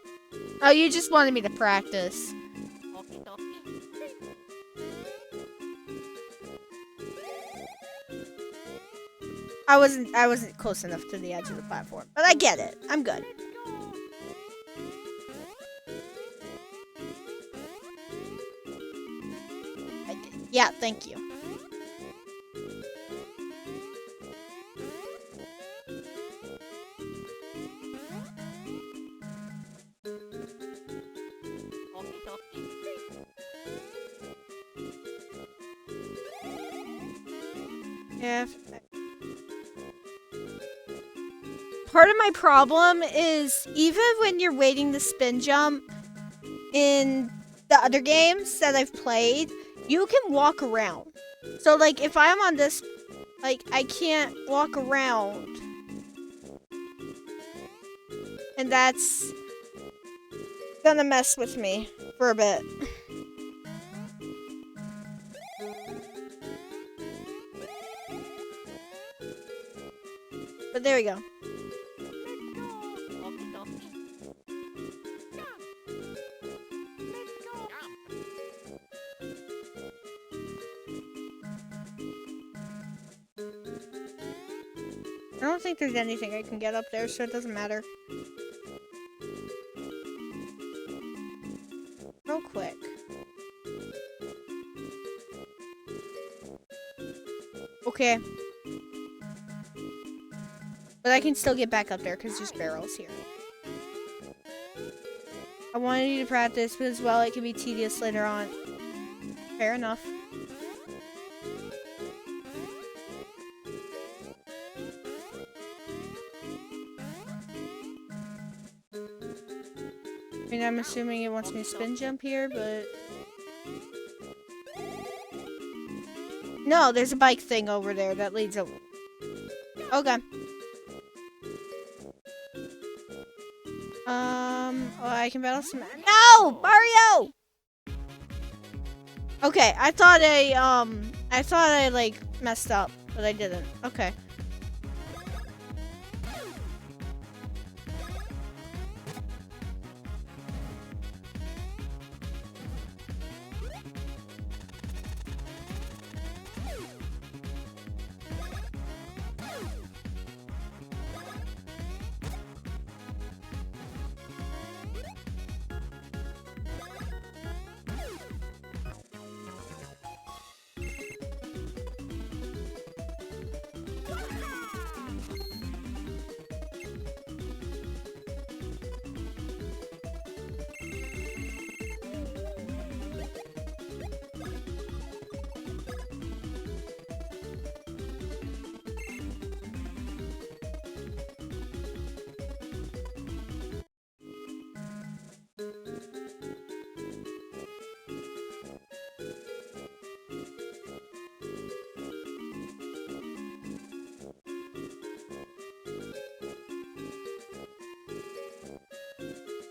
Oh, you just wanted me to practice. I wasn't close enough to the edge of the platform, but I get it. I'm good. Yeah, thank you. Okie dokie. Yeah. Part of my problem is even when you're waiting to spin jump in the other games that I've played, you can walk around. So like if I'm on this, like I can't walk around. And that's gonna mess with me for a bit. But there we go. Let's go. Okie dokie. Jump. Let's go. Jump. I don't think there's anything I can get up there, so it doesn't matter. Real quick. Okay. But I can still get back up there because there's barrels here. I wanted you to practice because, well, it can be tedious later on. Fair enough. I mean, I'm assuming it wants me to spin jump here, but... No, there's a bike thing over there that leads over. Okay. Oh, I can battle some... No! Mario! Okay, I thought I, like, messed up, but I didn't. Okay.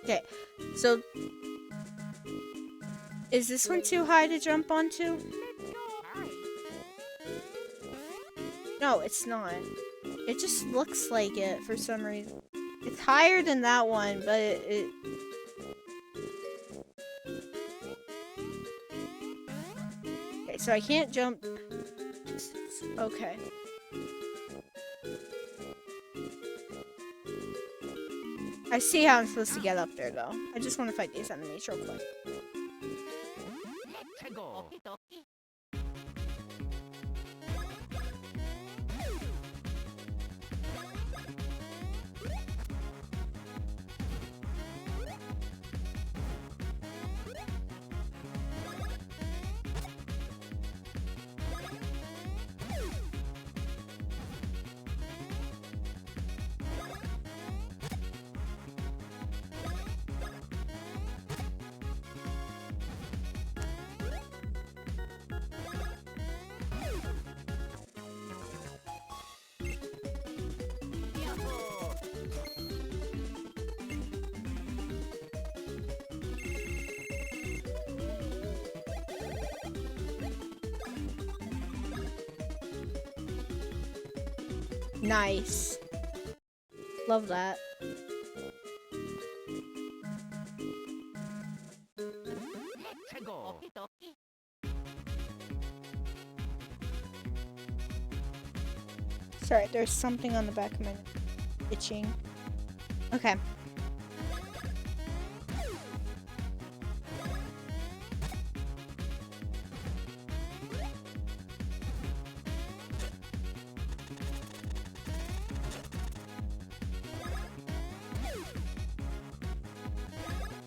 Okay, so... Is this one too high to jump onto? Let's go. Hurry. No, it's not. It just looks like it for some reason. It's higher than that one, but it Okay, so I can't jump. Okay. I see how I'm supposed to get up there, though. I just want to fight these enemies real quick. Let's go. Okie dokie. Yahoo! Nice. Love that. Let's go. Okie dokie. Sorry, there's something on the back of my neck itching. Okay.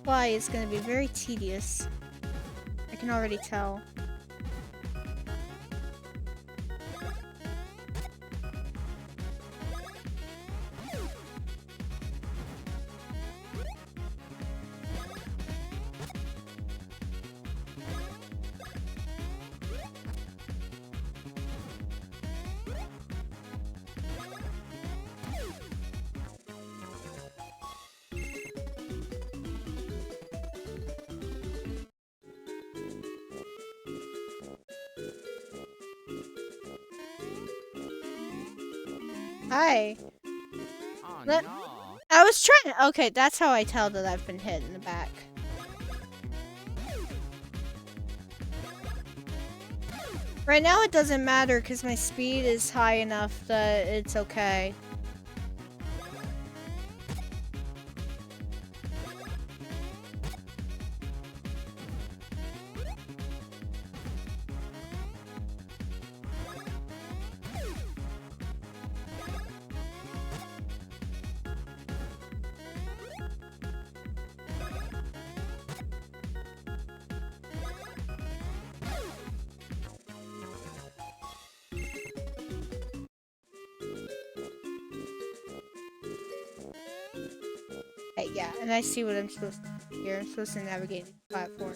fly is gonna be very tedious. I can already tell. Hi. Oh Let no. I was trying. Okay, that's how I tell that I've been hit in the back. Right now it doesn't matter because my speed is high enough that it's okay. Okay, yeah, and I see what I'm supposed to do here. I'm supposed to navigate the platform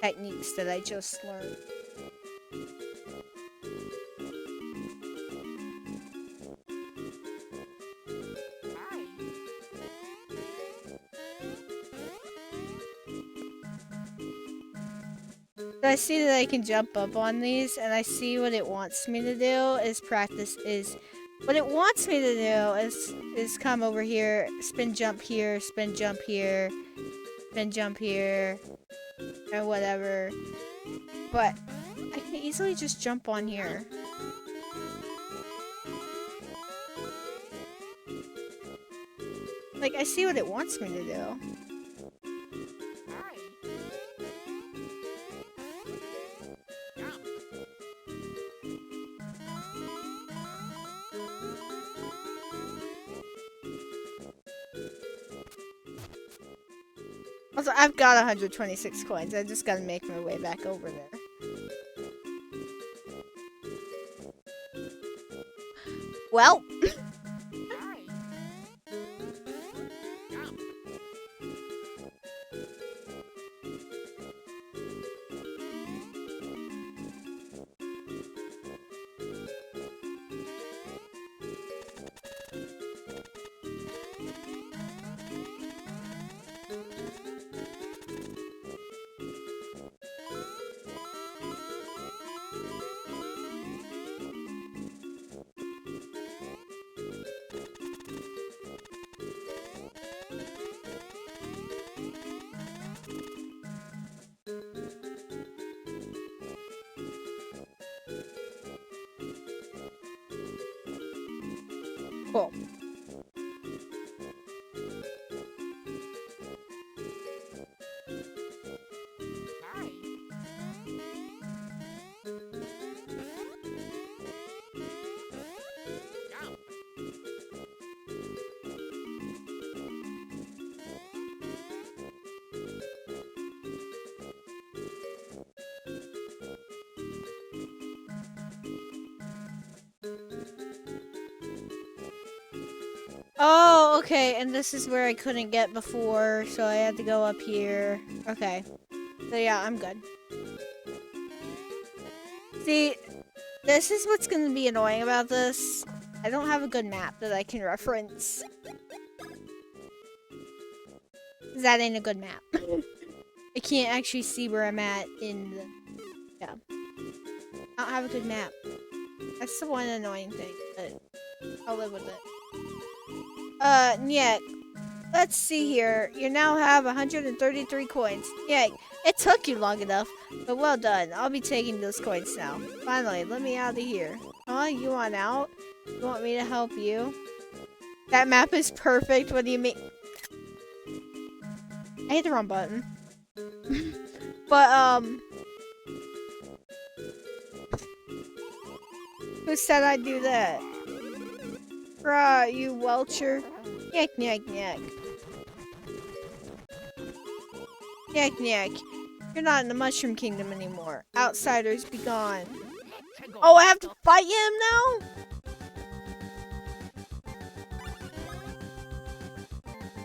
techniques that I just learned. Hi. So I see that I can jump up on these, and I see what it wants me to do is practice is what it wants me to do is come over here, spin jump here, spin jump here, spin jump here, and whatever. But I can easily just jump on here. Like, I see what it wants me to do. Hi. Jump. Also, I've got 126 coins. I just gotta make my way back over there. Well, Hi. Jump. cool. Hi. Jump. Oh, okay, and this is where I couldn't get before, so I had to go up here. Okay. So yeah, I'm good. See, this is what's gonna be annoying about this. I don't have a good map that I can reference. That ain't a good map. I can't actually see where I'm at in the... Yeah. I don't have a good map. That's the one annoying thing, but I'll live with it. Yeah. Let's see here. You now have 133 coins. Yeah, it took you long enough, but well done. I'll be taking those coins now. Finally, let me out of here. Huh? You want out? You want me to help you? That map is perfect. What do you mean? I hit the wrong button. But, who said I'd do that? Bruh, you welcher. Yak, yak, yak. Nyak nyak. You're not in the Mushroom Kingdom anymore. Outsiders be gone. Oh, I have to fight him now?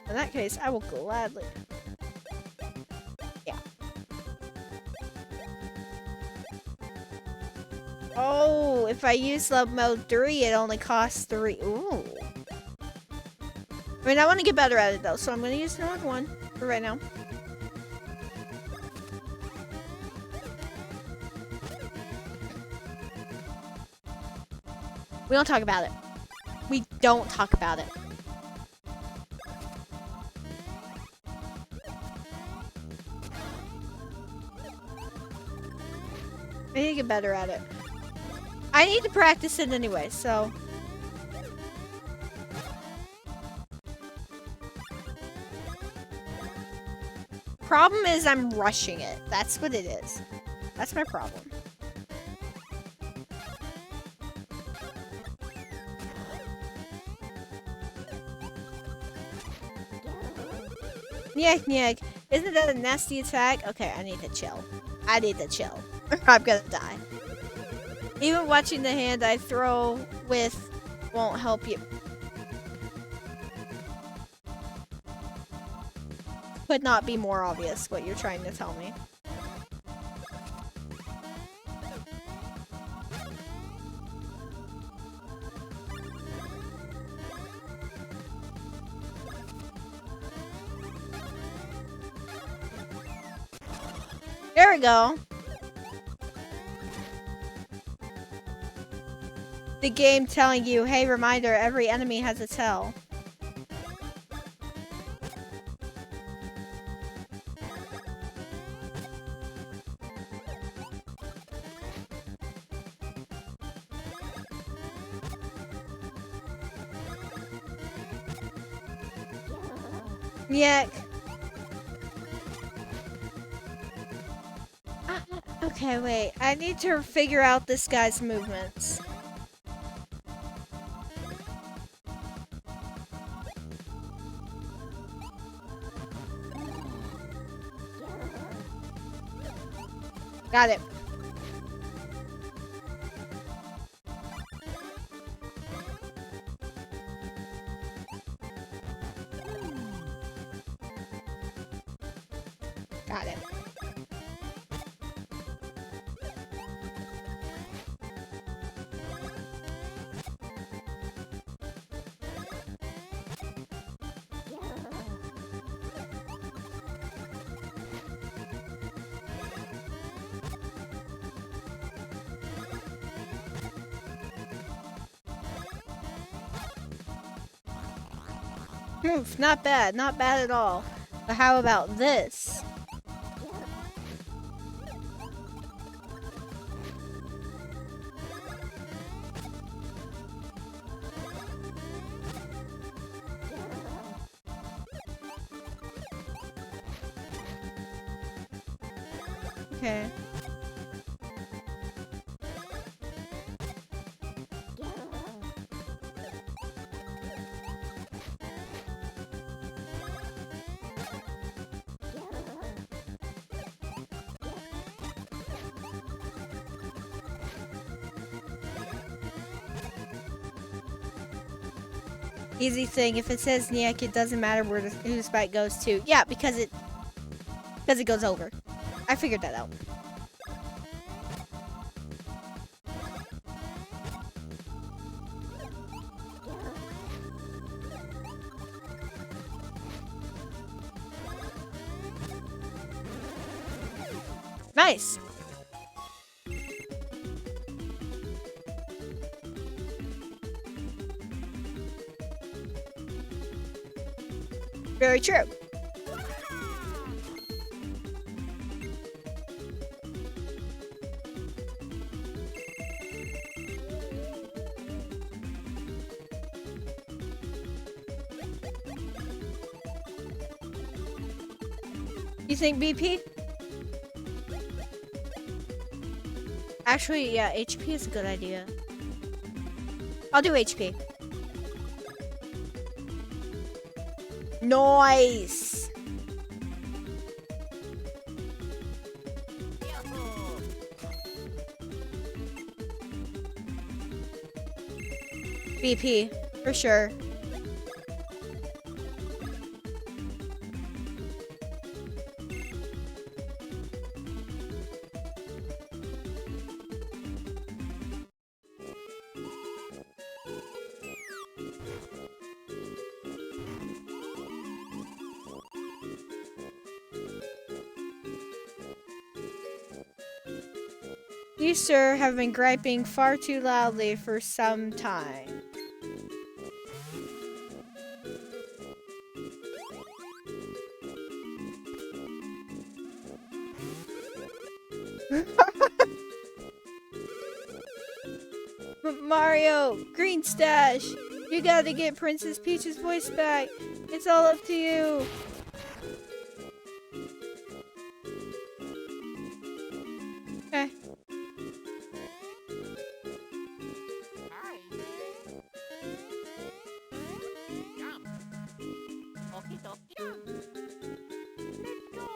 In that case, I will gladly. Yeah. Oh, if I use love mode 3, it only costs 3. Ooh. I mean, I want to get better at it though, so I'm going to use another one for right now. We don't talk about it. We don't talk about it. I need to get better at it. I need to practice it anyway, so. Problem is I'm rushing it. That's what it is. That's my problem. Nyak nyak. Isn't that a nasty attack? Okay, I need to chill. I need to chill. I'm gonna die. Even watching the hand I throw with won't help you. Could not be more obvious what you're trying to tell me. There we go. The game telling you, hey, reminder, every enemy has a tail. Yuck. Okay, wait. I need to figure out this guy's movements. Got it. Got it. Oof, not bad. Not bad at all. But how about this? Okay. Easy thing. If it says Nyak, it doesn't matter who the spike goes to. Yeah, because it goes over. I figured that out. Nice. Very true. You think BP? Actually, yeah, HP is a good idea. I'll do HP. Nice. BP, for sure. You, sir, have been griping far too loudly for some time. Mario, Green Stash, you gotta get Princess Peach's voice back. It's all up to you. Okay. Hi. Yum. Okie dokie. Yum. Let's go.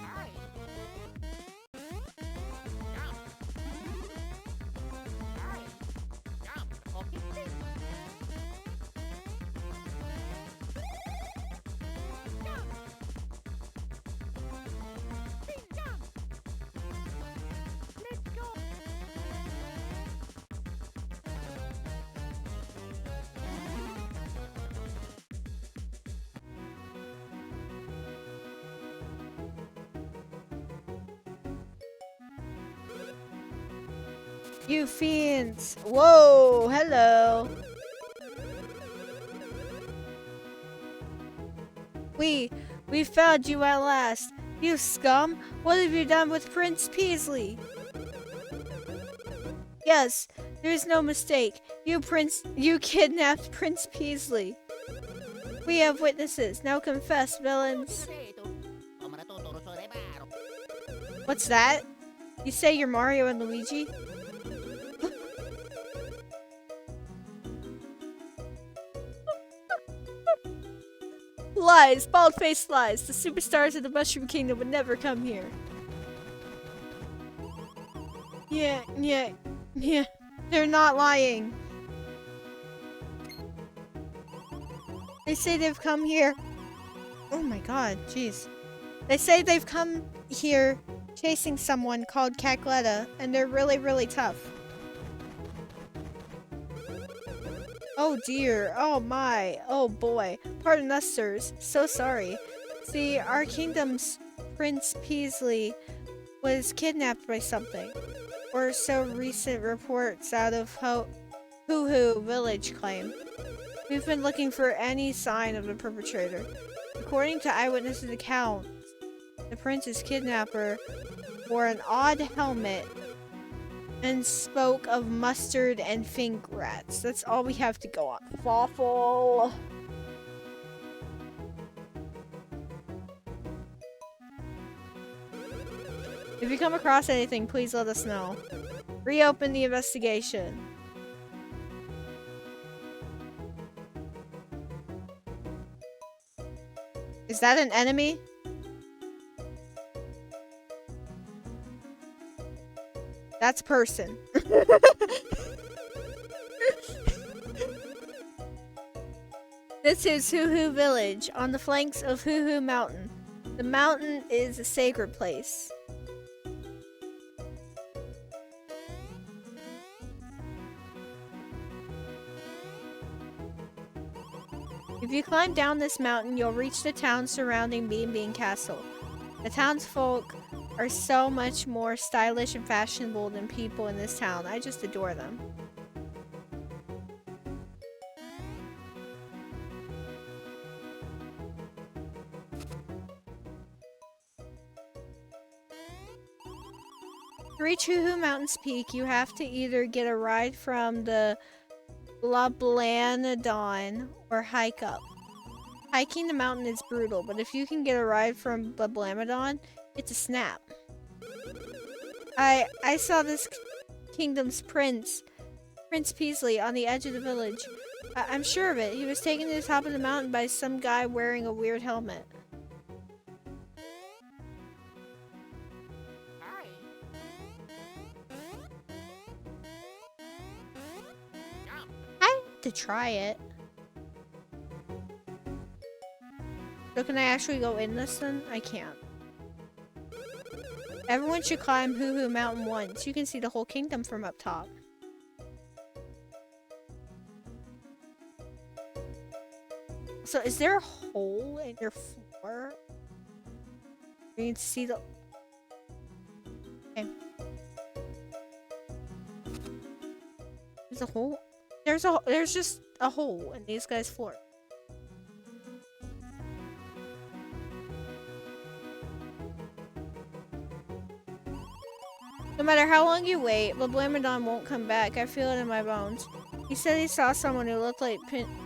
Hi. Yum. Hi. Yum. Okie dokie. Yum. Ding yum. Let's go. You fiends. Whoa, hello. We found you at last. You scum. What have you done with Prince Peasley? Yes, there's no mistake. You kidnapped Prince Peasley. We have witnesses. Now confess, villains. What's that? You say you're Mario and Luigi? Lies! Bald-faced lies! The superstars of the Mushroom Kingdom would never come here. Yeah. They're not lying. They say they've come here. Oh my god, jeez. They say they've come here chasing someone called Cacletta, and they're really, really tough. Oh dear, oh my, oh boy. Pardon us, sirs. So sorry. See, our kingdom's Prince Peasley was kidnapped by something. Or so recent reports out of Hoo-Hoo Village claim. We've been looking for any sign of the perpetrator. According to eyewitnesses' accounts, the prince's kidnapper wore an odd helmet and spoke of mustard and fink rats. That's all we have to go on. Waffle. If you come across anything, please let us know. Reopen the investigation. Is that an enemy? That's person. This is Hoo-Hoo Village, on the flanks of Hoo-Hoo Mountain. The mountain is a sacred place. If you climb down this mountain, you'll reach the town surrounding Bean Bean Castle. The townsfolk are so much more stylish and fashionable than people in this town. I just adore them. To reach Hoo Mountain's peak, you have to either get a ride from the Blablanadon or hike up. Hiking the mountain is brutal, but if you can get a ride from Blablanadon, it's a snap. I saw this kingdom's Prince Peasley, on the edge of the village. I'm sure of it. He was taken to the top of the mountain by some guy wearing a weird helmet. Hi. Jump. I have to try it. So can I actually go in this then? I can't. Everyone should climb Hoo Hoo Mountain once. You can see the whole kingdom from up top. So is there a hole in your floor? You can see the... Okay. There's a hole? There's just a hole in these guys' floor. No matter how long you wait, Blablamadon won't come back. I feel it in my bones. He said he saw someone who looked like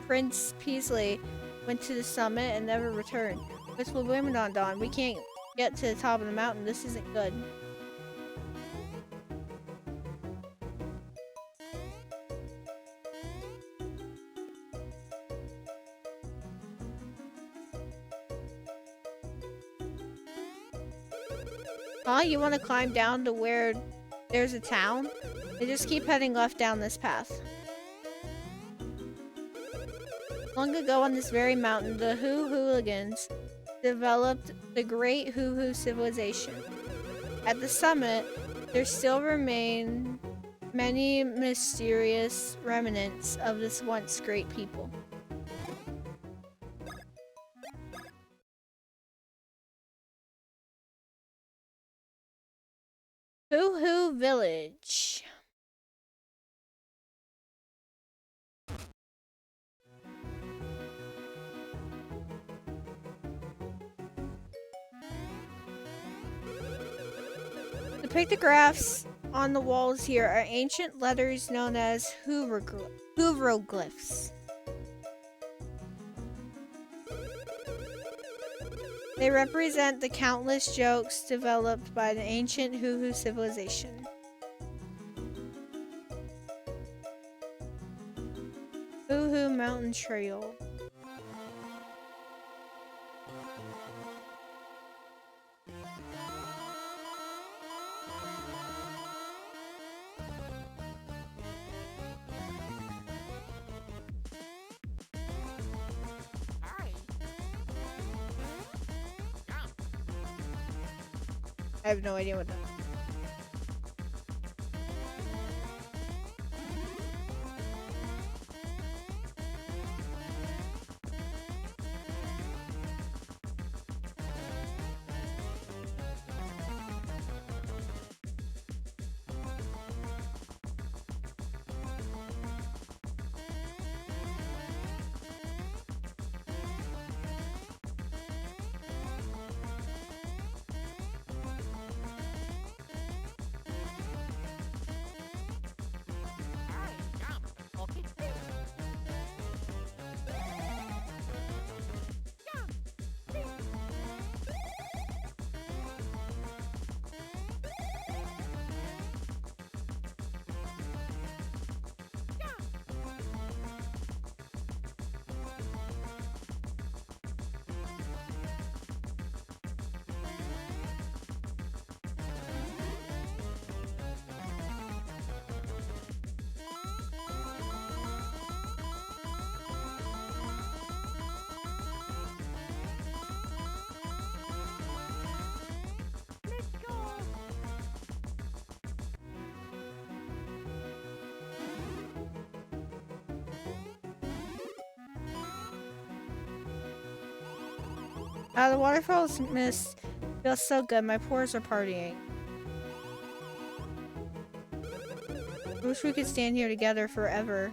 Prince Peasley went to the summit and never returned. With Blablamadon, we can't get to the top of the mountain. This isn't good. Huh? You want to climb down to where there's a town? They just keep heading left down this path. Long ago on this very mountain, the Hooligans developed the great Hoo civilization. At the summit, there still remain many mysterious remnants of this once great people. Hoo Village. The pictographs on the walls here are ancient letters known as hieroglyphs. They represent the countless jokes developed by the ancient Hoo civilization. Hoo Mountain Trail. Hi. Jump. I have no idea what that is. Hi. Jump. Okay. Jump. Let's go. The waterfall's mist feels so good. My pores are partying. I wish we could stand here together forever.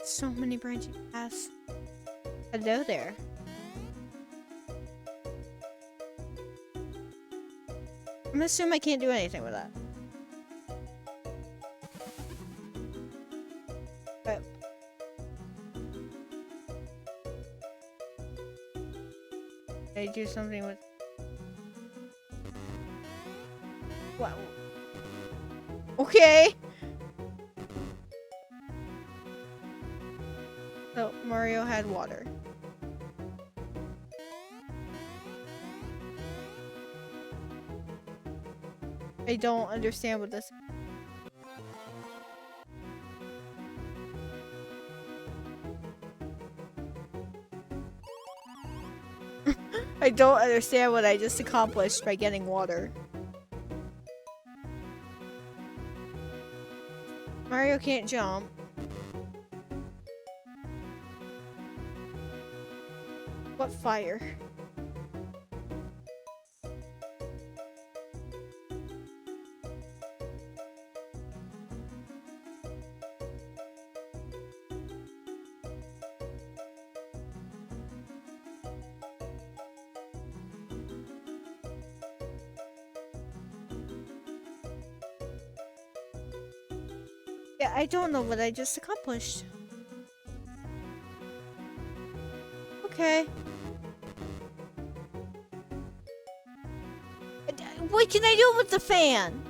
So many branching paths. Hello there. I'm assuming I can't do anything with that. But can I do something with... Wow. Okay. So Mario had water. I don't understand what this... I don't understand what I just accomplished by getting water. Mario can't jump. What fire? Yeah, I don't know what I just accomplished. Okay. What can I do with the fan?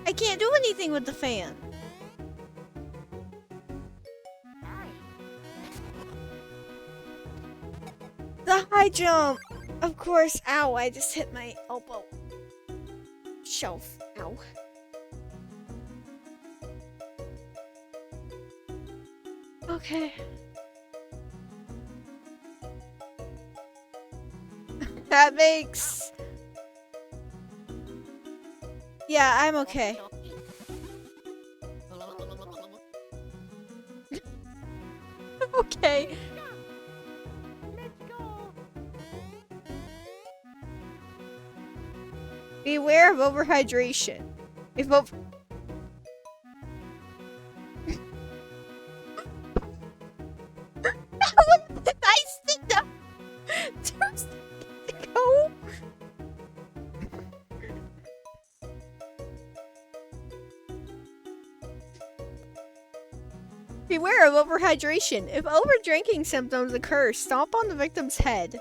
I can't do anything with the fan. The high jump! Of course. Ow, I just hit my elbow. Shelf. Ow. Okay. That makes... Yeah, I'm okay. Okay. Let's go. Beware of overhydration. If over... That was the nice thing to go. Beware of overhydration. If overdrinking symptoms occur, stomp on the victim's head.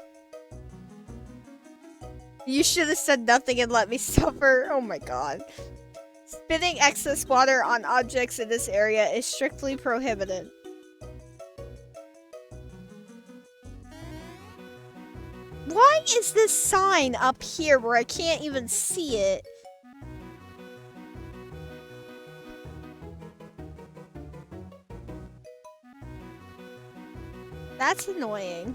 You should have said nothing and let me suffer. Oh my god. Spitting excess water on objects in this area is strictly prohibited. Why is this sign up here where I can't even see it? That's annoying.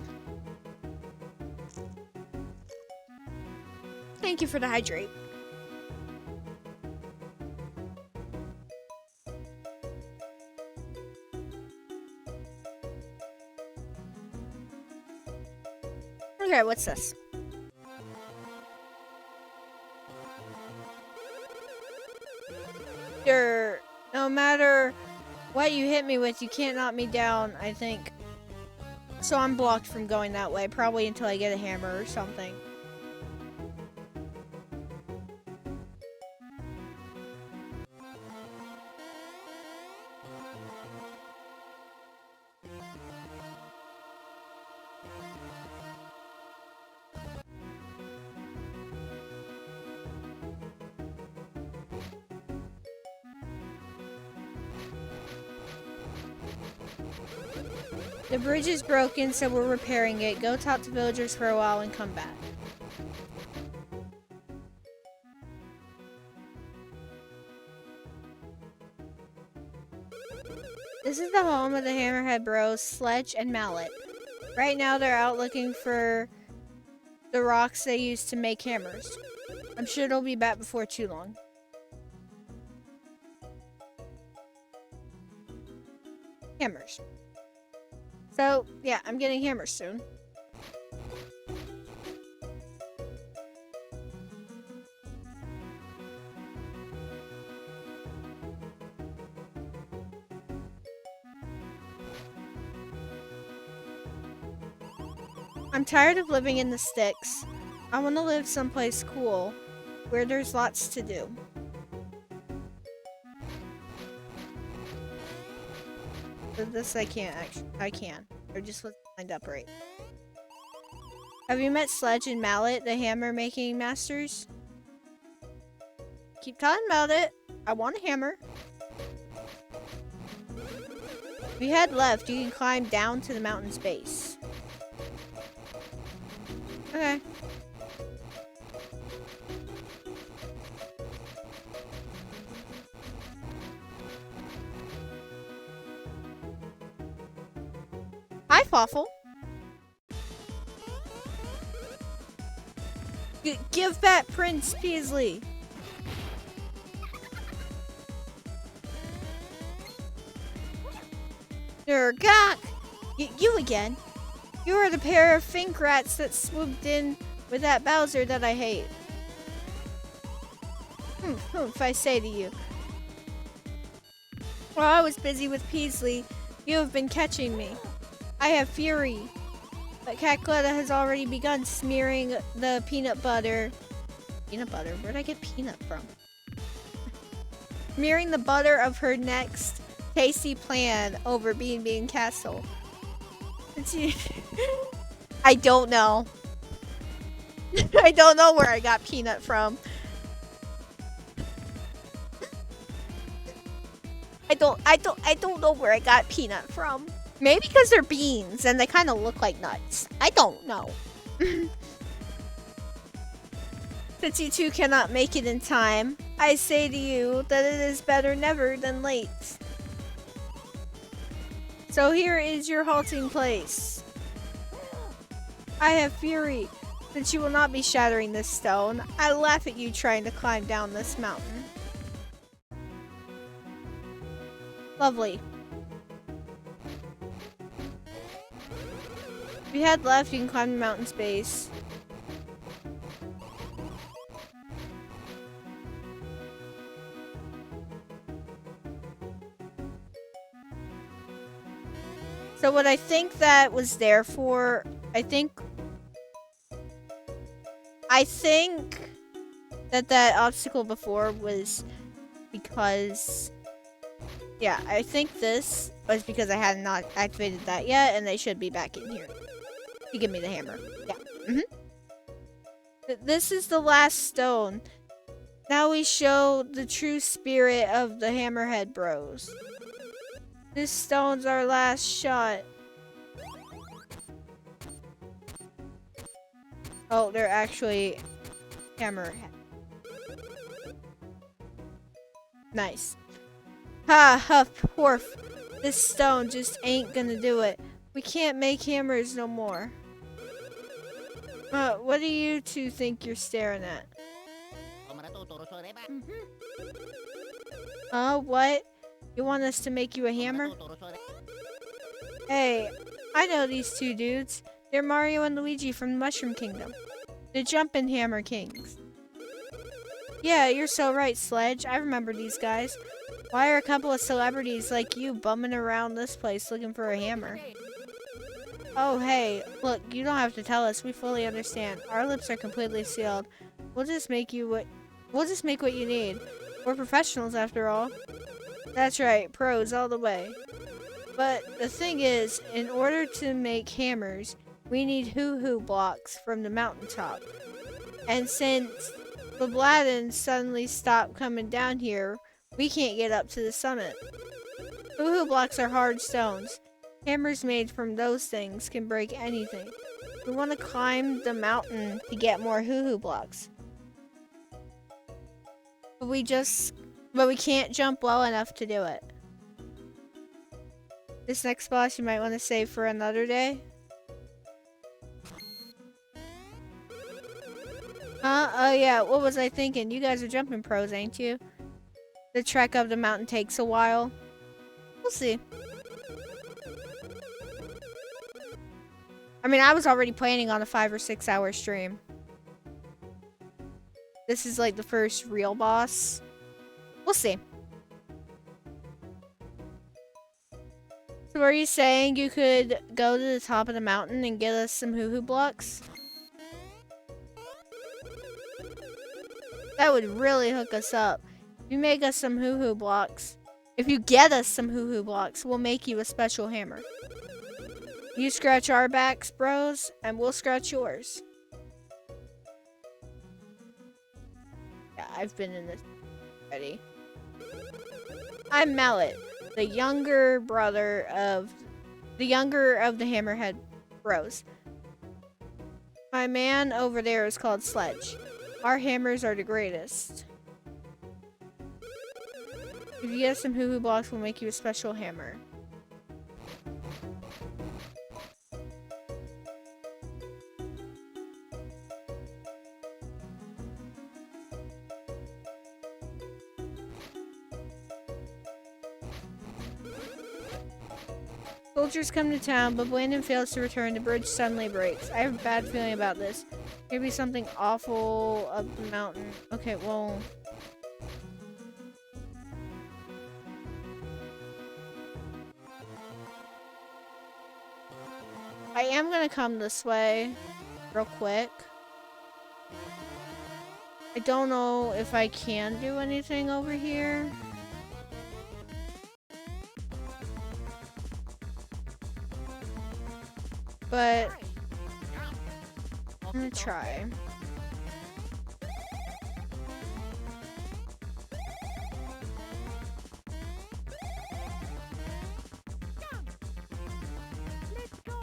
Thank you for the hydrate. Okay, what's this? No matter what you hit me with, you can't knock me down, I think. So I'm blocked from going that way, probably until I get a hammer or something. The bridge is broken, so we're repairing it. Go talk to villagers for a while and come back. This is the home of the Hammerhead Bros, Sledge and Mallet. Right now they're out looking for the rocks they used to make hammers. I'm sure they'll be back before too long. Hammers. So, yeah, I'm getting hammers soon. I'm tired of living in the sticks. I want to live someplace cool, where there's lots to do. This I can't actually. I can. I just wasn't lined up right. Have you met Sledge and Mallet, the hammer making masters? Keep talking about it. I want a hammer. If you head left, you can climb down to the mountain's base. Okay. Hi, Fawful. Give back Prince Peasley. Gawk! You again? You are the pair of fink rats that swooped in with that Bowser that I hate. If I say to you. While I was busy with Peasley, you have been catching me. I have fury. But Cackletta has already begun smearing the peanut butter. Peanut butter? Where'd I get peanut from? Smearing the butter of her next tasty plan over Bean Bean Castle. I don't know. I don't know where I got peanut from. I don't know where I got peanut from. Maybe because they're beans and they kind of look like nuts. I don't know. Since you two cannot make it in time, I say to you that it is better never than late. So here is your halting place. I have fury. Since you will not be shattering this stone, I laugh at you trying to climb down this mountain. Lovely. If you head left, you can climb the mountain's base. So what I think that was there for, I think that obstacle before was because, yeah, I think this was because I had not activated that yet, and they should be back in here. You give me the hammer. Yeah. This is the last stone. Now we show the true spirit of the Hammerhead Bros. This stone's our last shot. Oh, they're actually Hammerhead. Nice. Ha, huff, horf. This stone just ain't gonna do it. We can't make hammers no more. What do you two think you're staring at? What? You want us to make you a hammer? Hey, I know these two dudes. They're Mario and Luigi from the Mushroom Kingdom. The Jumpin' Hammer Kings. Yeah, you're so right, Sledge. I remember these guys. Why are a couple of celebrities like you bumming around this place looking for a hammer? Oh, hey, look, you don't have to tell us. We fully understand. Our lips are completely sealed. We'll just make what you need. We're professionals after all. That's right, pros all the way. But the thing is, in order to make hammers, we need hoo-hoo blocks from the mountaintop. And since the Bladdens suddenly stopped coming down here, we can't get up to the summit. Hoo-hoo blocks are hard stones. Hammers made from those things can break anything. We want to climb the mountain to get more hoo-hoo blocks. But we can't jump well enough to do it. This next boss you might want to save for another day. Oh yeah, what was I thinking? You guys are jumping pros, ain't you? The trek up the mountain takes a while. We'll see. I mean, I was already planning on a 5 or 6 hour stream. This is like the first real boss. We'll see. So So are you saying you could go to the top of the mountain and get us some hoo-hoo blocks? That would really hook us up. If you make us some hoo-hoo blocks, if you get us some hoo-hoo blocks, we'll make you a special hammer. You scratch our backs, bros, and we'll scratch yours. Yeah, I've been in this already. I'm Mallet, the younger of the Hammerhead Bros. My man over there is called Sledge. Our hammers are the greatest. If you get some hoo-hoo blocks, we'll make you a special hammer. Soldiers come to town, but Brandon fails to return. The bridge suddenly breaks. I have a bad feeling about this. Maybe something awful up the mountain. Okay, well... I am gonna come this way real quick. I don't know if I can do anything over here. But I'm gonna try. Let's go.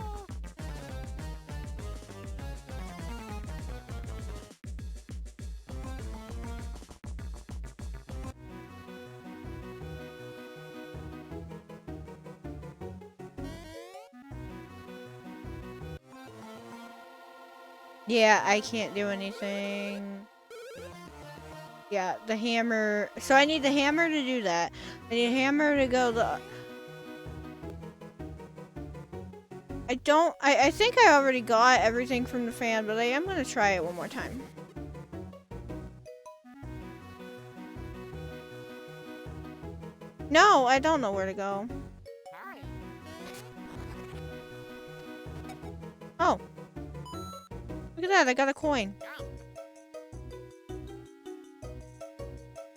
Yeah, I can't do anything. Yeah, the hammer. So I need the hammer to do that. I need a hammer to go the... I think I already got everything from the fan, but I am gonna try it one more time. No, I don't know where to go. Oh. Look at that, I got a coin.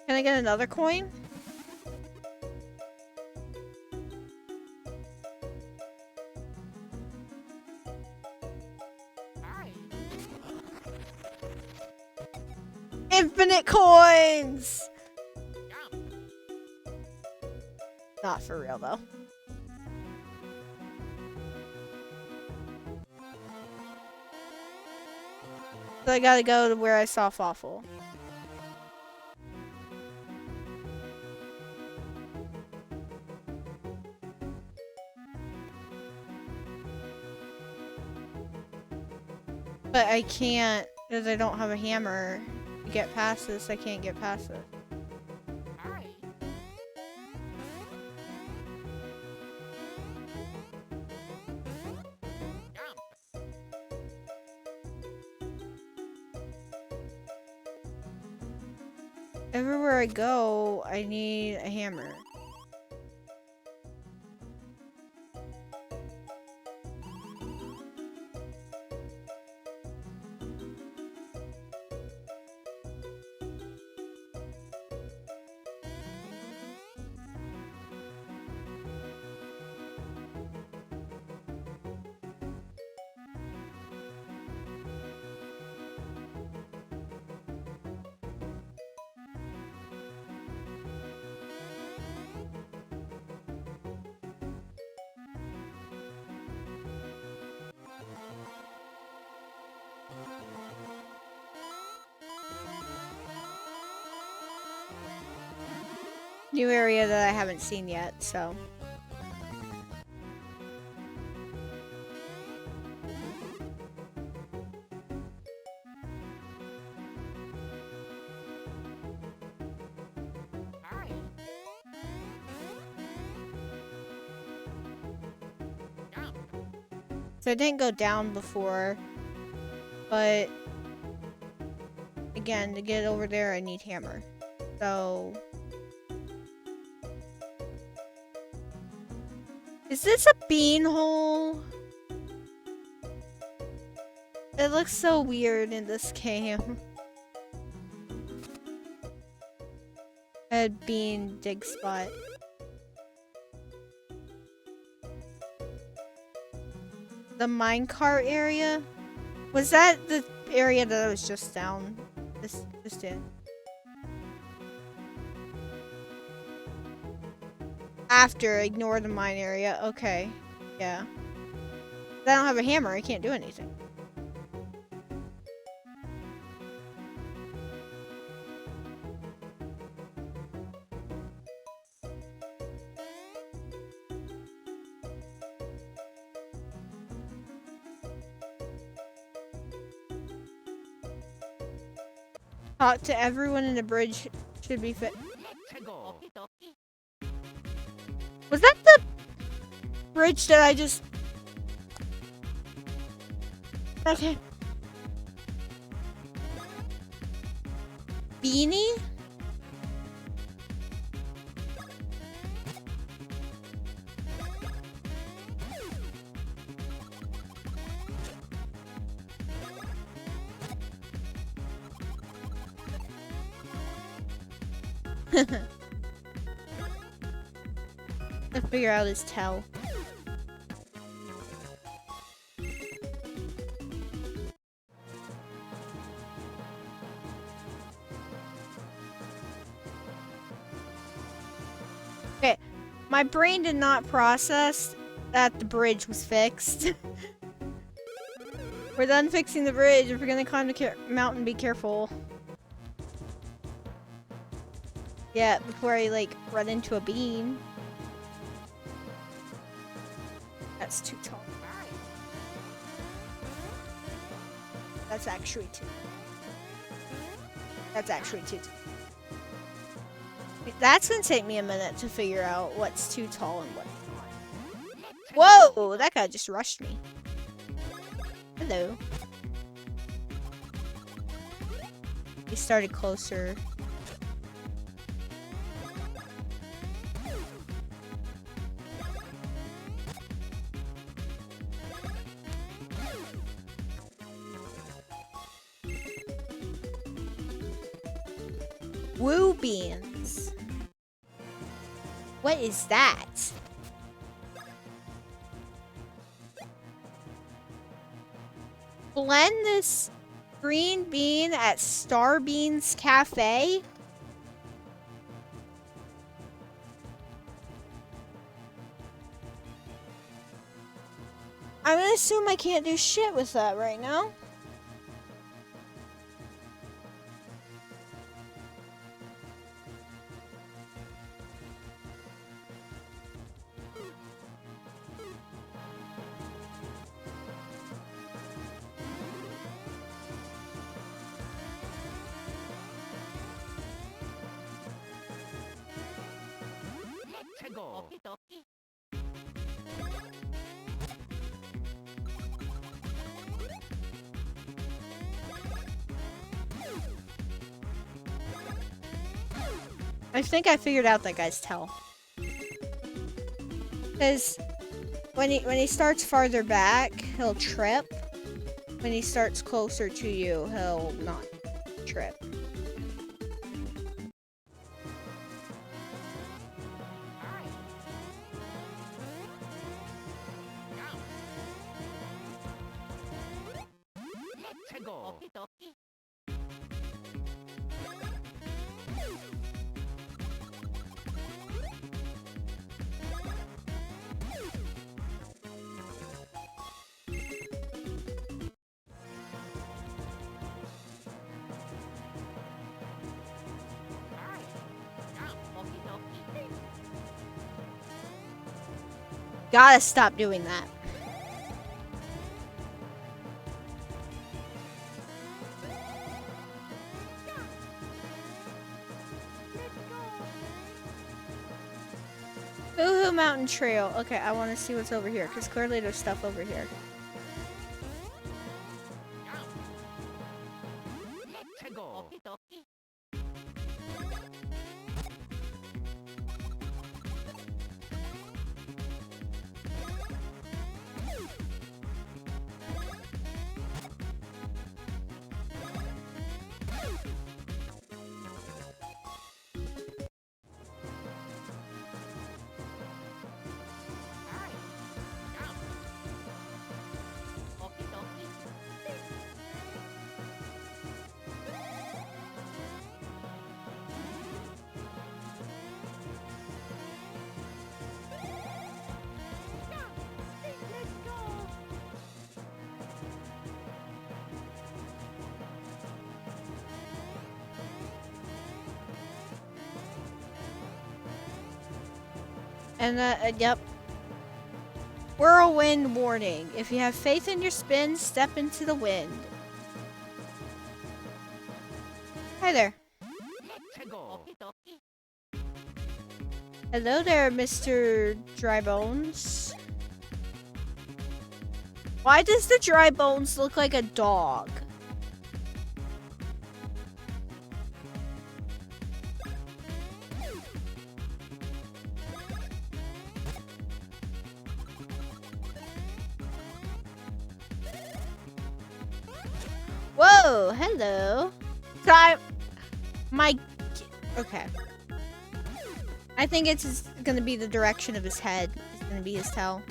Can I get another coin? Infinite coins! Not for real though. So I gotta go to where I saw Fawful. But I can't, because I don't have a hammer to get past this. I can't get past it. Everywhere I go, I need a hammer. New area that I haven't seen yet, so. So I didn't go down before, but again, to get over there, I need hammer. So Is this a beanhole? It looks so weird in this game. A bean dig spot. The minecart area? Was that the area that I was just down? Just in? After, ignore the mine area. Okay. Yeah. I don't have a hammer, I can't do anything. Talk to everyone in the bridge should be fit. Let's go. Okie dokie. Was that the bridge that I just... Okay. Beanie? Let's figure out his tell. Okay, my brain did not process that the bridge was fixed. We're done fixing the bridge. If we're gonna climb the mountain, be careful. Yeah, before I like run into a bean. That's too tall. That's actually too. That's actually too tall. That's gonna take me a minute to figure out what's too tall and what's not. Whoa! That guy just rushed me. Hello. He started closer. Woo beans. What is that? Blend this green bean at Star Beans Cafe? I'm gonna assume I can't do shit with that right now. Let's go. Okie dokie. I think I figured out that guy's tell. Because when he starts farther back, he'll trip. When he starts closer to you, he'll not trip. Let's go. Okie dokie. Gotta stop doing that. Hoo-hoo Mountain Trail. Okay, I want to see what's over here, because clearly there's stuff over here. Let's go. Okie dokie. And yep. Whirlwind warning. If you have faith in your spin, step into the wind. Hi there. Let's go. Okie dokie. Hello there, Mr. Dry Bones. Why does the Dry Bones look like a dog? Whoa, hello. So okay. I think it's gonna be the direction of his head. It's gonna be his tail.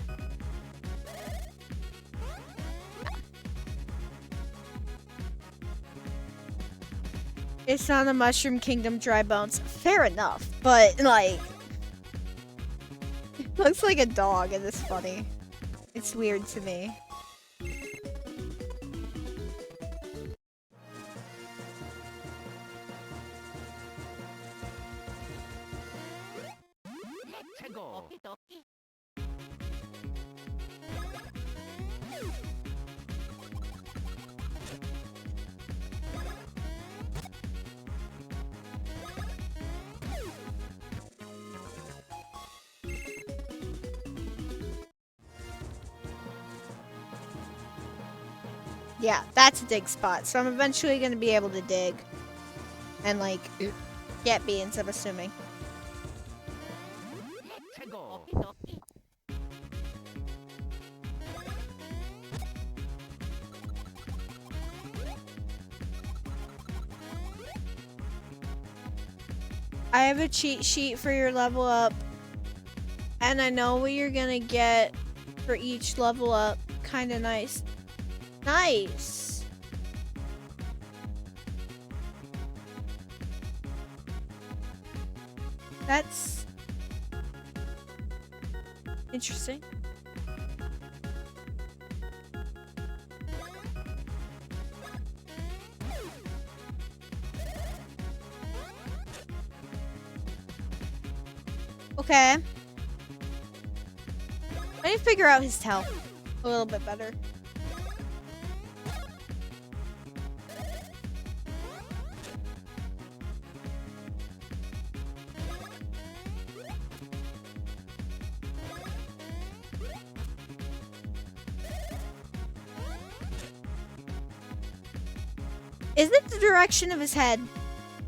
It's not a Mushroom Kingdom Dry Bones. Fair enough, but like, it looks like a dog and it's funny. It's weird to me. Let's go. Okie dokie. Yeah, that's a dig spot. So I'm eventually gonna be able to dig and like get beans, I'm assuming. Let's go. Okie dokie. I have a cheat sheet for your level up, and I know what you're gonna get for each level up. Kinda nice. Nice! That's interesting. Okay. I need to figure out his tail a little bit better. Is it the direction of his head?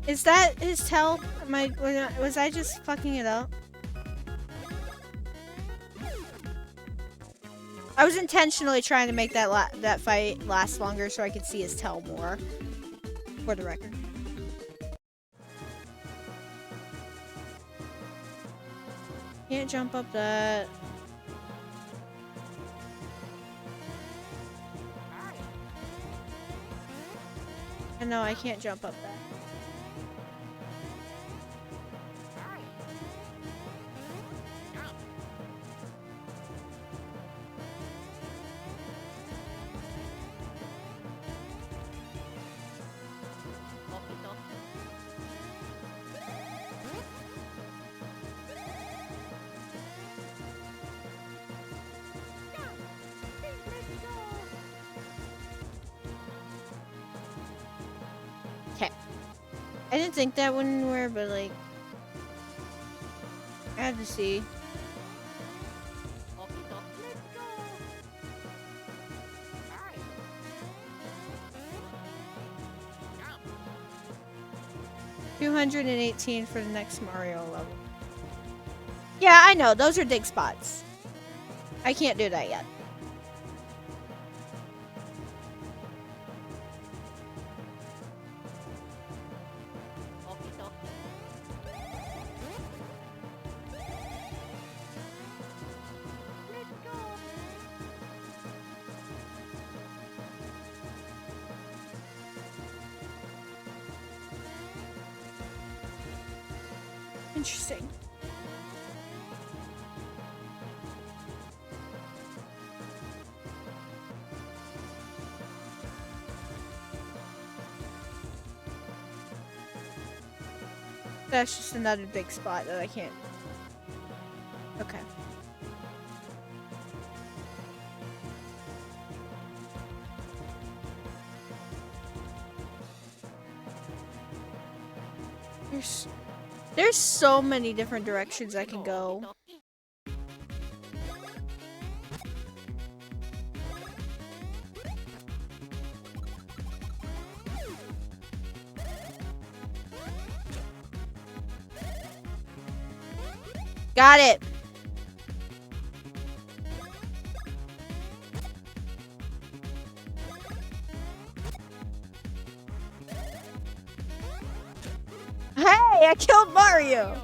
Is that his tail? Was I just fucking it up? I was intentionally trying to make that fight last longer so I could see his tail more. For the record. Can't jump up that. And no, I can't jump up that. I didn't think that wouldn't work, but like, I had to see. Okie dokie. Let's go. 218 for the next Mario level. Yeah, I know. Those are dig spots. I can't do that yet. Okie dokie. Let's go. Interesting. That's just another big spot that I can't. Okay. There's so many different directions I can go. Got it. Hey, I killed Mario.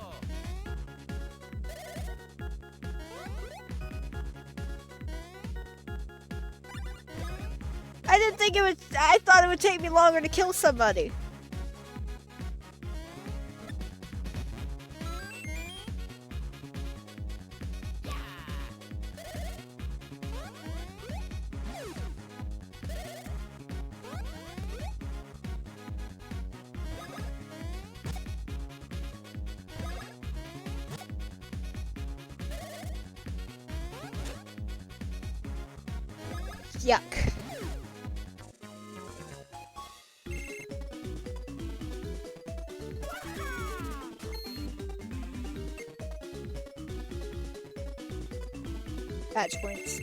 I didn't think it would. I thought it would take me longer to kill somebody. Yuck. Patch points.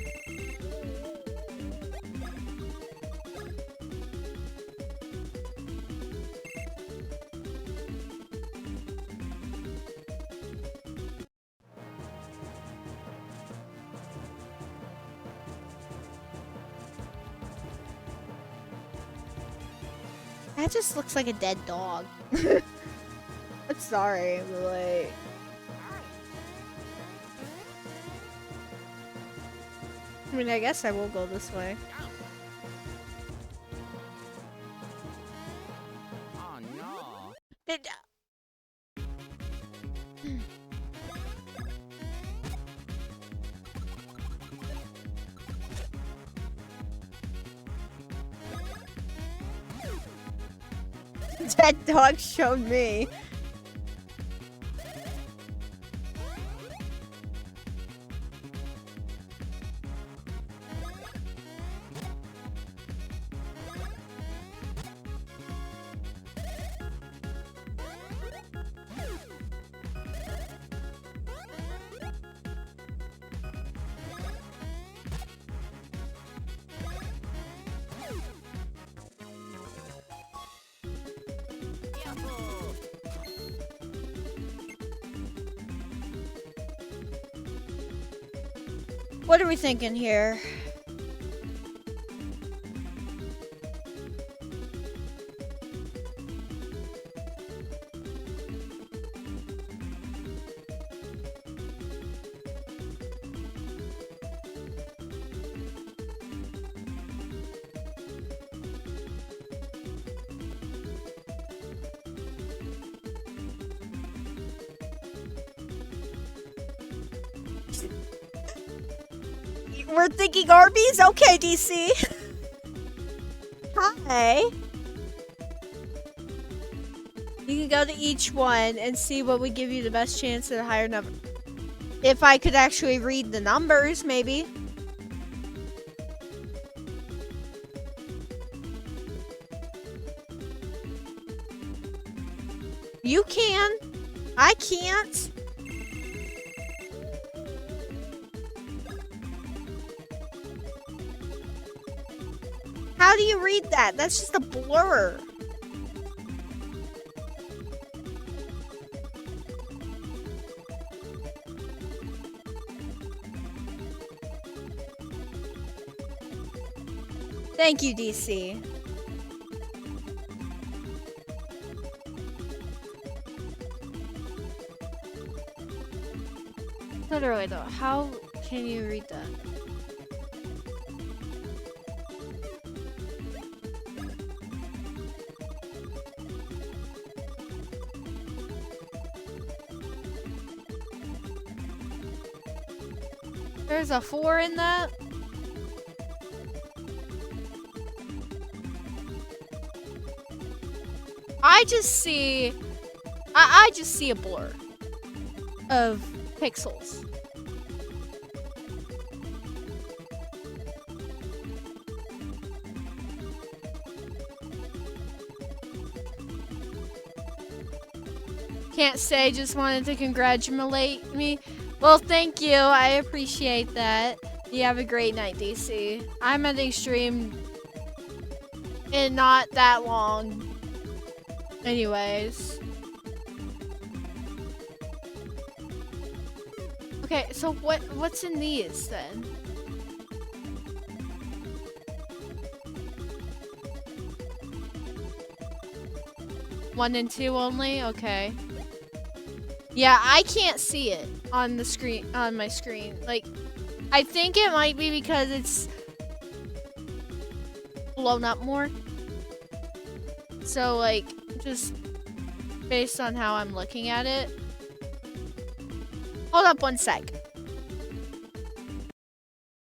That just looks like a dead dog. I'm sorry, but like... I mean, I guess I will go this way. Oh no. Dead dog showed me. What are we thinking here? We're thinking Arby's? Okay, DC. Hi. You can go to each one and see what would give you the best chance at a higher number. If I could actually read the numbers, maybe. You can. I can't. How do you read that? That's just a blur. Thank you, DC. Literally though, how can you read that? There's a 4 in that? I just see a blur of pixels. Can't say, just wanted to congratulate me. Well, thank you. I appreciate that. You have a great night, DC. I'm ending stream in not that long. Anyways. Okay, so what's in these then? One and two only? Okay. Yeah, I can't see it on the screen, on my screen. Like, I think it might be because it's blown up more. So, like, just based on how I'm looking at it. Hold up one sec.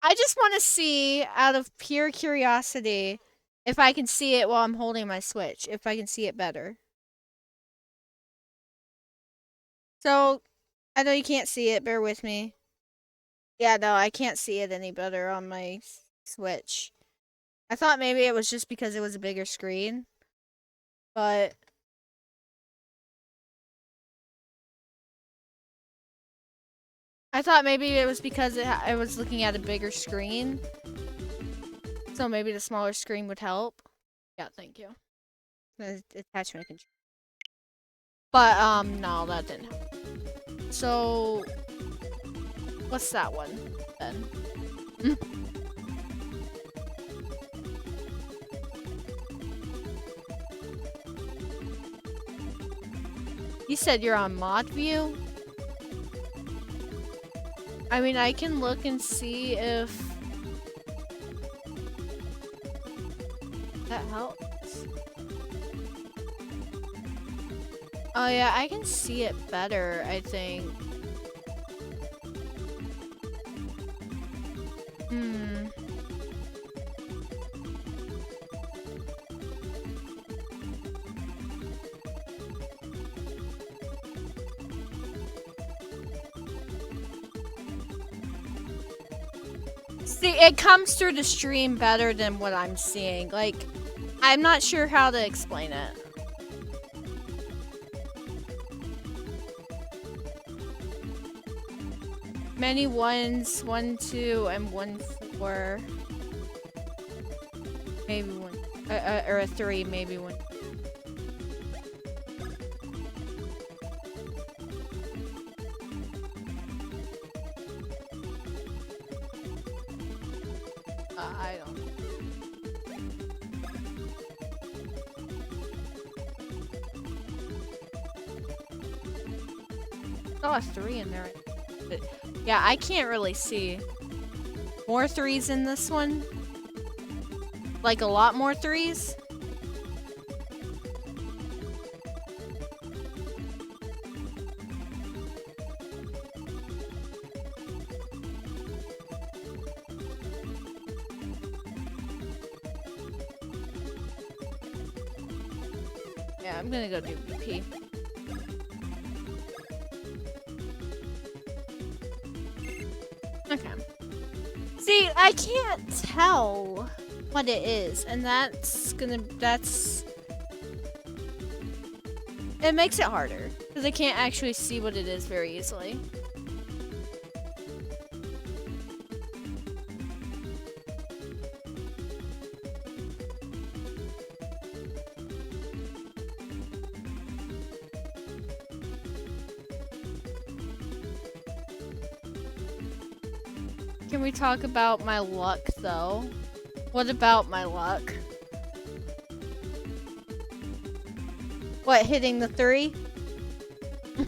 I just want to see, out of pure curiosity, if I can see it while I'm holding my Switch. If I can see it better. So, I know you can't see it. Bear with me. Yeah, no, I can't see it any better on my Switch. I thought maybe it was just because it was a bigger screen. But I thought maybe it was because I was looking at a bigger screen. So maybe the smaller screen would help. Yeah, thank you. Attachment control. But, no, that didn't help. So, what's that one, then? You said you're on mod view? I mean, I can look and see if that helps. Oh yeah, I can see it better, I think. See, it comes through the stream better than what I'm seeing. Like, I'm not sure how to explain it. Many ones, 1, 2, and 1, 4. Maybe 1, or a 3, maybe 1. I don't know. Saw a 3 in there. But yeah, I can't really see. More 3s in this one? Like a lot more 3s? Yeah, I'm gonna go do BP. Okay. See, I can't tell what it is, and it makes it harder, because I can't actually see what it is very easily. Can we talk about my luck, though? What about my luck? What, hitting the 3? Oh,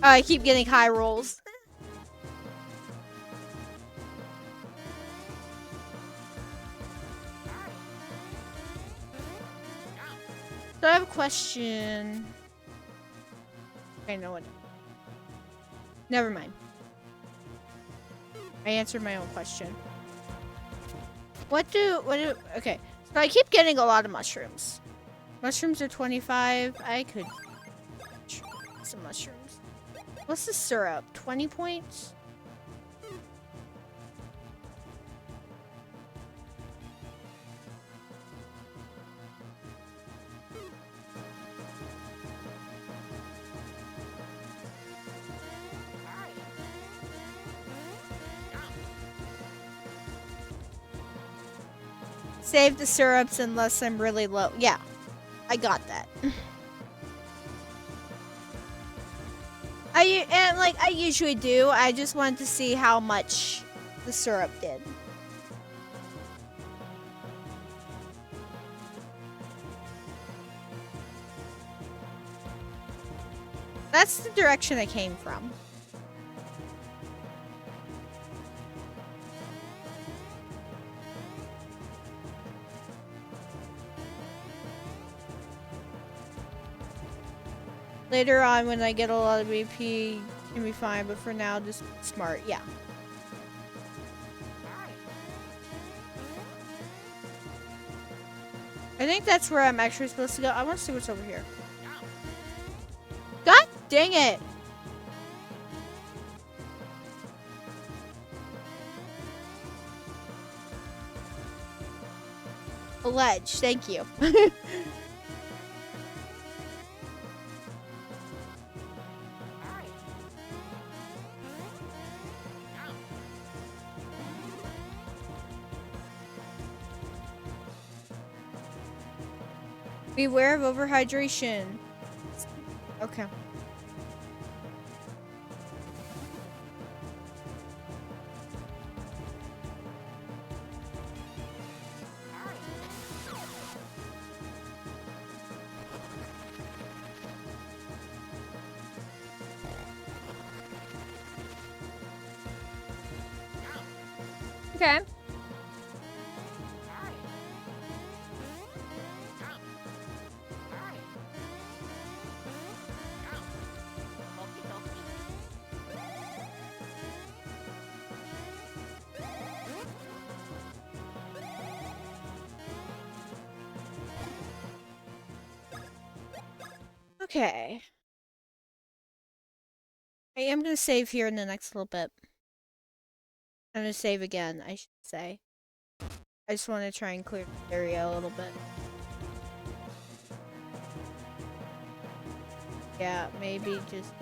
I keep getting high rolls. So I have a question. I know what. Never mind. I answered my own question. Okay. So I keep getting a lot of mushrooms. Mushrooms are 25. I could try some mushrooms. What's the syrup? 20 points? save the syrups unless I'm really low. Yeah, I got that. I usually do. I just wanted to see how much the syrup did. That's the direction I came from. Later on, when I get a lot of BP, can be fine, but for now, just smart. Yeah. I think that's where I'm actually supposed to go. I want to see what's over here. God dang it! A ledge. Thank you. Beware of overhydration. Okay. Okay. Okay. I am going to save here in the next little bit. I'm going to save again, I should say. I just want to try and clear the area a little bit. Yeah, maybe just...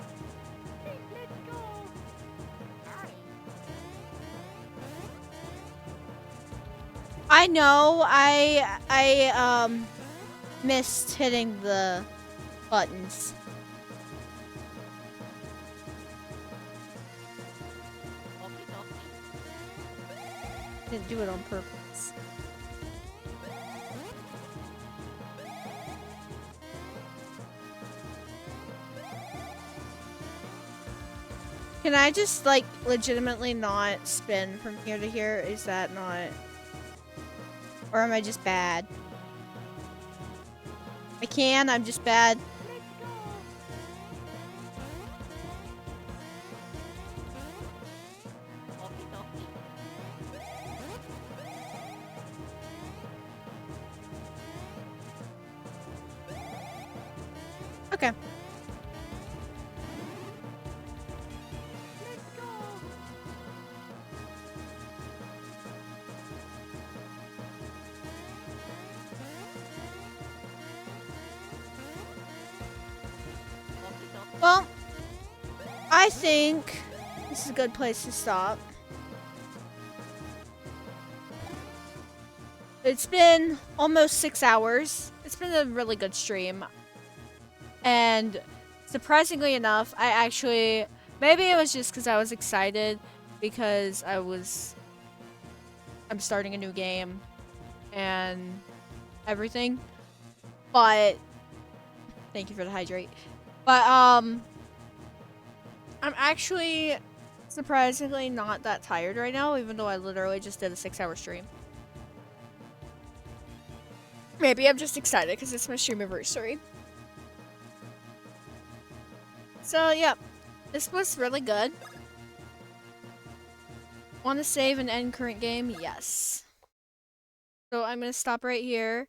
I know, I missed hitting the buttons. Didn't do it on purpose. Can I just, like, legitimately not spin from here to here? Is that not... Or am I just bad? I can, I'm just bad. Okay. Well, I think this is a good place to stop. It's been almost 6 hours. It's been a really good stream. And surprisingly enough, I actually... Maybe it was just because I was excited because I'm starting a new game and everything. But... Thank you for the hydrate. But, I'm actually surprisingly not that tired right now, even though I literally just did a 6-hour stream. Maybe I'm just excited because it's my streamiversary. So, yeah. This was really good. Want to save and end current game? Yes. So, I'm going to stop right here.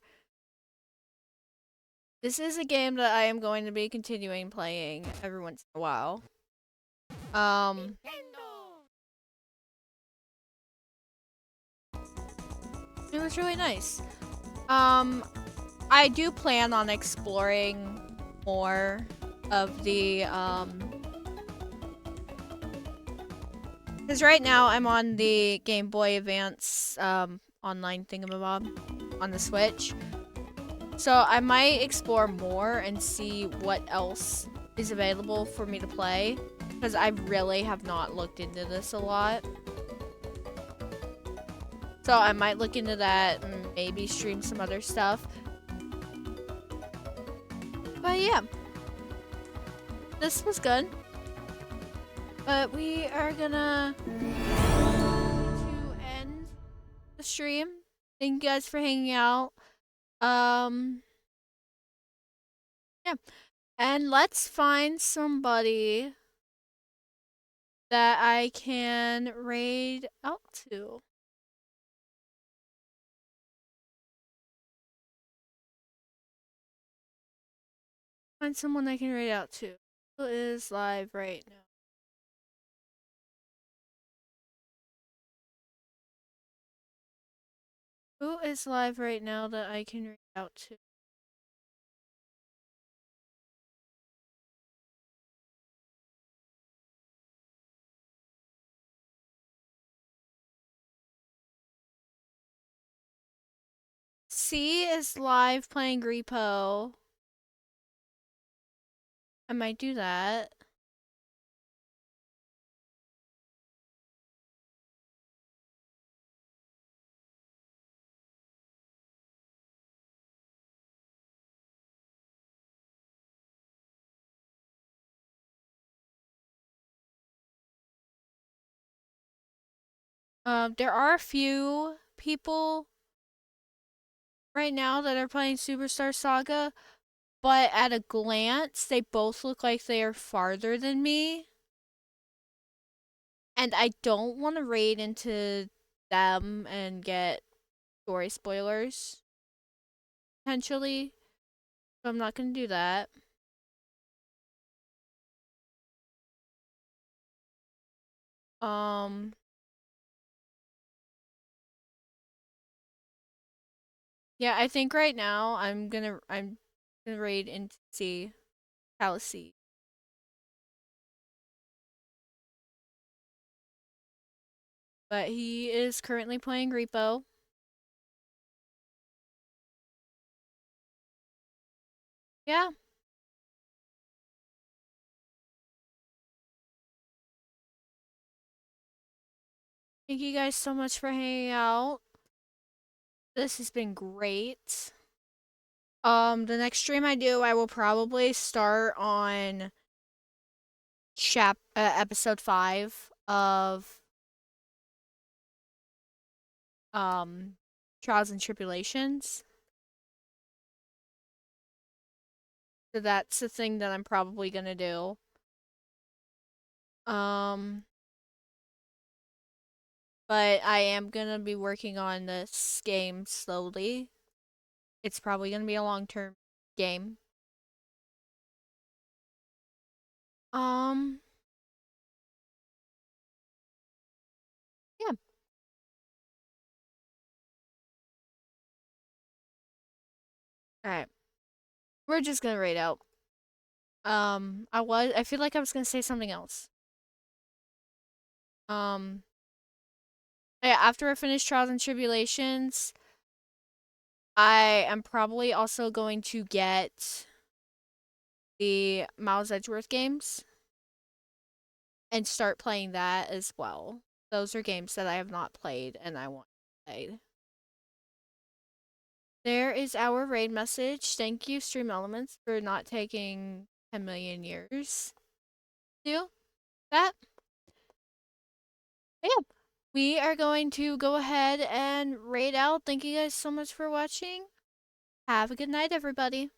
This is a game that I am going to be continuing playing every once in a while. It was really nice. I do plan on exploring more of the, because right now I'm on the Game Boy Advance, online thingamabob on the Switch. So I might explore more and see what else is available for me to play, because I really have not looked into this a lot. So I might look into that and maybe stream some other stuff. But yeah, this was good. But we are gonna to end the stream. Thank you guys for hanging out. Um, yeah. And let's find somebody that I can raid out to. Find someone I can raid out to. Who is live right now? Who is live right now that I can raid out to? C is live playing Repo. I might do that. There are a few people right now that are playing Superstar Saga, but at a glance, they both look like they are farther than me. And I don't want to raid into them and get story spoilers, potentially. So I'm not going to do that. Um, yeah, I think right now I'm gonna raid into C, Palace. But he is currently playing Repo. Yeah. Thank you guys so much for hanging out. This has been great. The next stream I do, I will probably start on episode 5 of um Trials and Tribulations. So that's the thing that I'm probably gonna do. Um, but I am gonna be working on this game slowly. It's probably gonna be a long-term game. Um, yeah. All right. We're just gonna rate out. I feel like I was gonna say something else. Um, yeah, after I finish Trials and Tribulations, I am probably also going to get the Miles Edgeworth games and start playing that as well. Those are games that I have not played and I want to play. There is our raid message. Thank you, Stream Elements, for not taking 10 million years to do that. But yeah, we are going to go ahead and raid out. Thank you guys so much for watching. Have a good night, everybody.